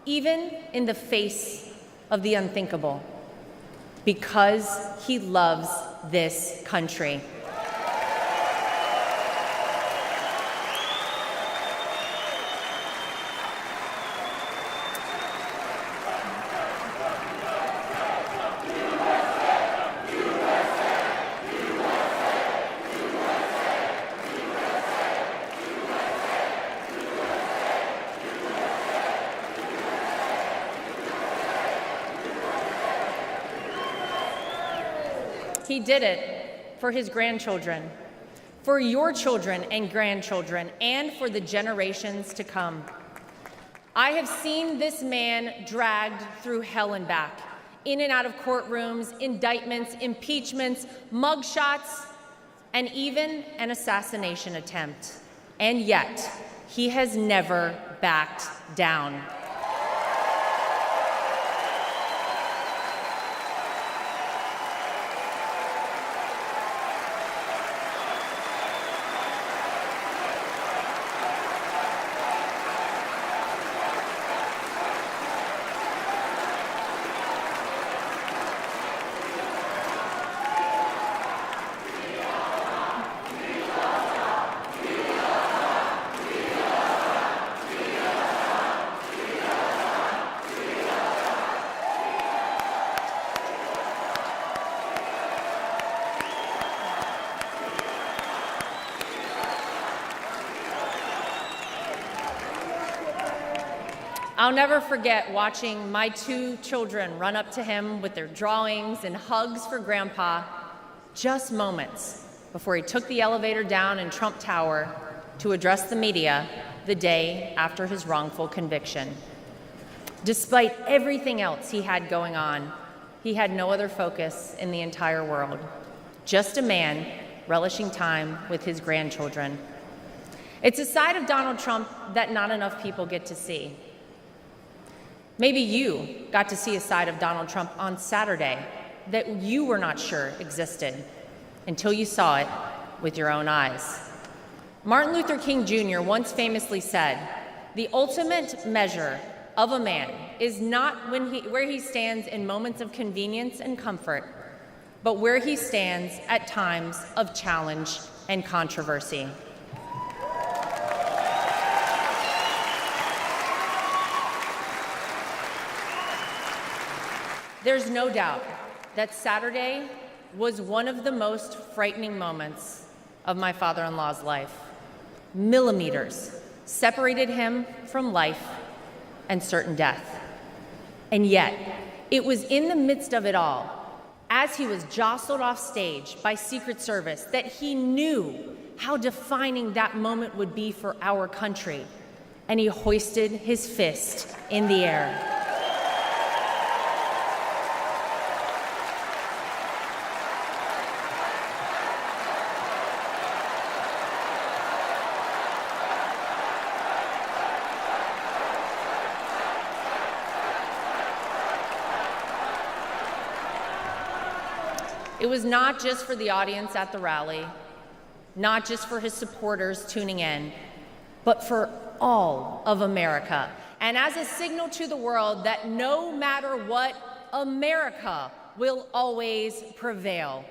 even in the face of the unthinkable. Because he loves this country. He did it for his grandchildren, for your children and grandchildren, and for the generations to come. I have seen this man dragged through hell and back, in and out of courtrooms, indictments, impeachments, mugshots, and even an assassination attempt. And yet, he has never backed down. I'll never forget watching my 2 children run up to him with their drawings and hugs for Grandpa, just moments before he took the elevator down in Trump Tower to address the media the day after his wrongful conviction. Despite everything else he had going on, he had no other focus in the entire world, just a man relishing time with his grandchildren. It's a side of Donald Trump that not enough people get to see. Maybe you got to see a side of Donald Trump on Saturday that you were not sure existed until you saw it with your own eyes. Martin Luther King Jr. once famously said, "The ultimate measure of a man is not where he stands in moments of convenience and comfort, but where he stands at times of challenge and controversy." There's no doubt that Saturday was one of the most frightening moments of my father-in-law's life. Millimeters separated him from life and certain death. And yet, it was in the midst of it all, as he was jostled off stage by Secret Service, that he knew how defining that moment would be for our country, and he hoisted his fist in the air. It was not just for the audience at the rally, not just for his supporters tuning in, but for all of America. And as a signal to the world that no matter what, America will always prevail.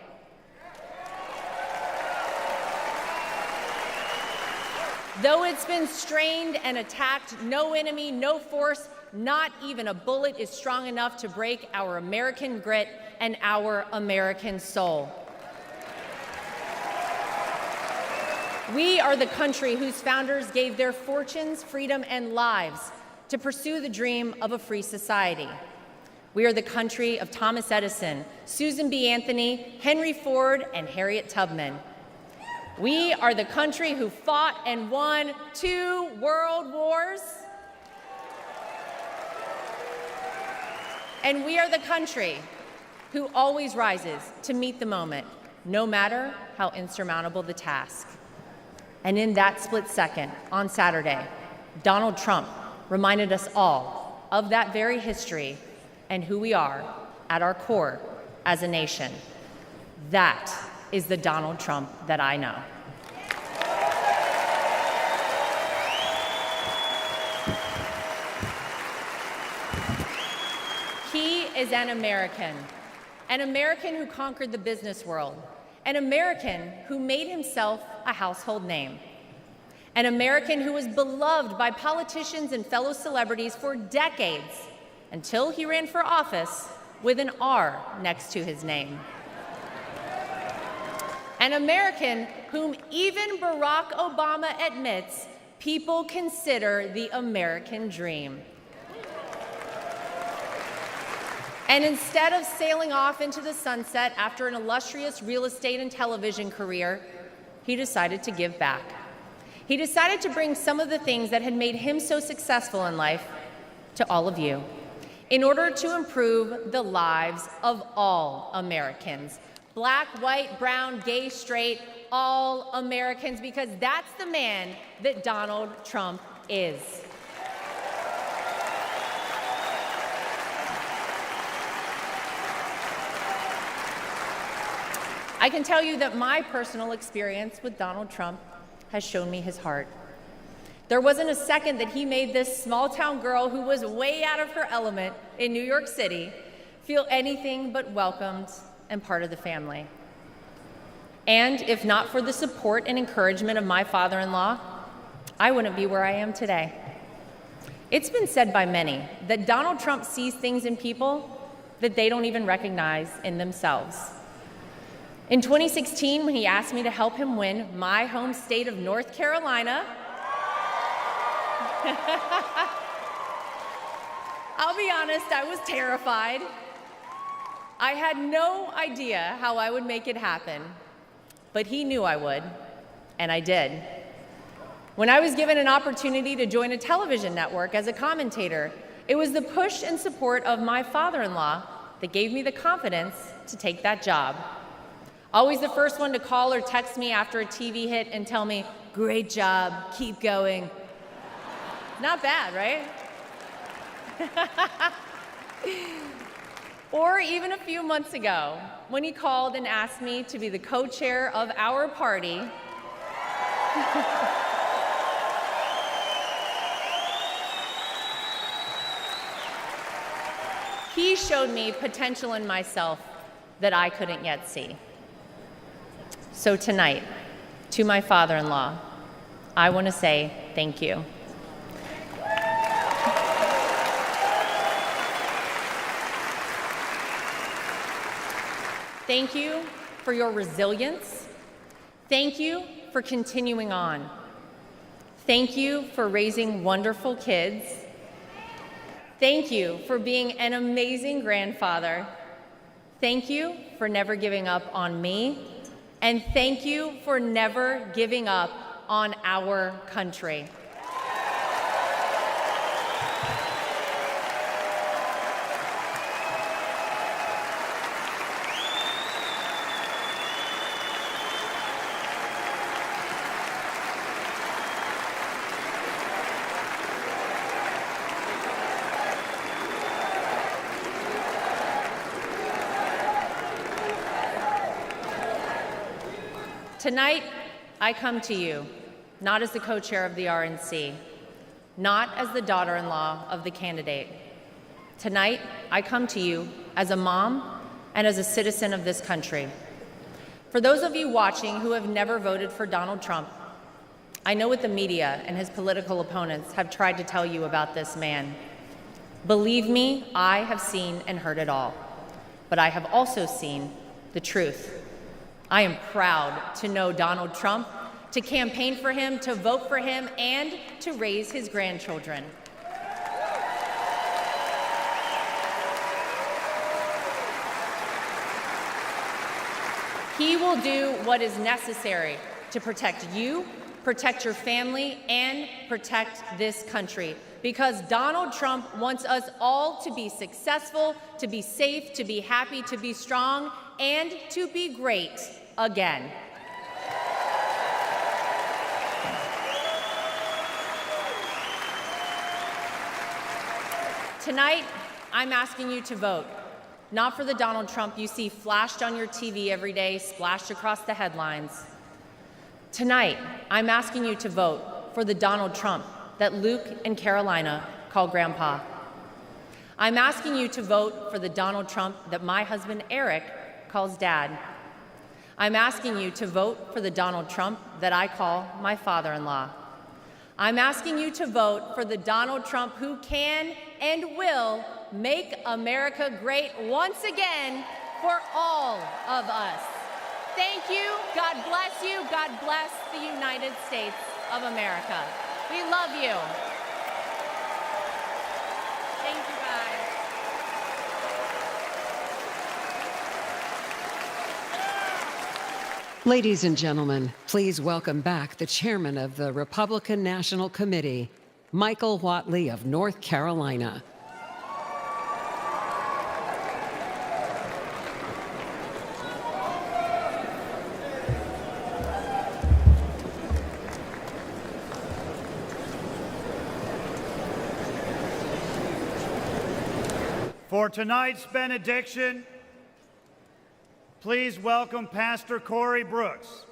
Though it's been strained and attacked, no enemy, no force, not even a bullet is strong enough to break our American grit and our American soul. We are the country whose founders gave their fortunes, freedom, and lives to pursue the dream of a free society. We are the country of Thomas Edison, Susan B. Anthony, Henry Ford, and Harriet Tubman. We are the country who fought and won 2 world wars. And we are the country who always rises to meet the moment, no matter how insurmountable the task. And in that split second, on Saturday, Donald Trump reminded us all of that very history and who we are at our core as a nation. That is the Donald Trump that I know. He is an American who conquered the business world, an American who made himself a household name, an American who was beloved by politicians and fellow celebrities for decades until he ran for office with an R next to his name. An American whom even Barack Obama admits people consider the American dream. And instead of sailing off into the sunset after an illustrious real estate and television career, he decided to give back. He decided to bring some of the things that had made him so successful in life to all of you in order to improve the lives of all Americans. Black, white, brown, gay, straight, all Americans, because that's the man that Donald Trump is. I can tell you that my personal experience with Donald Trump has shown me his heart. There wasn't a second that he made this small-town girl who was way out of her element in New York City feel anything but welcomed and part of the family. And if not for the support and encouragement of my father-in-law, I wouldn't be where I am today. It's been said by many that Donald Trump sees things in people that they don't even recognize in themselves. In 2016, when he asked me to help him win my home state of North Carolina, I'll be honest, I was terrified. I had no idea how I would make it happen, but he knew I would, and I did. When I was given an opportunity to join a television network as a commentator, it was the push and support of my father-in-law that gave me the confidence to take that job. Always the first one to call or text me after a TV hit and tell me, "Great job, keep going." Not bad, right? Or even a few months ago, when he called and asked me to be the co-chair of our party. He showed me potential in myself that I couldn't yet see. So tonight, to my father-in-law, I want to say thank you. Thank you for your resilience. Thank you for continuing on. Thank you for raising wonderful kids. Thank you for being an amazing grandfather. Thank you for never giving up on me. And thank you for never giving up on our country. Tonight, I come to you, not as the co-chair of the RNC, not as the daughter-in-law of the candidate. Tonight, I come to you as a mom and as a citizen of this country. For those of you watching who have never voted for Donald Trump, I know what the media and his political opponents have tried to tell you about this man. Believe me, I have seen and heard it all, but I have also seen the truth. I am proud to know Donald Trump, to campaign for him, to vote for him, and to raise his grandchildren. He will do what is necessary to protect you, protect your family, and protect this country. Because Donald Trump wants us all to be successful, to be safe, to be happy, to be strong, and to be great again. Tonight, I'm asking you to vote, not for the Donald Trump you see flashed on your TV every day, splashed across the headlines. Tonight, I'm asking you to vote for the Donald Trump that Luke and Carolina call Grandpa. I'm asking you to vote for the Donald Trump that my husband Eric calls Dad. I'm asking you to vote for the Donald Trump that I call my father-in-law. I'm asking you to vote for the Donald Trump who can and will make America great once again for all of us. Thank you. God bless you. God bless the United States of America. We love you. Thank you, guys.
Ladies and gentlemen, please welcome back the chairman of the Republican National Committee, Michael Whatley of North Carolina.
For tonight's benediction, please welcome Pastor Corey Brooks,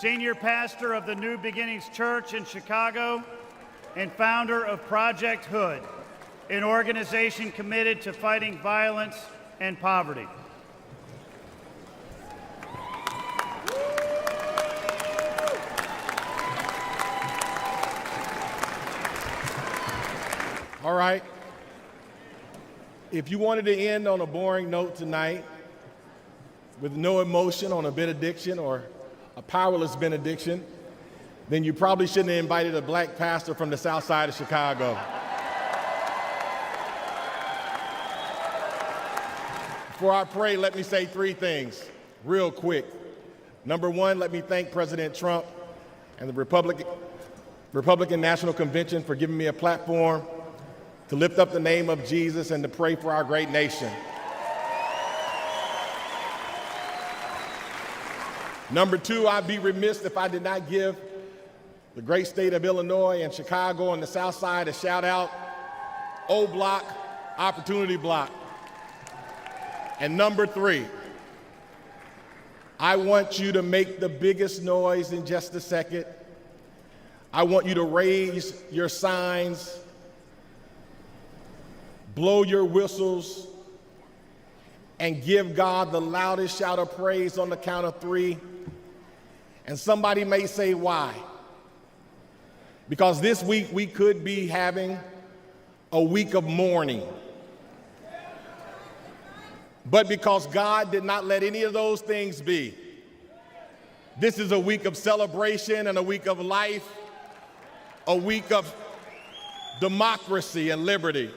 senior pastor of the New Beginnings Church in Chicago and founder of Project Hood, an organization committed to fighting violence and poverty.
All right. If you wanted to end on a boring note tonight, with no emotion on a benediction or a powerless benediction, then you probably shouldn't have invited a black pastor from the south side of Chicago. Before I pray, let me say three things real quick. Number one, let me thank President Trump and the Republican National Convention for giving me a platform to lift up the name of Jesus and to pray for our great nation. Number two, I'd be remiss if I did not give the great state of Illinois and Chicago and the South Side a shout out. O Block, Opportunity Block. And number three, I want you to make the biggest noise in just a second. I want you to raise your signs, blow your whistles, and give God the loudest shout of praise on the count of three. And somebody may say, why? Because this week we could be having a week of mourning. But because God did not let any of those things be, this is a week of celebration and a week of life, a week of democracy and liberty.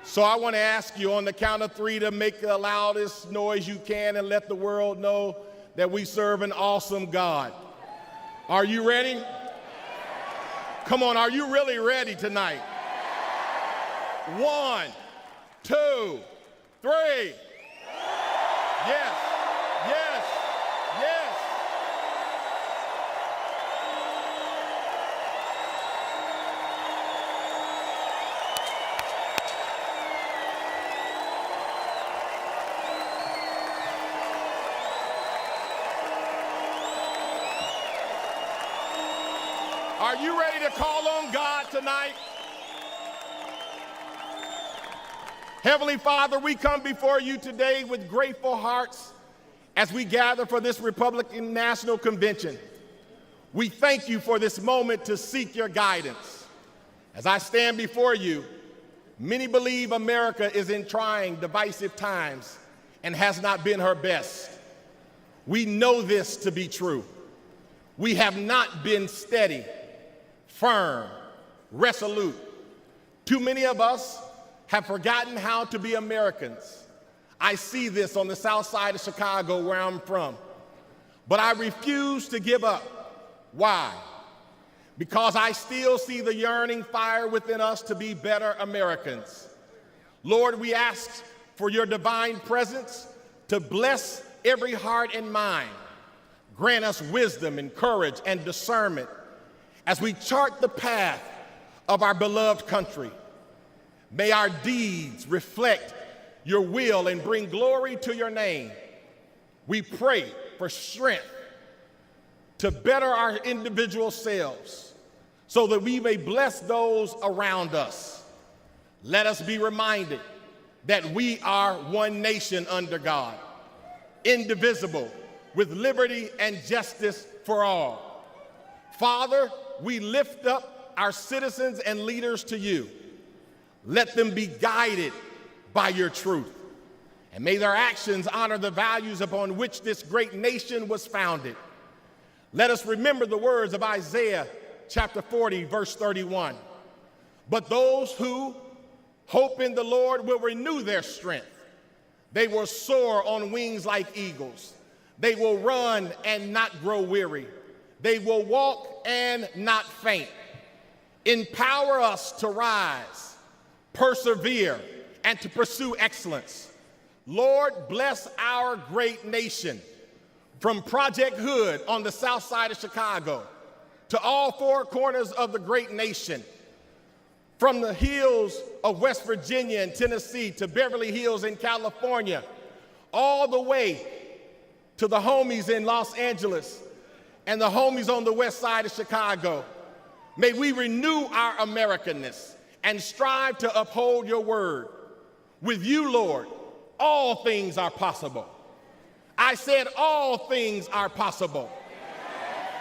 So I want to ask you on the count of three to make the loudest noise you can and let the world know that we serve an awesome God. Are you ready? Come on, are you really ready tonight? 1, 2, 3. Yes, yes, yes. Are you ready to call on God tonight? Heavenly Father, we come before you today with grateful hearts as we gather for this Republican National Convention. We thank you for this moment to seek your guidance. As I stand before you, many believe America is in trying, divisive times and has not been her best. We know this to be true. We have not been steady, firm, resolute. Too many of us have forgotten how to be Americans. I see this on the south side of Chicago where I'm from. But I refuse to give up. Why? Because I still see the yearning fire within us to be better Americans. Lord, we ask for your divine presence to bless every heart and mind. Grant us wisdom and courage and discernment as we chart the path of our beloved country. May our deeds reflect your will and bring glory to your name. We pray for strength to better our individual selves so that we may bless those around us. Let us be reminded that we are one nation under God, indivisible, with liberty and justice for all. Father, we lift up our citizens and leaders to you. Let them be guided by your truth. And may their actions honor the values upon which this great nation was founded. Let us remember the words of Isaiah chapter 40, verse 31. But those who hope in the Lord will renew their strength. They will soar on wings like eagles. They will run and not grow weary. They will walk and not faint. Empower us to rise, persevere, and to pursue excellence. Lord, bless our great nation, from Project Hood on the south side of Chicago to all four corners of the great nation, from the hills of West Virginia and Tennessee to Beverly Hills in California, all the way to the homies in Los Angeles and the homies on the west side of Chicago. May we renew our Americanness and strive to uphold your word. With you, Lord, all things are possible. I said all things are possible.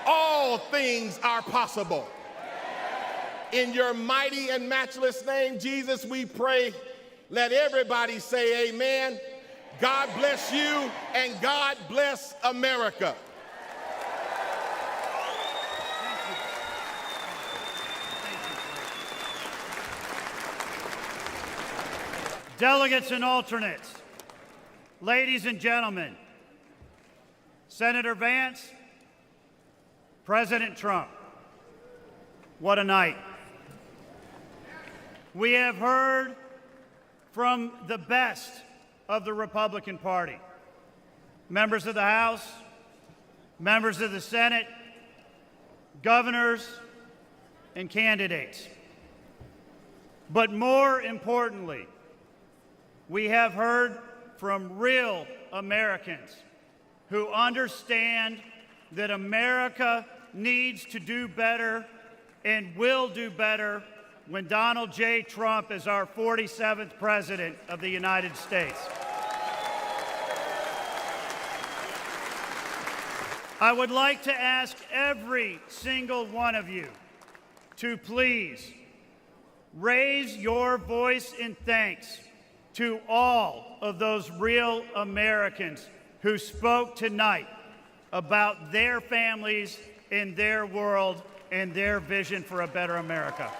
All things are possible. In your mighty and matchless name, Jesus, we pray. Let everybody say amen. God bless you, and God bless America.
Delegates and alternates, ladies and gentlemen, Senator Vance, President Trump, what a night. We have heard from the best of the Republican Party, members of the House, members of the Senate, governors, and candidates. But more importantly, we have heard from real Americans who understand that America needs to do better and will do better when Donald J. Trump is our 47th President of the United States. I would like to ask every single one of you to please raise your voice in thanks to all of those real Americans who spoke tonight about their families in their world and their vision for a better America.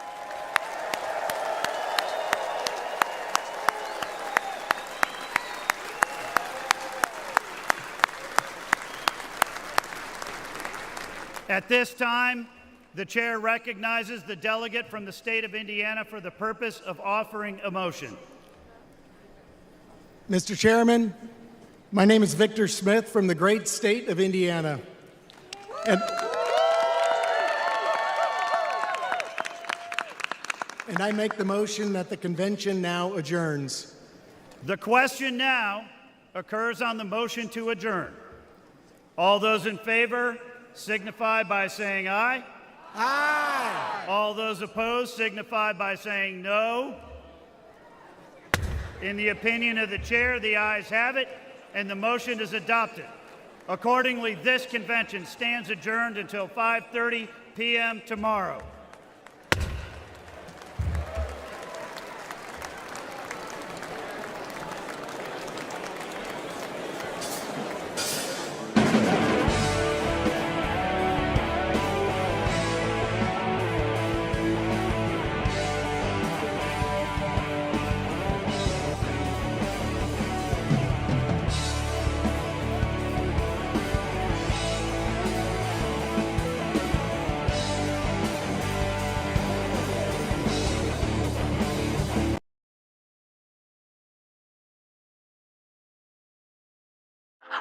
At this time, the chair recognizes the delegate from the state of Indiana for the purpose of offering a motion.
Mr. Chairman, my name is Victor Smith from the great state of Indiana. And I make the motion that the convention now adjourns.
The question now occurs on the motion to adjourn. All those in favor signify by saying aye.
Aye.
All those opposed signify by saying no. In the opinion of the chair, the ayes have it, and the motion is adopted. Accordingly, this convention stands adjourned until 5:30 p.m. tomorrow.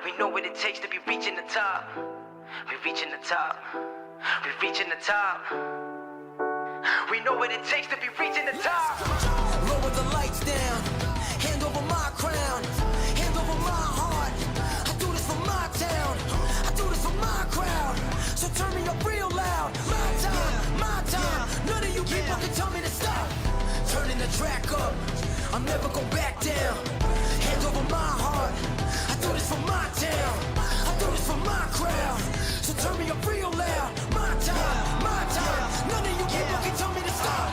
We know what it takes to be reaching the top. We're reaching the top. We're reaching the top. We know what it takes to be reaching the top.
Lower the lights down. Hand over my crown. Hand over my heart. I do this for my town. I do this for my crowd. So turn me up real loud. My time, my time. None of you people can tell me to stop. Turning the track up. I'm never gonna back down. Hand over my heart. I do this for my town. I do this for my crowd. So turn me up real loud. My time, my time. None of you people can tell me to stop.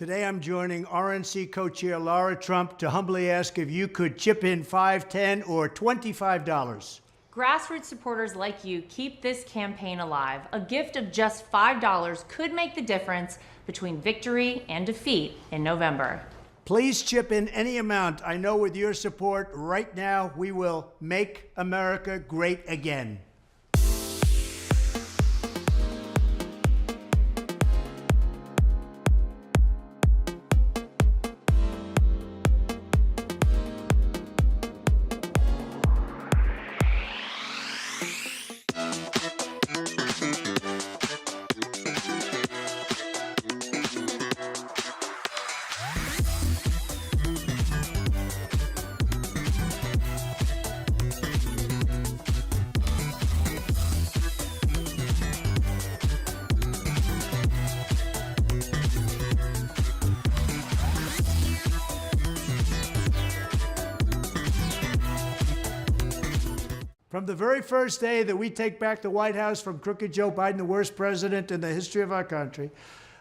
Today I'm joining RNC co-chair Laura Trump to humbly ask if you could chip in $5, $10, or $25.
Grassroots supporters like you keep this campaign alive. A gift of just $5 could make the difference between victory and defeat in November.
Please chip in any amount. I know with your support right now, we will make America great again. From the very first day that we take back the White House from crooked Joe Biden, the worst president in the history of our country,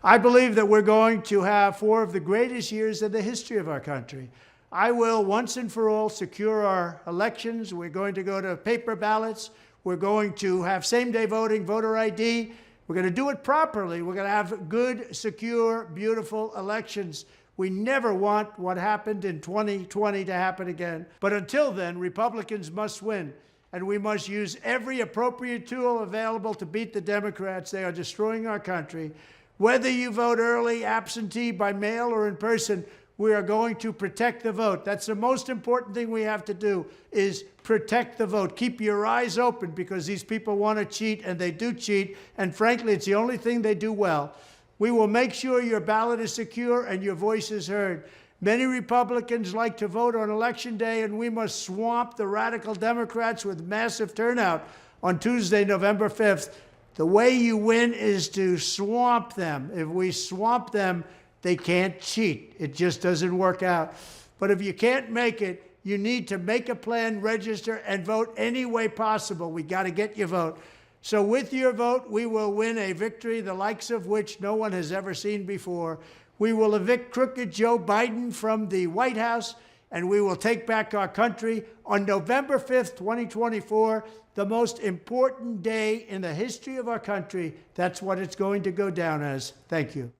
I believe that we're going to have 4 of the greatest years in the history of our country. I will once and for all secure our elections. We're going to go to paper ballots. We're going to have same-day voting, voter ID. We're going to do it properly. We're going to have good, secure, beautiful elections. We never want what happened in 2020 to happen again. But until then, Republicans must win. And we must use every appropriate tool available to beat the Democrats. They are destroying our country. Whether you vote early, absentee, by mail, or in person, we are going to protect the vote. That's the most important thing we have to do, is protect the vote. Keep your eyes open, because these people want to cheat, and they do cheat. And frankly, it's the only thing they do well. We will make sure your ballot is secure and your voice is heard. Many Republicans like to vote on Election Day, and we must swamp the radical Democrats with massive turnout on Tuesday, November 5th. The way you win is to swamp them. If we swamp them, they can't cheat. It just doesn't work out. But if you can't make it, you need to make a plan, register, and vote any way possible. We got to get your vote. So with your vote, we will win a victory the likes of which no one has ever seen before. We will evict crooked Joe Biden from the White House, and we will take back our country on November 5th, 2024, the most important day in the history of our country. That's what it's going to go down as. Thank you.